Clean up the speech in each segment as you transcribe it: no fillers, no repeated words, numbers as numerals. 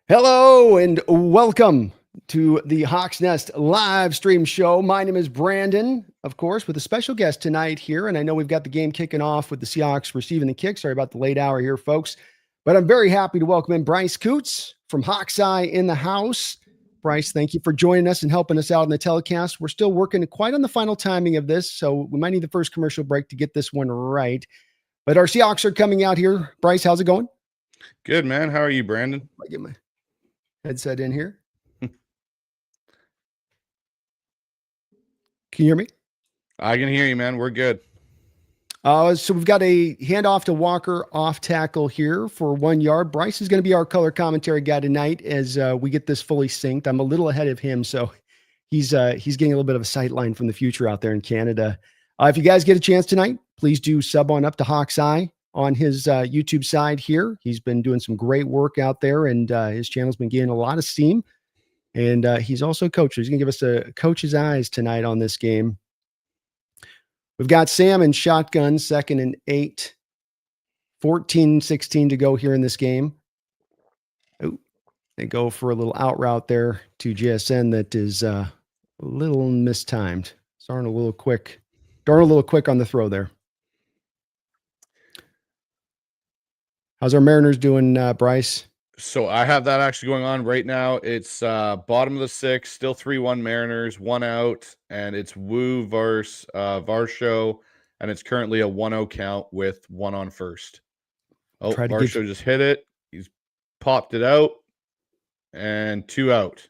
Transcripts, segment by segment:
Hello and welcome to the Hawks Nest live stream show. My name is Brandon, of course, with a special guest tonight here. And I know we've got the game kicking off with the Seahawks receiving the kick. Sorry about the late hour here, folks. But I'm very happy to welcome in Bryce Coots from Hawk's Eye in the house. Bryce, thank you for joining us and helping us out in the telecast. We're still working quite on the final timing of this, so we might need the first commercial break to get this one right. But our Seahawks are coming out here. Bryce, how's it going? Good, man. How are you, Brandon? I get my headset in here. Can you hear me? I can hear you, man. We're good. So we've got a handoff to Walker off tackle here for 1 yard. Bryce is going to be our color commentary guy tonight as we get this fully synced. I'm a little ahead of him, so he's getting a little bit of a sight line from the future out there in Canada. If you guys get a chance tonight, please do sub on up to Hawk's Eye on his YouTube side here. He's been doing some great work out there, and his channel's been gaining a lot of steam. And he's also a coach. He's going to give us a coach's eyes tonight on this game. We've got Sam in shotgun, 2nd and 8. 14-16 to go here in this game. Oh, they go for a little out route there to JSN that is a little mistimed. Darn a little quick on the throw there. How's our Mariners doing, Bryce? So I have that actually going on right now. It's bottom of the 6th, still 3-1 Mariners, 1 out, and it's Wu versus Varsho, and it's currently a 1-0 count with 1 on first. Oh, Varsho just hit it. He's popped it out, and 2 out.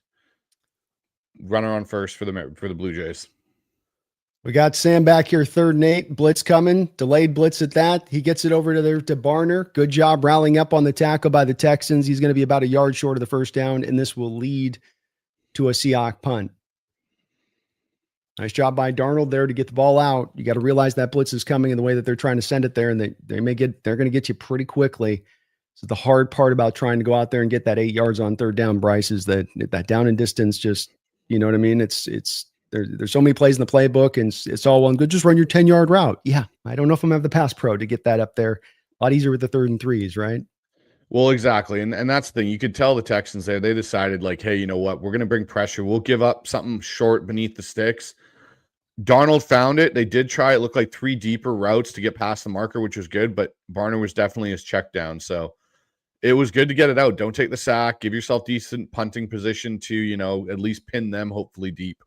Runner on first for the Blue Jays. We got Sam back here, 3rd and 8. Blitz coming. Delayed blitz at that. He gets it over to Barner. Good job rallying up on the tackle by the Texans. He's going to be about a yard short of the first down, and this will lead to a Seahawks punt. Nice job by Darnold there to get the ball out. You got to realize that blitz is coming in the way that they're trying to send it there, and they're going to get you pretty quickly. So the hard part about trying to go out there and get that 8 yards on 3rd down, Bryce, is that down and distance just, you know what I mean? There's so many plays in the playbook, and it's all well and good. Just run your 10-yard route. Yeah, I don't know if I'm going to have the pass pro to get that up there. A lot easier with the 3rd and 3s, right? Well, exactly. And that's the thing. You could tell the Texans there, they decided, like, hey, you know what? We're going to bring pressure. We'll give up something short beneath the sticks. Darnold found it. They did try. It looked like 3 deeper routes to get past the marker, which was good, but Barner was definitely his check down. So it was good to get it out. Don't take the sack. Give yourself decent punting position to, at least pin them, hopefully deep.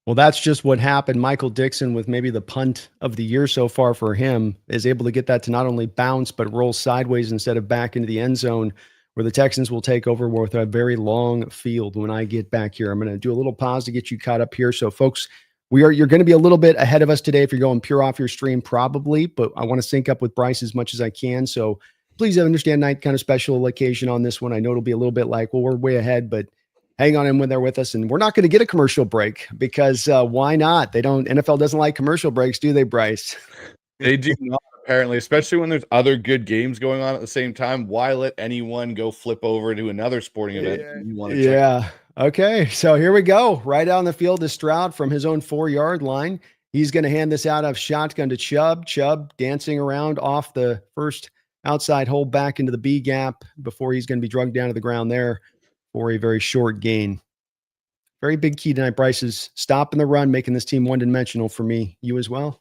Well, that's just what happened. Michael Dixon, with maybe the punt of the year so far for him, is able to get that to not only bounce, but roll sideways instead of back into the end zone, where the Texans will take over with a very long field when I get back here. I'm going to do a little pause to get you caught up here. So, folks, you're going to be a little bit ahead of us today if you're going pure off your stream, probably, but I want to sync up with Bryce as much as I can. So please understand night kind of special occasion on this one. I know it'll be a little bit like, well, we're way ahead, but hang on in when they're with us. And we're not going to get a commercial break because why not? NFL doesn't like commercial breaks, do they, Bryce? They do not, apparently, especially when there's other good games going on at the same time. Why let anyone go flip over to another sporting event? Yeah. Okay. So here we go. Right out on the field is Stroud from his own 4-yard line. He's going to hand this out of shotgun to Chubb. Chubb dancing around off the first outside hole back into the B gap before he's going to be drugged down to the ground there for a very short gain. Very big key tonight, Bryce, is stopping the run, making this team one-dimensional for me. You as well?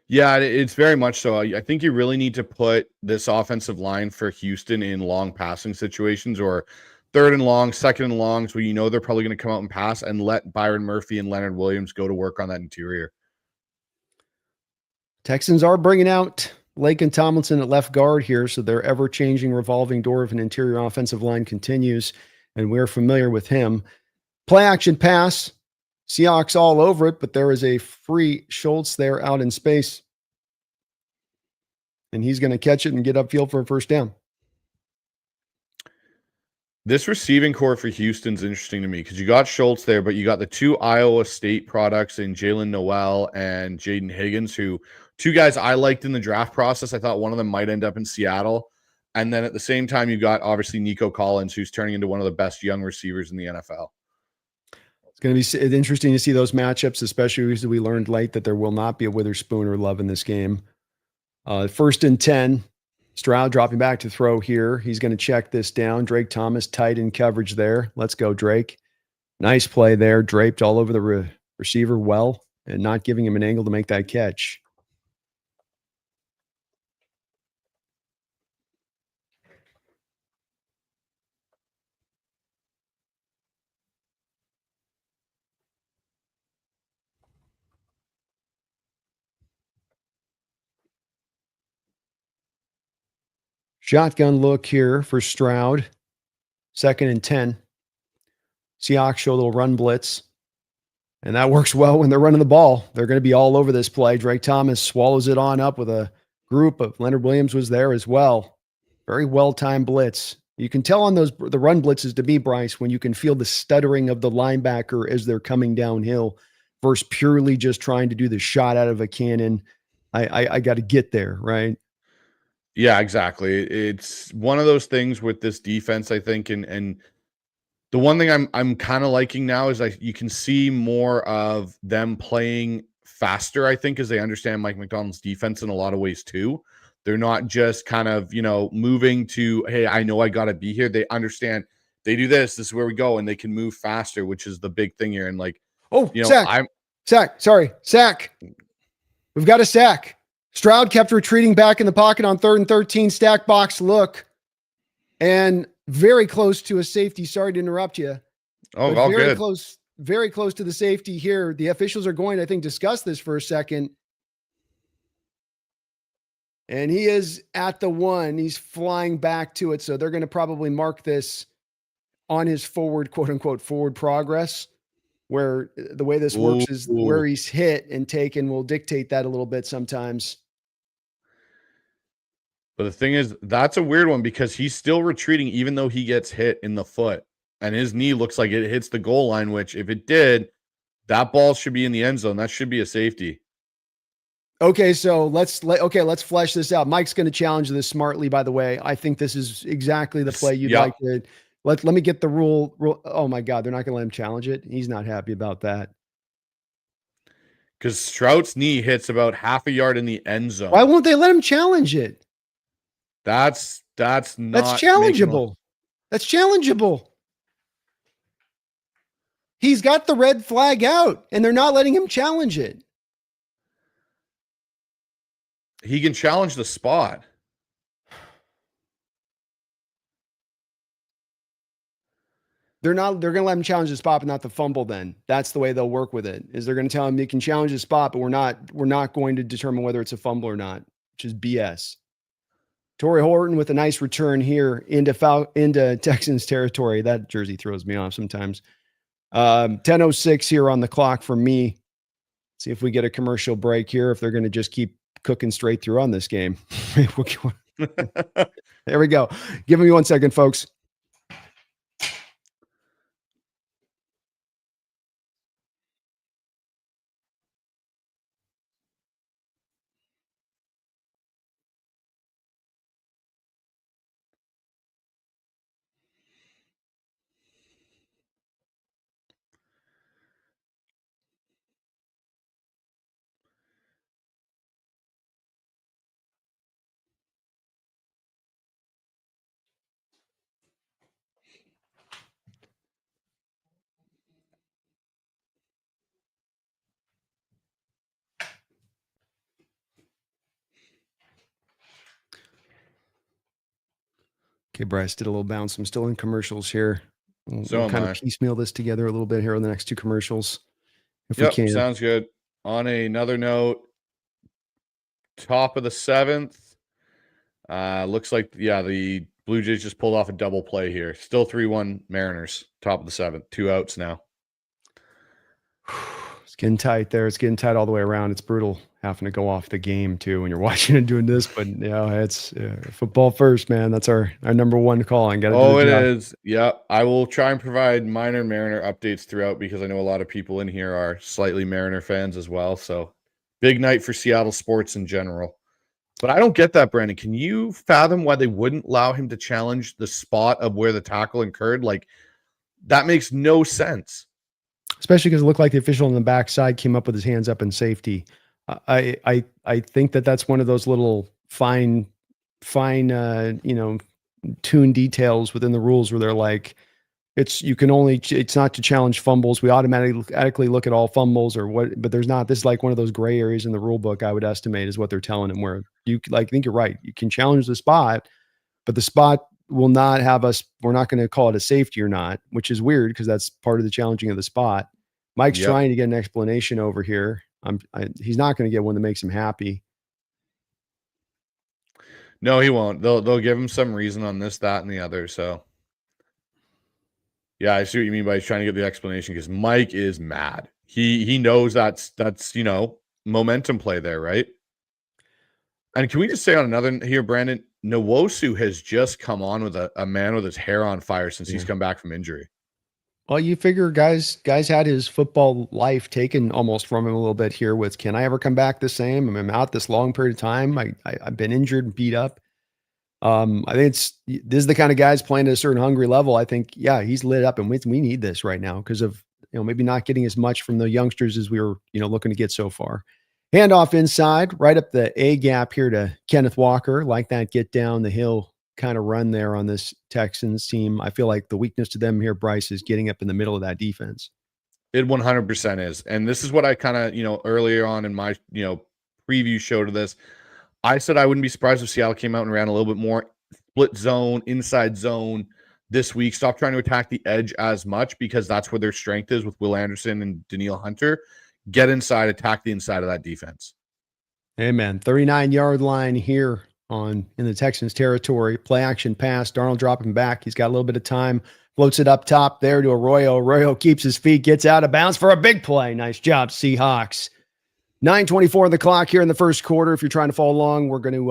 Yeah, it's very much so. I think you really need to put this offensive line for Houston in long passing situations, or 3rd and long, 2nd and longs, where they're probably going to come out and pass, and let Byron Murphy and Leonard Williams go to work on that interior. Texans are bringing out Laken Tomlinson at left guard here, so their ever-changing revolving door of an interior offensive line continues, and we're familiar with him. Play action pass. Seahawks all over it, but there is a free Schultz there out in space. And he's going to catch it and get upfield for a first down. This receiving core for Houston's interesting to me because you got Schultz there, but you got the 2 Iowa State products in Jalen Noel and Jaden Higgins, who 2 guys I liked in the draft process. I thought one of them might end up in Seattle. And then at the same time, you got obviously Nico Collins, who's turning into one of the best young receivers in the NFL. It's going to be interesting to see those matchups, especially as we learned late that there will not be a Witherspoon or Love in this game. 1st and 10. Stroud dropping back to throw here. He's going to check this down. Drake Thomas tight in coverage there. Let's go, Drake. Nice play there. Draped all over the receiver well and not giving him an angle to make that catch. Shotgun look here for Stroud. 2nd and 10. Seahawks show a little run blitz. And that works well when they're running the ball. They're going to be all over this play. Drake Thomas swallows it on up with a group of Leonard Williams was there as well. Very well-timed blitz. You can tell on the run blitzes to me, Bryce, when you can feel the stuttering of the linebacker as they're coming downhill versus purely just trying to do the shot out of a cannon. I got to get there, right? Yeah, exactly. It's one of those things with this defense, I think, and the one thing I'm kind of liking now is you can see more of them playing faster, I think, as they understand Mike McDonald's defense in a lot of ways too. They're not just kind of, moving to, hey, I know I got to be here. They understand they do this is where we go, and they can move faster, which is the big thing here. And sack. We've got a sack. Stroud kept retreating back in the pocket on 3rd and 13, stack box look, and very close to a safety. Sorry to interrupt you. Oh, all very good. Close, very close to the safety here. The officials are going to, I think, discuss this for a second. And he is at the 1. He's flying back to it. So they're going to probably mark this on his forward, quote unquote, forward progress, where the way this works is where he's hit and taken will dictate that a little bit sometimes. But the thing is, that's a weird one because he's still retreating even though he gets hit in the foot. And his knee looks like it hits the goal line, which if it did, that ball should be in the end zone. That should be a safety. Okay, so let's flesh this out. Mike's going to challenge this smartly, by the way. I think this is exactly the play you'd like to. Let me get the rule. Oh, my God. They're not going to let him challenge it. He's not happy about that. Because Stroud's knee hits about half a yard in the end zone. Why won't they let him challenge it? That's challengeable. That's challengeable. He's got the red flag out, and they're not letting him challenge it. He can challenge the spot. They're going to let him challenge the spot, but not the fumble then. That's the way they'll work with it, is they're going to tell him you can challenge the spot, but we're not going to determine whether it's a fumble or not, which is BS. Torrey Horton with a nice return here into Texans territory. That jersey throws me off sometimes. 10:06 here on the clock for me. See if we get a commercial break here, if they're going to just keep cooking straight through on this game. There we go. Give me 1 second, folks. Okay, Bryce did a little bounce. I'm still in commercials here. We'll kind of piecemeal this together a little bit here on the next 2 commercials. If we can. Sounds good. On another note, top of the 7th. Looks like, the Blue Jays just pulled off a double play here. Still 3-1 Mariners, top of the 7th. 2 outs now. It's getting tight there. It's getting tight all the way around. It's brutal having to go off the game too when you're watching and doing this. But it's football first, man. That's our number 1 call. And it is. Yeah, I will try and provide minor Mariner updates throughout because I know a lot of people in here are slightly Mariner fans as well. So big night for Seattle sports in general. But I don't get that, Brandon. Can you fathom why they wouldn't allow him to challenge the spot of where the tackle occurred? Like, that makes no sense. Especially because it looked like the official on the backside came up with his hands up in safety. I think that's one of those little fine fine, tune details within the rules where they're like, it's not to challenge fumbles. We automatically look at all fumbles or what, but there's not. This is like one of those gray areas in the rule book, I would estimate, is what they're telling him, where I think you're right. You can challenge the spot, but the spot will not have us. We're not going to call it a safety or not, which is weird because that's part of the challenging of the spot. Mike's trying to get an explanation over here. He's not going to get one that makes him happy. No, he won't. They'll give him some reason on this, that, and the other. So, yeah, I see what you mean by trying to get the explanation because Mike is mad. He knows that's momentum play there, right? And can we just say on another here, Brandon, Nwosu has just come on with a man with his hair on fire since he's come back from injury. Well, you figure guys had his football life taken almost from him a little bit here with, can I ever come back the same? I'm out this long period of time. I've been injured and beat up. I think this is the kind of guys playing at a certain hungry level. I think, he's lit up and we need this right now because of, maybe not getting as much from the youngsters as we were, looking to get so far. Handoff inside, right up the A gap here to Kenneth Walker. Like that get down the hill kind of run there on this Texans team. I feel like the weakness to them here, Bryce, is getting up in the middle of that defense. It 100% is. And this is what I kind of, earlier on in my, preview show to this, I said I wouldn't be surprised if Seattle came out and ran a little bit more split zone, inside zone this week. Stop trying to attack the edge as much because that's where their strength is with Will Anderson and Danielle Hunter. Get inside, attack the inside of that defense. Amen. 39-yard line here in the Texans territory. Play action pass. Darnold dropping back. He's got a little bit of time. Floats it up top there to Arroyo. Arroyo keeps his feet, gets out of bounds for a big play. Nice job, Seahawks. 9:24 on the clock here in the first quarter. If you're trying to follow along, we're going to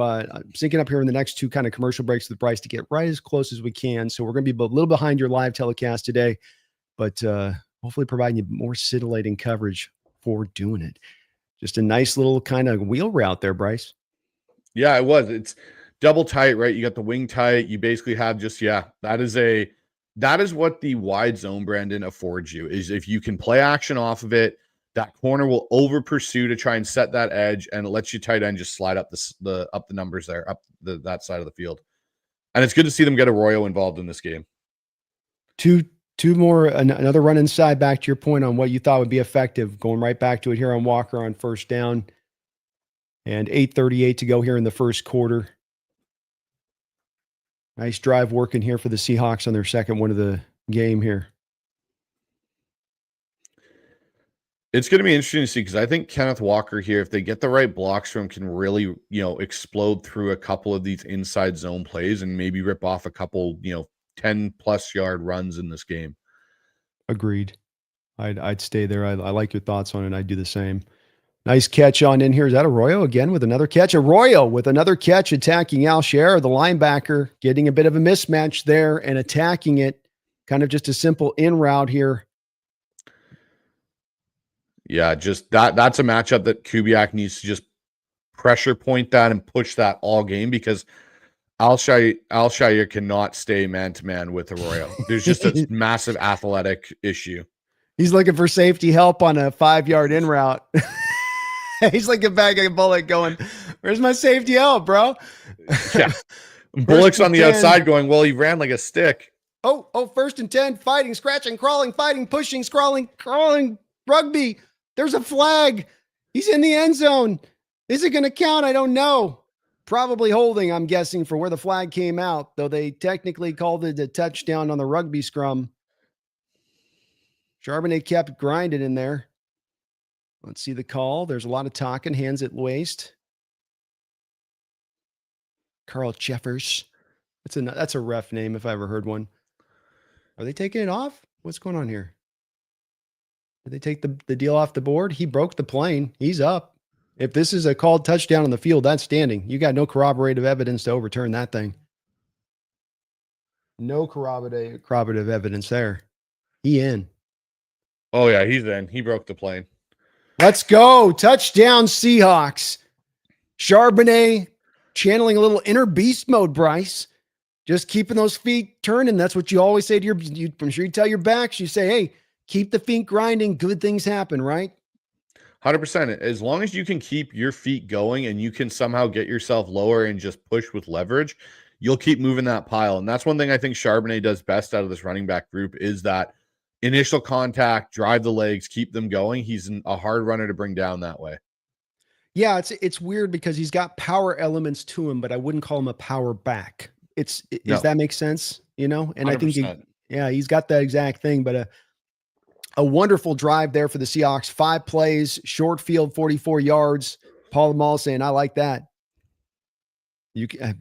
syncing up here in the next two kind of commercial breaks with Bryce to get right as close as we can. So we're going to be a little behind your live telecast today, but hopefully providing you more scintillating coverage for doing it. Just a nice little kind of wheel route there, Bryce. Yeah, it was. It's double tight, right? You got the wing tight. You basically have that is what the wide zone, Brandon, affords you, is if you can play action off of it, that corner will over pursue to try and set that edge, and it lets you tight end just slide up the numbers there, up that side of the field. And it's good to see them get Arroyo involved in this game. Two more, another run inside, back to your point on what you thought would be effective. Going right back to it here on Walker on first down. And 8:38 to go here in the first quarter. Nice drive working here for the Seahawks on their second one of the game here. It's going to be interesting to see because I think Kenneth Walker here, if they get the right blocks from him, can really, explode through a couple of these inside zone plays and maybe rip off a couple, 10+ yard runs in this game. Agreed. I'd stay there. I like your thoughts on it. I'd do the same. Nice catch on in here. Is that Arroyo again with another catch? Arroyo with another catch attacking Alshire, the linebacker, getting a bit of a mismatch there and attacking it. Kind of just a simple in route here. Yeah, just that's a matchup that Kubiak needs to just pressure point that and push that all game because Alshire cannot stay man-to-man with Arroyo. There's just a massive athletic issue. He's looking for safety help on a 5-yard in route. He's like a bag of bullet going, where's my safety help, bro? Yeah. Bullock's on the outside going, well, he ran like a stick. Oh, 1st and 10, fighting, scratching, crawling, fighting, pushing, crawling, rugby. There's a flag. He's in the end zone. Is it going to count? I don't know. Probably holding, I'm guessing, for where the flag came out, though they technically called it a touchdown on the rugby scrum. Charbonnet kept grinding in there. Let's see the call. There's a lot of talking, hands at waist. Carl Jeffers. That's a ref name if I ever heard one. Are they taking it off? What's going on here? Did they take the deal off the board? He broke the plane. He's up. If this is a called touchdown on the field, that's standing. You got no corroborative evidence to overturn that thing. No corroborative evidence there. He in. Oh, yeah, he's in. He broke the plane. Let's go. Touchdown, Seahawks. Charbonnet channeling a little inner beast mode, Bryce. Just keeping those feet turning. That's what you always say to I'm sure you tell your backs. You say, hey, keep the feet grinding. Good things happen, right? 100%. As long as you can keep your feet going and you can somehow get yourself lower and just push with leverage, you'll keep moving that pile. And that's one thing I think Charbonnet does best out of this running back group is that initial contact, drive the legs, keep them going. He's a hard runner to bring down that way. Yeah, it's weird because he's got power elements to him, but I wouldn't call him a power back. Does that make sense? You know, and I think 100%. he's got that exact thing, but a wonderful drive there for the Seahawks. 5 plays, short field, 44 yards. Paul Mall saying, I like that.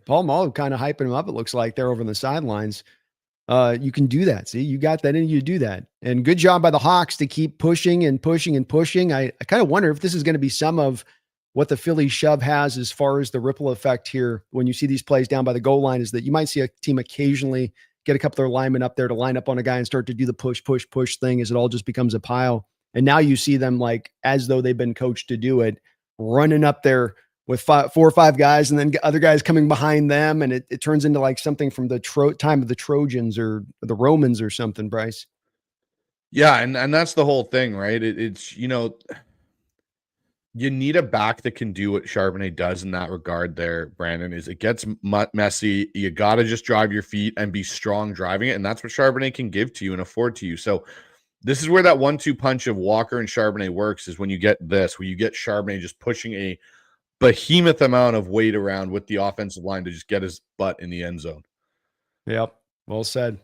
Paul Mall kind of hyping him up, it looks like, they're over on the sidelines. You can do that. See, you got that in you to do that. And good job by the Hawks to keep pushing and pushing and pushing. I kind of wonder if this is going to be some of what the Philly shove has as far as the ripple effect here when you see these plays down by the goal line, is that you might see a team occasionally get a couple of their linemen up there to line up on a guy and start to do the push thing as it all just becomes a pile. And now you see them, like, as though they've been coached to do it, running up there with 4 or 5 guys and then other guys coming behind them. And it turns into like something from the time of the Trojans or the Romans or something, Bryce. Yeah. And that's the whole thing, right? It's, you know, you need a back that can do what Charbonnet does in that regard there, Brandon, is it gets messy. You got to just drive your feet and be strong driving it. And that's what Charbonnet can give to you and afford to you. So this is where that 1-2 punch of Walker and Charbonnet works, is when you get this, where you get Charbonnet just pushing a behemoth amount of weight around with the offensive line to just get his butt in the end zone. Yep. Well said.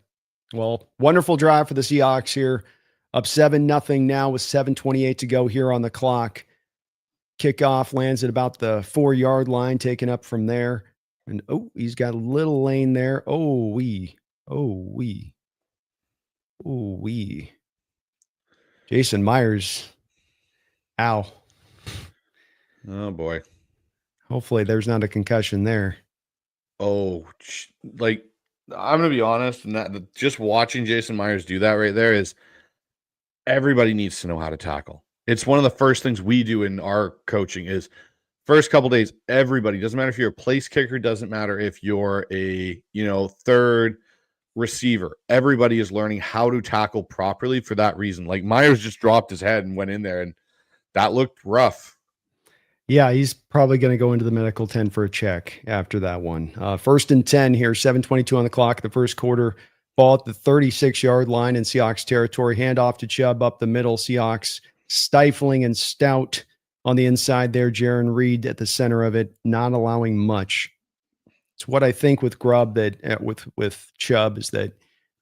Well, wonderful drive for the Seahawks here. Up 7-0 now with 7:28 to go here on the clock. Kickoff lands at about the 4-yard line, taken up from there. And he's got a little lane there. Jason Myers. Ow. Oh boy. Hopefully there's not a concussion there. Oh, like, I'm going to be honest, and that just watching Jason Myers do that right there is, everybody needs to know how to tackle. It's one of the first things we do in our coaching is first couple days, everybody, doesn't matter if you're a place kicker, doesn't matter if you're a, third receiver, everybody is learning how to tackle properly for that reason. Like, Myers just dropped his head and went in there, and that looked rough. Yeah, he's probably going to go into the medical tent for a check after that one. 1st and 10 here, 7:22 on the clock, the first quarter. Ball at the 36-yard line in Seahawks territory. Handoff to Chubb up the middle. Seahawks stifling and stout on the inside there. Jaron Reed at the center of it, not allowing much. It's what I think with Grubb, that with Chubb, is that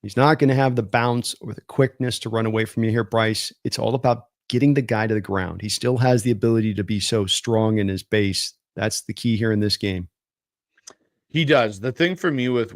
he's not going to have the bounce or the quickness to run away from you here, Bryce. It's all about getting the guy to the ground. He still has the ability to be so strong in his base. That's the key here in this game. He does. The thing for me with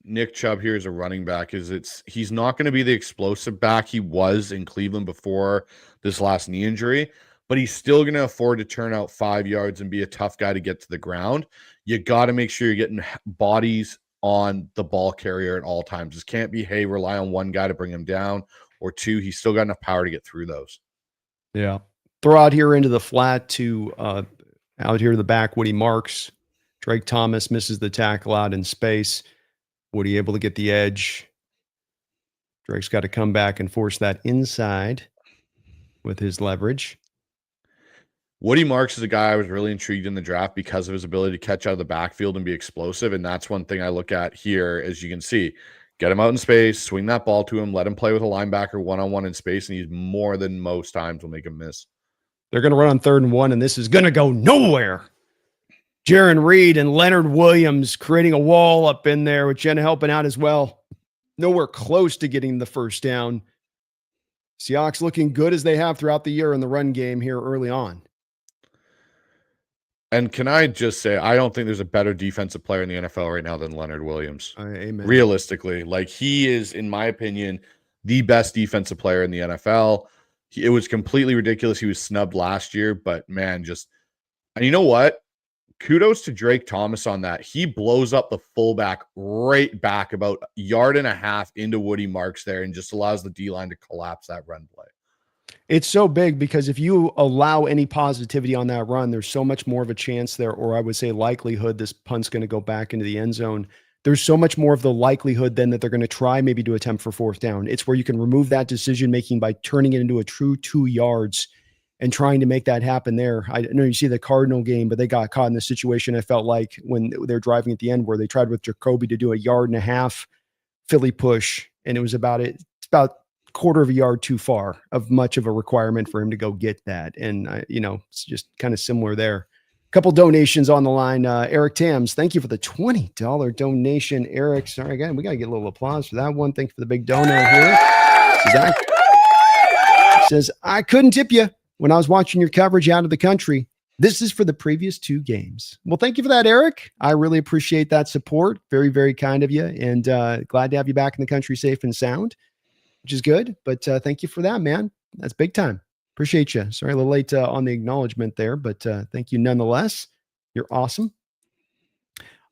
Nick Chubb here as a running back is he's not going to be the explosive back he was in Cleveland before this last knee injury, but he's still going to afford to turn out 5 yards and be a tough guy to get to the ground. You got to make sure you're getting bodies on the ball carrier at all times. This can't be, hey, rely on one guy to bring him down, or 2, he's still got enough power to get through those. Yeah. Throw out here into the flat to out here to the back, Woody Marks. Drake Thomas misses the tackle out in space. Woody able to get the edge. Drake's got to come back and force that inside with his leverage. Woody Marks is a guy I was really intrigued in the draft because of his ability to catch out of the backfield and be explosive. And that's one thing I look at here, as you can see. Get him out in space, swing that ball to him, let him play with a linebacker one-on-one in space, and he's more than most times will make him miss. They're going to run on 3rd and 1, and this is going to go nowhere. Jaron Reed and Leonard Williams creating a wall up in there, with Jenna helping out as well. Nowhere close to getting the first down. Seahawks looking good as they have throughout the year in the run game here early on. And can I just say, I don't think there's a better defensive player in the NFL right now than Leonard Williams. Amen. Realistically, like, he is, in my opinion, the best defensive player in the NFL. It was completely ridiculous. He was snubbed last year, but man, and you know what? Kudos to Drake Thomas on that. He blows up the fullback right back about 1.5 yards into Woody Marks there and just allows the D-line to collapse that run play. It's so big because if you allow any positivity on that run, there's so much more of a chance there, or I would say likelihood, this punt's going to go back into the end zone. There's so much more of the likelihood then that they're going to try maybe to attempt for 4th down. It's where you can remove that decision-making by turning it into a true 2 yards. and trying to make that happen there. I know you see the Cardinal game, but they got caught in the situation, I felt like, when they're driving at the end, where they tried with Jacoby to do a 1.5 yard Philly push, and it's about quarter of a yard too far of much of a requirement for him to go get that. And it's just kind of similar there. Couple donations on the line. Eric Tams, thank you for the $20 donation. Eric, sorry again, we got to get a little applause for that one. Thank you for the big donor here. Says, I couldn't tip you when I was watching your coverage out of the country. This is for the previous 2 games. Well, thank you for that, Eric. I really appreciate that support. Very, very kind of you. And glad to have you back in the country safe and sound, which is good. But thank you for that, man. That's big time. Appreciate you. Sorry, a little late on the acknowledgement there, but thank you nonetheless. You're awesome.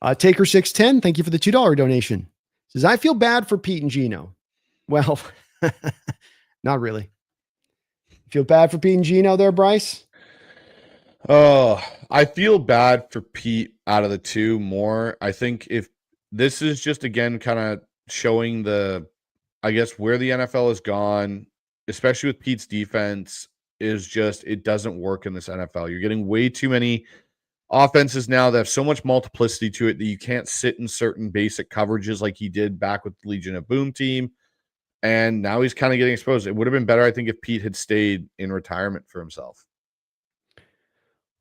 Taker610, thank you for the $2 donation. Says, I feel bad for Pete and Gino. Well, not really. Feel bad for Pete and Gino there, Bryce? Oh, I feel bad for Pete out of the 2 more. I think if this is just, again, kind of showing I guess, where the NFL has gone, especially with Pete's defense, is just, it doesn't work in this NFL. You're getting way too many offenses now that have so much multiplicity to it that you can't sit in certain basic coverages like he did back with the Legion of Boom team. And now he's kind of getting exposed. It would have been better, I think, if Pete had stayed in retirement for himself.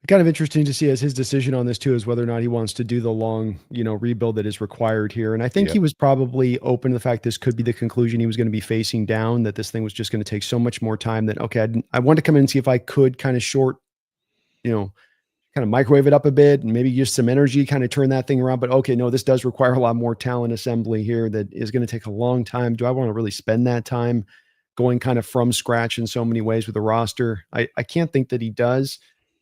Kind of interesting to see as his decision on this too, is whether or not he wants to do the long, rebuild that is required here. And I think he was probably open to the fact this could be the conclusion he was going to be facing down, that this thing was just going to take so much more time that, okay, I want to come in and see if I could kind of kind of microwave it up a bit and maybe use some energy, kind of turn that thing around. But okay, no, this does require a lot more talent assembly here that is going to take a long time. Do I want to really spend that time going kind of from scratch in so many ways with the roster? I can't think that he does.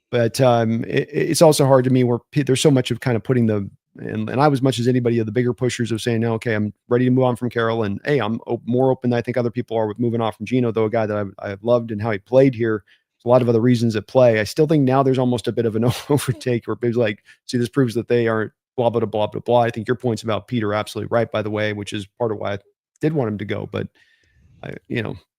But it's also hard to me where there's so much of kind of putting and I was, much as anybody of the bigger pushers of saying, no, okay, I'm ready to move on from Carroll. And hey, I'm more open than I think other people are with moving off from Gino, though a guy that I've loved and how he played here. There's a lot of other reasons at play. I still think now there's almost a bit of an overtake where it's like, see, this proves that they aren't blah, blah, blah, blah, blah. I think your points about Peter are absolutely right, by the way, which is part of why I did want him to go. But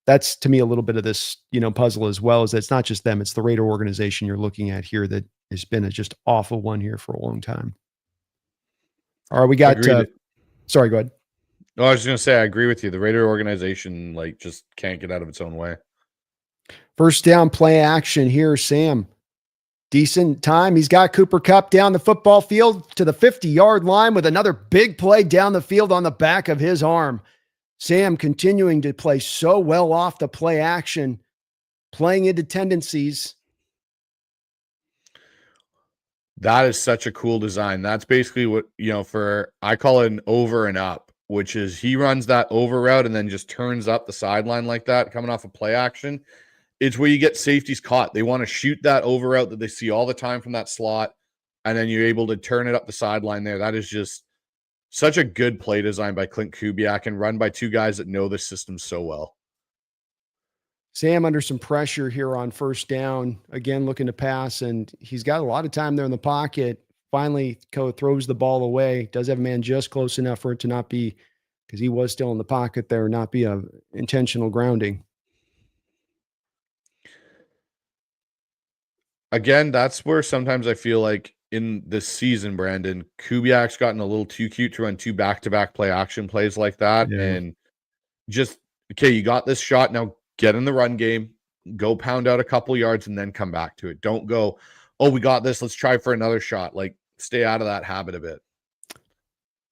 that's to me a little bit of this, puzzle as well, is that it's not just them, it's the Raider organization you're looking at here that has been a just awful one here for a long time. All right, we got, sorry, go ahead. No, I was just going to say, I agree with you. The Raider organization, just can't get out of its own way. First down play action here, Sam. Decent time. He's got Cooper Kupp down the football field to the 50-yard line with another big play down the field on the back of his arm. Sam continuing to play so well off the play action, playing into tendencies. That is such a cool design. That's basically what, I call it an over and up, which is he runs that over route and then just turns up the sideline like that, coming off of play action. It's where you get safeties caught. They want to shoot that over route that they see all the time from that slot, and then you're able to turn it up the sideline there. That is just such a good play design by Clint Kubiak and run by 2 guys that know the system so well. Sam under some pressure here on first down, again looking to pass, and he's got a lot of time there in the pocket. Finally, throws the ball away. Does have a man just close enough for it to not be, because he was still in the pocket there, not be a intentional grounding. Again, that's where sometimes I feel like in this season, Brandon, Kubiak's gotten a little too cute to run 2 back-to-back play action plays like that. Yeah. And just, okay, you got this shot. Now get in the run game, go pound out a couple yards, and then come back to it. Don't go, oh, we got this, let's try for another shot. Stay out of that habit a bit.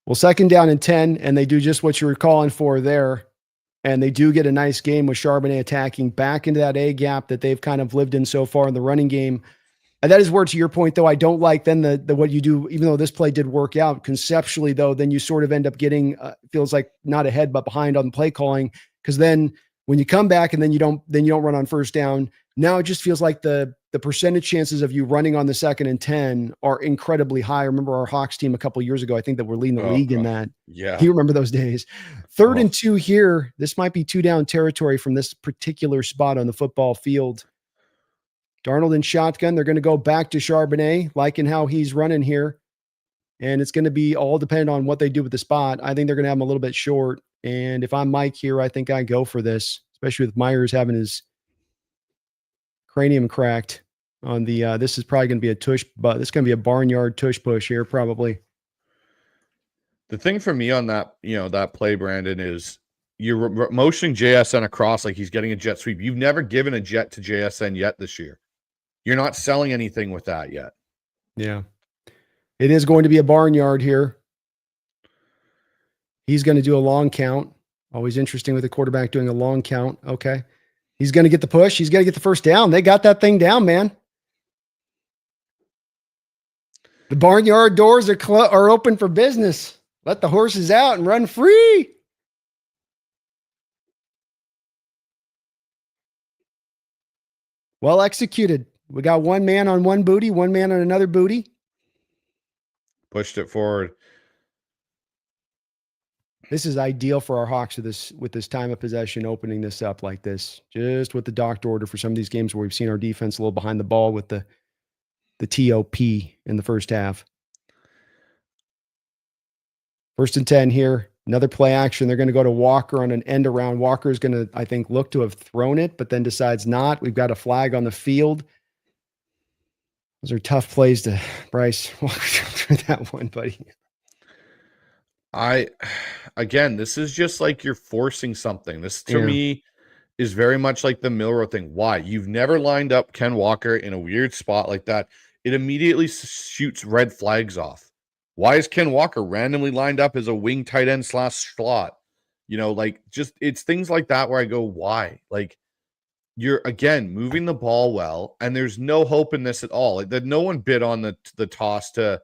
Well, second down and 10, and they do just what you were calling for there. And they do get a nice game with Charbonnet attacking back into that A gap that they've kind of lived in so far in the running game. And that is where, to your point, though, I don't like then the what you do, even though this play did work out conceptually, though, then you sort of end up getting, feels like not ahead, but behind on the play calling. Because then when you come back and then you don't run on first down, now it just feels like the percentage chances of you running on the 2nd and 10 are incredibly high. I remember our Hawks team a couple of years ago, I think that we're leading the league in that. Yeah. You remember those days. 3rd and 2 here. This might be 2 down territory from this particular spot on the football field. Darnold in shotgun. They're going to go back to Charbonnet, liking how he's running here. And it's going to be all dependent on what they do with the spot. I think they're going to have him a little bit short. And if I'm Mike here, I think I go for this, especially with Myers having his cranium cracked on the, this is probably going to be a tush, but this is going to be a barnyard tush push here, probably. The thing for me on that, that play, Brandon, is you're motioning JSN across like he's getting a jet sweep. You've never given a jet to JSN yet this year. You're not selling anything with that yet. Yeah. It is going to be a barnyard here. He's going to do a long count. Always interesting with the quarterback doing a long count. Okay. He's going to get the push. He's going to get the first down. They got that thing down, man. The barnyard doors are open for business. Let the horses out and run free. Well executed. We got one man on one booty, one man on another booty. Pushed it forward. This is ideal for our Hawks with this time of possession, opening this up like this. Just with the doctor order for some of these games where we've seen our defense a little behind the ball with the TOP in the first half. 1st and 10 here. Another play action. They're going to go to Walker on an end around. Walker is going to, I think, look to have thrown it, but then decides not. We've got a flag on the field. Those are tough plays to Bryce. Walk through that one, buddy. Again, this is just like you're forcing something. This to me is very much like the Milrow thing. Why? You've never lined up Ken Walker in a weird spot like that. It immediately shoots red flags off. Why is Ken Walker randomly lined up as a wing tight end / slot? It's things like that where I go, why? Like, you're again moving the ball well, and there's no hope in this at all. That no one bid on the toss to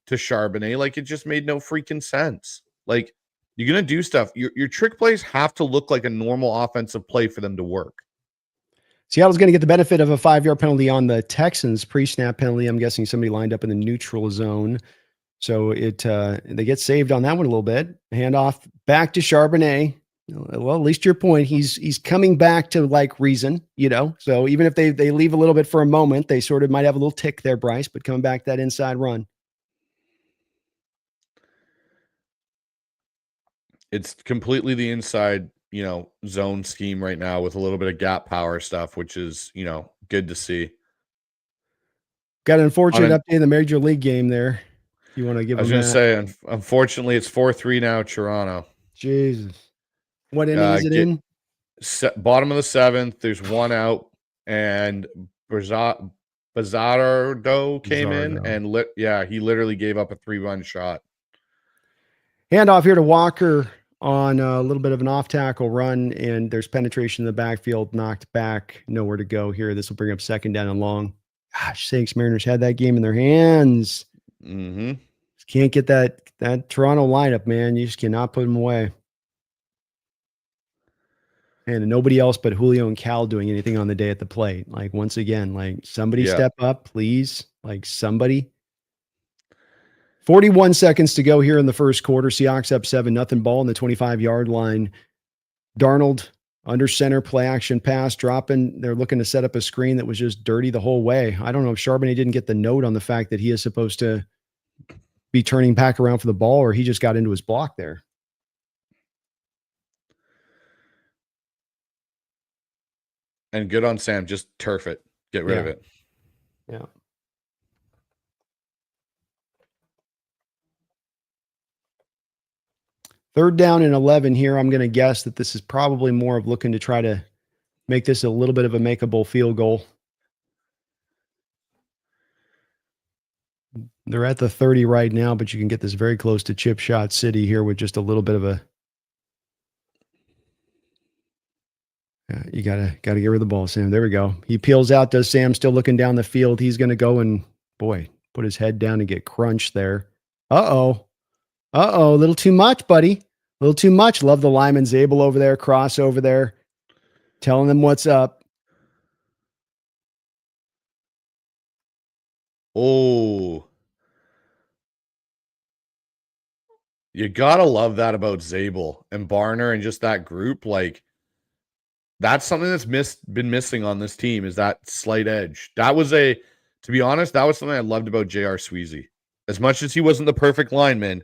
Charbonnet. Like, it just made no freaking sense. Like, you're gonna do stuff. Your trick plays have to look like a normal offensive play for them to work. Seattle's going to get the benefit of a 5-yard penalty on the Texans pre-snap penalty. I'm guessing somebody lined up in the neutral zone. So they get saved on that one a little bit. Handoff back to Charbonnet. Well, at least to your point, he's coming back to like reason, So even if they leave a little bit for a moment, they sort of might have a little tick there, Bryce, but coming back that inside run. It's completely the inside, zone scheme right now with a little bit of gap power stuff, which is, good to see. Got an unfortunate update in the Major League game there. You want to give? I was going to say, unfortunately, it's 4-3 now, Toronto. Jesus, what inning is it in? Bottom of the 7th. There's one out, and Bizzardo came in, and he literally gave up a 3-run shot. Handoff here to Walker on a little bit of an off tackle run, and there's penetration in the backfield, knocked back, nowhere to go here. This will bring up 2nd down and long. Gosh sakes, Mariners had that game in their hands. Mm-hmm. Can't get that Toronto lineup, man. You just cannot put them away. And nobody else but Julio and Cal doing anything on the day at the plate. Like, once again, like, somebody step up, please. Like, somebody. 41 seconds to go here in the first quarter. Seahawks up 7-0, ball on the 25-yard line. Darnold under center, play action pass, dropping. They're looking to set up a screen that was just dirty the whole way. I don't know if Charbonnet didn't get the note on the fact that he is supposed to be turning back around for the ball, or he just got into his block there. And good on Sam. Just turf it. Get rid of it. Yeah. Third down and 11 here. I'm going to guess that this is probably more of looking to try to make this a little bit of a makeable field goal. They're at the 30 right now, but you can get this very close to chip shot city here with just a little bit of a. You gotta get rid of the ball, Sam. There we go. He peels out. Does Sam still looking down the field? He's going to go and put his head down and get crunched there. A little too much, buddy. A little too much. Love the lineman Zabel over there, cross over there, telling them what's up. Oh, you gotta love that about Zabel and Barner and just that group. Like, that's something that's been missing on this team, is that slight edge. To be honest, that was something I loved about J.R. Sweezy. As much as he wasn't the perfect lineman,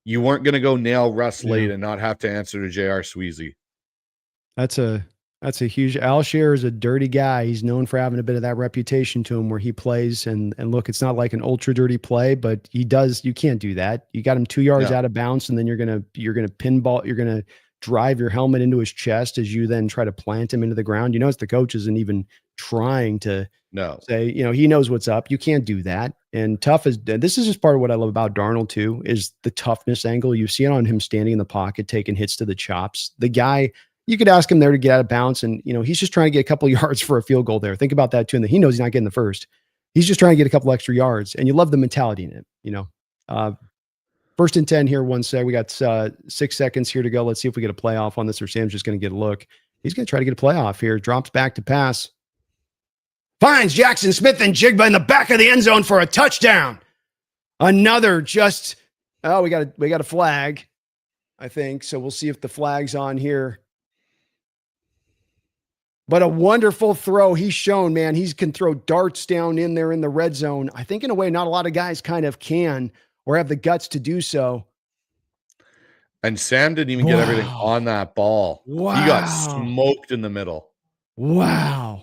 you weren't going to go nail Russ late and not have to answer to J.R. Sweezy. That's a That's a huge. Alshire is a dirty guy. He's known for having a bit of that reputation to him where he plays and look, it's not like an ultra dirty play, but he does. You can't do that. You got him 2 yards Yeah. out of bounds, and then you're gonna pinball. You're gonna drive your helmet into his chest as you then try to plant him into the ground. You notice the coach isn't even trying to No. say, he knows what's up. You can't do that. And this is just part of what I love about Darnold too, is the toughness angle. You see it on him standing in the pocket, taking hits to the chops. The guy, you could ask him there to get out of bounds, and he's just trying to get a couple of yards for a field goal there. Think about that too. And he knows he's not getting the first. He's just trying to get a couple extra yards, and you love the mentality in it. First and 10 here, 1 sec. We got 6 seconds here to go. Let's see if we get a playoff on this, or Sam's just going to get a look. He's going to try to get a playoff here. Drops back to pass. Finds Jackson Smith and Jigba in the back of the end zone for a touchdown. Another we got a flag, I think. So we'll see if the flag's on here. But a wonderful throw. He's shown, man, he can throw darts down in there in the red zone. I think in a way, not a lot of guys kind of can or have the guts to do so. And Sam didn't even get everything on that ball. Wow. He got smoked in the middle. Wow.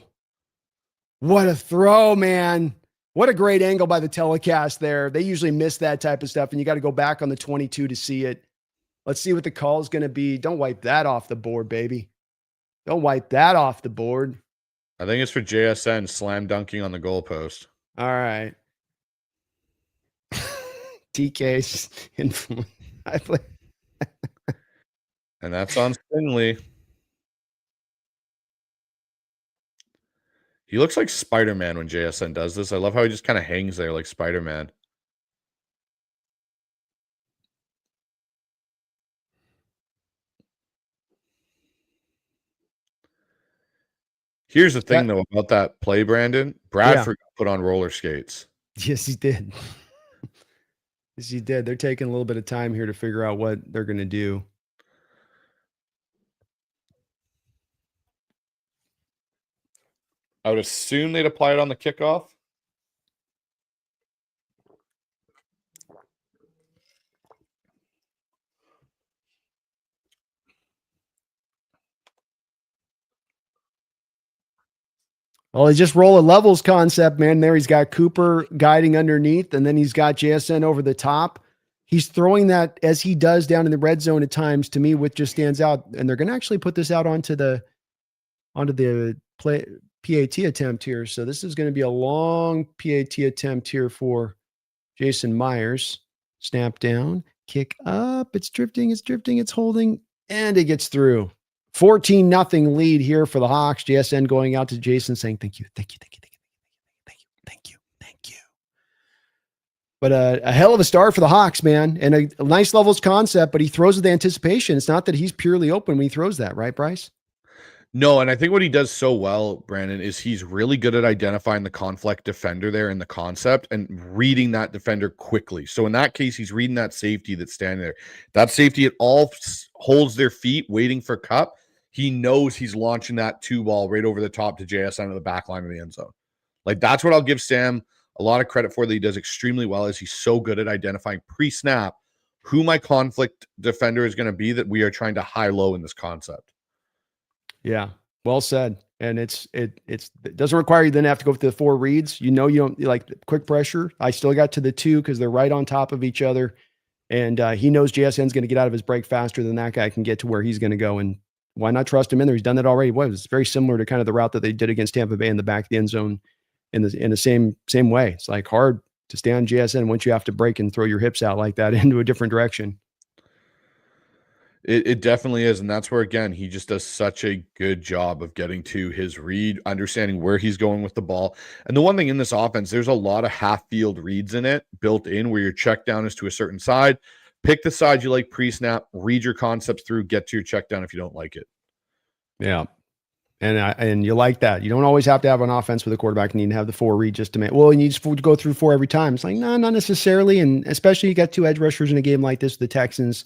What a throw, man. What a great angle by the telecast there. They usually miss that type of stuff, and you got to go back on the 22 to see it. Let's see what the call is going to be. Don't wipe that off the board, baby. Don't wipe that off the board. I think it's for JSN slam dunking on the goalpost. All right. TK's influence. And that's on Stingley. He looks like Spider-Man when JSN does this. I love how he just kind of hangs there like Spider-Man. Here's the thing, though, about that play, Brandon. Bradford put on roller skates. Yes, he did. Yes, he did. They're taking a little bit of time here to figure out what they're going to do. I would assume they'd apply it on the kickoff. Well, they just roll a levels concept, man. There he's got Cooper guiding underneath, and then he's got JSN over the top. He's throwing that as he does down in the red zone at times. To me, what just stands out, and they're going to actually put this out onto the play PAT attempt here. So this is going to be a long PAT attempt here for Jason Myers. Snap down, kick up. It's drifting, it's holding, and it gets through. 14-0 lead here for the Hawks. JSN going out to Jason saying, thank you. But a hell of a start for the Hawks, man. And a nice levels concept, but he throws with anticipation. It's not that he's purely open when he throws that, right, Bryce? No, and I think what he does so well, Brandon, is he's really good at identifying the conflict defender there in the concept and reading that defender quickly. So in that case, he's reading that safety that's standing there. That safety, it all holds their feet waiting for Cup. He knows he's launching that 2 ball right over the top to JSN in the back line of the end zone. Like, that's what I'll give Sam a lot of credit for that he does extremely well, is he's so good at identifying pre-snap who my conflict defender is going to be that we are trying to high-low in this concept. Yeah, well said. And it doesn't require you then have to go through the 4 reads. You don't like quick pressure. I still got to the 2 because they're right on top of each other. And he knows JSN's going to get out of his break faster than that guy can get to where he's going to go. And why not trust him in there? He's done that already. Well, it was very similar to kind of the route that they did against Tampa Bay in the back of the end zone in the same way. It's like hard to stay on JSN once you have to break and throw your hips out like that into a different direction. It definitely is. And that's where, again, he just does such a good job of getting to his read, understanding where he's going with the ball. And the one thing in this offense, there's a lot of half-field reads in it, built in, where your check down is to a certain side. Pick the side you like pre-snap, read your concepts through, get to your check down if you don't like it. Yeah. And you like that. You don't always have to have an offense with a quarterback. You need to have the 4 read just to make, well, you need to go through 4 every time. It's like, no, not necessarily. And especially you got 2 edge rushers in a game like this, the Texans,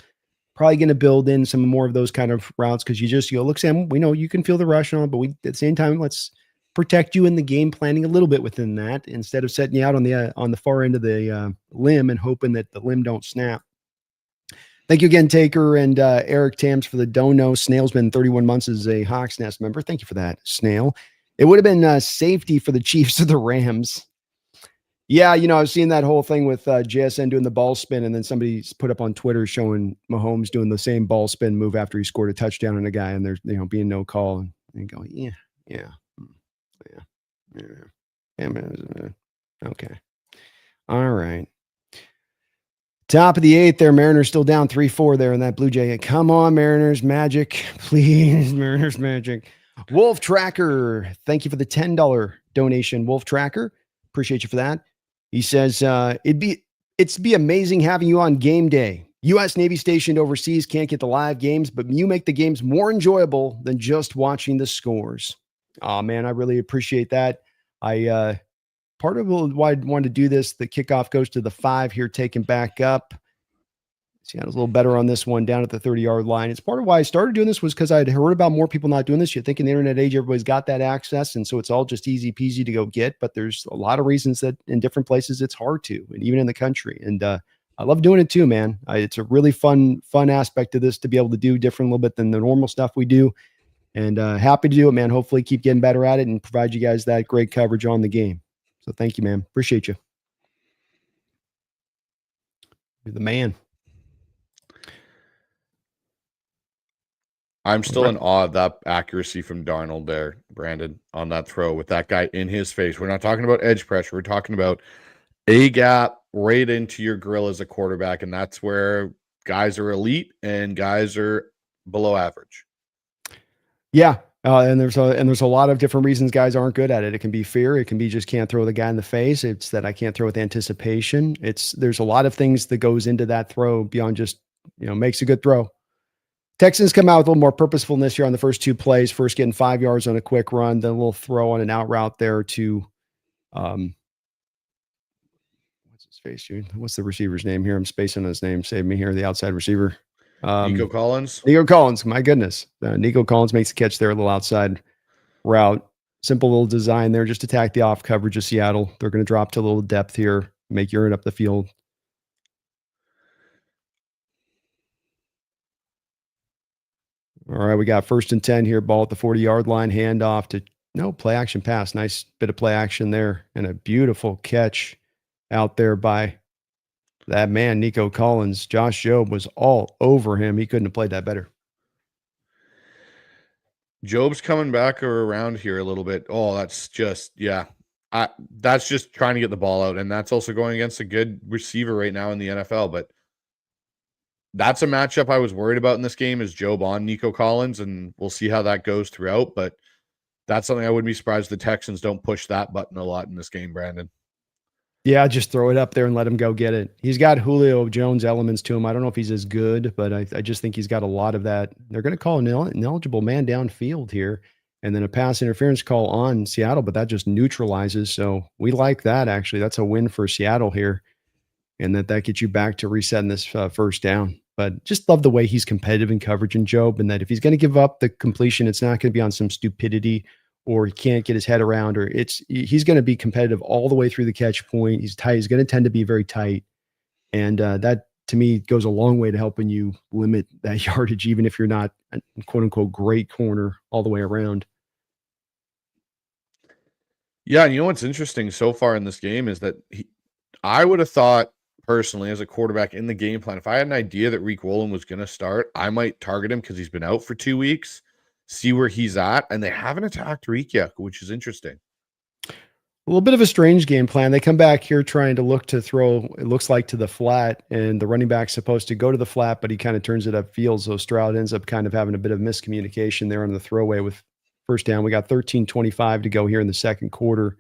probably going to build in some more of those kind of routes because you look, Sam, we know you can feel the rush on, but we, at the same time, let's protect you in the game planning a little bit within that instead of setting you out on the far end of the limb and hoping that the limb don't snap. Thank you again, Taker and Eric Tams for the dono. Snail's been 31 months as a Hawks Nest member. Thank you for that, Snail. It would have been safety for the Chiefs or the Rams. Yeah, I was seeing that whole thing with JSN doing the ball spin, and then somebody's put up on Twitter showing Mahomes doing the same ball spin move after he scored a touchdown on a guy, and there's being no call, and you go, yeah, okay, all right. Top of the 8th there. Mariners still down 3-4 there in that Blue Jay. Come on, Mariners magic. Please, Mariners magic. Wolf Tracker. Thank you for the $10 donation, Wolf Tracker. Appreciate you for that. He says, it'd be amazing having you on game day. U.S. Navy stationed overseas can't get the live games, but you make the games more enjoyable than just watching the scores. Oh, man, I really appreciate that. Part of why I wanted to do this, the kickoff goes to the 5 here, taken back up. Seattle's a little better on this one down at the 30-yard line. It's part of why I started doing this was because I'd heard about more people not doing this. You think in the internet age, everybody's got that access, and so it's all just easy peasy to go get. But there's a lot of reasons that in different places it's hard to, and even in the country. And I love doing it too, man. It's a really fun aspect of this to be able to do different a little bit than the normal stuff we do. And happy to do it, man. Hopefully keep getting better at it and provide you guys that great coverage on the game. So thank you, man. Appreciate you. You're the man. I'm still in awe of that accuracy from Darnold there, Brandon, on that throw with that guy in his face. We're not talking about edge pressure. We're talking about a gap right into your grill as a quarterback, and that's where guys are elite and guys are below average. Yeah. And there's a lot of different reasons guys aren't good at it. It can be fear. It can be just can't throw the guy in the face. It's that I can't throw with anticipation. There's a lot of things that goes into that throw beyond just, makes a good throw. Texans come out with a little more purposefulness here on the first 2 plays. First getting 5 yards on a quick run, then a little throw on an out route there to, what's his face, dude? What's the receiver's name here? I'm spacing on his name. Save me here. The outside receiver. Nico Collins. Nico Collins. My goodness. Nico Collins makes the catch there, a little outside route. Simple little design there. Just attack the off coverage of Seattle. They're going to drop to a little depth here, make urine up the field. All right, we got 1st and 10 here. Ball at the 40-yard line. Handoff to play action pass. Nice bit of play action there, and a beautiful catch out there by that man, Nico Collins. Josh Jobe was all over him. He couldn't have played that better. Jobe's coming back around here a little bit. Oh, that's just, that's just trying to get the ball out, and that's also going against a good receiver right now in the NFL, but that's a matchup I was worried about in this game is Jobe on Nico Collins, and we'll see how that goes throughout. But that's something I wouldn't be surprised the Texans don't push that button a lot in this game, Brandon. Yeah, just throw it up there and let him go get it. He's got Julio Jones elements to him. I don't know if he's as good, but I just think he's got a lot of that. They're going to call an ineligible man downfield here, and then a pass interference call on Seattle, but that just neutralizes. So we like that, actually. That's a win for Seattle here, and that gets you back to resetting this first down. But just love the way he's competitive in coverage in Jobe, and that if he's going to give up the completion, it's not going to be on some stupidity or he can't get his head around, or he's going to be competitive all the way through the catch point. He's tight. He's going to tend to be very tight. And that, to me, goes a long way to helping you limit that yardage, even if you're not a quote unquote great corner all the way around. Yeah. And you know what's interesting so far in this game is that I would have thought personally as a quarterback in the game plan, if I had an idea that Reek Woolen was going to start, I might target him because he's been out for 2 weeks, see where he's at. And they haven't attacked Reek yet, which is interesting. A little bit of a strange game plan. They come back here trying to look to throw, it looks like, to the flat, and the running back's supposed to go to the flat, but he kind of turns it upfield. So Stroud ends up kind of having a bit of miscommunication there on the throwaway with first down. We got 13:25 to go here in the second quarter.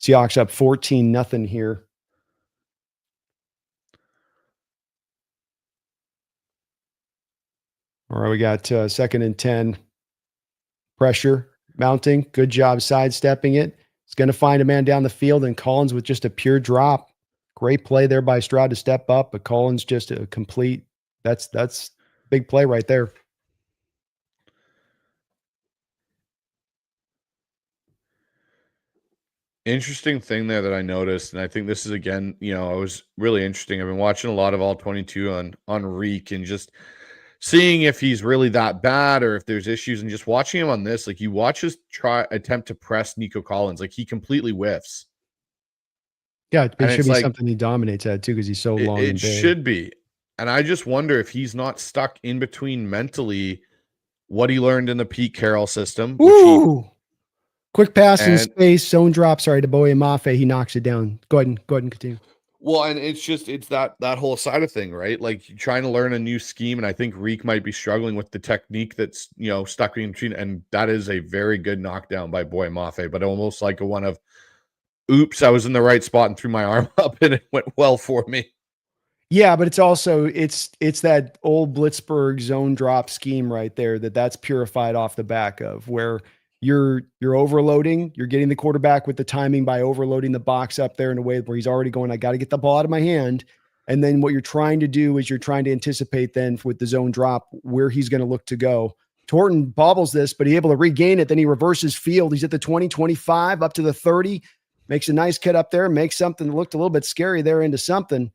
Seahawks up 14-0 here. All right, we got 2nd and 10. Pressure mounting. Good job sidestepping it. He's going to find a man down the field, and Collins with just a pure drop. Great play there by Stroud to step up, but Collins just a complete. That's big play right there. Interesting thing there that I noticed, and I think this is again, it was really interesting. I've been watching a lot of all 22 on Reek and just seeing if he's really that bad or if there's issues, and just watching him on this, like you watch his attempt to press Nico Collins, like he completely whiffs. Yeah, it And should it's be like something he dominates at too because he's so it, long it and big. should be. And I just wonder if he's not stuck in between mentally what he learned in the Pete Carroll system, which he Ooh, quick pass in and space, zone drop. Sorry to Boye Mafe. He knocks it down. Go ahead and continue. well, and it's that whole side of thing, right? Like you're trying to learn a new scheme, and I think Reek might be struggling with the technique that's stuck in between, and that is a very good knockdown by Boy Mafe, but almost like a one of oops, I was in the right spot and threw my arm up and it went well for me. Yeah, but it's also it's that old Blitzburg zone drop scheme right there that's purified off the back of where you're overloading, you're getting the quarterback with the timing by overloading the box up there in a way where he's already going, I got to get the ball out of my hand. And then what you're trying to do is you're trying to anticipate then with the zone drop where he's going to look to go. Torton bobbles this, but he's able to regain it. Then he reverses field. He's at the 20, 25, up to the 30, makes a nice cut up there, makes something that looked a little bit scary there into something.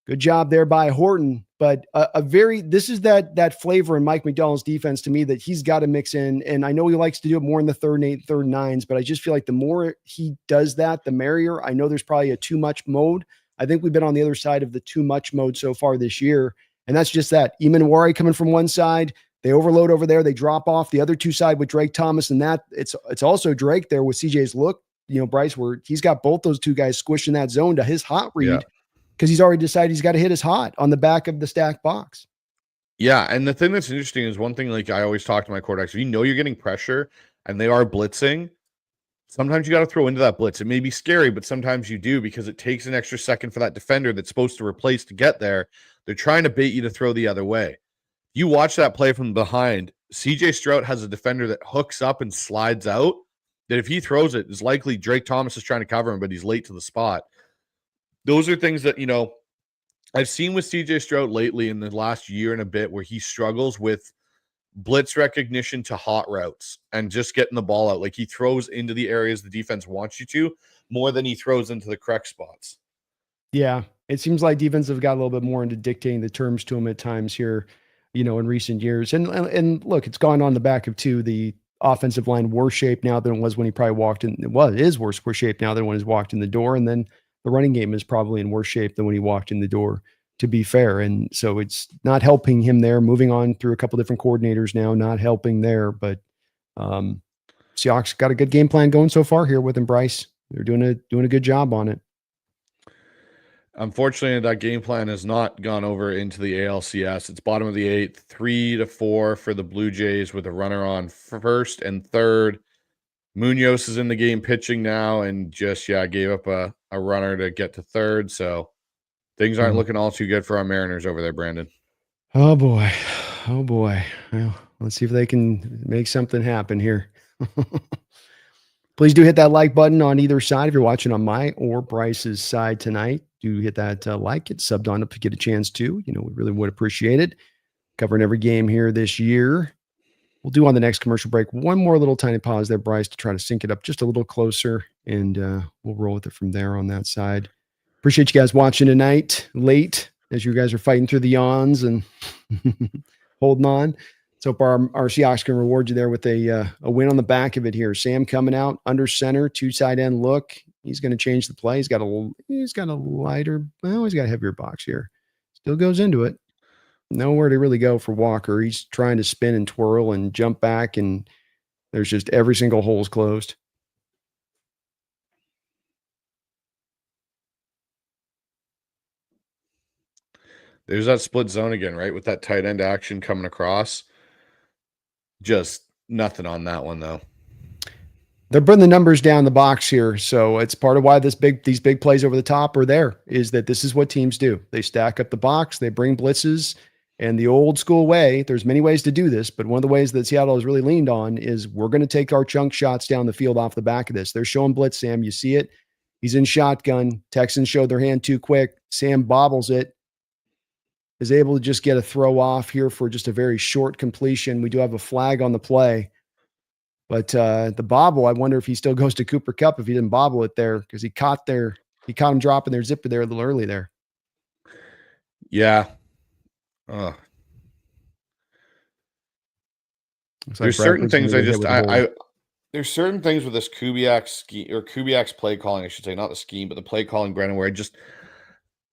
Good job there by Horton, but this is that flavor in Mike McDonald's defense to me that he's got to mix in. And I know he likes to do it more in the third and eight, third and nines, but I just feel like the more he does that, the merrier. I know there's probably a too much mode. I think we've been on the other side of the too much mode so far this year, and that's just that. Emanwari coming from one side, they overload over there, they drop off the other two side with Drake Thomas, and that it's also Drake there with CJ's look. Bryce, where he's got both those two guys squishing that zone to his hot read. Yeah. Because he's already decided he's got to hit his hot on the back of the stacked box. Yeah, and the thing that's interesting is one thing, like I always talk to my quarterbacks, if you're getting pressure and they are blitzing, sometimes you got to throw into that blitz. It may be scary, but sometimes you do because it takes an extra second for that defender that's supposed to replace to get there. They're trying to bait you to throw the other way. You watch that play from behind, CJ Stroud has a defender that hooks up and slides out, that if he throws it, is likely Drake Thomas is trying to cover him, but he's late to the spot. Those are things that, I've seen with CJ Stroud lately in the last year and a bit where he struggles with blitz recognition to hot routes and just getting the ball out. Like he throws into the areas the defense wants you to more than he throws into the correct spots. Yeah. It seems like defense have got a little bit more into dictating the terms to him at times here, in recent years. And look, it's gone on the back of the offensive line worse shape now than it was when he probably walked in. It is worse shape now than when he's walked in the door. And then the running game is probably in worse shape than when he walked in the door, to be fair. And so it's not helping him there. Moving on through a couple different coordinators now, not helping there. But Seahawks got a good game plan going so far here with him, Bryce. They're doing a good job on it. Unfortunately, that game plan has not gone over into the ALCS. It's bottom of the eighth, 3-4 for the Blue Jays with a runner on first and third. Munoz is in the game pitching now and just, gave up a runner to get to third. So things aren't looking all too good for our Mariners over there, Brandon. Oh, boy. Oh, boy. Well, let's see if they can make something happen here. Please do hit that like button on either side. If you're watching on my or Bryce's side tonight, do hit that like. Get subbed on if you get a chance to. We really would appreciate it. Covering every game here this year. We'll do on the next commercial break one more little tiny pause there, Bryce, to try to sync it up just a little closer, and we'll roll with it from there on that side. Appreciate you guys watching tonight late as you guys are fighting through the yawns and holding on. So far, our Seahawks can reward you there with a win on the back of it here. Sam coming out under center, two side end look. He's going to change the play. He's got a lighter, he's got a heavier box here. Still goes into it. Nowhere to really go for Walker. He's trying to spin and twirl and jump back, and there's just every single hole is closed. There's that split zone again, right? With that tight end action coming across. Just nothing on that one, though. They're putting the numbers down the box here. So it's part of why these big plays over the top are there, is that this is what teams do. They stack up the box, they bring blitzes, and the old school way, there's many ways to do this, but one of the ways that Seattle has really leaned on is we're going to take our chunk shots down the field off the back of this. They're showing blitz, Sam. You see it. He's in shotgun. Texans showed their hand too quick. Sam bobbles it. Is able to just get a throw off here for just a very short completion. We do have a flag on the play. But the bobble, I wonder if he still goes to Cooper Kupp if he didn't bobble it there because he caught him dropping their zipper there a little early there. Yeah. There's certain things there's certain things with this Kubiak's scheme or Kubiak's play calling, I should say, not the scheme, but the play calling, Brandon, where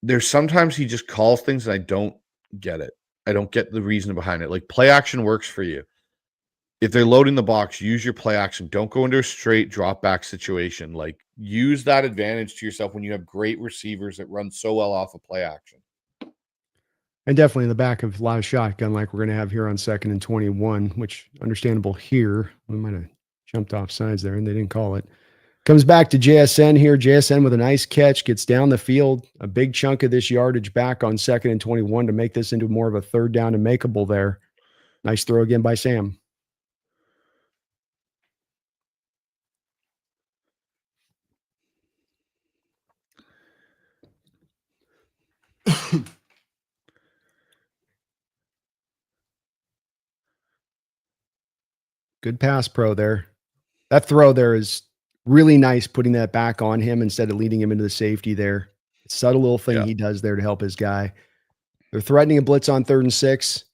there's sometimes he just calls things and I don't get it. I don't get the reason behind it. Like play action works for you. If they're loading the box, use your play action. Don't go into a straight drop back situation. Like use that advantage to yourself when you have great receivers that run so well off of play action. And definitely in the back of a lot of shotgun like we're going to have here on 2nd and 21, which understandable here. We might have jumped off sides there and they didn't call it. Comes back to JSN here. JSN with a nice catch, gets down the field, a big chunk of this yardage back on 2nd and 21 to make this into more of a 3rd down and makeable there. Nice throw again by Sam. Good pass pro there. That throw there is really nice, putting that back on him instead of leading him into the safety there. Subtle little thing he does there to help his guy. They're threatening a blitz on 3rd and 6.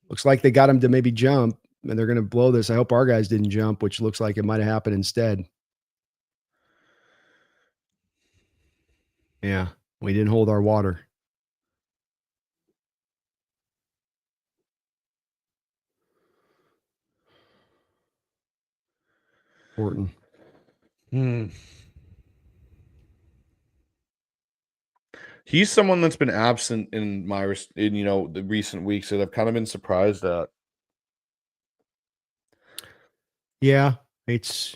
Looks like they got him to maybe jump, and they're going to blow this. I hope our guys didn't jump, which looks like it might have happened instead. Yeah, we didn't hold our water. Horton. He's someone that's been absent in the recent weeks that I've kind of been surprised at. Yeah, it's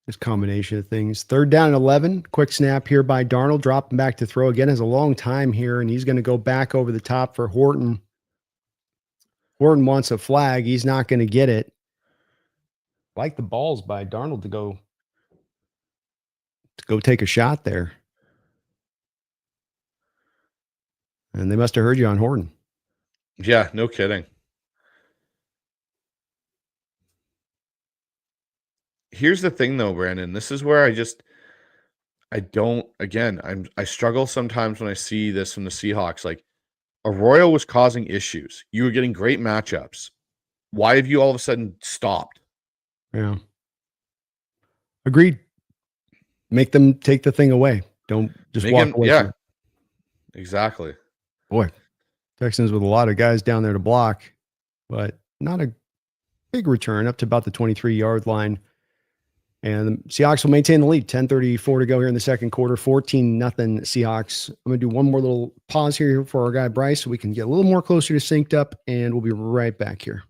this combination of things. 3rd down and 11. Quick snap here by Darnold. Dropping back to throw again. Has a long time here, and he's going to go back over the top for Horton. Horton wants a flag. He's not going to get it. Like the balls by Darnold to go take a shot there. And they must have heard you on Horton. Yeah, no kidding. Here's the thing though, Brandon. This is where I struggle sometimes when I see this from the Seahawks. Like Arroyo was causing issues. You were getting great matchups. Why have you all of a sudden stopped? Yeah. Agreed. Make them take the thing away. Don't just walk away from it. Exactly. Boy, Texans with a lot of guys down there to block, but not a big return, up to about the 23-yard line. And the Seahawks will maintain the lead. 10:34 to go here in the second quarter. 14-0 Seahawks. I'm going to do one more little pause here for our guy Bryce so we can get a little more closer to synced up, and we'll be right back here.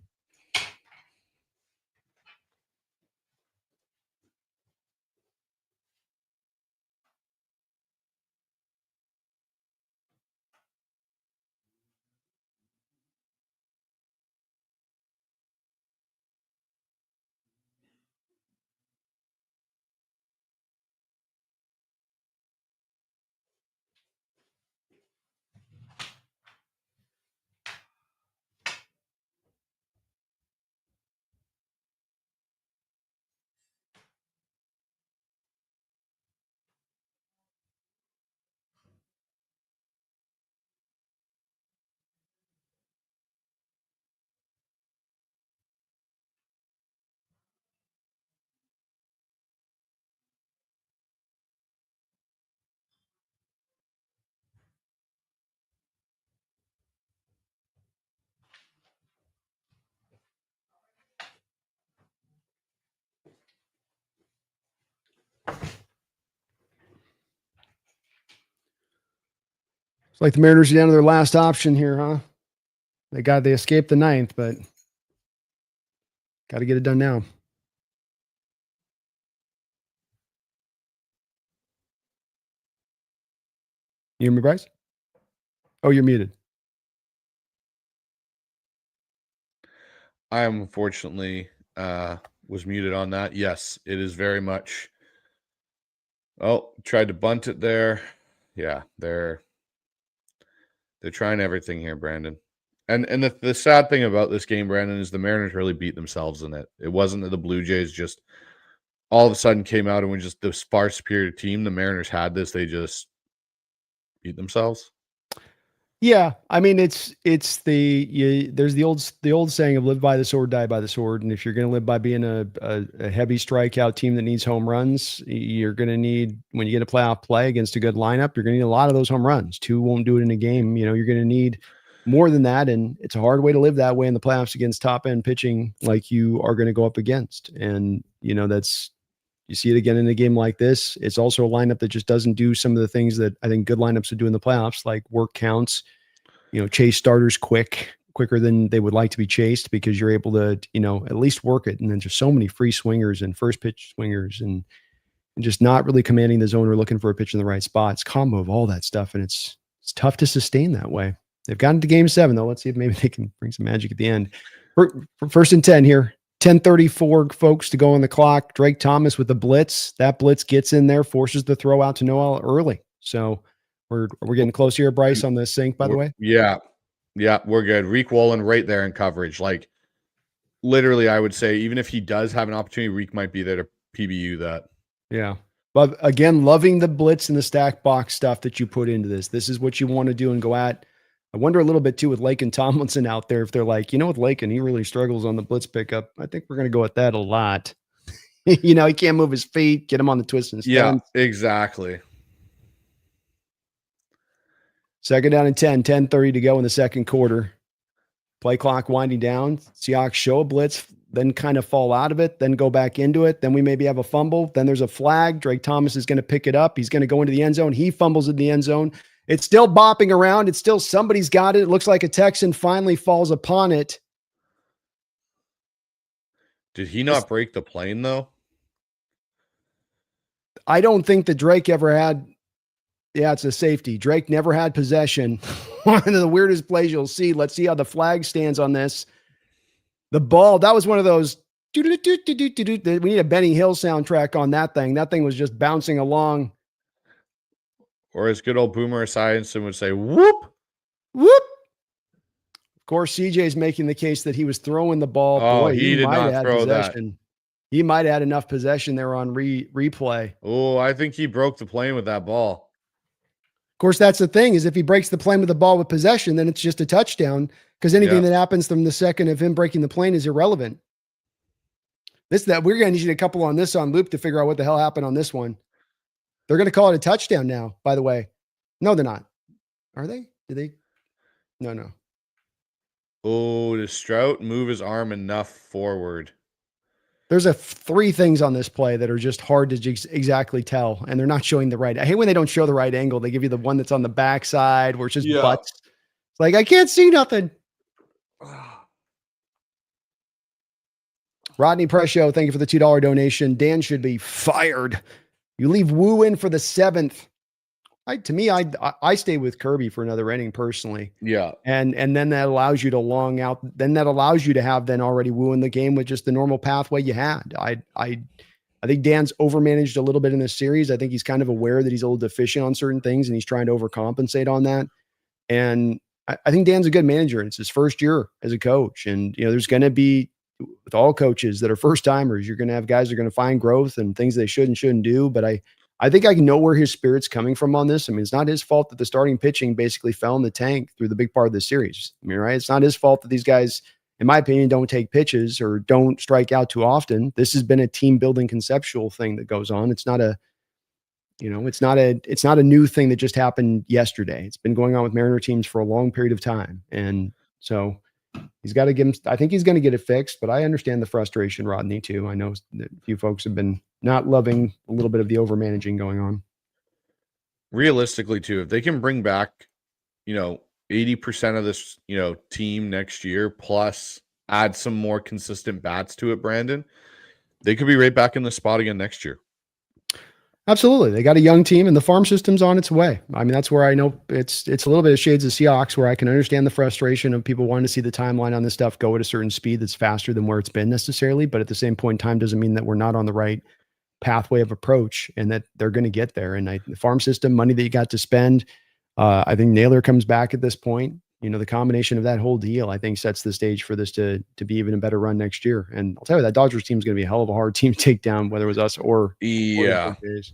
It's like the Mariners are down to their last option here, huh? They escaped the 9th, but got to get it done now. You hear me, Bryce? Oh, you're muted. I am unfortunately was muted on that. Yes, it is very much. Oh, tried to bunt it there. Yeah, they're trying everything here, Brandon. And the sad thing about this game, Brandon, is the Mariners really beat themselves in it. It wasn't that the Blue Jays just all of a sudden came out and were just the far superior team. The Mariners had this. They just beat themselves. Yeah, I mean there's the old saying of live by the sword, die by the sword, and if you're going to live by being a heavy strikeout team that needs home runs, you're going to need, when you get a playoff play against a good lineup, you're going to need a lot of those home runs. Two won't do it in a game. You're going to need more than that, and it's a hard way to live that way in the playoffs against top end pitching like you are going to go up against, and that's. You see it again in a game like this. It's also a lineup that just doesn't do some of the things that I think good lineups would do in the playoffs, like work counts, chase starters quicker than they would like to be chased, because you're able to, at least work it. And then there's so many free swingers and first pitch swingers and just not really commanding the zone or looking for a pitch in the right spot. It's a combo of all that stuff. And it's tough to sustain that way. They've gotten to game 7 though. Let's see if maybe they can bring some magic at the end. For first and 10 here. 10:34 folks to go on the clock. Drake Thomas with the blitz. That blitz gets in there, forces the throw out to Noel early. So we're getting close here, Bryce, on the sync, by the way. Yeah, we're good. Reek Wolin right there in coverage. Like literally, I would say even if he does have an opportunity, Reek might be there to PBU that. Yeah. But again, loving the blitz and the stack box stuff that you put into this. This is what you want to do and go at. I wonder a little bit too with Lake and Tomlinson out there, if they're like, with Lake and he really struggles on the blitz pickup. I think we're going to go at that a lot. He can't move his feet, get him on the twist and stance. Yeah, exactly. Second down and 10, 10:30 to go in the second quarter. Play clock winding down. Seahawks show a blitz, then kind of fall out of it, then go back into it. Then we maybe have a fumble. Then there's a flag. Drake Thomas is going to pick it up. He's going to go into the end zone. He fumbles in the end zone. It's still bopping around. It's still somebody's got it. It looks like a Texan finally falls upon it. Did he not break the plane, though? I don't think that Drake ever had. Yeah, it's a safety. Drake never had possession. One of the weirdest plays you'll see. Let's see how the flag stands on this. The ball, that was one of those. We need a Benny Hill soundtrack on that thing. That thing was just bouncing along. Or as good old Boomer Esiason would say, whoop, whoop. Of course, CJ's making the case that he was throwing the ball. Oh, boy, he did not throw possession. That. He might have had enough possession there on replay. Oh, I think he broke the plane with that ball. Of course, that's the thing, is if he breaks the plane with the ball with possession, then it's just a touchdown, because anything that happens from the second of him breaking the plane is irrelevant. We're going to need a couple on this on loop to figure out what the hell happened on this one. They're going to call it a touchdown now, by the way. No, they're not. Are they? Did they? No. Oh, does Strout move his arm enough forward? There's 3 things on this play that are just hard to exactly tell, and they're not showing the right. I hate when they don't show the right angle. They give you the one that's on the backside where it's just butts. It's like, I can't see nothing. Rodney Prescio, thank you for the $2 donation. Dan should be fired. You leave Wu in for the 7th. I stay with Kirby for another inning personally. Yeah. And then that allows you to long out. Then that allows you to have then already Wu in the game with just the normal pathway you had. I think Dan's overmanaged a little bit in this series. I think he's kind of aware that he's a little deficient on certain things, and he's trying to overcompensate on that. And I think Dan's a good manager, and it's his first year as a coach. And, there's going to be, with all coaches that are first timers, you're going to have guys that are going to find growth and things they should and shouldn't do. But I think I know where his spirit's coming from on this. I mean, it's not his fault that the starting pitching basically fell in the tank through the big part of the series. I mean, right? It's not his fault that these guys, in my opinion, don't take pitches or don't strike out too often. This has been a team building conceptual thing that goes on. It's not a new thing that just happened yesterday. It's been going on with Mariner teams for a long period of time. And so he's got to give him, I think he's going to get it fixed, but I understand the frustration, Rodney, too. I know that a few folks have been not loving a little bit of the overmanaging going on. Realistically, too, if they can bring back, 80% of this, team next year, plus add some more consistent bats to it, Brandon, they could be right back in the spot again next year. Absolutely. They got a young team, and the farm system's on its way. I mean, that's where I know it's a little bit of shades of Seahawks, where I can understand the frustration of people wanting to see the timeline on this stuff go at a certain speed that's faster than where it's been necessarily. But at the same point in time, doesn't mean that we're not on the right pathway of approach and that they're going to get there. And the farm system, money that you got to spend, I think Naylor comes back at this point. the combination of that whole deal, I think, sets the stage for this to be even a better run next year. And I'll tell you, that Dodgers team is going to be a hell of a hard team to take down, whether it was us or the Yeah. Blue Jays.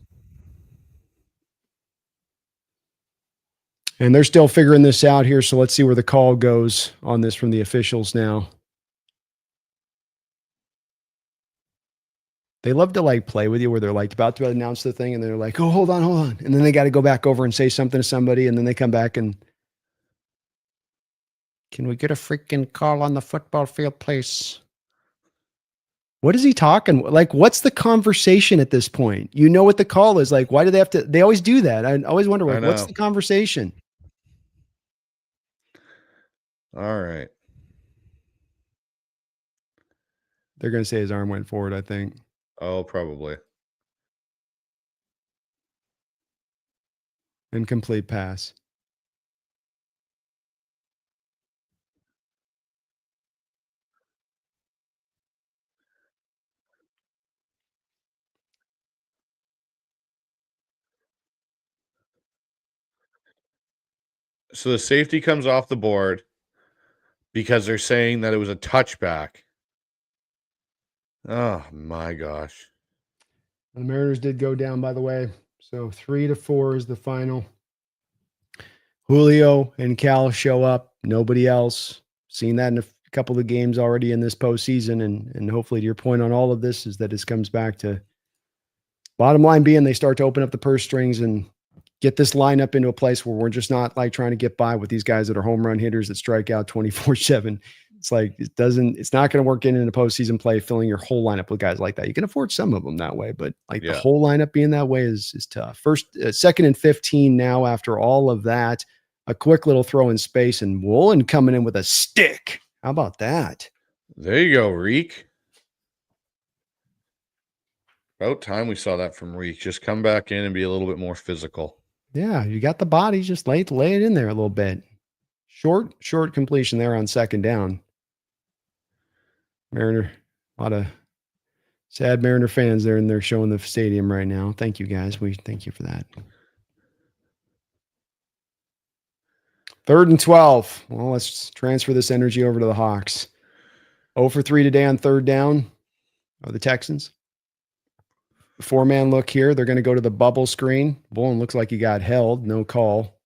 And they're still figuring this out here, so let's see where the call goes on this from the officials now. They love to like play with you where they're like about to announce the thing and they're like, oh, hold on. And then they got to go back over and say something to somebody. And then they come back and, can we get a freaking call on the football field, please? What is he talking? Like, what's the conversation at this point? You know what the call is. Like, why do they have to? They always do that. I always wonder, like, what's the conversation? All right. They're going to say his arm went forward, I think. Oh, probably. Incomplete pass. So the safety comes off the board because they're saying that it was a touchback. Oh, my gosh. The Mariners did go down, by the way. So 3-4 is the final. Julio and Cal show up. Nobody else. Seen that in a couple of games already in this postseason. And hopefully, to your point on all of this, is that this comes back to bottom line being they start to open up the purse strings and get this lineup into a place where we're just not like trying to get by with these guys that are home run hitters that strike out 24/7. It's like it's not going to work in a postseason play, filling your whole lineup with guys like that. You can afford some of them that way, but the whole lineup being that way is tough. Second and 15 now after all of that. A quick little throw in space, and Woolen coming in with a stick. How about that? There you go, Reek. About time we saw that from Reek. Just come back in and be a little bit more physical. Yeah, you got the body. Just lay it in there a little bit. Short completion there on second down. Mariner, a lot of sad Mariner fans there, and they're showing the stadium right now. Thank you, guys. We thank you for that. 3rd and 12. Well, let's transfer this energy over to the Hawks. 0 for 3 today on third down are the Texans. 4-man look here. They're going to go to the bubble screen. Woolen looks like he got held. No call.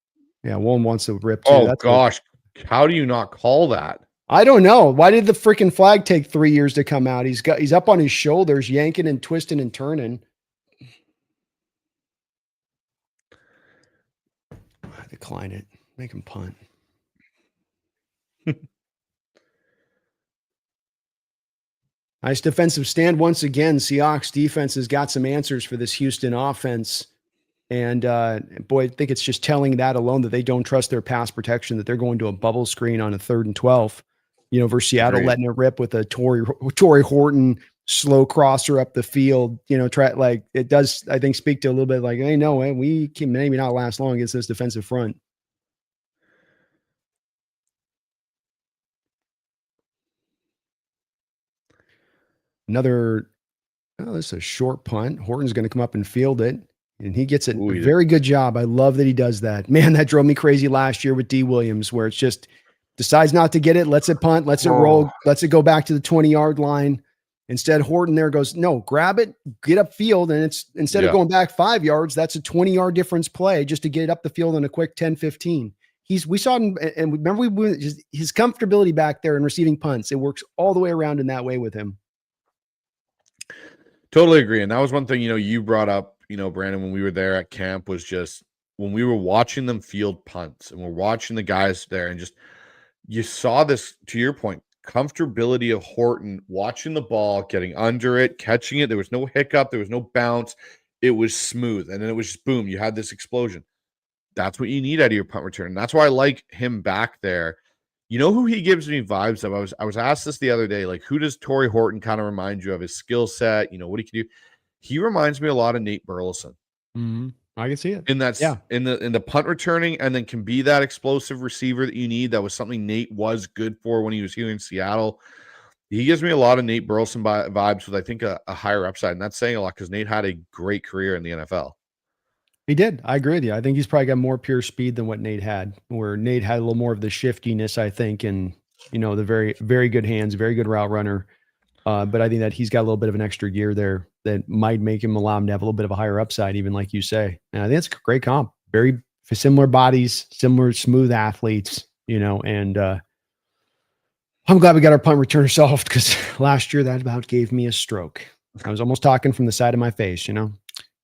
Yeah, Woolen wants to rip too. Oh, gosh. How do you not call that? I don't know. Why did the freaking flag take 3 years to come out? He's up on his shoulders, yanking and twisting and turning. I decline it. Make him punt. Nice defensive stand once again. Seahawks defense has got some answers for this Houston offense. And boy, I think it's just telling that alone that they don't trust their pass protection, that they're going to a bubble screen on a 3rd and 12. Versus Seattle letting it rip with a Torrey Horton slow crosser up the field. It does, I think, speak to a little bit like, hey, no, we can maybe not last long against this defensive front. This is a short punt. Horton's going to come up and field it, and he gets it. Very good job. I love that he does that. Man, that drove me crazy last year with D. Williams, where it's just decides not to get it, lets it punt, lets it roll, lets it go back to the 20-yard line. Instead, Horton there goes, no, grab it, get up field, and it's instead of going back 5 yards, that's a 20-yard difference play just to get it up the field in a quick 10-15. We saw him, and remember his comfortability back there in receiving punts. It works all the way around in that way with him. Totally agree. And that was one thing, you brought up, Brandon, when we were there at camp, was just when we were watching them field punts and we're watching the guys there, and just you saw this, to your point, comfortability of Horton watching the ball, getting under it, catching it. There was no hiccup. There was no bounce. It was smooth. And then it was just boom. You had this explosion. That's what you need out of your punt return. And that's why I like him back there. You know who he gives me vibes of? I was asked this the other day, like, who does Torrey Horton kind of remind you of, his skill set, what he can do? He reminds me a lot of Nate Burleson. Mm-hmm. I can see it. In the punt returning, and then can be that explosive receiver that you need. That was something Nate was good for when he was here in Seattle. He gives me a lot of Nate Burleson vibes with, I think, a higher upside. And that's saying a lot because Nate had a great career in the NFL. He did. I agree with you. I think he's probably got more pure speed than what Nate had, where Nate had a little more of the shiftiness, I think, and the very, very good hands, very good route runner. But I think that he's got a little bit of an extra gear there that might make him allow him to have a little bit of a higher upside, even like you say. And I think it's a great comp. Very similar bodies, similar smooth athletes, and I'm glad we got our punt return solved because last year that about gave me a stroke. I was almost talking from the side of my face,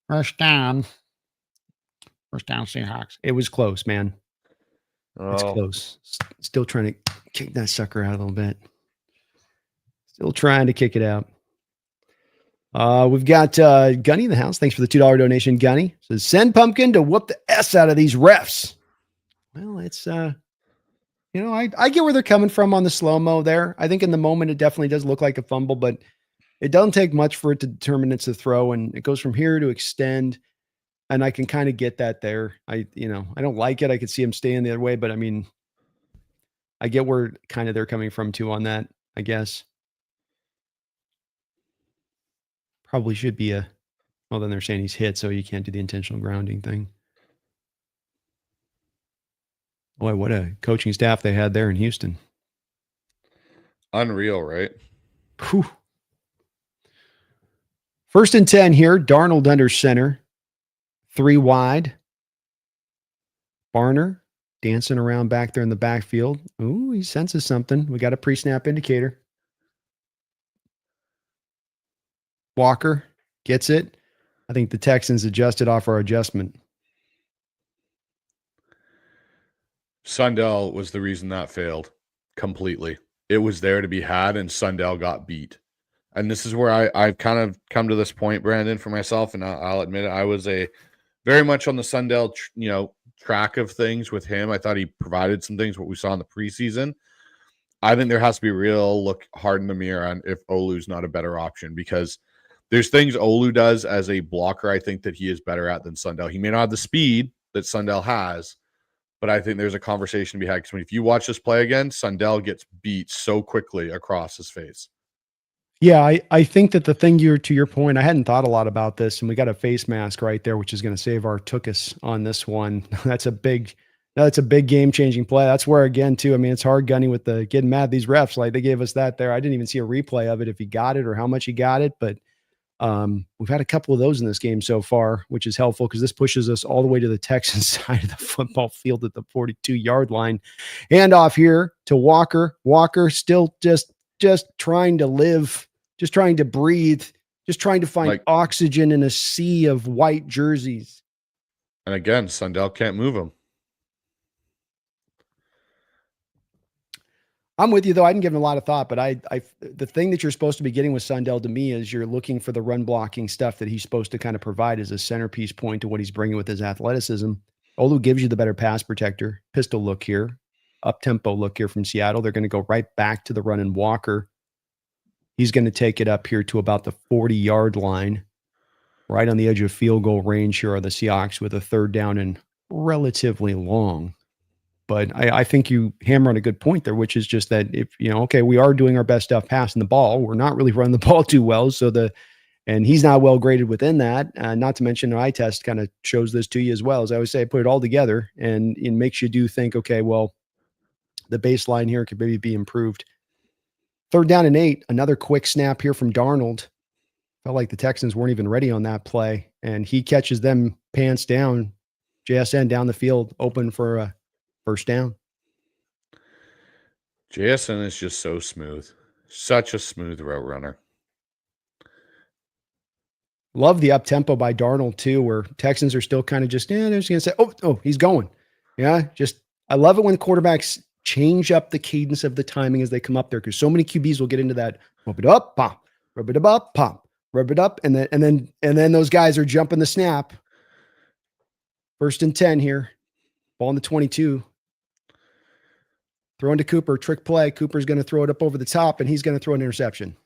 First down. First down, Seahawks. It was close, man. It's close. Still trying to kick that sucker out a little bit. Still trying to kick it out. We've got Gunny in the house. Thanks for the $2 donation, Gunny. Says, send Pumpkin to whoop the S out of these refs. Well, it's, I get where they're coming from on the slow-mo there. I think in the moment it definitely does look like a fumble, but it doesn't take much for it to determine it's a throw, and it goes from here to extend. And I can kind of get that there. I don't like it. I could see him staying the other way, but I mean, I get where kind of they're coming from too on that, I guess. Probably should be well, then they're saying he's hit, so you can't do the intentional grounding thing. Boy, what a coaching staff they had there in Houston. Unreal, right? Whew. 1st and 10 here. Darnold under center. 3 wide. Barner dancing around back there in the backfield. Ooh, he senses something. We got a pre-snap indicator. Walker gets it. I think the Texans adjusted off our adjustment. Sundell was the reason that failed completely. It was there to be had, and Sundell got beat. And this is where I've kind of come to this point, Brandon, for myself, and I'll admit it. I was very much on the Sundell, track of things with him. I thought he provided some things, what we saw in the preseason. I think there has to be a real look hard in the mirror on if Olu's not a better option, because there's things Olu does as a blocker I think that he is better at than Sundell. He may not have the speed that Sundell has, but I think there's a conversation to be had, because if you watch this play again, Sundell gets beat so quickly across his face. Yeah, I think that the thing to your point, I hadn't thought a lot about this, and we got a face mask right there, which is going to save our Tookus on this one. That's a big game-changing play. That's where, again, too, I mean, it's hard, Gunny, with the getting mad at these refs. Like, they gave us that there. I didn't even see a replay of it if he got it or how much he got it, but we've had a couple of those in this game so far, which is helpful because this pushes us all the way to the Texans side of the football field at the 42-yard line. Hand off here to Walker. Walker still just trying to live, just trying to breathe, just trying to find oxygen in a sea of white jerseys. And again, Sundell can't move him. I'm with you, though. I didn't give him a lot of thought, but the thing that you're supposed to be getting with Sundell to me is you're looking for the run blocking stuff that he's supposed to kind of provide as a centerpiece point to what he's bringing with his athleticism. Olu gives you the better pass protector. Pistol look here, up-tempo look here from Seattle. They're going to go right back to the run and Walker. He's going to take it up here to about the 40-yard line, right on the edge of field goal range here are the Seahawks with a 3rd down and relatively long. But I think you hammer on a good point there, which is just that if, we are doing our best stuff passing the ball. We're not really running the ball too well. And he's not well graded within that. Not to mention an eye test kind of shows this to you as well. As I always say, put it all together and it makes you do think, okay, well, the baseline here could maybe be improved. 3rd down and 8, another quick snap here from Darnold. Felt like the Texans weren't even ready on that play. And he catches them pants down, JSN down the field, open for a 1st down. JSN is just so smooth. Such a smooth route runner. Love the up-tempo by Darnold, too, where Texans are still kind of just, they're just going to say, oh, he's going. Yeah, I love it when quarterbacks change up the cadence of the timing as they come up there, because so many QBs will get into that, rub it up, pop, rub it up, pop, rub it up, and then those guys are jumping the snap. 1st and 10 here. Ball in the 22. Throwing to Cooper, trick play. Cooper's going to throw it up over the top, and he's going to throw an interception.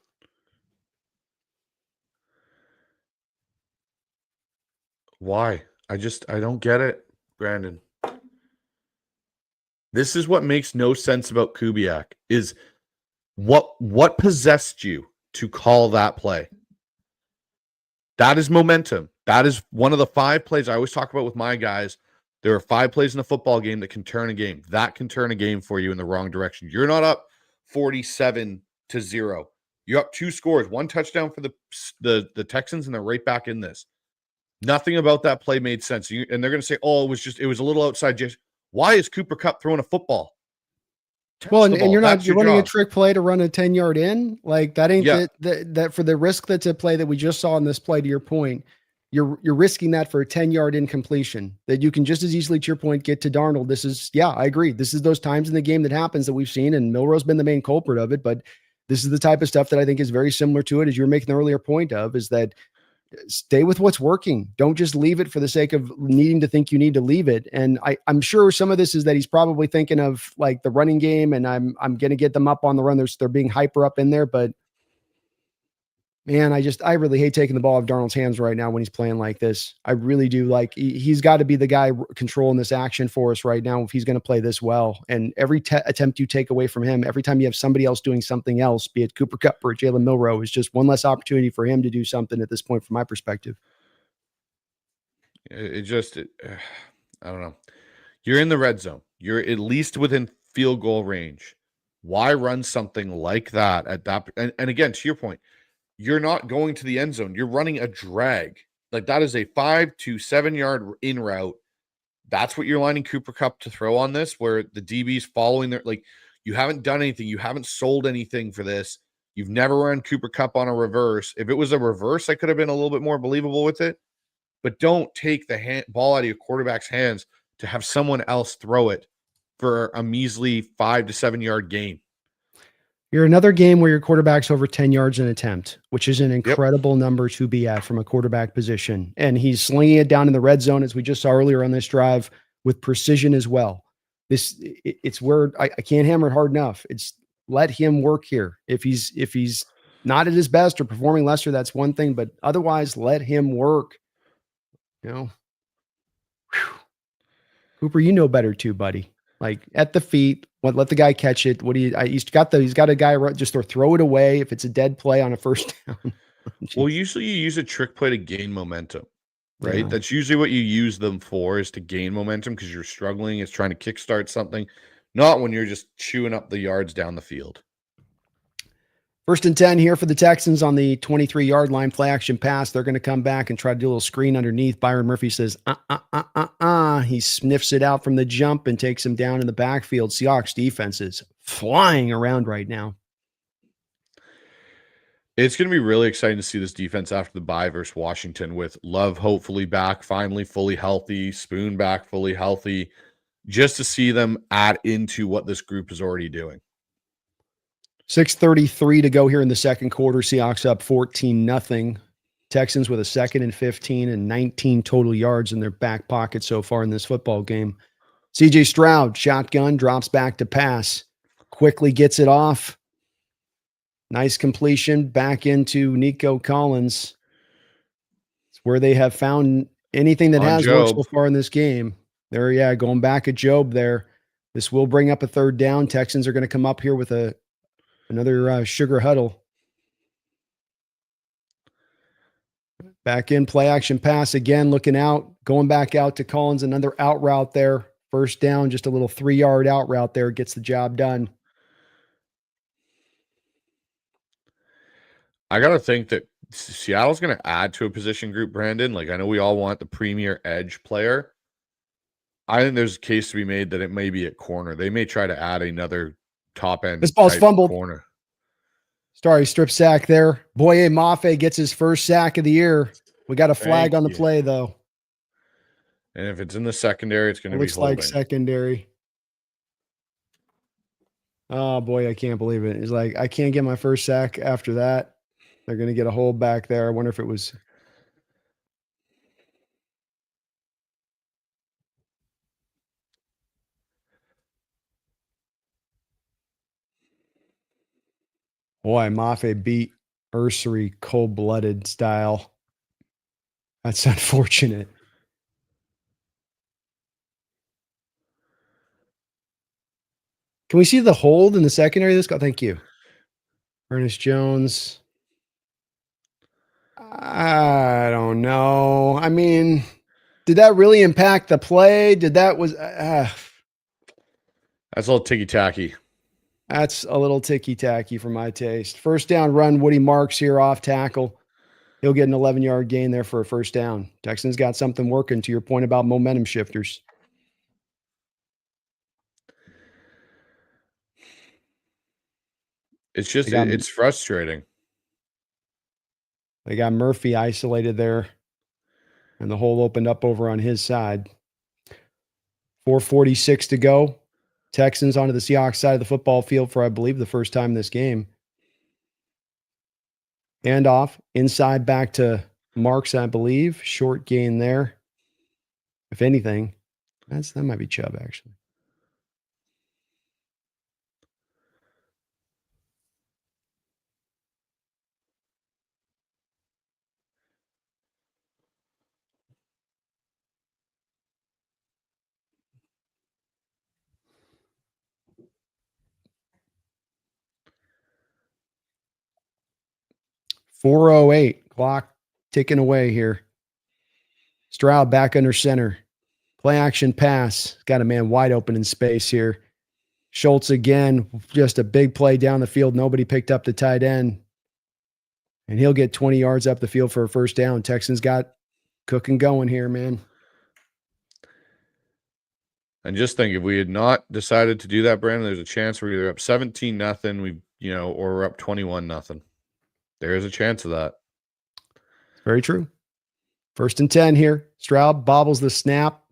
Why? I don't get it, Brandon. This is what makes no sense about Kubiak, is what possessed you to call that play? That is momentum. That is one of the 5 plays I always talk about with my guys. There are 5 plays in a football game that can turn a game. That can turn a game for you in the wrong direction. You're not up 47-0. You're up 2 scores, 1 touchdown for the Texans, and they're right back in this. Nothing about that play made sense. And they're going to say, "Oh, it was a little outside." Just why is Cooper Kupp throwing a football? Well, and you're running a job. trick play to run a 10-yard in. Like that ain't Yeah. that for the risk that's at play that we just saw in this play, to your point, you're risking that for a 10-yard incompletion that you can just as easily, to your point, get to Darnold. This is, yeah, I agree. This is those times in the game that happens that we've seen, and Milrow's been the main culprit of it. But this is the type of stuff that I think is very similar to it, as you were making the earlier point of, is that stay with what's working. Don't just leave it for the sake of needing to think you need to leave it. And I'm sure some of this is that he's probably thinking of like the running game, and I'm going to get them up on the run. They're being hyper up in there, but man, I really hate taking the ball out of Darnold's hands right now when he's playing like this. I really do. Like he's got to be the guy controlling this action for us right now if he's going to play this well. And every attempt you take away from him, every time you have somebody else doing something else, be it Cooper Kupp or Jalen Milrow, is just one less opportunity for him to do something at this point, from my perspective. I don't know. You're in the red zone. You're at least within field goal range. Why run something like that at that? And again, to your point, you're not going to the end zone. You're running a drag. Like that is a 5 to 7 yard in route. That's what you're lining Cooper Kupp to throw on this, where the DB's following their, like, you haven't done anything. You haven't sold anything for this. You've never run Cooper Kupp on a reverse. If it was a reverse, I could have been a little bit more believable with it. But don't take the ball out of your quarterback's hands to have someone else throw it for a measly 5 to 7 yard gain. You're another game where your quarterback's over 10 yards an attempt, which is an incredible number to be at from a quarterback position. And he's slinging it down in the red zone, as we just saw earlier on this drive, with precision as well. It's where I can't hammer it hard enough. It's let him work here. If he's not at his best or performing lesser, that's one thing, but otherwise let him work. Whew. Cooper, you know better too, buddy. Like at the feet, let the guy catch it. He's got a guy just throw it away if it's a dead play on a first down. Well, usually you use a trick play to gain momentum, right? Yeah. That's usually what you use them for, is to gain momentum because you're struggling. It's trying to kickstart something, not when you're just chewing up the yards down the field. 1st and 10 here for the Texans on the 23-yard line, play action pass. They're going to come back and try to do a little screen underneath. Byron Murphy says, He sniffs it out from the jump and takes him down in the backfield. Seahawks defense is flying around right now. It's going to be really exciting to see this defense after the bye versus Washington, with Love hopefully back, finally fully healthy, Spoon back fully healthy, just to see them add into what this group is already doing. 6:33 to go here in the second quarter. Seahawks up 14-0. Texans with a 2nd and 15 and 19 total yards in their back pocket so far in this football game. CJ Stroud, shotgun, drops back to pass. Quickly gets it off. Nice completion back into Nico Collins. It's where they have found anything that has worked so far in this game. There, going back at Job there. This will bring up a 3rd down. Texans are going to come up here with another sugar huddle. Back in, play action pass again, looking out, going back out to Collins, another out route there. 1st down, just a little 3-yard out route there, gets the job done. I got to think that Seattle's going to add to a position group, Brandon. Like, I know we all want the premier edge player. I think there's a case to be made that it may be at corner. They may try to add another top end. This ball's fumbled. Corner. Sorry, strip sack there. Boye Mafe gets his 1st sack of the year. We got a flag on the play, though. And if it's in the secondary, it's going to be looks like secondary. Oh, boy, I can't believe it. It's like, I can't get my 1st sack after that. They're going to get a hold back there. I wonder if it was... Boy, Mafe beat Ursery cold-blooded style. That's unfortunate. Can we see the hold in the secondary of this guy? Thank you. Ernest Jones. I don't know. I mean, did that really impact the play? That's a little ticky-tacky. That's a little ticky-tacky for my taste. First down run, Woody Marks here off tackle. He'll get an 11-yard gain there for a first down. Texans got something working, to your point about momentum shifters. It's frustrating. They got Murphy isolated there, and the hole opened up over on his side. 4:46 to go. Texans onto the Seahawks side of the football field for, I believe, the first time this game. Handoff inside back to Marks, I believe. Short gain there. If anything, that might be Chubb, actually. .408, clock ticking away here. Stroud back under center. Play action pass. Got a man wide open in space here. Schultz again, just a big play down the field. Nobody picked up the tight end. And he'll get 20 yards up the field for a first down. Texans got cooking going here, man. And just think, if we had not decided to do that, Brandon, there's a chance we're either up 17-0, or we're up 21-0. There is a chance of that. Very true. 1st and 10 here. Stroud bobbles the snap.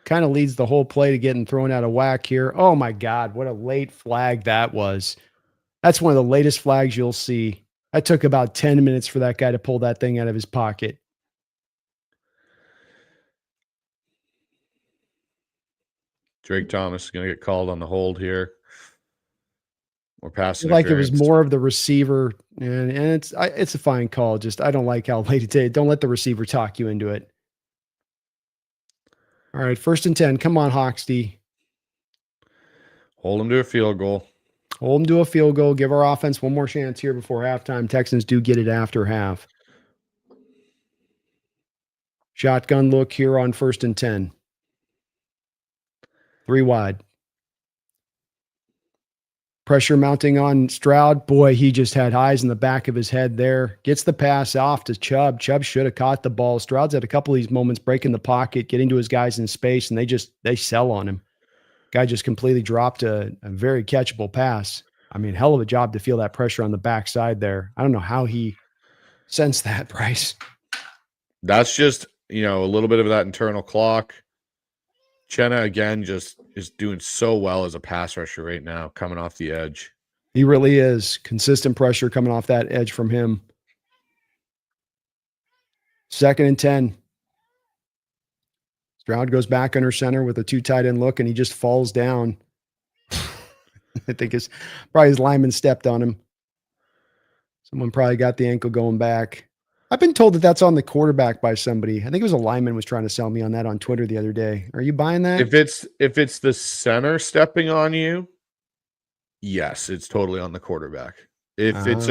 Kind of leads the whole play to getting thrown out of whack here. Oh, my God. What a late flag that was. That's one of the latest flags you'll see. That took about 10 minutes for that guy to pull that thing out of his pocket. Drake Thomas is going to get called on the hold here. Or pass like it was more of the receiver, and it's a fine call. Just I don't like how late it is. Don't let the receiver talk you into it. All right, 1st and 10. Come on, Hoxty. Hold him to a field goal. Hold him to a field goal. Give our offense one more chance here before halftime. Texans do get it after half. Shotgun look here on 1st and 10. 3 wide. Pressure mounting on Stroud. Boy, he just had eyes in the back of his head there. Gets the pass off to Chubb. Chubb should have caught the ball. Stroud's had a couple of these moments breaking the pocket, getting to his guys in space, and they sell on him. Guy just completely dropped a very catchable pass. I mean, hell of a job to feel that pressure on the backside there. I don't know how he sensed that, Bryce. That's just, a little bit of that internal clock. Chenna, again, just is doing so well as a pass rusher right now, coming off the edge. He really is. Consistent pressure coming off that edge from him. 2nd and 10. Stroud goes back under center with a 2 tight end look, and he just falls down. I think probably his lineman stepped on him. Someone probably got the ankle going back. I've been told that that's on the quarterback by somebody. I think it was a lineman was trying to sell me on that on Twitter the other day. Are you buying that? If it's the center stepping on you, yes, it's totally on the quarterback. If it's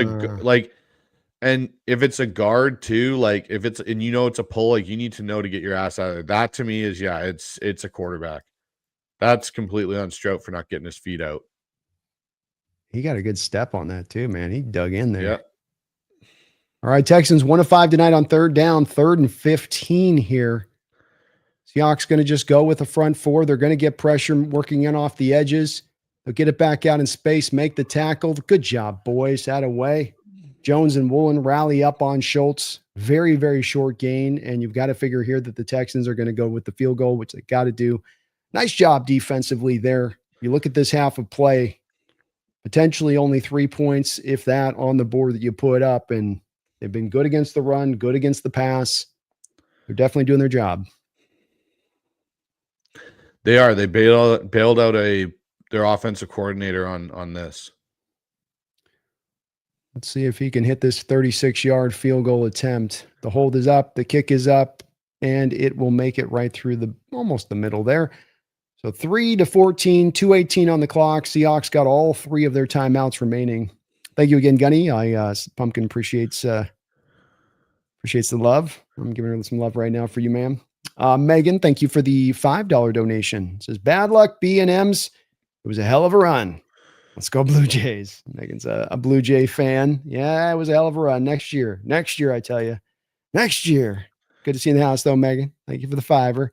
and if it's a guard too, if it's it's a pull, you need to know to get your ass out of there. That to me is it's a quarterback. That's completely on Stroud for not getting his feet out. He got a good step on that too, man. He dug in there. Yeah. All right, Texans 1 of 5 tonight on 3rd down, 3rd and 15 here. Seahawks going to just go with the front 4. They're going to get pressure working in off the edges. They'll get it back out in space, make the tackle. Good job, boys. Out of way. Jones and Woolen rally up on Schultz. Very, very short gain, and you've got to figure here that the Texans are going to go with the field goal, which they got to do. Nice job defensively there. You look at this half of play, potentially only 3 points, if that, on the board that you put up, and they've been good against the run, good against the pass. They're definitely doing their job. They are. They bailed out their offensive coordinator on this. Let's see if he can hit this 36-yard field goal attempt. The hold is up, the kick is up, and it will make it right through almost the middle there. So 3-14, 2:18 on the clock. Seahawks got all 3 of their timeouts remaining. Thank you again, Gunny. Pumpkin appreciates Appreciates the love. I'm giving her some love right now for you, ma'am. Megan, thank you for the $5 donation. It says, bad luck, B&Ms. It was a hell of a run. Let's go Blue Jays. Megan's a Blue Jay fan. Yeah, it was a hell of a run. Next year, I tell you. Next year. Good to see you in the house, though, Megan. Thank you for the $5.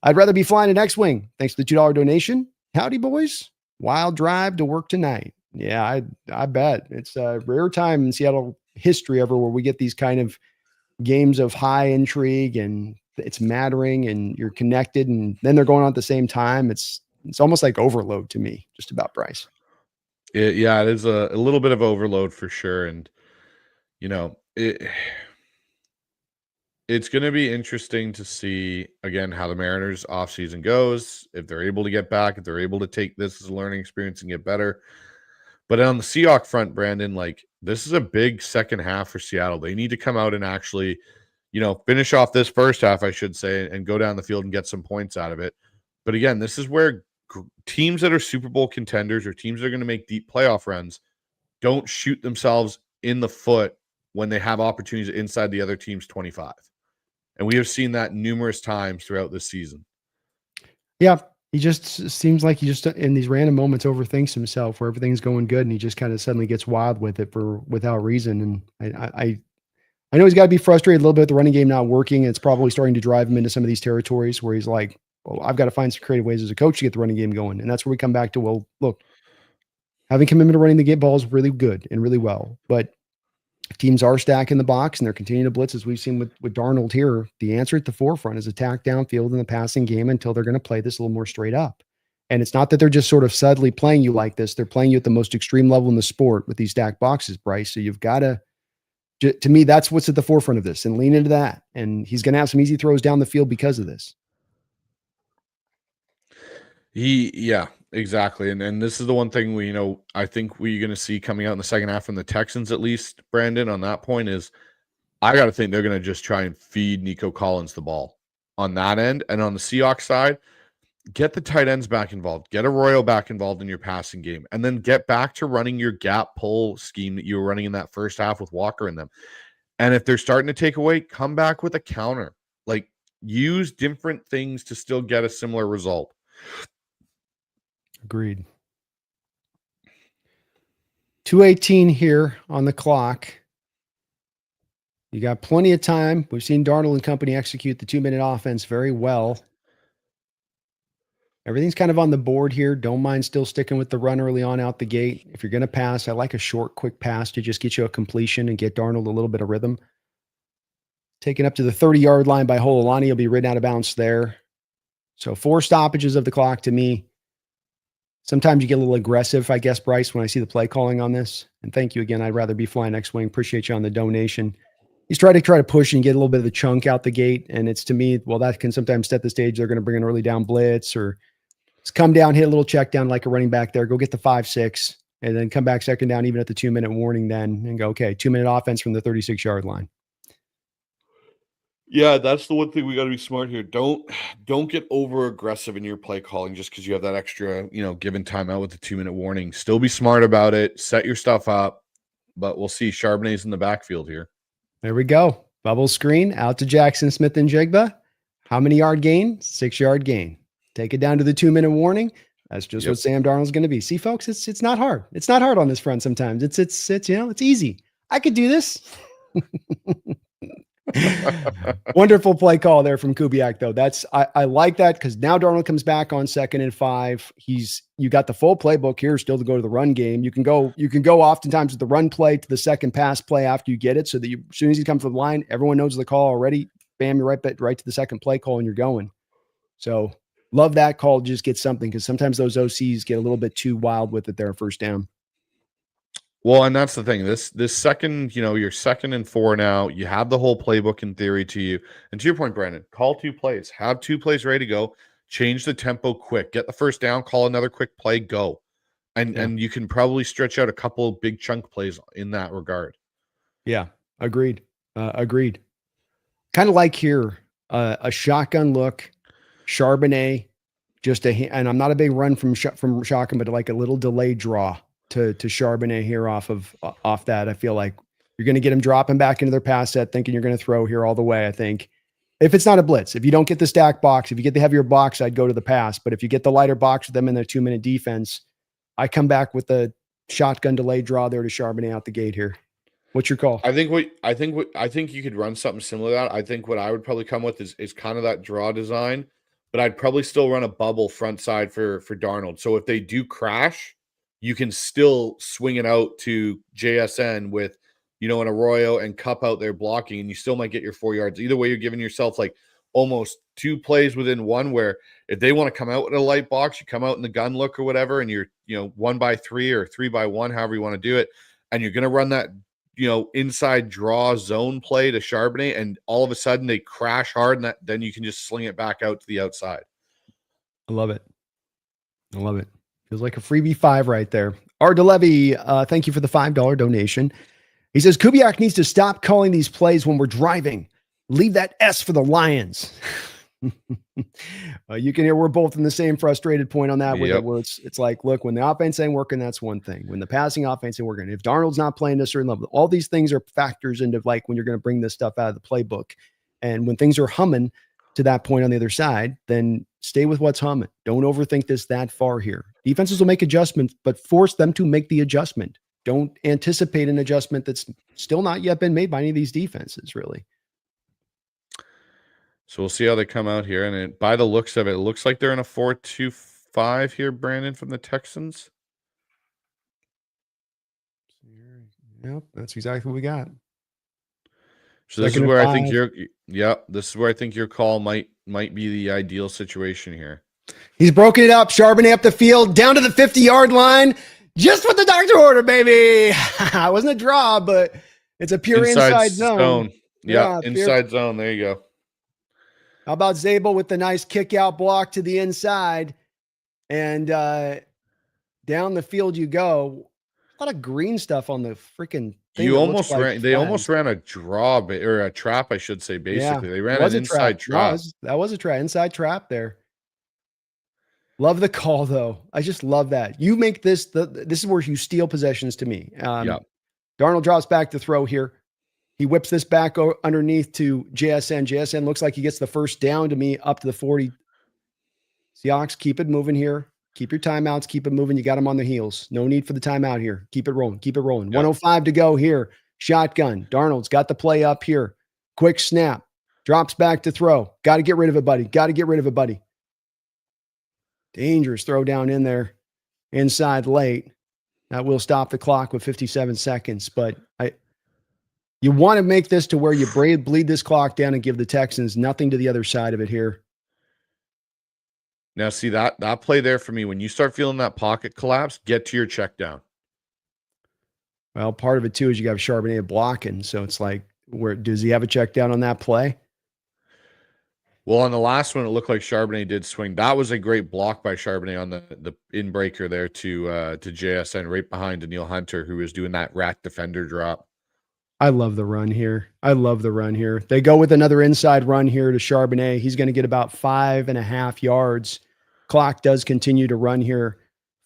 I'd rather be flying an X-Wing. Thanks to the $2 donation. Howdy, boys. Wild drive to work tonight. Yeah, I bet. It's a rare time in Seattle history ever where we get these kind of games of high intrigue and it's mattering and you're connected and then they're going on at the same time. It's almost like overload to me, just about, Bryce. It is a little bit of overload for sure. And, it's going to be interesting to see, again, how the Mariners offseason goes, if they're able to get back, if they're able to take this as a learning experience and get better. But on the Seahawks front, Brandon, this is a big second half for Seattle. They need to come out and actually, finish off this first half, I should say, and go down the field and get some points out of it. But again, this is where teams that are Super Bowl contenders or teams that are going to make deep playoff runs don't shoot themselves in the foot when they have opportunities inside the other team's 25. And we have seen that numerous times throughout this season. Yeah. He just seems like he just in these random moments overthinks himself where everything's going good and he just kind of suddenly gets wild with it without reason. And I know he's got to be frustrated a little bit with the running game not working. It's probably starting to drive him into some of these territories where he's like, well, I've got to find some creative ways as a coach to get the running game going. And that's where we come back to, well, look, having commitment to running the game ball is really good and really well. But if teams are stacking the box and they're continuing to blitz, as we've seen with Darnold here, the answer at the forefront is attack downfield in the passing game until they're going to play this a little more straight up. And it's not that they're just sort of subtly playing you like this. They're playing you at the most extreme level in the sport with these stacked boxes, Bryce. So you've got to me, that's what's at the forefront of this and lean into that. And he's going to have some easy throws down the field because of this. Yeah, exactly. And this is the one thing I think we're going to see coming out in the second half from the Texans, at least, Brandon, on that point is I got to think they're going to just try and feed Nico Collins the ball on that end. And on the Seahawks side, get the tight ends back involved, get Arroyo back involved in your passing game, and then get back to running your gap pull scheme that you were running in that first half with Walker in them. And if they're starting to take away, come back with a counter. Use different things to still get a similar result. Agreed. 2:18 here on the clock. You got plenty of time. We've seen Darnold and company execute the 2-minute offense very well. Everything's kind of on the board here. Don't mind still sticking with the run early on out the gate. If you're going to pass, I like a short, quick pass to just get you a completion and get Darnold a little bit of rhythm. Taken up to the 30-yard line by Hololani. He'll be ridden out of bounds there. So 4 stoppages of the clock to me. Sometimes you get a little aggressive, I guess, Bryce, when I see the play calling on this. And thank you again. I'd rather be flying X-Wing. Appreciate you on the donation. He's trying to push and get a little bit of the chunk out the gate. And it's to me, well, that can sometimes set the stage. They're going to bring an early down blitz or just come down, hit a little check down like a running back there, go get the 5-6, and then come back second down, even at the 2-minute warning then and go, okay, 2-minute offense from the 36-yard line. Yeah, that's the one thing we got to be smart here. Don't get over aggressive in your play calling just because you have that extra, given timeout with the 2-minute warning. Still be smart about it. Set your stuff up. But we'll see. Charbonnet's in the backfield here. There we go. Bubble screen out to Jackson Smith and Jigba. How many yard gain? 6-yard gain. Take it down to the 2-minute warning. That's just what Sam Darnold's going to be. See, folks, it's not hard. It's not hard on this front sometimes. It's it's easy. I could do this. Wonderful play call there from Kubiak, though. I like that because now Darnold comes back on 2nd and 5. You got the full playbook here still to go to the run game. You can go oftentimes with the run play to the second pass play after you get it, so that as soon as you come from the line, everyone knows the call already. Bam, you're right to the second play call and you're going. So love that call. Just get something because sometimes those OCs get a little bit too wild with it there first down. Well, and that's the thing. This second, you're 2nd and 4 now. You have the whole playbook in theory to you. And to your point, Brandon, call 2 plays. Have 2 plays ready to go. Change the tempo quick. Get the first down. Call another quick play. Go. And you can probably stretch out a couple of big chunk plays in that regard. Yeah, agreed. Agreed. Kind of like here, a shotgun look, Charbonnet, and I'm not a big run from shotgun, but like a little delayed draw to Charbonnet here off that. I feel like You're going to get them dropping back into their pass set, thinking you're going to throw here all the way, I think. If it's not a blitz, if you don't get the stack box, if you get the heavier box, I'd go to the pass. But if you get the lighter box with them in their 2-minute defense, I come back with the shotgun delay draw there to Charbonnet out the gate here. What's your call? I think you could run something similar to that. I think what I would probably come with is kind of that draw design, but I'd probably still run a bubble front side for Darnold. So if they do crash, you can still swing it out to JSN with, an Arroyo and Cup out there blocking, and you still might get your 4 yards. Either way, you're giving yourself like almost 2 plays within one, where if they want to come out with a light box, you come out in the gun look or whatever, and you're 1x3 or 3x1, however you want to do it, and you're going to run that inside draw zone play to Charbonnet, and all of a sudden they crash hard, and then you can just sling it back out to the outside. I love it. Feels like a freebie 5 right there. R. DeLevy, thank you for the $5 donation. He says, Kubiak needs to stop calling these plays when we're driving. Leave that S for the Lions. You can hear we're both in the same frustrated point on that. Yep. Where it's like, look, when the offense ain't working, that's one thing. When the passing offense ain't working, if Darnold's not playing to a certain level, all these things are factors into like when you're going to bring this stuff out of the playbook. And when things are humming to that point on the other side, then stay with what's humming. Don't overthink this that far here. Defenses will make adjustments, but force them to make the adjustment. Don't anticipate an adjustment that's still not yet been made by any of these defenses, really. So we'll see how they come out here. And by the looks of it, it looks like they're in a 4-2-5 here, Brandon, from the Texans. Yep, that's exactly what we got. So this is where I think this is where I think your call might be the ideal situation here. He's broken it up. Charbonnet up the field, down to the 50-yard line. Just what the doctor ordered, baby. It wasn't a draw, but it's a pure inside zone. Yeah, inside zone. There you go. How about Zabel with the nice kick out block to the inside, and down the field you go. A lot of green stuff on the freaking thing. You almost ran. They almost ran a draw or a trap, I should say. Basically, they ran an inside trap. No, that was a trap. Inside trap there. Love the call, though. I just love that. You make this, this is where you steal possessions to me. Darnold drops back to throw here. He whips this back underneath to JSN. JSN looks like he gets the first down to me up to the 40. Seahawks, keep it moving here. Keep your timeouts. Keep it moving. You got them on the heels. No need for the timeout here. Keep it rolling. Keep it rolling. 105 to go here. Shotgun. Darnold's got the play up here. Quick snap. Drops back to throw. Got to get rid of it, buddy. Got to get rid of it, buddy. Dangerous throw down in there inside late. That will stop the clock with 57 seconds. But you want to make this to where you bleed this clock down and give the Texans nothing to the other side of it here. Now, see that play there for me, when you start feeling that pocket collapse, get to your check down. Well, part of it too is you got Charbonnet blocking. So it's like, where does he have a check down on that play? Well, on the last one, it looked like Charbonnet did swing. That was a great block by Charbonnet on the in-breaker there to JSN, right behind Daniil Hunter, who was doing that rat defender drop. I love the run here. They go with another inside run here to Charbonnet. He's going to get about 5.5 yards. Clock does continue to run here.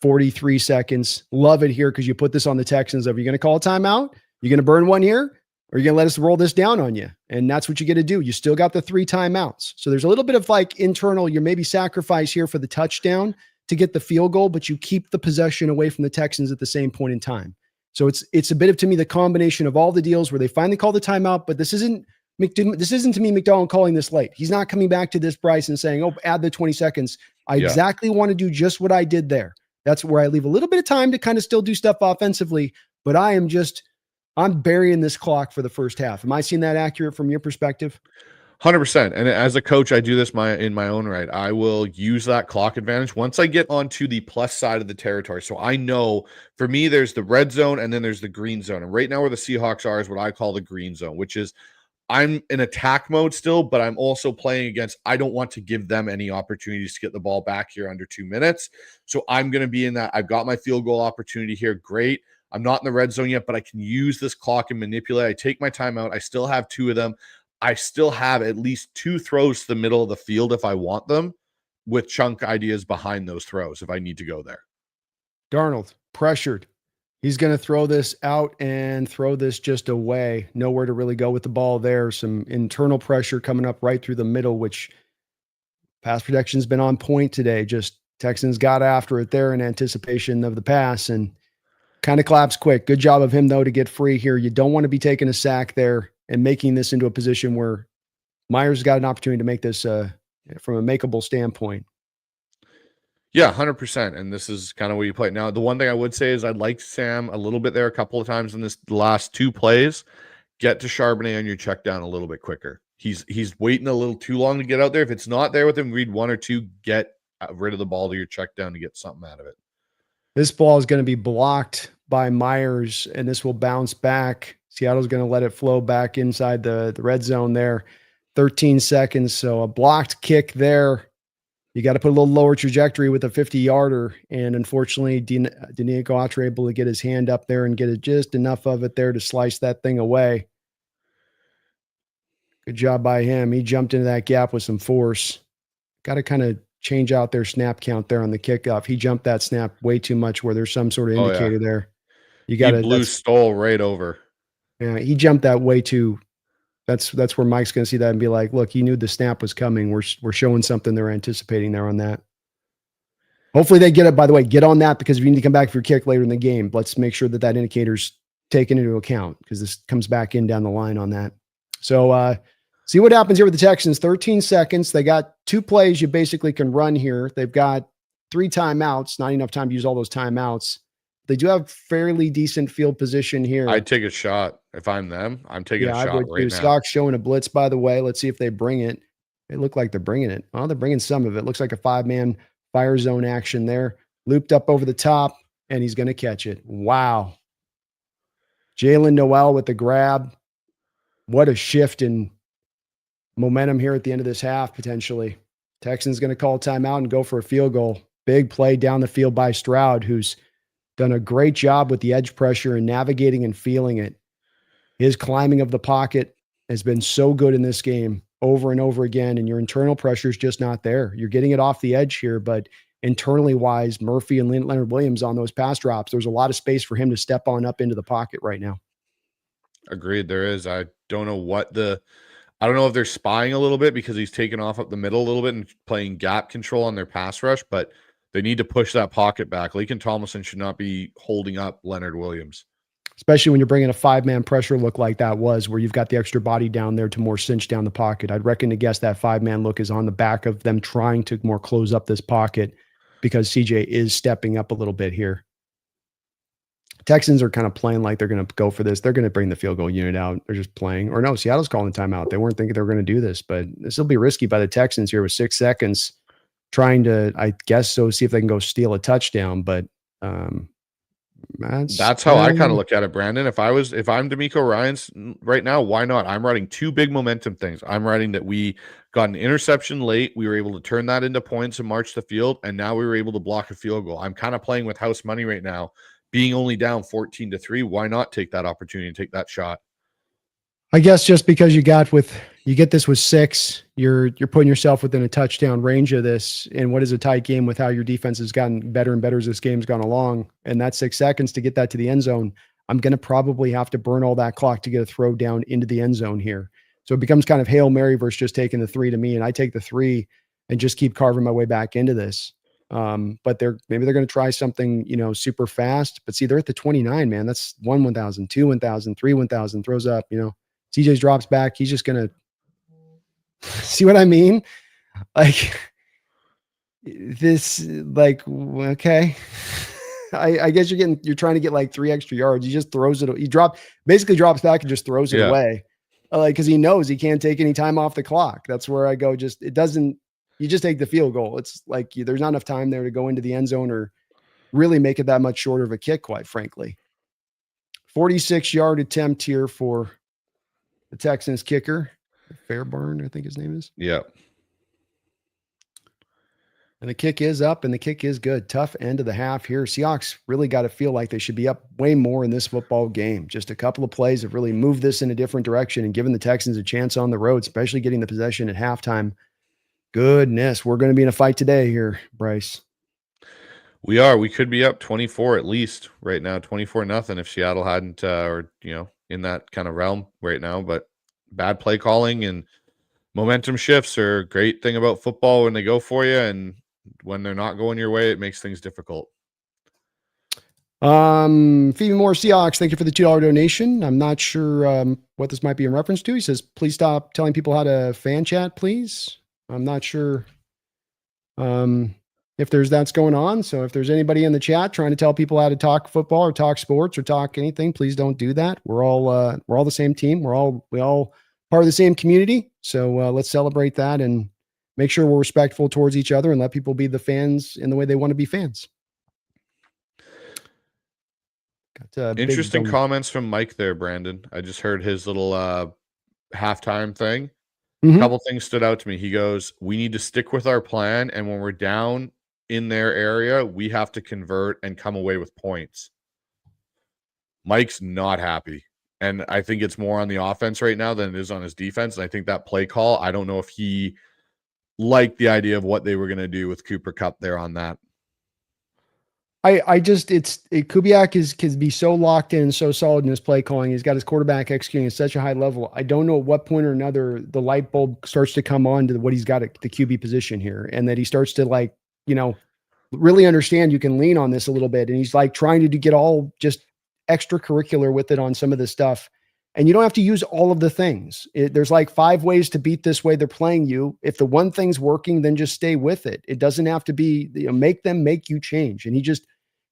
43 seconds. Love it here because you put this on the Texans. Are you going to call a timeout? You're going to burn one here? Or are you going to let us roll this down on you? And that's what you get to do. You still got the 3 timeouts. So there's a little bit of like internal, you're maybe sacrifice here for the touchdown to get the field goal, but you keep the possession away from the Texans at the same point in time. So it's a bit of, to me, the combination of all the deals where they finally call the timeout, but this isn't to me McDonald calling this late. He's not coming back to this, Bryce, and saying, oh, add the 20 seconds. I exactly want to do just what I did there. That's where I leave a little bit of time to kind of still do stuff offensively, but I'm burying this clock for the first half. Am I seeing that accurate from your perspective? 100%. And as a coach, I do this in my own right. I will use that clock advantage once I get onto the plus side of the territory. So I know for me, there's the red zone and then there's the green zone. And right now where the Seahawks are is what I call the green zone, which is I'm in attack mode still, but I'm also playing against, I don't want to give them any opportunities to get the ball back here under 2 minutes. So I'm going to be in that. I've got my field goal opportunity here. Great. I'm not in the red zone yet, but I can use this clock and manipulate. I take my timeout. I still have 2 of them. I still have at least 2 throws to the middle of the field if I want them, with chunk ideas behind those throws if I need to go there. Darnold pressured. He's going to throw this out and throw this just away. Nowhere to really go with the ball there. Some internal pressure coming up right through the middle, which pass protection's been on point today. Just Texans got after it there in anticipation of the pass and kind of collapsed quick. Good job of him, though, to get free here. You don't want to be taking a sack there and making this into a position where Myers got an opportunity to make this from a makeable standpoint. Yeah, 100%. And this is kind of where you play. Now, the one thing I would say is I'd like Sam a little bit there a couple of times in this last 2 plays. Get to Charbonnet on your check down a little bit quicker. He's waiting a little too long to get out there. If it's not there with him, read 1 or 2, get rid of the ball to your check down to get something out of it. This ball is going to be blocked by Myers, and this will bounce back. Seattle's going to let it flow back inside the red zone there. 13 seconds. So a blocked kick there. You got to put a little lower trajectory with a 50-yarder. And unfortunately, Danico Atre able to get his hand up there and get it just enough of it there to slice that thing away. Good job by him. He jumped into that gap with some force. Got to kind of change out their snap count there on the kickoff. He jumped that snap way too much where there's some sort of indicator there. You got to stole right over. Yeah, he jumped that way too. That's where Mike's going to see that and be like, look, he knew the snap was coming. We're showing something they're anticipating there on that. Hopefully they get it, by the way, get on that, because if you need to come back for your kick later in the game, let's make sure that indicator's taken into account, because this comes back in down the line on that. So see what happens here with the Texans. 13 seconds. They got 2 plays you basically can run here. They've got 3 timeouts, not enough time to use all those timeouts. They do have fairly decent field position here. I'd take a shot. If I'm them, I'm taking a shot right now. Seahawks showing a blitz, by the way. Let's see if they bring it. They look like they're bringing it. Well, they're bringing some of it. Looks like a 5-man fire zone action there. Looped up over the top, and he's going to catch it. Wow. Jalen Noel with the grab. What a shift in momentum here at the end of this half, potentially. Texans going to call timeout and go for a field goal. Big play down the field by Stroud, who's done a great job with the edge pressure and navigating and feeling it. His climbing of the pocket has been so good in this game over and over again, and your internal pressure is just not there. You're getting it off the edge here, but internally wise, Murphy and Leonard Williams on those pass drops, there's a lot of space for him to step on up into the pocket right now. Agreed, there is. I don't know if they're spying a little bit because he's taken off up the middle a little bit and playing gap control on their pass rush, but they need to push that pocket back. Laken Tomlinson should not be holding up Leonard Williams. Especially when you're bringing a 5-man pressure look like that was, where you've got the extra body down there to more cinch down the pocket. I'd reckon to guess that 5-man look is on the back of them trying to more close up this pocket, because CJ is stepping up a little bit here. Texans are kind of playing like they're going to go for this. They're going to bring the field goal unit out. They're just playing. Or no, Seattle's calling the timeout. They weren't thinking they were going to do this, but this will be risky by the Texans here with 6 seconds. Trying to, I guess so, see if they can go steal a touchdown, but that's how I kind of look at it, Brandon. If I'm DeMeco Ryans right now, why not? I'm writing 2 big momentum things. I'm writing that we got an interception late. We were able to turn that into points and march the field, and now we were able to block a field goal. I'm kind of playing with house money right now. Being only down 14-3, why not take that opportunity and take that shot? I guess just because you get this with 6, you're putting yourself within a touchdown range of this, and what is a tight game with how your defense has gotten better and better as this game's gone along. And that 6 seconds to get that to the end zone, I'm going to probably have to burn all that clock to get a throw down into the end zone here. So it becomes kind of Hail Mary versus just taking the 3 to me, and I take the 3 and just keep carving my way back into this. But maybe they're going to try something, super fast. But see, they're at the 29, man. That's 1,000, 2, 1,000, 3, 1,000, throws up, CJ's drops back. He's just going to see what I mean? Like this, okay. I guess you're trying to get like 3 extra yards. He just throws it. He basically drops back and just throws it away. Cause he knows he can't take any time off the clock. That's where I go. You just take the field goal. It's like, there's not enough time there to go into the end zone or really make it that much shorter of a kick, quite frankly. 46-yard attempt here for the Texans kicker, Fairbairn, I think his name is. Yeah. And the kick is up, and the kick is good. Tough end of the half here. Seahawks really got to feel like they should be up way more in this football game. Just a couple of plays have really moved this in a different direction and given the Texans a chance on the road, especially getting the possession at halftime. Goodness, we're going to be in a fight today here, Bryce. We could be up 24 at least right now, 24-0 if Seattle hadn't, or, in that kind of realm right now. But bad play calling and momentum shifts are a great thing about football when they go for you. And when they're not going your way, it makes things difficult. Phoebe Moore Seahawks, thank you for the $2 donation. I'm not sure what this might be in reference to. He says, please stop telling people how to fan chat, please. I'm not sure if that's going on. So if there's anybody in the chat trying to tell people how to talk football or talk sports or talk anything, please don't do that. We're all the same team. We all part of the same community. So let's celebrate that and make sure we're respectful towards each other and let people be the fans in the way they want to be fans. Interesting comments from Mike there, Brandon. I just heard his little halftime thing. A couple things stood out to me. He goes, we need to stick with our plan, and when we're down in their area, we have to convert and come away with points. Mike's not happy, and I think it's more on the offense right now than it is on his defense, and I think that play call, I don't know if he liked the idea of what they were going to do with Cooper Kupp there on that. Kubiak can be so locked in and so solid in his play calling. He's got his quarterback executing at such a high level. I don't know at what point or another the light bulb starts to come on to what he's got at the QB position here, and that he starts to really understand you can lean on this a little bit. And he's like trying to get all just extracurricular with it on some of the stuff. And you don't have to use all of the things. There's like 5 ways to beat this way they're playing you. If the one thing's working, then just stay with it. It doesn't have to be, make them make you change. And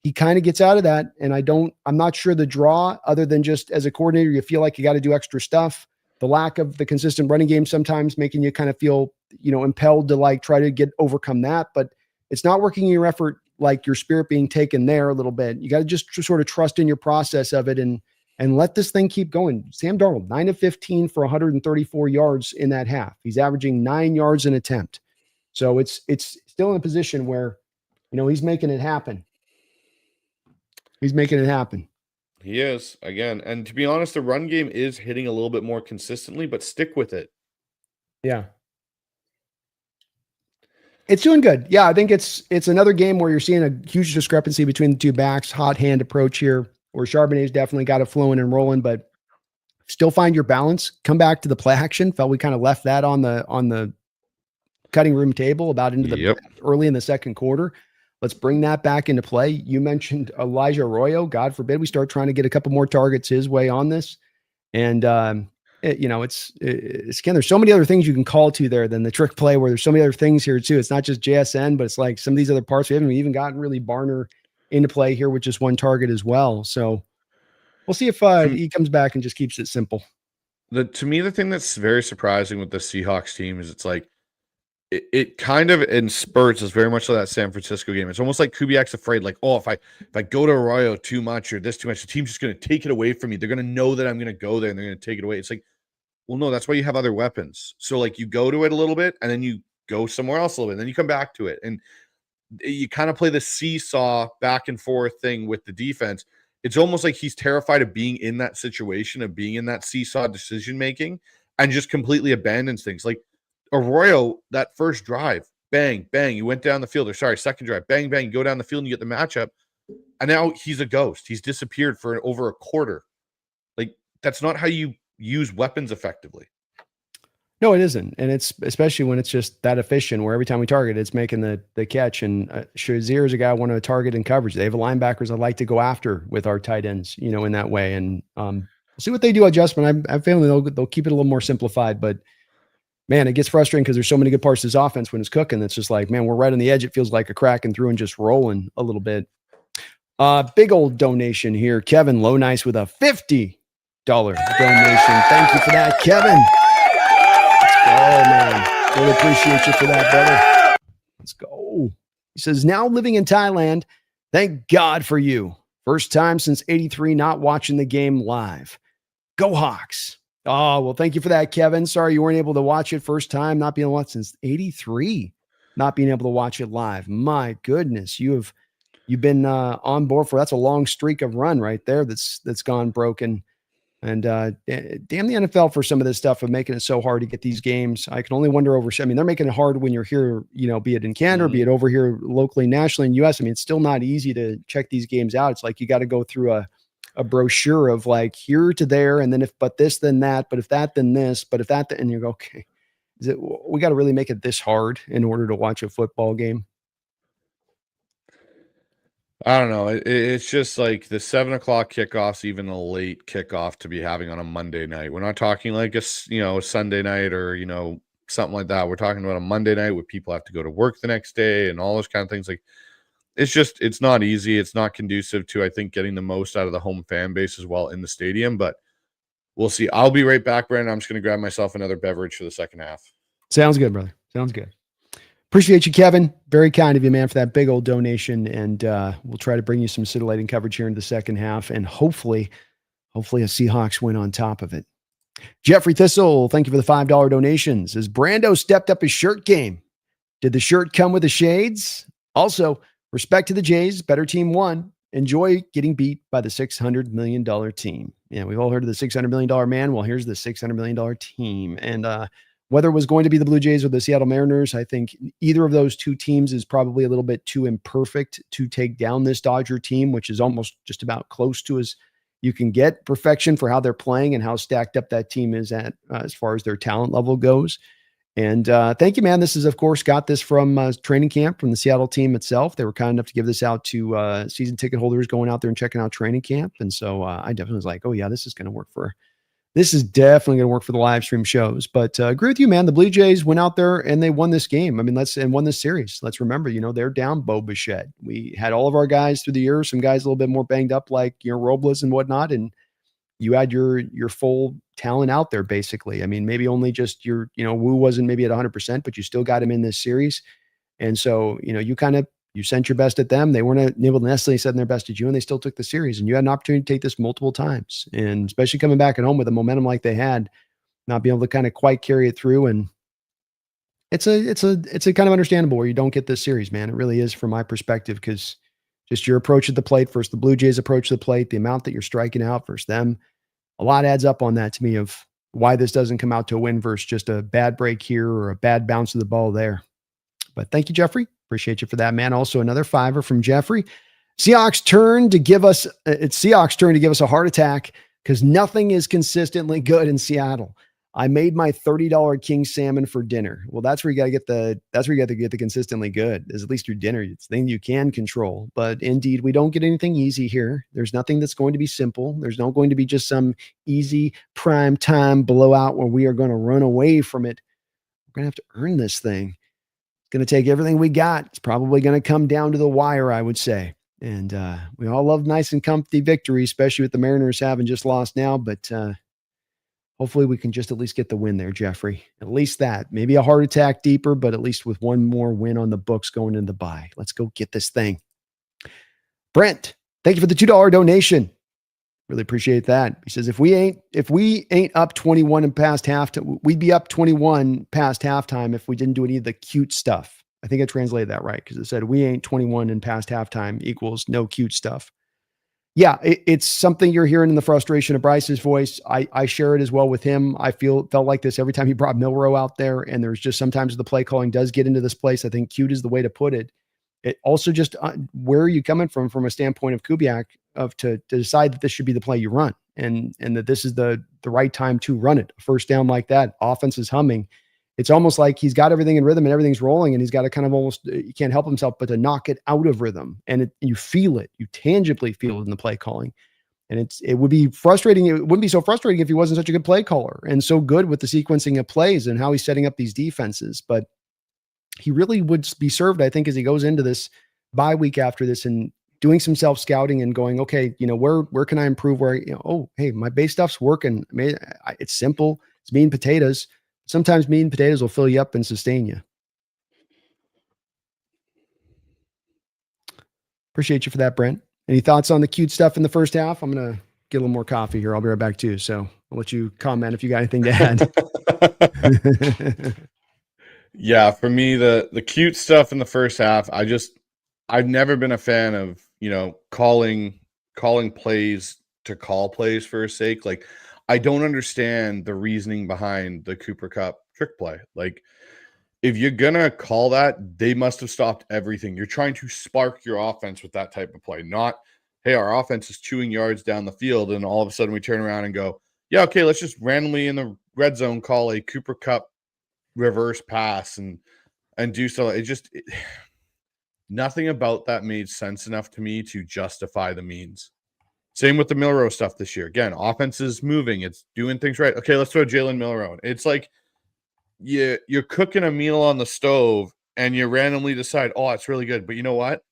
he kind of gets out of that. And I'm not sure the draw, other than just as a coordinator, you feel like you got to do extra stuff. The lack of the consistent running game sometimes making you kind of feel, impelled to try to overcome that. But it's not working in your effort, like your spirit being taken there a little bit. You got to just sort of trust in your process of it and let this thing keep going. Sam Darnold, 9 of 15 for 134 yards in that half. He's averaging 9 yards an attempt. So it's still in a position where, he's making it happen. He's making it happen. He is, again. And to be honest, the run game is hitting a little bit more consistently, but stick with it. Yeah. It's doing good. Yeah, I think it's another game where you're seeing a huge discrepancy between the two backs, hot hand approach here, where Charbonnet's definitely got it flowing and rolling, but still find your balance. Come back to the play action. Felt we kind of left that on the cutting room table about into the early in the second quarter. Let's bring that back into play. You mentioned Elijah Arroyo. God forbid we start trying to get a couple more targets his way on this. And, it's again, there's so many other things you can call to there than the trick play, where there's so many other things here too. It's not just JSN, but it's like some of these other parts. We haven't even gotten really Barner into play here with just one target as well. So we'll see if he comes back and just keeps it simple. To me, the thing that's very surprising with the Seahawks team is it's like, it kind of in spurts is very much like that San Francisco game. It's almost like Kubiak's afraid, like, oh, if I go to Arroyo too much or this too much, the team's just going to take it away from me. They're going to know that I'm going to go there and they're going to take it away. It's like, well, no, that's why you have other weapons. So like you go to it a little bit and then you go somewhere else a little bit, and then you come back to it. And you kind of play the seesaw back and forth thing with the defense. It's almost like he's terrified of being in that situation, of being in that seesaw decision-making, and just completely abandons things. Like, Arroyo, that first drive, bang, bang, you went down the field. Or sorry, second drive, bang, bang, you go down the field and you get the matchup. And now he's a ghost. He's disappeared for over a quarter. Like, that's not how you use weapons effectively. No, it isn't. And it's especially when it's just that efficient, where every time we target, it's making the catch. And Shazier is a guy I want to target in coverage. They have linebackers I like to go after with our tight ends, in that way. And we'll see what they do adjustment. I'm feeling they'll keep it a little more simplified, but man, it gets frustrating because there's so many good parts of this offense when it's cooking. It's just like, man, we're right on the edge. It feels like a cracking through and just rolling a little bit. Big old donation here. Kevin Low Nice with a $50 donation. Thank you for that, Kevin. Let's go, man. Really appreciate you for that, brother. Let's go. He says, now living in Thailand, thank God for you. First time since 83 not watching the game live. Go Hawks. Oh, well, thank you for that, Kevin. Sorry you weren't able to watch it first time, not being able to watch since 83, not being able to watch it live. My goodness, you've been on board for, that's a long streak of run right there that's gone broken. And damn the NFL for some of this stuff of making it so hard to get these games. I can only wonder over. I mean, they're making it hard when you're here, be it in Canada, or be it over here locally, nationally in US. I mean, it's still not easy to check these games out. It's like you got to go through a brochure of like here to there, and then but this, then that, but if that, then this, but if that, and you go, okay, we got to really make it this hard in order to watch a football game? I don't know. It's just like the 7 o'clock kickoffs, even a late kickoff to be having on a Monday night. We're not talking like a Sunday night or something like that. We're talking about a Monday night where people have to go to work the next day and all those kind of things. Like it's not easy. It's not conducive to, I think, getting the most out of the home fan base as well in the stadium. But we'll see. I'll be right back, Brandon. I'm just going to grab myself another beverage for the second half. Sounds good, brother. Sounds good. Appreciate you, Kevin. Very kind of you, man, for that big old donation. And we'll try to bring you some scintillating coverage here in the second half. And hopefully a Seahawks win on top of it. Jeffrey Thistle, thank you for the $5 donations. As Brando stepped up his shirt game, did the shirt come with the shades? Also, respect to the Jays. Better team won. Enjoy getting beat by the $600 million team. Yeah, we've all heard of the $600 million man. Well, here's the $600 million team. And whether it was going to be the Blue Jays or the Seattle Mariners, I think either of those two teams is probably a little bit too imperfect to take down this Dodger team, which is almost just about close to as you can get perfection for how they're playing and how stacked up that team is at as far as their talent level goes. And thank you, man. This is, of course, got this from training camp from the Seattle team itself. They were kind enough to give this out to season ticket holders going out there and checking out training camp. And so I definitely was like, oh, yeah, this is definitely going to work for the live stream shows. But agree with you, man. The Blue Jays went out there and they won this game. I mean, won this series. Let's remember, they're down Bo Bichette. We had all of our guys through the year, some guys a little bit more banged up like, Robles and whatnot. And you had your full talent out there, basically. I mean, maybe only just Wu wasn't maybe at 100%, but you still got him in this series. And so, you sent your best at them. They weren't able to necessarily send their best at you, and they still took the series. And you had an opportunity to take this multiple times, and especially coming back at home with the momentum like they had, not being able to kind of quite carry it through. And it's a kind of understandable where you don't get this series, man. It really is from my perspective, because just your approach at the plate versus the Blue Jays approach to the plate, the amount that you're striking out versus them, a lot adds up on that to me of why this doesn't come out to a win versus just a bad break here or a bad bounce of the ball there. But thank you, Jeffrey. Appreciate you for that, man. Also, another $5 from Jeffrey. Seahawks turn to give us a heart attack because nothing is consistently good in Seattle. I made my $30 king salmon for dinner. Well, that's where you got to get the consistently good, is at least your dinner. It's the thing you can control. But indeed, we don't get anything easy here. There's nothing that's going to be simple. There's not going to be just some easy prime time blowout where we are going to run away from it. We're going to have to earn this thing. It's going to take everything we got. It's probably going to come down to the wire, I would say. And we all love nice and comfy victories, especially with the Mariners having just lost now. But hopefully we can just at least get the win there, Jeffrey. At least that. Maybe a heart attack deeper, but at least with one more win on the books going into the bye. Let's go get this thing. Brent, thank you for the $2 donation. Really appreciate that. He says, if we ain't up 21 and past halftime, we'd be up 21 past halftime if we didn't do any of the cute stuff. I think I translated that right, because it said we ain't 21 and past halftime equals no cute stuff. Yeah, it's something you're hearing in the frustration of Bryce's voice. I share it as well with him. I felt like this every time he brought Milrow out there, and there's just sometimes the play calling does get into this place. I think cute is the way to put it. It also just where are you coming from a standpoint of Kubiak to decide that this should be the play you run, and that this is the right time to run it. A first down like that, offense is humming. It's almost like he's got everything in rhythm and everything's rolling, and he's got to kind of almost, he can't help himself but to knock it out of rhythm. And you feel it, you tangibly feel it in the play calling. And it would be frustrating. It wouldn't be so frustrating if he wasn't such a good play caller and so good with the sequencing of plays and how he's setting up these defenses. But he really would be served, I think, as he goes into this bye week after this and doing some self-scouting and going, okay, where can I improve? Hey, my base stuff's working. I mean, it's simple. It's meat and potatoes. Sometimes meat and potatoes will fill you up and sustain you. Appreciate you for that, Brent. Any thoughts on the cute stuff in the first half? I'm going to get a little more coffee here. I'll be right back too. So I'll let you comment if you got anything to add. Yeah, for me, the cute stuff in the first half, I've never been a fan of, calling plays to call plays for a sake. Like, I don't understand the reasoning behind the Cooper Cup trick play. Like, if you're gonna call that, they must have stopped everything. You're trying to spark your offense with that type of play, not, hey, our offense is chewing yards down the field, and all of a sudden we turn around and go, yeah, okay, let's just randomly in the red zone call a Cooper Cup reverse pass and do so. Nothing about that made sense enough to me to justify the means. Same with the Milrow stuff this year. Again, offense is moving, it's doing things right. Okay, let's throw Jalen Milrow. It's like you're cooking a meal on the stove and you randomly decide, oh, it's really good. But you know what?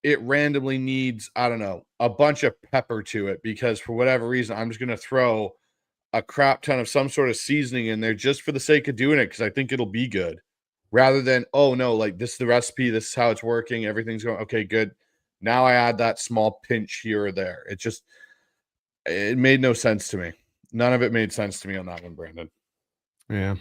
It randomly needs, I don't know, a bunch of pepper to it because for whatever reason, I'm just going to throw a crap ton of some sort of seasoning in there just for the sake of doing it because I think it'll be good. Rather than, oh, no, like this is the recipe, this is how it's working, everything's going, okay, good. Now I add that small pinch here or there. It made no sense to me. None of it made sense to me on that one, Brandon. Yeah.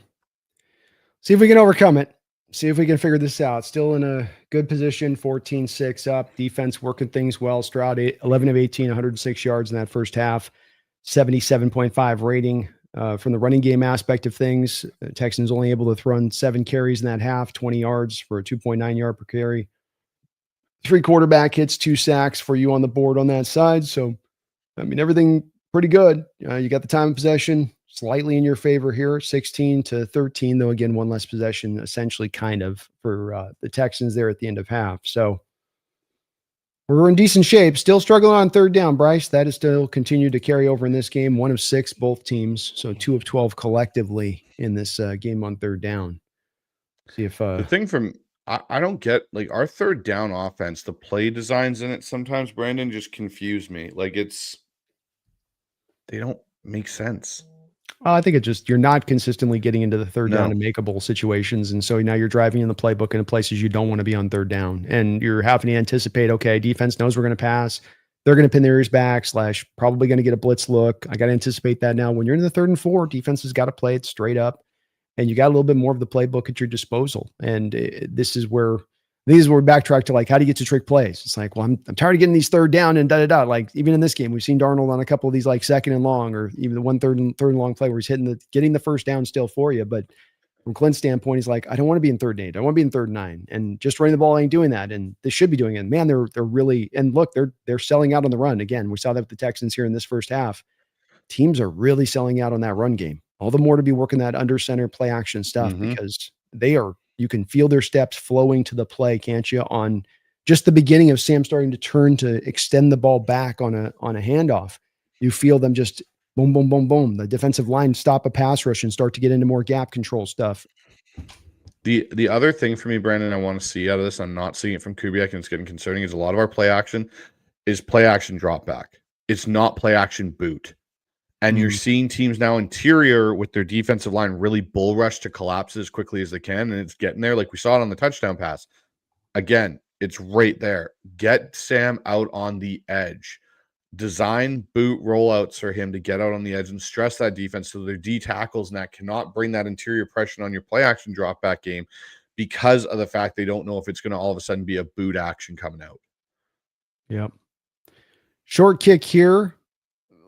See if we can overcome it. See if we can figure this out. Still in a good position, 14-6 up. Defense working things well. Stroud, 11 of 18, 106 yards in that first half, 77.5 rating. From the running game aspect of things, Texans only able to run 7 carries in that half, 20 yards for a 2.9 yard per carry. 3 quarterback hits, 2 sacks for you on the board on that side. So, I mean, everything pretty good. You got the time of possession slightly in your favor here, 16-13, though, again, 1 less possession, essentially, kind of, for the Texans there at the end of half. So we're in decent shape. Still struggling on third down, Bryce. That is still continued to carry over in this game. 1 of 6, both teams. So 2 of 12 collectively in this game on third down. See if the thing from I don't get, like, our third down offense, the play designs in it sometimes, Brandon, just confuse me. Like, they don't make sense. I think you're not consistently getting into the third down and makeable situations. And so now you're driving in the playbook into places you don't want to be on third down. And you're having to anticipate, okay, defense knows we're going to pass. They're going to pin their ears back / probably going to get a blitz look. I got to anticipate that now. When you're in the 3rd and 4, defense has got to play it straight up. And you got a little bit more of the playbook at your disposal. And this is where we backtrack to, like, how do you get to trick plays? It's like, well, I'm tired of getting these third down and da-da-da. Like, even in this game, we've seen Darnold on a couple of these, like, 2nd and long, or even the 1 third and long play where he's getting the first down still for you. But from Clint's standpoint, he's like, I don't want to be in 3rd and 8. I want to be in 3rd and 9. And just running the ball ain't doing that. And they should be doing it. Man, they're really, and look, they're selling out on the run. Again, we saw that with the Texans here in this first half. Teams are really selling out on that run game. All the more to be working that under center play action stuff, because you can feel their steps flowing to the play, can't you? On just the beginning of Sam starting to turn to extend the ball back on a handoff, you feel them just boom, boom, boom, boom. The defensive line stop a pass rush and start to get into more gap control stuff. The other thing for me, Brandon, I want to see out of this, I'm not seeing it from Kubiak, and it's getting concerning, is a lot of our play action is play action drop back. It's not play action boot. And you're seeing teams now interior with their defensive line really bull rush to collapse as quickly as they can. And it's getting there. Like we saw it on the touchdown pass. Again, it's right there. Get Sam out on the edge. Design boot rollouts for him to get out on the edge and stress that defense so their D tackles and that cannot bring that interior pressure on your play action drop back game because of the fact they don't know if it's going to all of a sudden be a boot action coming out. Yep. Short kick here.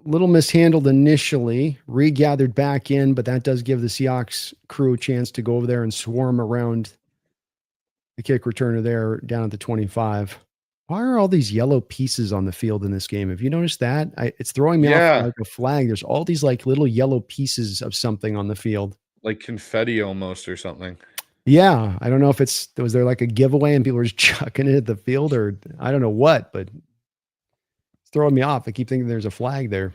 Little mishandled initially, regathered back in, but that does give the Seahawks crew a chance to go over there and swarm around the kick returner there down at the 25. Why are all these yellow pieces on the field in this game? Have you noticed that? It's throwing me off like a flag. There's all these, like, little yellow pieces of something on the field. Like confetti almost or something. Yeah. I don't know if was there like a giveaway and people were just chucking it at the field, or I don't know what, but throwing me off. I keep thinking there's a flag there.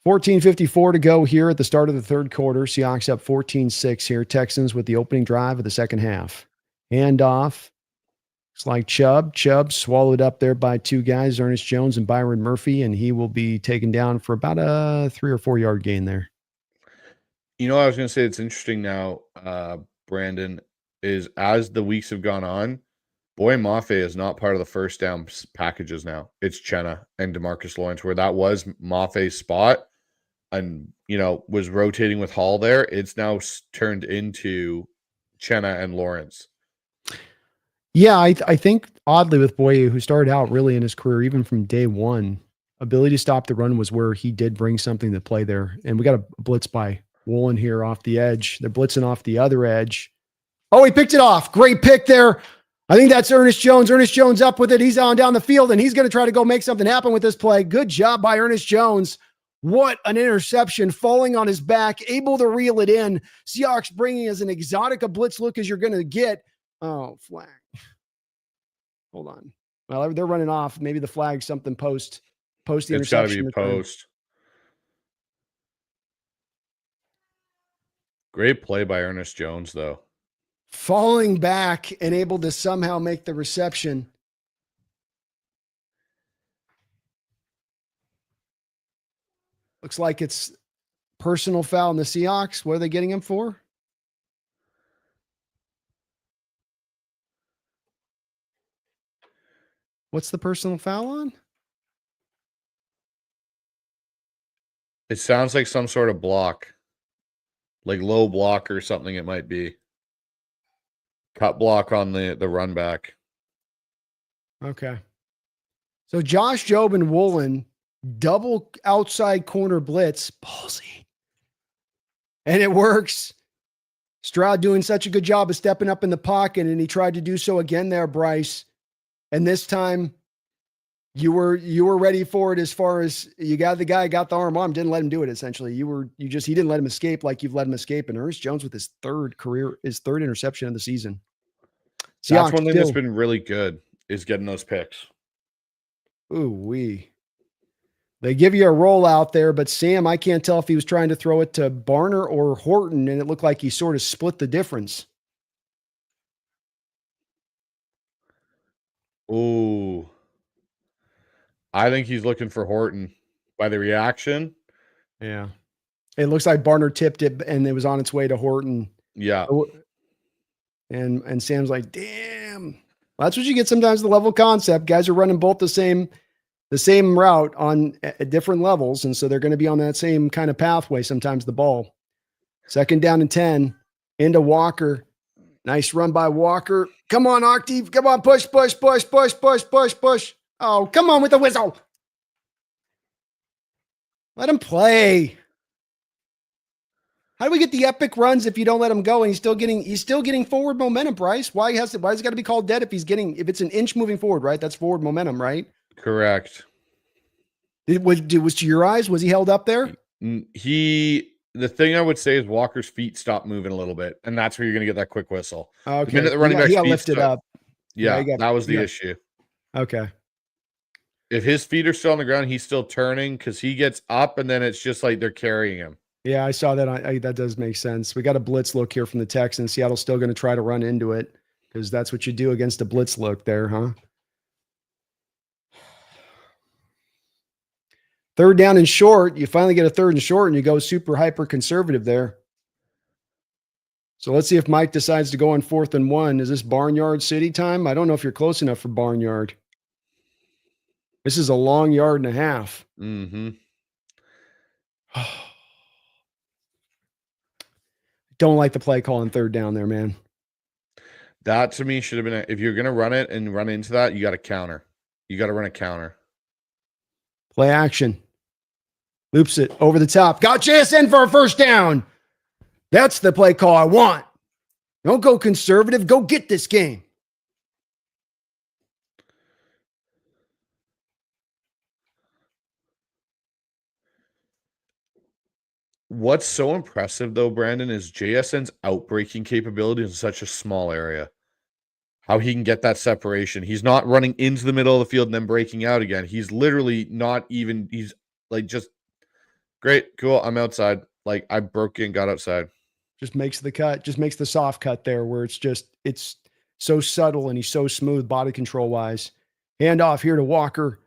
14:54 to go here at the start of the 3rd quarter. Seahawks up 14-6 here. Texans with the opening drive of the 2nd half. Handoff. Looks like Chubb swallowed up there by 2 guys, Ernest Jones and Byron Murphy, and he will be taken down for about a 3 or 4 yard gain there. You know, I was going to say it's interesting now, Brandon, is as the weeks have gone on, Boy Mafe is not part of the first down packages now. It's Chenna and DeMarcus Lawrence, where that was Mafe's spot and, was rotating with Hall there. It's now turned into Chenna and Lawrence. Yeah, I think oddly with Boye, who started out really in his career, even from day one, ability to stop the run was where he did bring something to play there. And we got a blitz by Woolen here off the edge. They're blitzing off the other edge. Oh, he picked it off. Great pick there. I think that's Ernest Jones. Ernest Jones up with it. He's on down the field, and he's going to try to go make something happen with this play. Good job by Ernest Jones. What an interception, falling on his back, able to reel it in. Seahawks bringing as an exotic a blitz look as you're going to get. Oh, flag. Hold on. Well, they're running off. Maybe the flag, something post the interception. It's got to be post. Great play by Ernest Jones, though. Falling back and able to somehow make the reception. Looks like it's personal foul in the Seahawks. What are they getting him for? What's the personal foul on? It sounds like some sort of block. Like low block or something it might be. Cut block on the run back. Okay. So Josh Jobe and Woolen, double outside corner blitz. Ballsy. And it works. Stroud doing such a good job of stepping up in the pocket, and he tried to do so again there, Bryce. And this time you were ready for it as far as you got the guy, got the arm, didn't let him do it essentially. He didn't let him escape like you've let him escape. And Ernest Jones with his third interception of the season. That's one thing that's been really good is getting those picks. Ooh, they give you a roll out there, but Sam, I can't tell if he was trying to throw it to Barner or Horton, and it looked like he sort of split the difference. Ooh. I think he's looking for Horton by the reaction. Yeah. It looks like Barner tipped it and it was on its way to Horton. Yeah. And Sam's like, damn. Well, that's what you get sometimes, the level concept. Guys are running both the same route on at different levels. And so they're going to be on that same kind of pathway. Sometimes the ball. 2nd down and 10 into Walker. Nice run by Walker. Come on, Octave. Come on, push. Oh, come on with the whistle. Let him play. How do we get the epic runs if you don't let him go and he's still getting forward momentum, Bryce? Why has it got to be called dead if it's an inch moving forward, right? That's forward momentum, right? Correct. Was to your eyes, was he held up there? The thing I would say is Walker's feet stopped moving a little bit, and that's where you're going to get that quick whistle. Okay. The minute the running back's feet lifted up. Yeah, that was the issue. Okay. If his feet are still on the ground, he's still turning because he gets up, and then it's just like they're carrying him. Yeah, I saw that. That does make sense. We got a blitz look here from the Texans. Seattle's still going to try to run into it because that's what you do against a blitz look there, huh? 3rd down and short. You finally get a 3rd and short, and you go super hyper conservative there. So let's see if Mike decides to go on 4th and 1. Is this Barnyard City time? I don't know if you're close enough for Barnyard. This is a long yard and a half. Mm-hmm. Don't like the play call on 3rd down there, man. That to me should have been if you're going to run it and run into that, you got to counter. You got to run a counter. Play action. Loops it over the top. Got JSN for a 1st down. That's the play call I want. Don't go conservative. Go get this game. What's so impressive, though, Brandon, is JSN's outbreaking capability in such a small area. How he can get that separation. He's not running into the middle of the field and then breaking out again. He's literally not even, he's like just, great, cool, I'm outside. Like, I broke in, got outside. Just makes the cut, just makes the soft cut there where it's so subtle and he's so smooth body control-wise. Hand off here to Walker.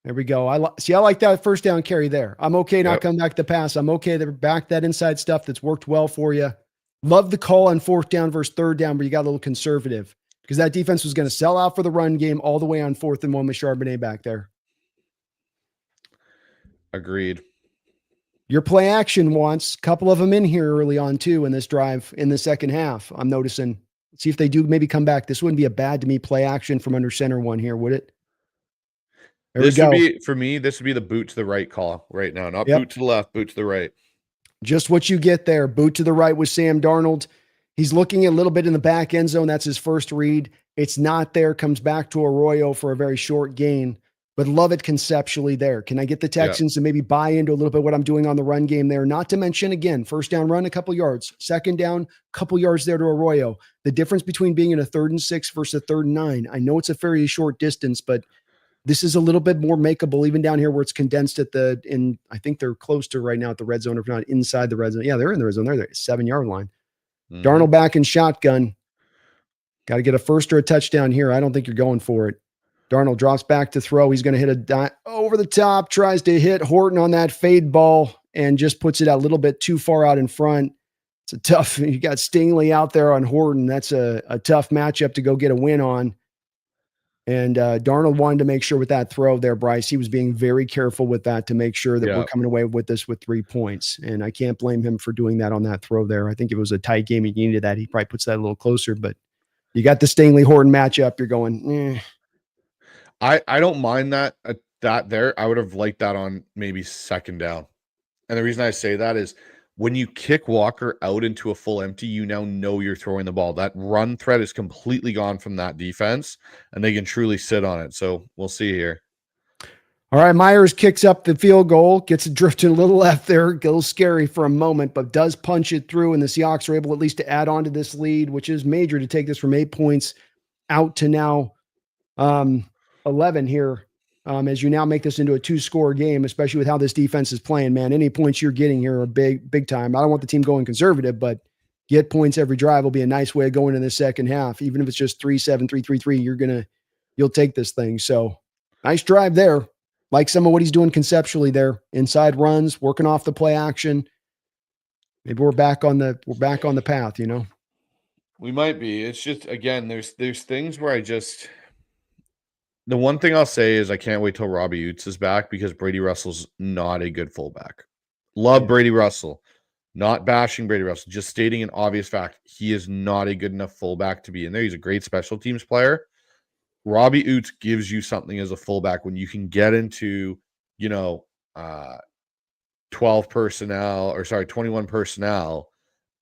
There we go. I like that 1st down carry there. I'm okay not coming back to the pass. I'm okay to back that inside stuff that's worked well for you. Love the call on 4th down versus 3rd down where you got a little conservative because that defense was going to sell out for the run game all the way on 4th and 1 with Charbonnet back there. Agreed. Your play action wants a couple of them in here early on too in this drive in the 2nd half. I'm noticing. Let's see if they do maybe come back. This wouldn't be a bad to me play action from under center one here, would it? There we This would go. be, for me, this would be the boot to the right call right now. Not Yep. boot to the left, boot to the right. Just what you get there. Boot to the right with Sam Darnold. He's looking a little bit in the back end zone. That's his first read. It's not there. Comes back to Arroyo for a very short gain, but love it conceptually there. Can I get the Texans to maybe buy into a little bit what I'm doing on the run game there? Not to mention, again, first down run, a couple yards. Second down, couple yards there to Arroyo. The difference between being in a 3rd and 6 versus a 3rd and 9. I know it's a fairly short distance, but this is a little bit more makeable, even down here where it's condensed I think they're close to right now at the red zone, if not inside the red zone. Yeah, they're in the red zone. They're the 7-yard line. Mhm. Darnold back in shotgun. Got to get a first or a touchdown here. I don't think you're going for it. Darnold drops back to throw. He's going to hit over the top, tries to hit Horton on that fade ball and just puts it a little bit too far out in front. It's a tough, you got Stingley out there on Horton. That's a tough matchup to go get a win on. And Darnold wanted to make sure with that throw there, Bryce, he was being very careful with that to make sure that we're coming away with this with 3 points. And I can't blame him for doing that on that throw there. I think if it was a tight game, he needed that. He probably puts that a little closer, but you got the Stingley Horton matchup. You're going, I don't mind that there. I would have liked that on maybe 2nd down. And the reason I say that is when you kick Walker out into a full empty, you now know you're throwing the ball. That run threat is completely gone from that defense, and they can truly sit on it. So we'll see here. All right, Myers kicks up the field goal, gets it drifting a little left there, a little scary for a moment, but does punch it through, and the Seahawks are able at least to add on to this lead, which is major to take this from 8 points out to now 11 here. As you now make this into a 2-score game, especially with how this defense is playing, man, any points you're getting here are big time. I don't want the team going conservative, but get points every drive will be a nice way of going in the second half. Even if it's just 3-7, 3-3-3, you'll take this thing. So nice drive there. Like some of what he's doing conceptually there, inside runs, working off the play action. Maybe we're back on the path, We might be. It's just, again, there's things where the one thing I'll say is I can't wait till Robbie Oots is back because Brady Russell's not a good fullback. Love Brady Russell. Not bashing Brady Russell, just stating an obvious fact. He is not a good enough fullback to be in there. He's a great special teams player. Robbie Oots gives you something as a fullback when you can get into, 21 personnel,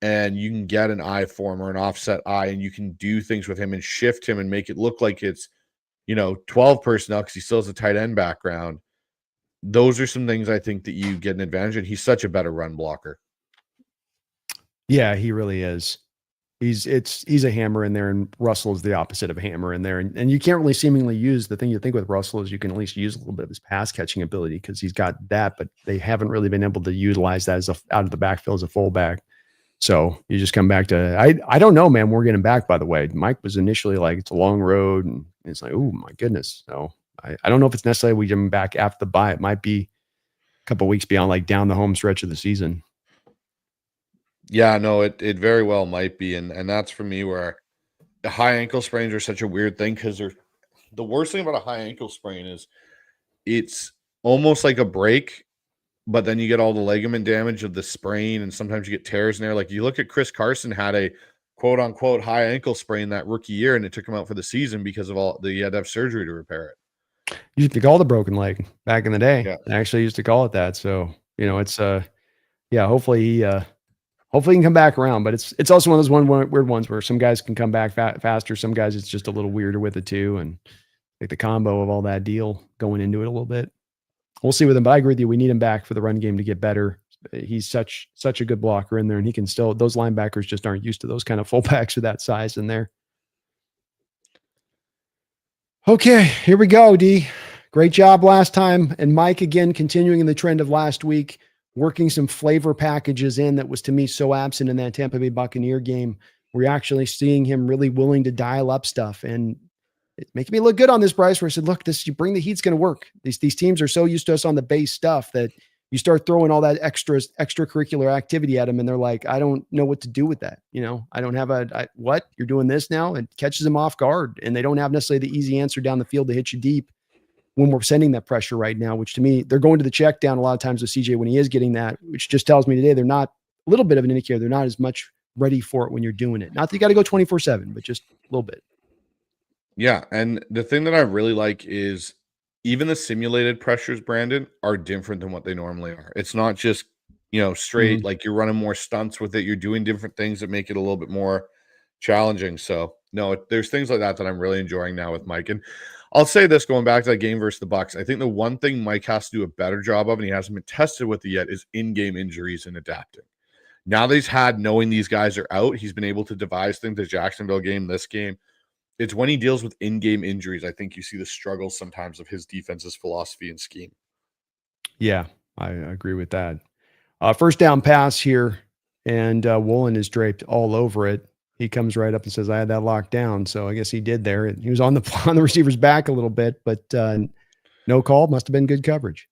and you can get an I form or an offset I, and you can do things with him and shift him and make it look like it's 12 personnel because he still has a tight end background. Those are some things I think that you get an advantage, and he's such a better run blocker. Yeah, he really is. He's a hammer in there, and Russell is the opposite of a hammer in there. And you can't really seemingly use the thing you think with Russell is you can at least use a little bit of his pass catching ability because he's got that, but they haven't really been able to utilize that as out of the backfield as a fullback. So you just come back to I don't know, man. We're getting back, by the way. Mike was initially like it's a long road, and it's like, oh my goodness. So I don't know if it's necessarily we get him back after the bye. It might be a couple of weeks beyond, like down the home stretch of the season. Yeah, no, it very well might be, and that's for me where the high ankle sprains are such a weird thing because the worst thing about a high ankle sprain is it's almost like a break, but then you get all the ligament damage of the sprain, and sometimes you get tears in there. Like you look at Chris Carson had a quote unquote high ankle sprain that rookie year, and it took him out for the season because of he had to have surgery to repair it. You used to call the broken leg back in the day. Yeah. I actually used to call it that. So it's hopefully he can come back around, but it's also one of those weird ones where some guys can come back faster. Some guys, it's just a little weirder with it too. And like the combo of all that deal going into it a little bit, we'll see with him, but I agree with you. We need him back for the run game to get better. He's such a good blocker in there, and he can still, those linebackers just aren't used to those kind of fullbacks with that size in there. Okay, here we go, D. Great job last time. And Mike, again, continuing in the trend of last week, working some flavor packages in that was to me so absent in that Tampa Bay Buccaneer game. We're actually seeing him really willing to dial up stuff, and it's making me look good on this, Bryce, where I said, look, you bring the heat's going to work. These teams are so used to us on the base stuff that you start throwing all that extracurricular activity at them, and they're like, I don't know what to do with that. I don't have what you're doing this now. It catches them off guard, and they don't have necessarily the easy answer down the field to hit you deep when we're sending that pressure right now, which to me, they're going to the check down a lot of times with CJ when he is getting that, which just tells me today they're not a little bit of an indicator. They're not as much ready for it when you're doing it. Not that you got to go 24/7, but just a little bit. Yeah. And the thing that I really like is even the simulated pressures, Brandon, are different than what they normally are. It's not just, straight, like you're running more stunts with it. You're doing different things that make it a little bit more challenging. So, no, there's things like that I'm really enjoying now with Mike. And I'll say this, going back to that game versus the Bucks, I think the one thing Mike has to do a better job of, and he hasn't been tested with it yet, is in-game injuries and adapting. Now that he's had, knowing these guys are out, he's been able to devise things. The Jacksonville game, this game. It's when he deals with in-game injuries, I think you see the struggles sometimes of his defense's philosophy and scheme. Yeah, I agree with that. First down pass here, and Woolen is draped all over it. He comes right up and says, I had that locked down. So I guess he did there. He was on the receiver's back a little bit, but no call. Must have been good coverage.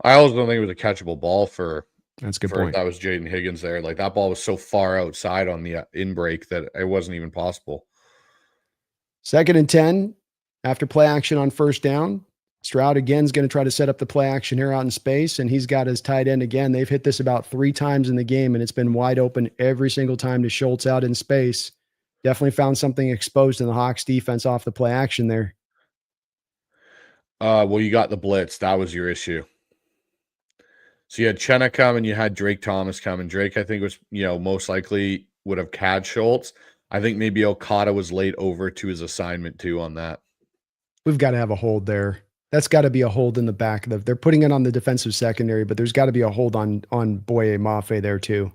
I always don't think it was a catchable ball for that's a good point. That was Jaden Higgins there. Like that ball was so far outside on the in break that it wasn't even possible. 2nd and 10 after play action on first down. Stroud again is going to try to set up the play action here out in space, and he's got his tight end again. They've hit this about 3 times in the game, and it's been wide open every single time to Schultz out in space. Definitely found something exposed in the Hawks defense off the play action there. Well, you got the blitz. That was your issue. So you had Chenna come and you had Drake Thomas come, and Drake, I think, was, most likely would have catch Schultz. I think maybe Okada was late over to his assignment too on that. We've got to have a hold there. That's got to be a hold in the back. They're putting it on the defensive secondary, but there's got to be a hold on Boye Mafe there too.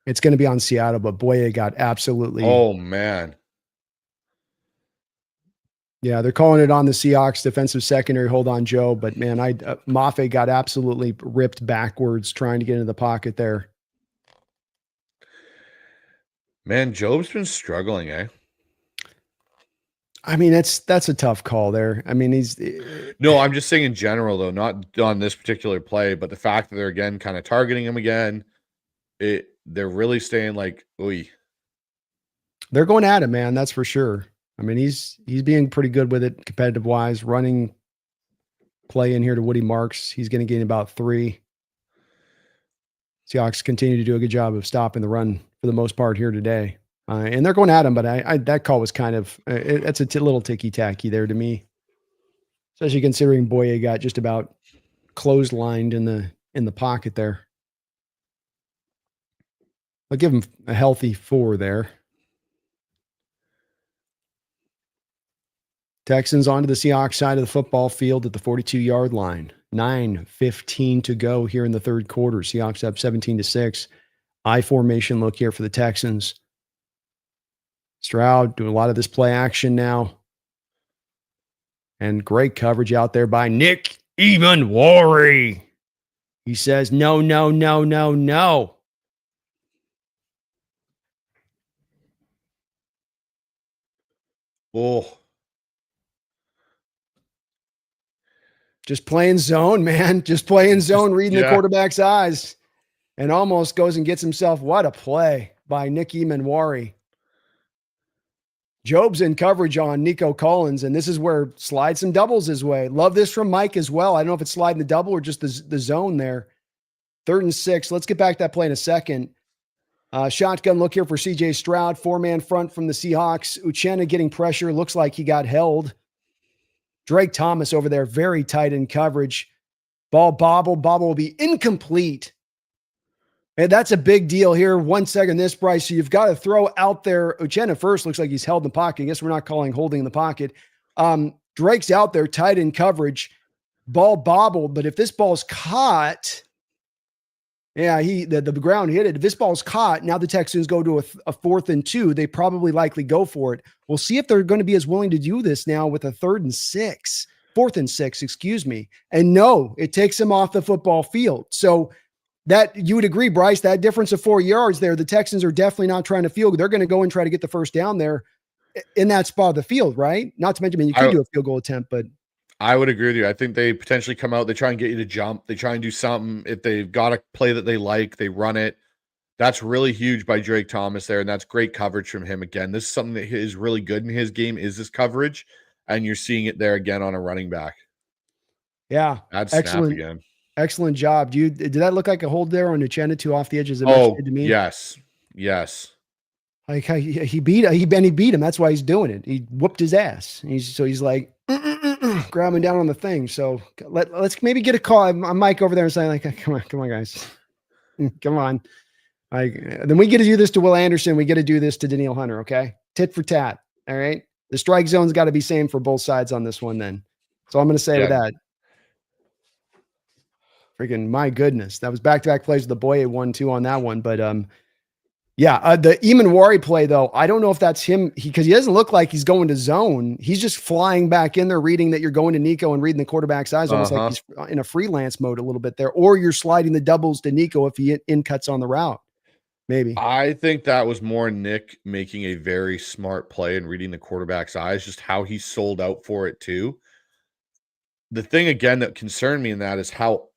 It's going to be on Seattle, but Boye got absolutely. Oh man. Yeah, they're calling it on the Seahawks defensive secondary. Hold on, Joe. But man, Mafe got absolutely ripped backwards trying to get into the pocket there. Man, Job's been struggling, eh? I mean, that's a tough call there. I mean, no, I'm just saying in general, though, not on this particular play, but the fact that they're again kind of targeting him again, they're really staying like, oy. They're going at him, man. That's for sure. I mean, he's being pretty good with it, competitive wise. Running play in here to Woody Marks. He's going to gain about 3. Seahawks continue to do a good job of stopping the run for the most part here today. And they're going at him, but that call was kind of, it's a little ticky-tacky there to me. Especially considering Boye got just about clotheslined in the pocket there. I'll give him a healthy 4 there. Texans onto the Seahawks side of the football field at the 42-yard line. 9:15 to go here in the third quarter. Seahawks up 17-6. I formation look here for the Texans. Stroud doing a lot of this play action now. And great coverage out there by Nick Emanwari. He says, no, no, no, no, no. Oh. Just playing zone, man. Just playing zone, reading the quarterback's eyes. And almost goes and gets himself, what a play by Nick Emanwari. Job's in coverage on Nico Collins, and this is where slide some doubles his way. Love this from Mike as well. I don't know if it's sliding the double or just the zone there. 3rd and 6. Let's get back to that play in a second. Shotgun look here for CJ Stroud. 4-man front from the Seahawks. Uchenna getting pressure. Looks like he got held. Drake Thomas over there, very tight in coverage. Ball bobble. Bobble will be incomplete. And that's a big deal here. 1 second this, Bryce. So you've got to throw out there. Uchenna first looks like he's held in the pocket. I guess we're not calling holding in the pocket. Drake's out there tight in coverage. Ball bobbled. But if this ball's caught, yeah, the ground hit it. If this ball's caught, now the Texans go to a 4th and 2. They probably likely go for it. We'll see if they're going to be as willing to do this now with a 3rd and 6. 4th and 6, excuse me. And no, it takes them off the football field. So that you would agree, Bryce, that difference of 4 yards there, the Texans are definitely not trying to field. They're going to go and try to get the first down there in that spot of the field, right? Not to mention, I mean, you could do a field goal attempt, but I would agree with you. I think they potentially come out, they try and get you to jump. They try and do something. If they've got a play that they like, they run it. That's really huge by Drake Thomas there, and that's great coverage from him again. This is something that is really good in his game, is this coverage, and you're seeing it there again on a running back. Yeah, that's excellent again. Excellent job. Did that look like a hold there on Uchenna too off the edges? To me? Yes. Like he beat him. That's why he's doing it. He whooped his ass. He's like, grabbing down on the thing. So let's maybe get a call. I'm Mike over there and saying like, come on, guys, come on. Then we get to do this to Will Anderson. We get to do this to Danielle Hunter. Okay, tit for tat. All right, the strike zone's got to be same for both sides on this one. Then, so I'm going to say with that. Freaking my goodness, that was back-to-back plays with the Boye 1-2 on that one, but the Eamon play though, I don't know if that's him because he doesn't look like he's going to zone. He's just flying back in there, reading that you're going to Nico and reading the quarterback's eyes, almost like he's in a freelance mode a little bit there, or you're sliding the doubles to Nico if he in cuts on the route. Maybe. I think that was more Nick making a very smart play and reading the quarterback's eyes, just how he sold out for it too. The thing again that concerned me in that is how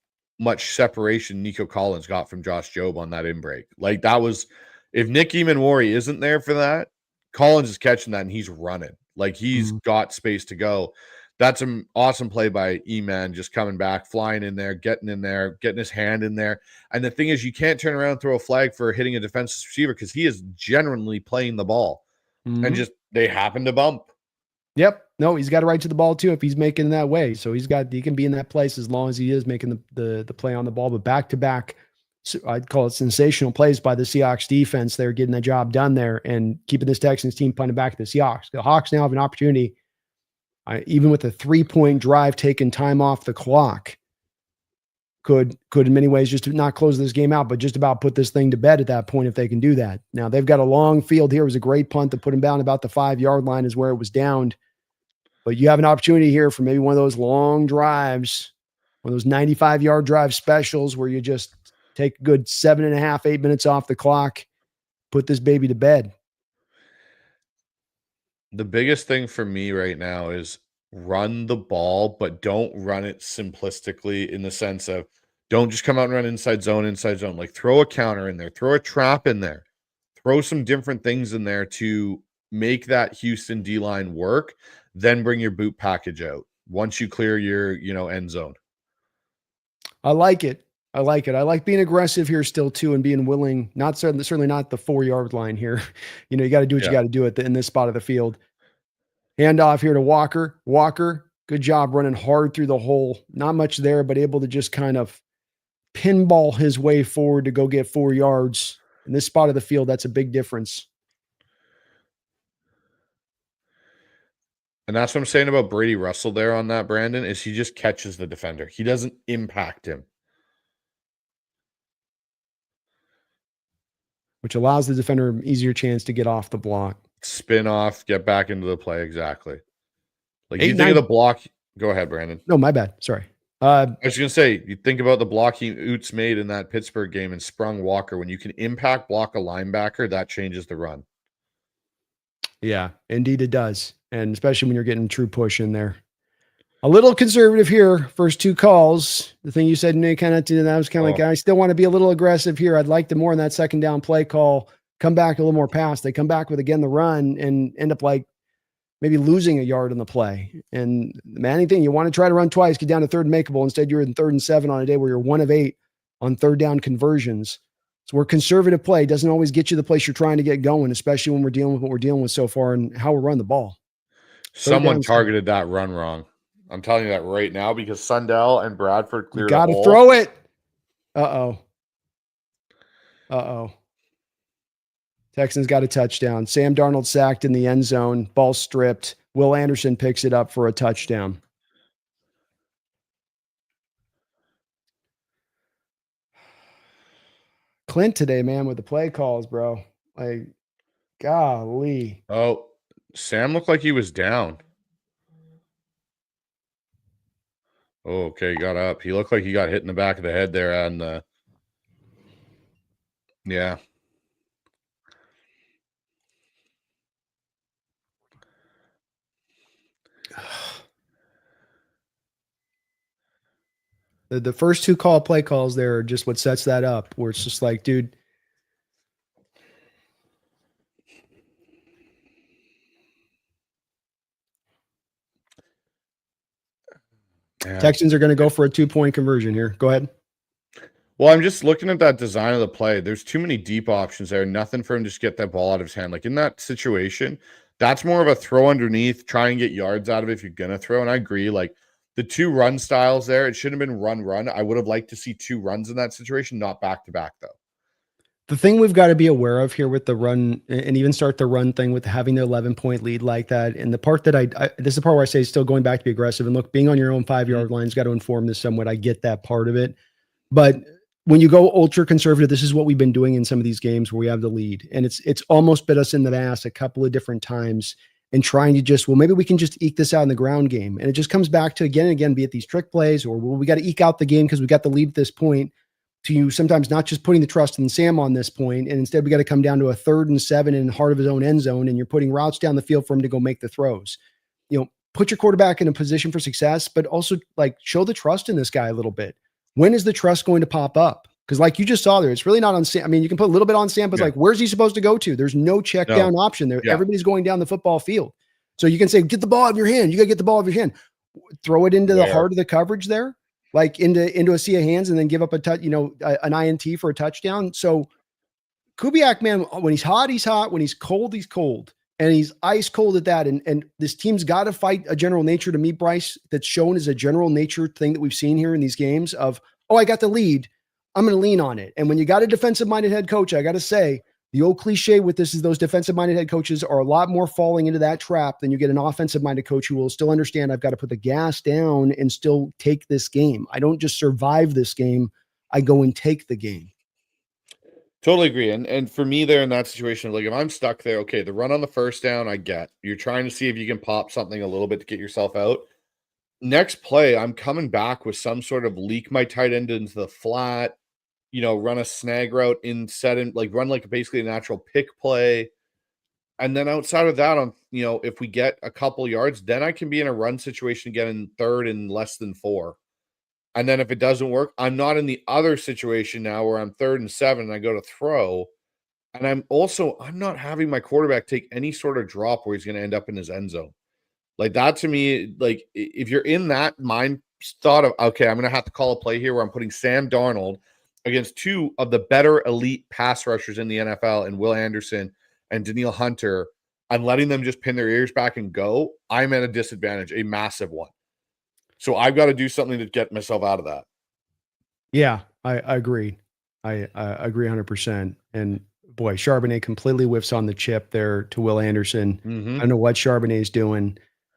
much separation Nico Collins got from Josh Jobe on that in break. Like that was, if Nick Eamon isn't there for that, Collins is catching that and he's running. Like he's got space to go. That's an awesome play by Eman, just coming back, flying in there, getting his hand in there. And the thing is, you can't turn around and throw a flag for hitting a defensive receiver because he is genuinely playing the ball. And just they happen to bump. Yep. No, he's got a right to the ball too if he's making that way. So he can be in that place as long as he is making the play on the ball. But back to back, I'd call it sensational plays by the Seahawks defense. They're getting the job done there and keeping this Texans team punting back to the Seahawks. The Hawks now have an opportunity, even with a 3-point drive taking time off the clock, could in many ways just not close this game out, but just about put this thing to bed at that point if they can do that. Now they've got a long field here. It was a great punt to put him down about the 5-yard line is where it was downed. But you have an opportunity here for maybe one of those long drives, one of those 95-yard drive specials where you just take a good 7.5, 8 minutes off the clock, put this baby to bed. The biggest thing for me right now is run the ball, but don't run it simplistically in the sense of don't just come out and run inside zone. Like throw a counter in there, throw a trap in there, throw some different things in there to make that Houston D-line work. Then bring your boot package out once you clear your, end zone. I like it. I like being aggressive here still too, and being willing, certainly not the 4-yard line here. You got to do what you got to do in this spot of the field. Hand off here to Walker. Walker, good job running hard through the hole. Not much there, but able to just kind of pinball his way forward to go get 4 yards. In this spot of the field, that's a big difference. And that's what I'm saying about Brady Russell there on that, Brandon, is he just catches the defender. He doesn't impact him. Which allows the defender an easier chance to get off the block. Spin off, get back into the play. Exactly. Like you think of the block. Go ahead, Brandon. No, my bad. Sorry. I was going to say, you think about the block Oots made in that Pittsburgh game and sprung Walker. When you can impact block a linebacker, that changes the run. Yeah, indeed it does. And especially when you're getting true push in there. A little conservative here. First 2 calls. The thing you said, Nick, I was kind of like, I still want to be a little aggressive here. I'd like to more in that second down play call. Come back a little more pass. They come back with, again, the run and end up like maybe losing a yard in the play. And the Manning thing, you want to try to run twice, get down to 3rd and makeable. Instead, you're in 3rd and 7 on a day where you're 1 of 8 on 3rd down conversions. So where conservative play doesn't always get you the place you're trying to get going, especially when we're dealing with what we're dealing with so far and how we run the ball. Someone targeted that run wrong. I'm telling you that right now because Sundell and Bradford cleared. Got to throw it. Uh-oh. Texans got a touchdown. Sam Darnold sacked in the end zone. Ball stripped. Will Anderson picks it up for a touchdown. Clint today, man, with the play calls, bro. Like, golly. Oh, Sam looked like he was down. Oh, okay, he got up. He looked like he got hit in the back of the head there on the. Yeah. The first 2 play calls there are just what sets that up, where it's just like, dude. Yeah. Texans are going to go for a 2-point conversion here. Go ahead. Well, I'm just looking at that design of the play. There's too many deep options there. Nothing for him to just get that ball out of his hand. Like in that situation, That's more of a throw underneath, try and get yards out of it if you're going to throw. And I agree. Like the 2 run styles there, it shouldn't have been run. I would have liked to see 2 runs in that situation, not back to back though. The thing we've got to be aware of here with the run and even start the run thing with having the 11-point lead like that. And the part that this is the part where I say still going back to be aggressive and look, being on your own 5-yard line's got to inform this somewhat. I get that part of it. But when you go ultra conservative, this is what we've been doing in some of these games where we have the lead. And it's almost bit us in the ass a couple of different times and trying to just, well, maybe we can just eke this out in the ground game. And it just comes back to again and again, be it these trick plays or well, we got to eke out the game because we got the lead at this point. To you sometimes not just putting the trust in Sam on this point, and instead we got to come down to a 3rd and 7 in the heart of his own end zone, and you're putting routes down the field for him to go make the throws. Put your quarterback in a position for success, but also like show the trust in this guy a little bit. When is the trust going to pop up? Because like you just saw there, it's really not on Sam. I mean, you can put a little bit on Sam, but like, where's he supposed to go to? There's no check down option there. Yeah. Everybody's going down the football field. So you can say, get the ball out of your hand. You got to get the ball out of your hand. Throw it into the heart of the coverage there. Like into a sea of hands and then give up a touch, an INT for a touchdown. So Kubiak, man, when he's hot, he's hot. When he's cold, he's cold. And he's ice cold at that. And this team's got to fight a general nature to me, Bryce, that's shown as a general nature thing that we've seen here in these games of, oh, I got the lead. I'm going to lean on it. And when you got a defensive-minded head coach, I got to say, the old cliche with this is those defensive-minded head coaches are a lot more falling into that trap than you get an offensive-minded coach who will still understand I've got to put the gas down and still take this game. I don't just survive this game. I go and take the game. Totally agree. And for me there in that situation, like if I'm stuck there, okay, the run on the first down, I get. You're trying to see if you can pop something a little bit to get yourself out. Next play, I'm coming back with some sort of leak my tight end into the flat, run a snag route run like basically a natural pick play. And then outside of that, if we get a couple yards, then I can be in a run situation again in 3rd and less than 4. And then if it doesn't work, I'm not in the other situation now where I'm 3rd and 7 and I go to throw. And I'm not having my quarterback take any sort of drop where he's going to end up in his end zone. Like that to me, like if you're in that mind thought of, okay, I'm going to have to call a play here where I'm putting Sam Darnold against 2 of the better elite pass rushers in the NFL and Will Anderson and Danielle Hunter, I'm letting them just pin their ears back and go. I'm at a disadvantage, a massive one. So I've got to do something to get myself out of that. Yeah, I agree. I agree 100%. And boy, Charbonnet completely whiffs on the chip there to Will Anderson. Mm-hmm. I don't know what Charbonnet's doing.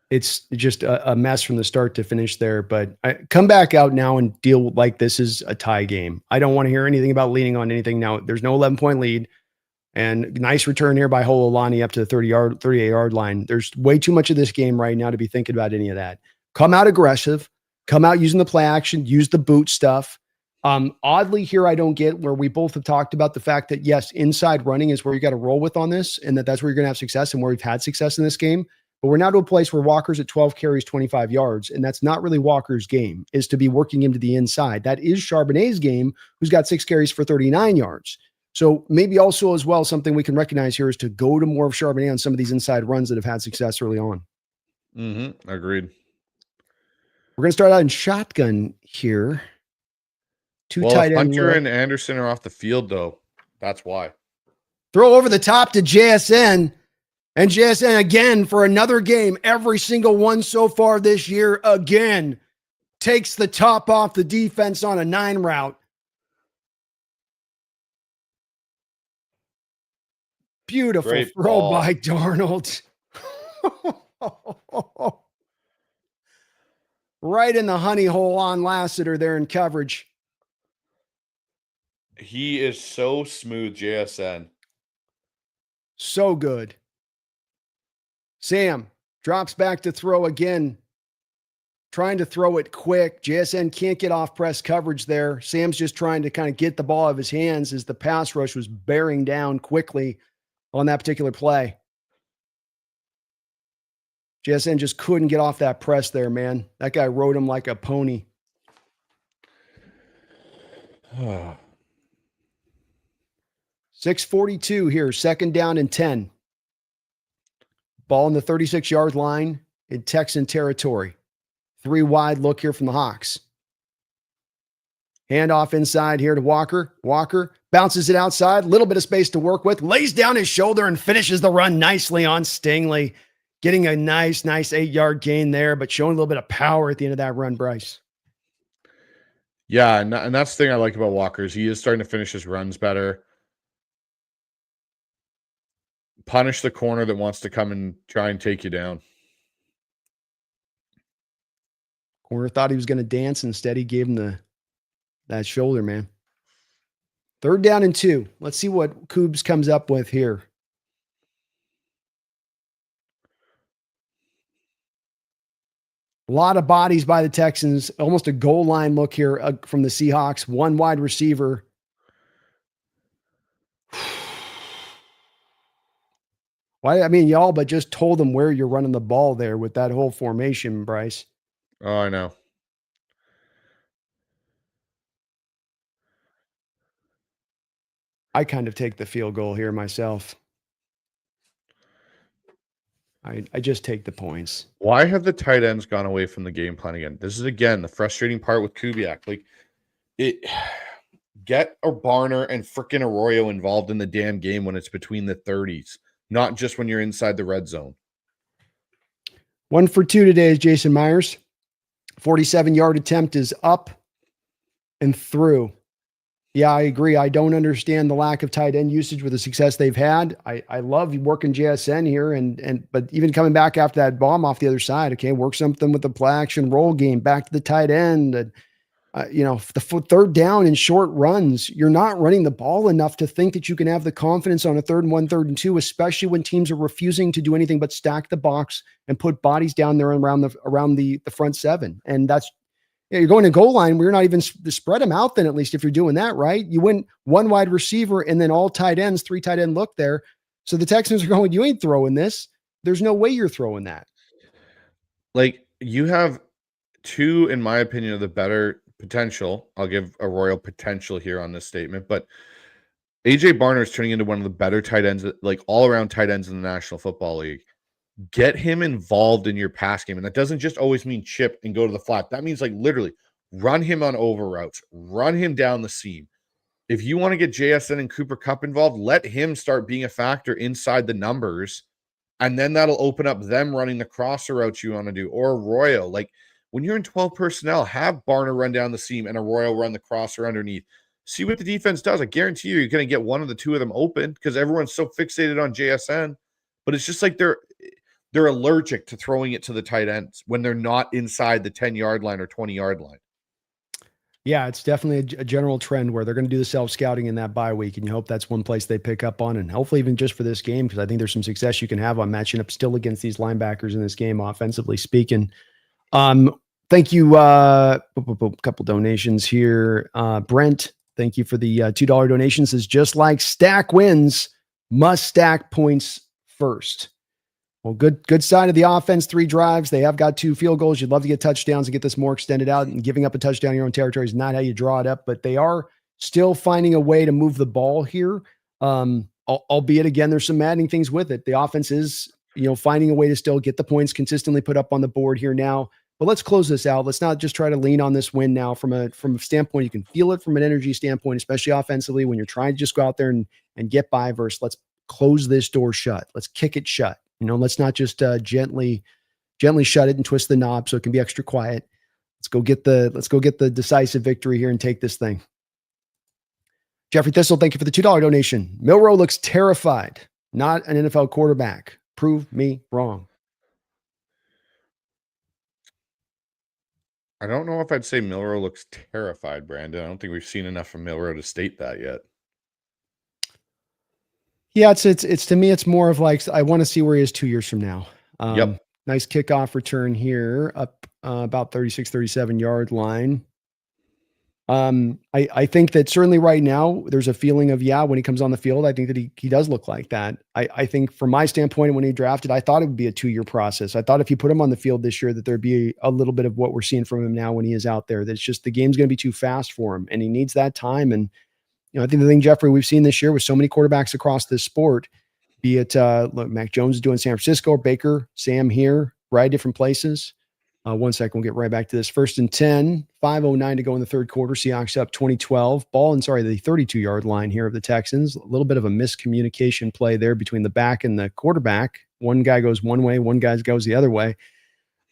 It's just a mess from the start to finish there, but I come back out now and deal like this is a tie game. I don't want to hear anything about leaning on anything now. There's no 11-point lead and nice return here by Hololani up to the 38-yard line. There's way too much of this game right now to be thinking about any of that. Come out aggressive, come out using the play action, use the boot stuff. Oddly here, I don't get where we both have talked about the fact that yes, inside running is where you got to roll with on this and that's where you're going to have success and where we've had success in this game. But we're now to a place where Walker's at 12 carries, 25 yards, and that's not really Walker's game, is to be working him to the inside. That is Charbonnet's game, who's got 6 carries for 39 yards. So maybe also as well, something we can recognize here is to go to more of Charbonnet on some of these inside runs that have had success early on. Mm-hmm. Agreed. We're going to start out in shotgun here. Tight end. Hunter and Anderson are off the field, though. That's why. Throw over the top to JSN. And JSN again for another game. Every single one so far this year again takes the top off the defense on a 9 route. Beautiful Great throw ball by Darnold. Right in the honey hole on Lassiter there in coverage. He is so smooth, JSN. So good. Sam drops back to throw again. Trying to throw it quick. JSN can't get off press coverage there. Sam's just trying to kind of get the ball out of his hands as the pass rush was bearing down quickly on that particular play. JSN just couldn't get off that press there, man. That guy rode him like a pony. 6:42 here, 2nd down and 10. Ball on the 36-yard line in Texan territory. 3 wide look here from the Hawks. Handoff inside here to Walker. Walker bounces it outside, a little bit of space to work with, lays down his shoulder and finishes the run nicely on Stingley, getting a nice 8-yard gain there, but showing a little bit of power at the end of that run, Bryce. Yeah, and that's the thing I like about Walker is he is starting to finish his runs better. Punish the corner that wants to come and try and take you down. Corner thought he was going to dance. Instead, he gave him that shoulder, man. 3rd down and 2. Let's see what Coobs comes up with here. A lot of bodies by the Texans. Almost a goal line look here from the Seahawks. 1 wide receiver. Why? I mean, y'all, but just told them where you're running the ball there with that whole formation, Bryce. Oh, I know. I kind of take the field goal here myself. I just take the points. Why have the tight ends gone away from the game plan again? This is, again, the frustrating part with Kubiak. Like, get a Barner and frickin' Arroyo involved in the damn game when it's between the 30s, not just when you're inside the red zone. 1 for 2 today is Jason Myers. 47-yard attempt is up and through. Yeah, I agree. I don't understand the lack of tight end usage with the success they've had. I love working JSN here, but even coming back after that bomb off the other side, okay, work something with the play action roll game, back to the tight end. And, the 3rd down in short runs, you're not running the ball enough to think that you can have the confidence on a 3rd and 1, 3rd and 2, especially when teams are refusing to do anything but stack the box and put bodies down there around the front 7. And that's, you're going to goal line where you're not even spread them out. Then at least if you're doing that, right, you win 1 wide receiver and then all tight ends, 3 tight end look there. So the Texans are going, you ain't throwing this. There's no way you're throwing that. Like, you have 2, in my opinion, of the better potential. I'll give a royal potential here on this statement, but AJ Barner is turning into one of the better tight ends, like all around tight ends in the National Football League. Get him involved in your pass game. And that doesn't just always mean chip and go to the flat. That means, like, literally run him on over routes, run him down the seam. If you want to get JSN and Cooper Kupp involved, let him start being a factor inside the numbers. And then that'll open up them running the crosser routes you want to do, or Arroyo. Like, when you're in 12 personnel, have Barner run down the seam and Arroyo run the crosser underneath. See what the defense does. I guarantee you're going to get one of the 2 of them open because everyone's so fixated on JSN. But it's just like they're allergic to throwing it to the tight ends when they're not inside the 10-yard line or 20-yard line. Yeah, it's definitely a general trend where they're going to do the self-scouting in that bye week, and you hope that's one place they pick up on, and hopefully even just for this game, because I think there's some success you can have on matching up still against these linebackers in this game, offensively speaking. Thank you. A couple donations here. Brent, thank you for the $2 donation. Says, just like stack wins, must stack points first. Well, good side of the offense, 3 drives. They have got 2 field goals. You'd love to get touchdowns and get this more extended out, and giving up a touchdown in your own territory is not how you draw it up, but they are still finding a way to move the ball here. Albeit, again, there's some maddening things with it. The offense is, finding a way to still get the points consistently put up on the board here now. But let's close this out. Let's not just try to lean on this win now from a standpoint. You can feel it from an energy standpoint, especially offensively, when you're trying to just go out there and get by versus let's close this door shut. Let's kick it shut. Let's not just gently shut it and twist the knob so it can be extra quiet. Let's go get the decisive victory here and take this thing. Jeffrey Thistle, thank you for the $2 donation. Milroe looks terrified. Not an NFL quarterback. Prove me wrong. I don't know if I'd say Milroe looks terrified, Brandon. I don't think we've seen enough from Milroe to state that yet. Yeah, it's to me, it's more of like, I want to see where he is 2 years from now. Yep. Nice kickoff return here up about 36, 37 yard line. I think that certainly right now there's a feeling of, when he comes on the field, I think that he does look like that. I think from my standpoint, when he drafted, I thought it would be a 2-year process. I thought if you put him on the field this year, that there'd be a little bit of what we're seeing from him now when he is out there. That's just, the game's going to be too fast for him and he needs that time. And, I think the thing, Jeffrey, we've seen this year with so many quarterbacks across this sport, be it, look, Mac Jones is doing San Francisco, Baker, Sam here, right? Different places. 1 second, we'll get right back to this. 1st and 10, 5:09 to go in the third quarter. Seahawks up 20-12. Ball inside the 32-yard line here of the Texans. A little bit of a miscommunication play there between the back and the quarterback. One guy goes one way, one guy goes the other way.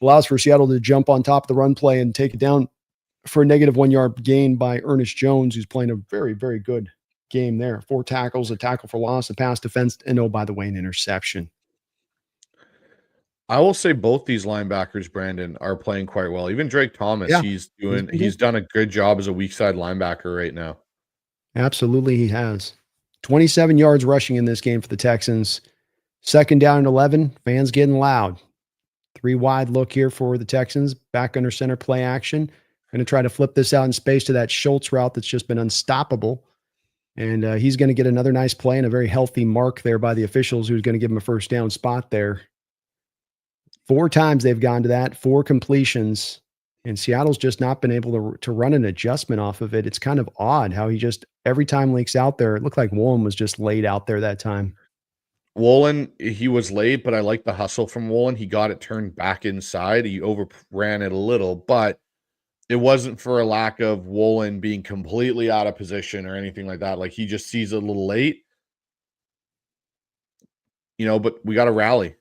Allows for Seattle to jump on top of the run play and take it down for a negative 1 yard gain by Ernest Jones, who's playing a very, very good game there. 4 tackles, a tackle for loss, a pass defense, and oh, by the way, an interception. I will say both these linebackers, Brandon, are playing quite well. Even Drake Thomas, Yeah. he's done a good job as a weak side linebacker right now. Absolutely, he has. 27 yards rushing in this game for the Texans. 2nd down and 11. Fans getting loud. 3 wide look here for the Texans. Back under center play action. Going to try to flip this out in space to that Schultz route that's just been unstoppable. And he's going to get another nice play and a very healthy mark there by the officials, who's going to give him a first down spot there. 4 times they've gone to that, 4 completions, and Seattle's just not been able to run an adjustment off of it. It's kind of odd how he just every time leaks out there. It looked like Woolen was just laid out there that time. Woolen, he was late, but I like the hustle from Woolen. He got it turned back inside. He overran it a little, but it wasn't for a lack of Woolen being completely out of position or anything like that. Like, he just sees it a little late, but we got to rally.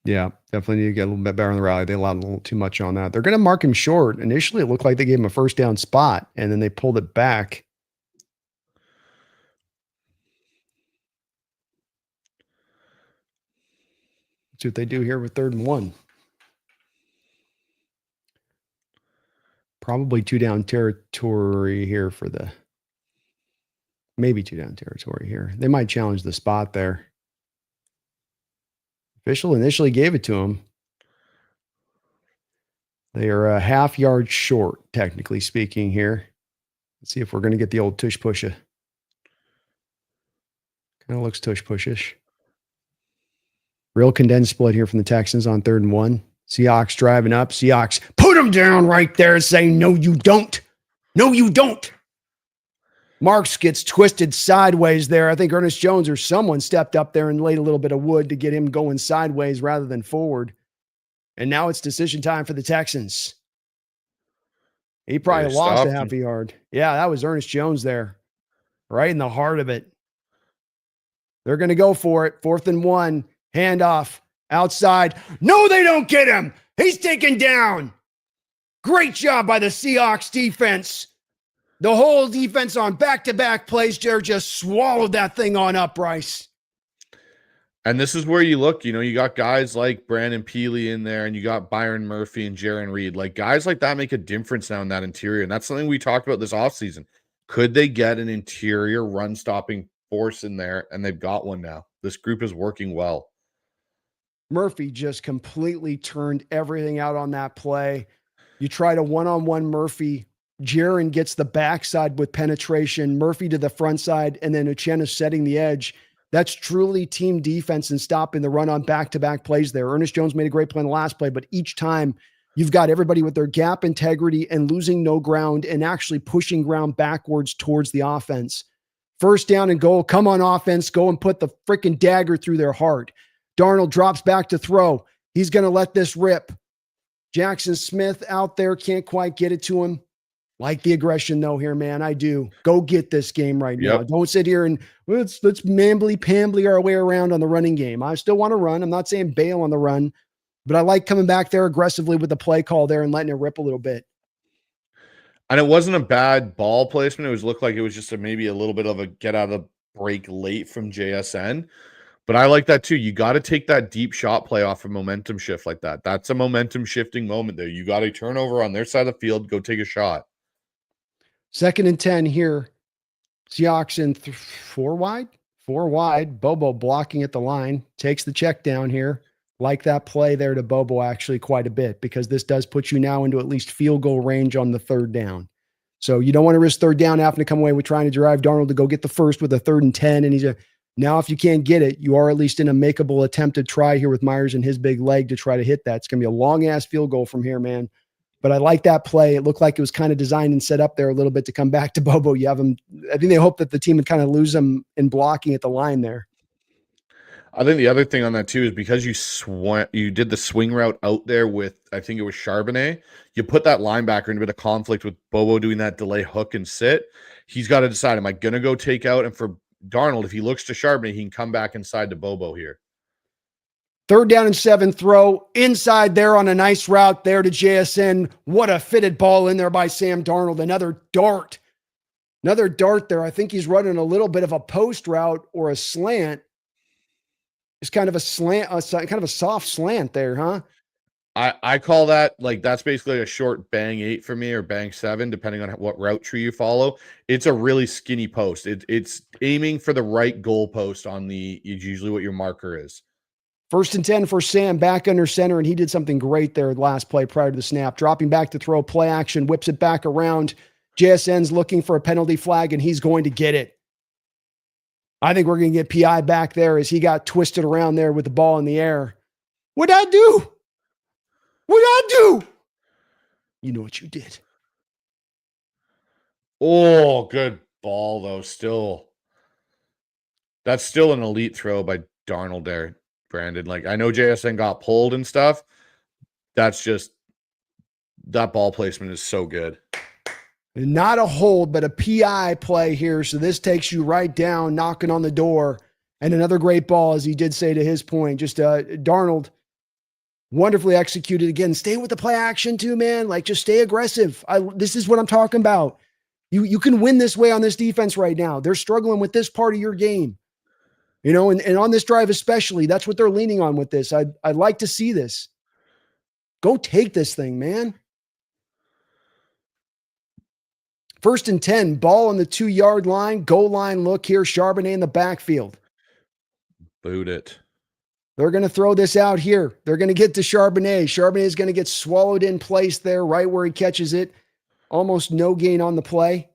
Yeah, definitely need to get a little bit better on the rally. They allowed a little too much on that. They're going to mark him short. Initially, it looked like they gave him a first down spot, and then they pulled it back. Let's see what they do here with 3rd and 1. Probably 2 down territory here for maybe 2 down territory here. They might challenge the spot there. Official initially gave it to him. They are a half yard short, technically speaking here. Let's see if we're going to get the old tush pusha. Kind of looks tush pushish. Real condensed split here from the Texans on 3rd and 1. Seahawks driving up. Seahawks put him down right there, saying, "No, you don't. No, you don't." Marks gets twisted sideways there. I think Ernest Jones or someone stepped up there and laid a little bit of wood to get him going sideways rather than forward. And now it's decision time for the Texans. He probably lost a half a yard. Yeah, that was Ernest Jones there, right in the heart of it. They're going to go for it. 4th and 1, handoff, outside. No, they don't get him. He's taken down. Great job by the Seahawks defense. The whole defense on back-to-back plays just swallowed that thing on up, Bryce. And this is where you look, you got guys like Brandon Peely in there, and you got Byron Murphy and Jaron Reed. Like, guys like that make a difference now in that interior. And that's something we talked about this offseason. Could they get an interior run-stopping force in there? And they've got one now. This group is working well. Murphy just completely turned everything out on that play. You tried a one-on-one Murphy. Jaron gets the backside with penetration, Murphy to the front side, and then Uchenna setting the edge. That's truly team defense and stopping the run on back-to-back plays there. Ernest Jones made a great play in the last play, but each time you've got everybody with their gap integrity and losing no ground and actually pushing ground backwards towards the offense. 1st down and goal. Come on, offense. Go and put the freaking dagger through their heart. Darnold drops back to throw. He's going to let this rip. Jackson Smith out there, can't quite get it to him. Like the aggression, though, here, man. I do. Go get this game right now. Don't sit here and let's mambly our way around on the running game. I still want to run. I'm not saying bail on the run, but I like coming back there aggressively with the play call there and letting it rip a little bit. And it wasn't a bad ball placement. Looked like it was just maybe a little bit of a get out of the break late from JSN. But I like that too. You got to take that deep shot play off a momentum shift like that. That's a momentum shifting moment there. You got a turnover on their side of the field. Go take a shot. 2nd and 10 here. Seahawks in 4 wide. Bobo blocking at the line. Takes the check down here. Like that play there to Bobo actually quite a bit, because this does put you now into at least field goal range on the 3rd down. So you don't want to risk 3rd down having to come away with trying to drive Darnold to go get the first with a 3rd and 10. And now if you can't get it, you are at least in a makeable attempted try here with Myers and his big leg to try to hit that. It's going to be a long-ass field goal from here, man. But I like that play. It looked like it was kind of designed and set up there a little bit to come back to Bobo. You have him. I think they hope that the team would kind of lose him in blocking at the line there. I think the other thing on that too is because you did the swing route out there with, I think it was Charbonnet. You put that linebacker in a bit of conflict with Bobo doing that delay hook and sit. He's got to decide: am I going to go take out? And for Darnold, if he looks to Charbonnet, he can come back inside to Bobo here. 3rd down and 7 throw inside there on a nice route there to JSN. What a fitted ball in there by Sam Darnold. Another dart there. I think he's running a little bit of a post route or a slant. It's kind of a slant, kind of a soft slant there, huh? I call that, like, that's basically a short bang 8 for me, or bang 7, depending on what route tree you follow. It's a really skinny post. It's aiming for the right goal post usually what your marker is. 1st and 10 for Sam, back under center, and he did something great there last play prior to the snap. Dropping back to throw, play action, whips it back around. JSN's looking for a penalty flag, and he's going to get it. I think we're going to get PI back there as he got twisted around there with the ball in the air. What'd I do? What'd I do? You know what you did. Oh, good ball, though. Still, that's still an elite throw by Darnold there, Brandon. Like, I know JSN got pulled and stuff. That's just, that ball placement is so good. Not a hold, but a PI play here. So this takes you right down, knocking on the door. And another great ball, as he did say to his point. Just Darnold, wonderfully executed. Again, stay with the play action too, man. Like, just stay aggressive. This is what I'm talking about. You can win this way on this defense right now. They're struggling with this part of your game. You know, and on this drive especially, that's what they're leaning on with this. I'd like to see this. Go take this thing, man. 1st and 10, ball on the 2-yard line, goal line look here. Charbonnet in the backfield. Boot it. They're going to throw this out here. They're going to get to Charbonnet. Charbonnet is going to get swallowed in place there, right where he catches it. Almost no gain on the play.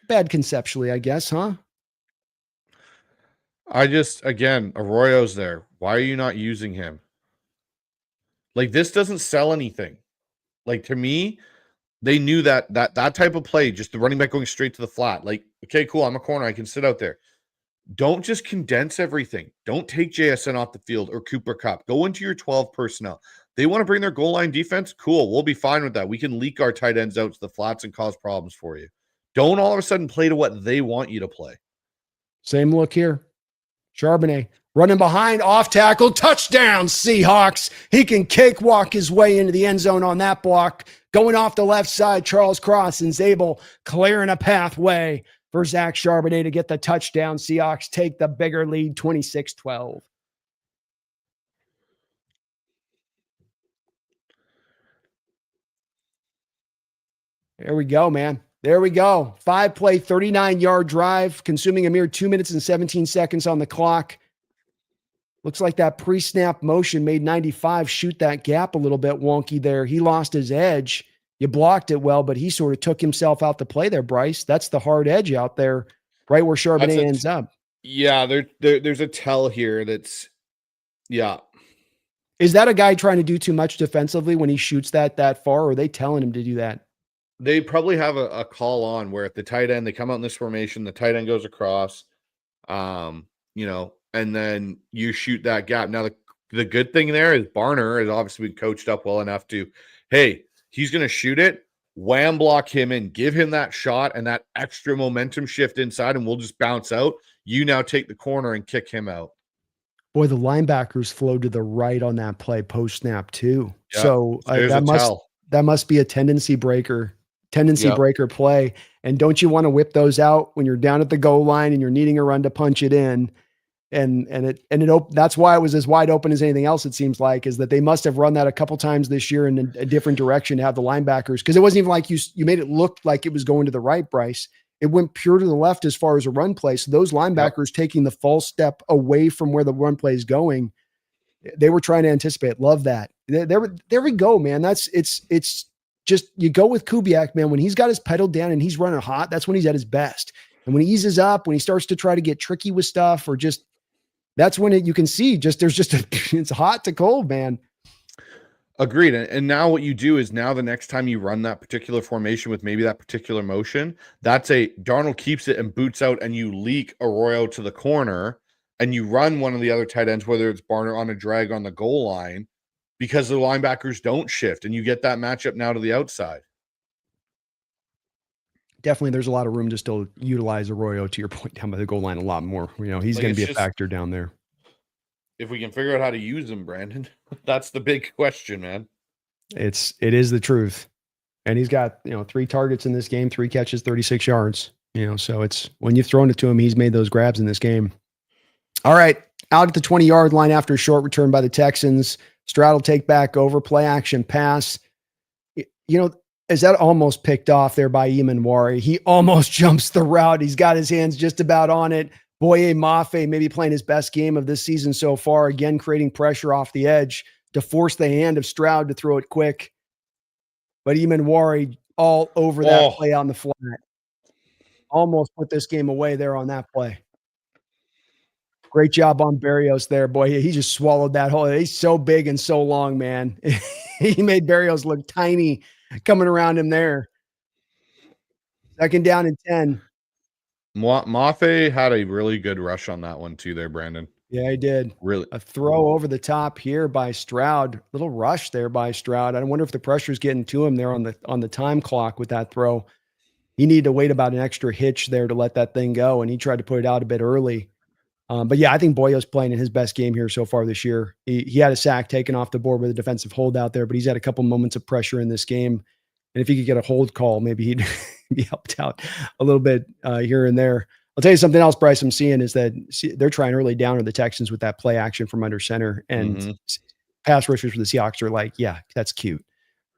Bad conceptually, I guess, huh? Again, Arroyo's there. Why are you not using him? Like, this doesn't sell anything. Like, to me, they knew that type of play, just the running back going straight to the flat. Like, okay, cool, I'm a corner, I can sit out there. Don't just condense everything. Don't take JSN off the field or Cooper Kupp. Go into your 12 personnel. They want to bring their goal line defense. Cool, we'll be fine with that. We can leak our tight ends out to the flats and cause problems for you. Don't all of a sudden play to what they want you to play. Same look here. Charbonnet running behind, off tackle, touchdown, Seahawks. He can cakewalk his way into the end zone on that block. Going off the left side, Charles Cross and Zabel clearing a pathway for Zach Charbonnet to get the touchdown. Seahawks take the bigger lead, 26-12. There we go, man. There we go. 5-play, 39-yard drive, consuming a mere 2 minutes and 17 seconds on the clock. Looks like that pre-snap motion made 95 shoot that gap a little bit wonky there. He lost his edge. You blocked it well, but he sort of took himself out to play there, Bryce. That's the hard edge out there, right where Charbonnet ends up. Yeah, there's a tell here that's, yeah. Is that a guy trying to do too much defensively when he shoots that far, or are they telling him to do that? They probably have a call on where at the tight end, they come out in this formation, the tight end goes across, you know, and then you shoot that gap. Now, the good thing there is Barner has obviously been coached up well enough to, hey, he's going to shoot it, wham block him in, give him that shot and that extra momentum shift inside, and we'll just bounce out. You now take the corner and kick him out. Boy, the linebackers flowed to the right on that play post-snap too. Yep. So that must be a tendency breaker play. And don't you want to whip those out when you're down at the goal line and you're needing a run to punch it in? That's why it was as wide open as anything else. It seems like is that they must have run that a couple times this year in a different direction to have the linebackers. Cause it wasn't even like you made it look like it was going to the right, Bryce. It went pure to the left as far as a run play. So those linebackers taking the false step away from where the run play is going, they were trying to anticipate. Love that. There we go, man. It's just, you go with Kubiak, man. When he's got his pedal down and he's running hot, that's when he's at his best. And when he eases up, when he starts to try to get tricky with stuff or just, that's when you can see it's hot to cold, man. Agreed. And now what you do is now the next time you run that particular formation with maybe that particular motion, Darnold keeps it and boots out and you leak Arroyo to the corner and you run one of the other tight ends, whether it's Barner on a drag on the goal line, because the linebackers don't shift, and you get that matchup now to the outside. Definitely, there's a lot of room to still utilize Arroyo, to your point, down by the goal line a lot more. He's Like, going to be it's a just factor down there. if we can figure out how to use him, Brandon, that's the big question, man. It is the truth. And he's got, 3 targets in this game, 3 catches, 36 yards. So it's when you've thrown it to him, he's made those grabs in this game. All right, out at the 20-yard line after a short return by the Texans. Stroud will take back over, play action pass. Is that almost picked off there by Imanwari? He almost jumps the route. He's got his hands just about on it. Boye Mafe maybe playing his best game of this season so far, again creating pressure off the edge to force the hand of Stroud to throw it quick. But Imanwari all over that play on the flat. Almost put this game away there on that play. Great job on Berrios there, boy. He just swallowed that whole. He's so big and so long, man. He made Berrios look tiny coming around him there. 2nd down and 10. Mafe had a really good rush on that one too there, Brandon. Yeah, he did. Really. A throw over the top here by Stroud. Little rush there by Stroud. I wonder if the pressure's getting to him there on the time clock with that throw. He needed to wait about an extra hitch there to let that thing go, and he tried to put it out a bit early. But yeah, I think Boyo's playing in his best game here so far this year. He had a sack taken off the board with a defensive hold out there, but he's had a couple moments of pressure in this game. And if he could get a hold call, maybe he'd be helped out a little bit here and there. I'll tell you something else, Bryce, I'm seeing is that they're trying early down to the Texans with that play action from under center. And pass rushers for the Seahawks are like, yeah, that's cute.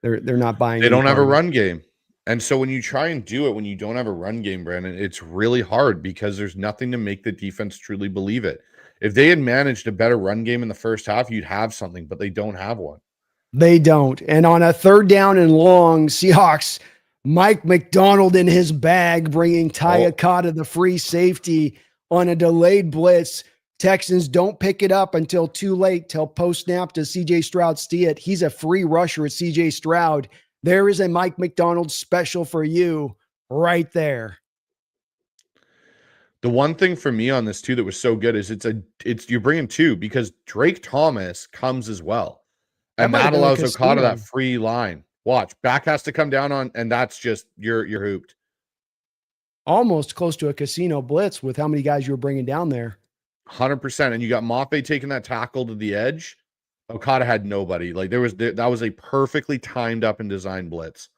They're not buying. They don't have a run game. And so when you try and do it, when you don't have a run game, Brandon, it's really hard because there's nothing to make the defense truly believe it. If they had managed a better run game in the first half, you'd have something, but they don't have one. They don't. And on a 3rd down and long, Seahawks, Mike McDonald in his bag, bringing Ty Akata, the free safety, on a delayed blitz. Texans don't pick it up until too late, till post-snap to CJ Stroud see it. He's a free rusher at CJ Stroud. There is a Mike McDonald special for you right there. The one thing for me on this too that was so good is it's you're bringing 2 because Drake Thomas comes as well. And that allows Okada that free line. Watch, back has to come down on, and that's just you're hooped. Almost close to a casino blitz with how many guys you were bringing down there. 100%. And you got Mafe taking that tackle to the edge. Okada had nobody. Like that was a perfectly timed up and designed blitz.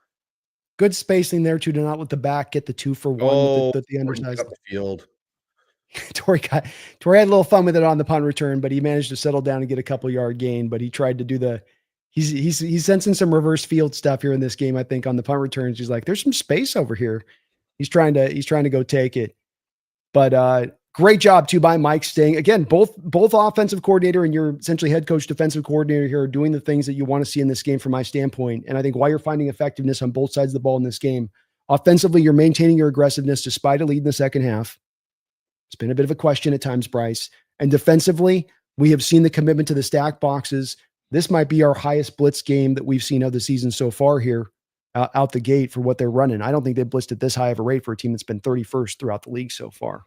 Good spacing there too, to not let the back get the 2-for-1 with the undersized field. Torrey had a little fun with it on the punt return, but he managed to settle down and get a couple yard gain. But he tried to do he's sensing some reverse field stuff here in this game. I think on the punt returns, he's like, there's some space over here. He's trying to go take it. But great job too by Mike Sting. Again, both offensive coordinator and your essentially head coach defensive coordinator here are doing the things that you want to see in this game from my standpoint. And I think why you're finding effectiveness on both sides of the ball in this game. Offensively, you're maintaining your aggressiveness despite a lead in the second half. It's been a bit of a question at times, Bryce. And defensively, we have seen the commitment to the stack boxes. This might be our highest blitz game that we've seen of the season so far here out the gate for what they're running. I don't think they've blitzed at this high of a rate for a team that's been 31st throughout the league so far.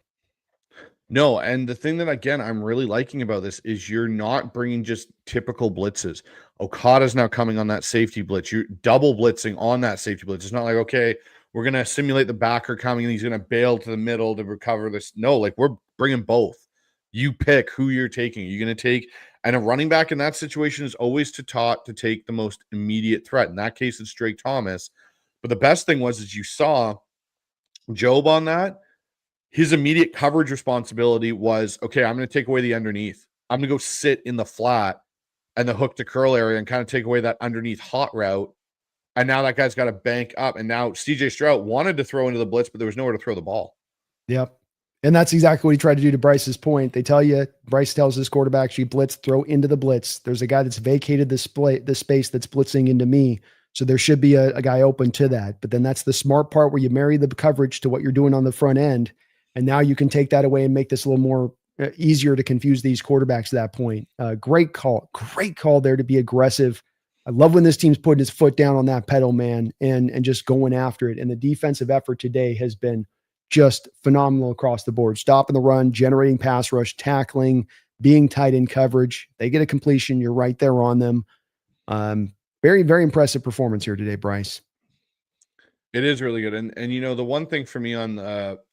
No, and the thing that, again, I'm really liking about this is you're not bringing just typical blitzes. Okada's now coming on that safety blitz. You're double blitzing on that safety blitz. It's not like, okay, we're going to simulate the backer coming and he's going to bail to the middle to recover this. No, like we're bringing both. You pick who you're taking. You're going to take, and a running back in that situation is always taught to take the most immediate threat. In that case, it's Drake Thomas. But the best thing is you saw Job on that. His immediate coverage responsibility was, okay, I'm going to take away the underneath. I'm going to go sit in the flat and the hook to curl area and kind of take away that underneath hot route. And now that guy's got to bank up. And now CJ Stroud wanted to throw into the blitz, but there was nowhere to throw the ball. Yep. And that's exactly what he tried to do to Bryce's point. They tell you, Bryce tells his quarterback, you blitz, throw into the blitz. There's a guy that's vacated the space that's blitzing into me. So there should be a guy open to that. But then that's the smart part where you marry the coverage to what you're doing on the front end. And now you can take that away and make this a little more easier to confuse these quarterbacks at that point. Great call there to be aggressive. I love when this team's putting his foot down on that pedal, man, and just going after it. And the defensive effort today has been just phenomenal across the board. Stopping the run, generating pass rush, tackling, being tight in coverage. They get a completion. You're right there on them. Very, very impressive performance here today, Bryce. It is really good. And you know, the one thing for me on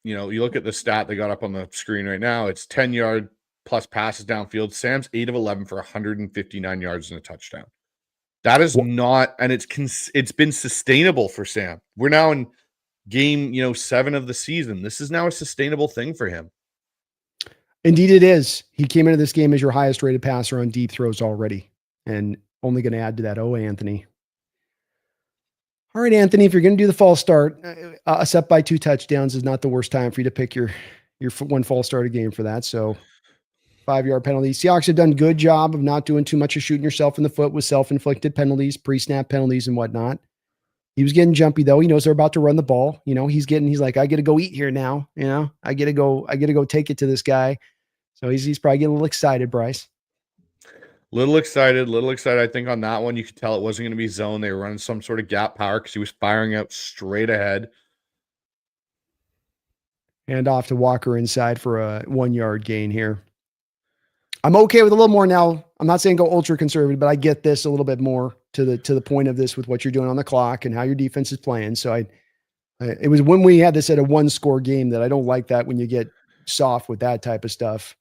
you know, you look at the stat they got up on the screen right now, it's 10-yard plus passes downfield. Sam's 8 of 11 for 159 yards and a touchdown. That is not, and it's been sustainable for Sam. We're now in game, 7 of the season. This is now a sustainable thing for him. Indeed it is. He came into this game as your highest rated passer on deep throws already, and only going to add to that. Oh, Anthony. All right, Anthony, if you're going to do the false start, us up by 2 touchdowns is not the worst time for you to pick your one false start a game for that. So 5-yard penalty. Seahawks have done a good job of not doing too much of shooting yourself in the foot with self-inflicted penalties, pre-snap penalties and whatnot. He was getting jumpy though. He knows they're about to run the ball. He's like, I got to go eat here now. I got to go take it to this guy. So he's probably getting a little excited, Bryce. Little excited. I think on that one, you could tell it wasn't going to be zone. They were running some sort of gap power because he was firing out straight ahead. Hand off to Walker inside for a 1-yard gain here. I'm okay with a little more now. I'm not saying go ultra conservative, but I get this a little bit more to the point of this with what you're doing on the clock and how your defense is playing. So it was when we had this at a 1-score game that I don't like that when you get soft with that type of stuff.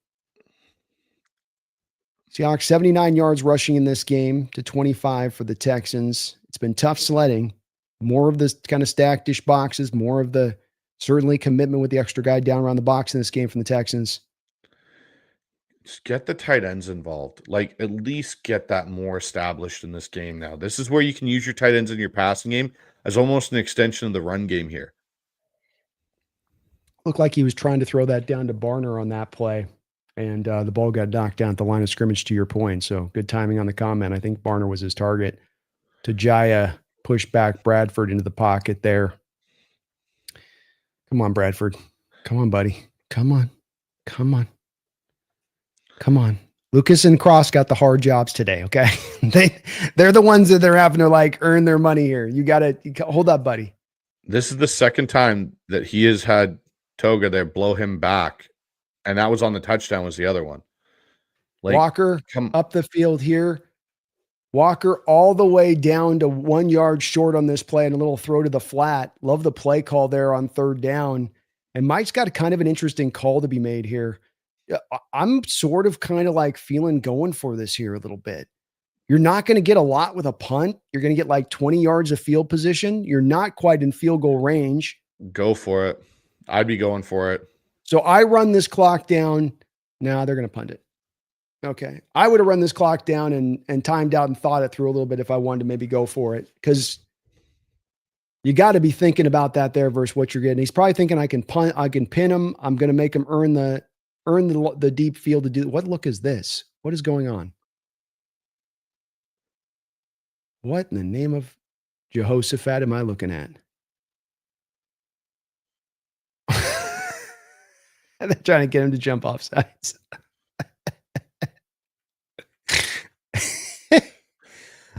Seahawks 79 yards rushing in this game to 25 for the Texans. It's been tough sledding. More of this kind of stacked dish boxes, more of the certainly commitment with the extra guy down around the box in this game from the Texans. Just get the tight ends involved. Like, at least get that more established in this game now. This is where you can use your tight ends in your passing game as almost an extension of the run game here. Looked like he was trying to throw that down to Barner on that play, and the ball got knocked down at the line of scrimmage, to your point. So good timing on the comment. I think Barner was his target. Tajaya pushed back Bradford into the pocket there. Come on, Bradford. Come on, buddy. Come on. Lucas and Cross got the hard jobs today, okay? They're the ones that they're having to like earn their money here. You hold up, buddy. This is the second time that he has had Toga there blow him back, and that was on the touchdown was the other one. Like, Walker up the field here. Walker all the way down to 1 yard short on this play and a little throw to the flat. Love the play call there on 3rd down. And Mike's got kind of an interesting call to be made here. I'm sort of kind of like feeling going for this here a little bit. You're not going to get a lot with a punt. You're going to get like 20 yards of field position. You're not quite in field goal range. Go for it. I'd be going for it. So I run this clock down. Now they're going to punt it. Okay. I would have run this clock down and timed out and thought it through a little bit if I wanted to maybe go for it, because you got to be thinking about that there versus what you're getting. He's probably thinking I can punt, I can pin him. I'm going to make him earn the deep field to do. What look is this? What is going on? What in the name of Jehoshaphat am I looking at? They're trying to get him to jump off sides.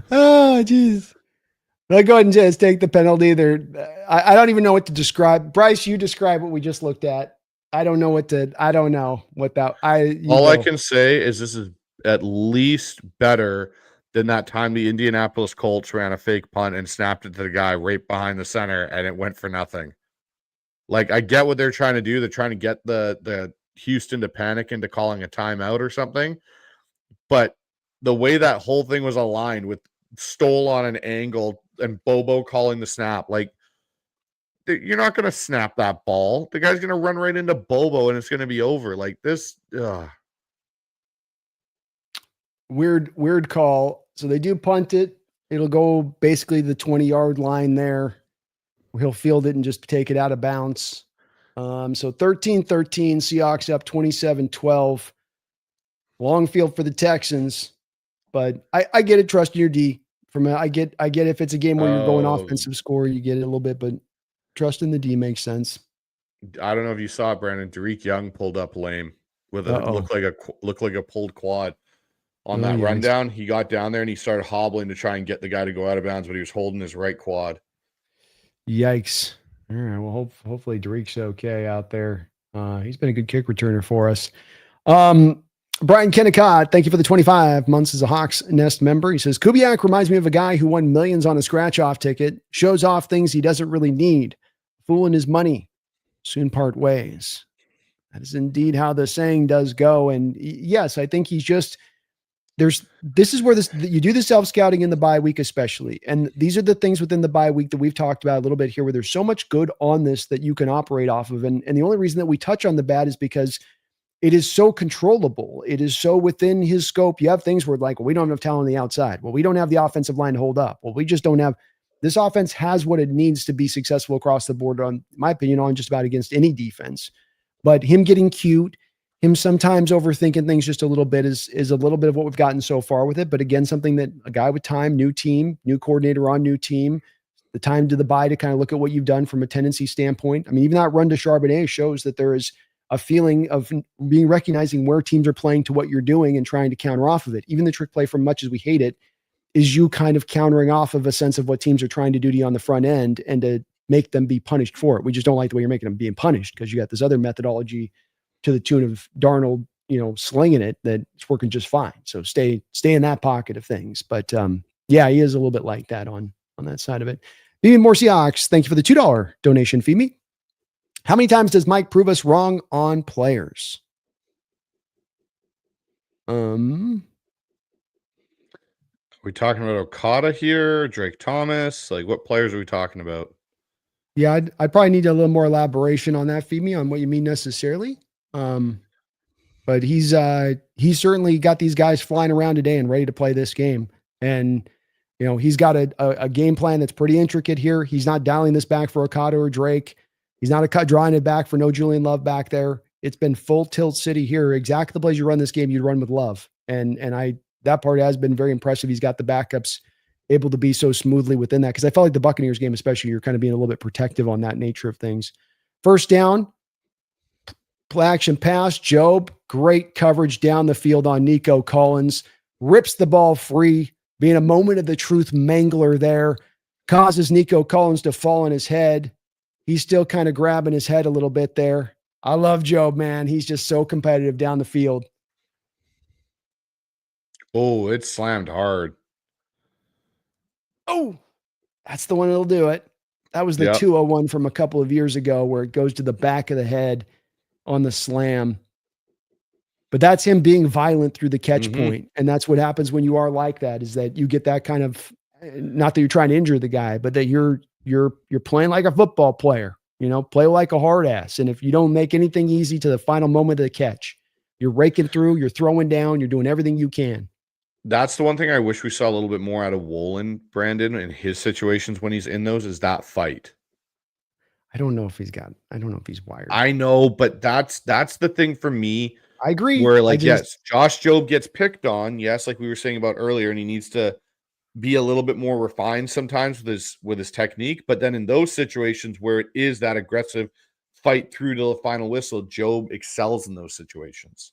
Oh, geez. I'll go ahead and just take the penalty. I don't even know what to describe. Bryce, you describe what we just looked at. I don't know what that. All I can say is this is at least better than that time the Indianapolis Colts ran a fake punt and snapped it to the guy right behind the center and it went for nothing. Like, I get what they're trying to do. They're trying to get the Houston to panic into calling a timeout or something. But the way that whole thing was aligned with Stoll on an angle and Bobo calling the snap, like, you're not going to snap that ball. The guy's going to run right into Bobo and it's going to be over. Like this. Weird call. So they do punt it. It'll go basically the 20-yard line there. He'll field it and just take it out of bounds. So 13-13, Seahawks up 27-12. Long field for the Texans. But I get it, trust your D. I get if it's a game where you're going offensive score, you get it a little bit, but trust in the D makes sense. I don't know if you saw it, Brandon. Derek Young pulled up lame with a look like a pulled quad on that rundown. He got down there and he started hobbling to try and get the guy to go out of bounds, but he was holding his right quad. Yikes. All right. Well, hopefully Derek's okay out there. He's been a good kick returner for us. Brian Kennicott, thank you for the 25 months as a Hawks Nest member. He says, Kubiak reminds me of a guy who won millions on a scratch-off ticket, shows off things he doesn't really need, fooling his money, soon part ways. That is indeed how the saying does go. And yes, I think he's just, this is where you do the self-scouting in the bye week, especially. And these are the things within the bye week that we've talked about a little bit here, where there's so much good on this that you can operate off of. And the only reason that we touch on the bad is because it is so controllable. It is so within his scope. You have things where like, well, we don't have talent on the outside. Well, we don't have the offensive line to hold up. Well, we just don't have, this offense has what it needs to be successful across the board on, in my opinion, on just about against any defense. But him getting cute, him sometimes overthinking things just a little bit is a little bit of what we've gotten so far with it. But again, something that a guy with time, new team, new coordinator on new team, the time to the bye to kind of look at what you've done from a tendency standpoint. I mean, even that run to Charbonnet shows that there is a feeling of being recognizing where teams are playing to what you're doing and trying to counter off of it. Even the trick play, from much as we hate it, is you kind of countering off of a sense of what teams are trying to do to you on the front end and to make them be punished for it. We just don't like the way you're making them being punished, because you got this other methodology to the tune of Darnold, slinging it, that it's working just fine. So stay in that pocket of things. But yeah, he is a little bit like that on that side of it. Even more Seahawks, thank you for the $2 donation fee me. How many times does Mike prove us wrong on players? Are we talking about Okada here, Drake Thomas? Like, what players are we talking about? Yeah, I'd probably need a little more elaboration on that, Femi, on what you mean necessarily. But he's certainly got these guys flying around today and ready to play this game. And he's got a game plan that's pretty intricate here. He's not dialing this back for Okada or Drake. He's not drawing it back for no Julian Love back there. It's been full tilt city here. Exactly the plays you run this game, you'd run with Love. And that part has been very impressive. He's got the backups able to be so smoothly within that. Cause I felt like the Buccaneers game, especially, you're kind of being a little bit protective on that nature of things. First down, play action pass, Job, great coverage down the field on Nico Collins, rips the ball free, being a moment of the truth mangler there, causes Nico Collins to fall on his head. He's still kind of grabbing his head a little bit there. I love Job, man. He's just so competitive down the field. Oh, it slammed hard. Oh, that's the one that'll do it. That was the 201 from a couple of years ago, where it goes to the back of the head on the slam. But that's him being violent through the catch point. And that's what happens when you are like that, is that you get that kind of, not that you're trying to injure the guy, but that you're playing like a football player, play like a hard ass. And if you don't make anything easy to the final moment of the catch, you're raking through, you're throwing down, you're doing everything you can. That's the one thing I wish we saw a little bit more out of Wolin, Brandon, in his situations when he's in those, is that fight. I don't know if he's wired. I know, but that's the thing for me. I agree. Where, like, yes, Josh Jobe gets picked on. Yes, like we were saying about earlier, and he needs to be a little bit more refined sometimes with his technique. But then in those situations where it is that aggressive fight through to the final whistle, Jobe excels in those situations.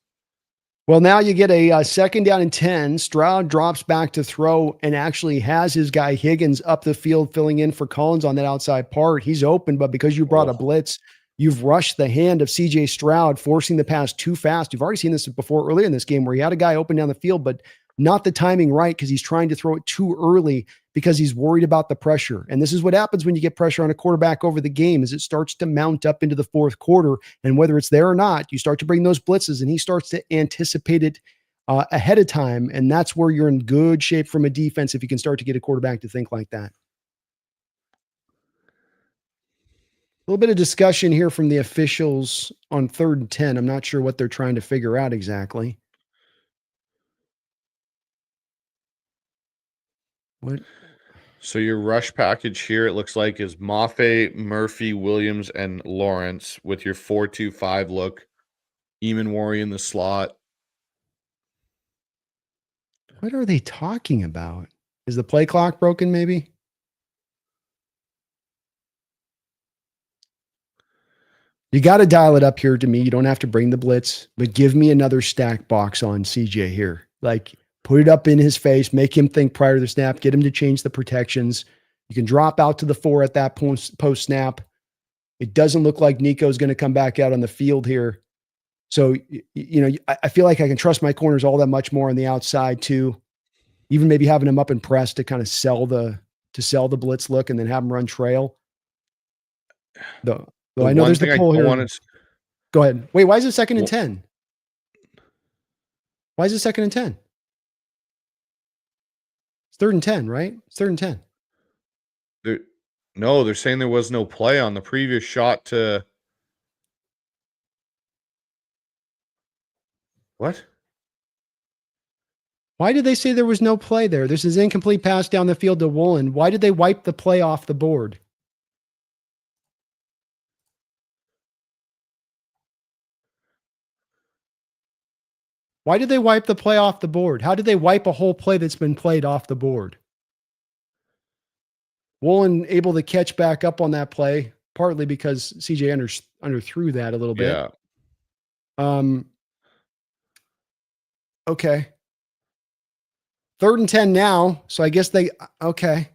Well, now you get a second down and 10. Stroud drops back to throw and actually has his guy Higgins up the field filling in for Collins on that outside part. He's open, but because you brought a blitz, you've rushed the hand of CJ Stroud, forcing the pass too fast. You've already seen this before earlier in this game, where he had a guy open down the field, but not the timing right, because he's trying to throw it too early because he's worried about the pressure. And this is what happens when you get pressure on a quarterback over the game, is it starts to mount up into the fourth quarter. And whether it's there or not, you start to bring those blitzes, and he starts to anticipate it ahead of time. And that's where you're in good shape from a defense, if you can start to get a quarterback to think like that. A little bit of discussion here from the officials on 3rd and 10. I'm not sure what they're trying to figure out exactly. What? So your rush package here, it looks like, is Mafe, Murphy, Williams, and Lawrence with your 4-2-5 look. Eamon in the slot. What are they talking about? Is the play clock broken, maybe? You got to dial it up here to me. You don't have to bring the blitz, but give me another stack box on CJ here. Like, put it up in his face, make him think prior to the snap, get him to change the protections. You can drop out to the 4 at that post snap. It doesn't look like Nico's going to come back out on the field here. So, I feel like I can trust my corners all that much more on the outside too. Even maybe having them up and press to kind of sell the blitz look and then have them run trail. Though I know there's the pull here. Go ahead. Wait, why is it 2nd and 10? Why is it 2nd and 10? It's 3rd and 10, right? It's 3rd and 10. No, they're saying there was no play on the previous shot to what? Why did they say there was no play there? This is incomplete pass down the field to Woolen. Why did they wipe the play off the board? Why did they wipe the play off the board? How did they wipe a whole play that's been played off the board? Woolen able to catch back up on that play, partly because CJ underthrew that a little bit. Yeah. Okay. 3rd and 10 now. So I guess okay.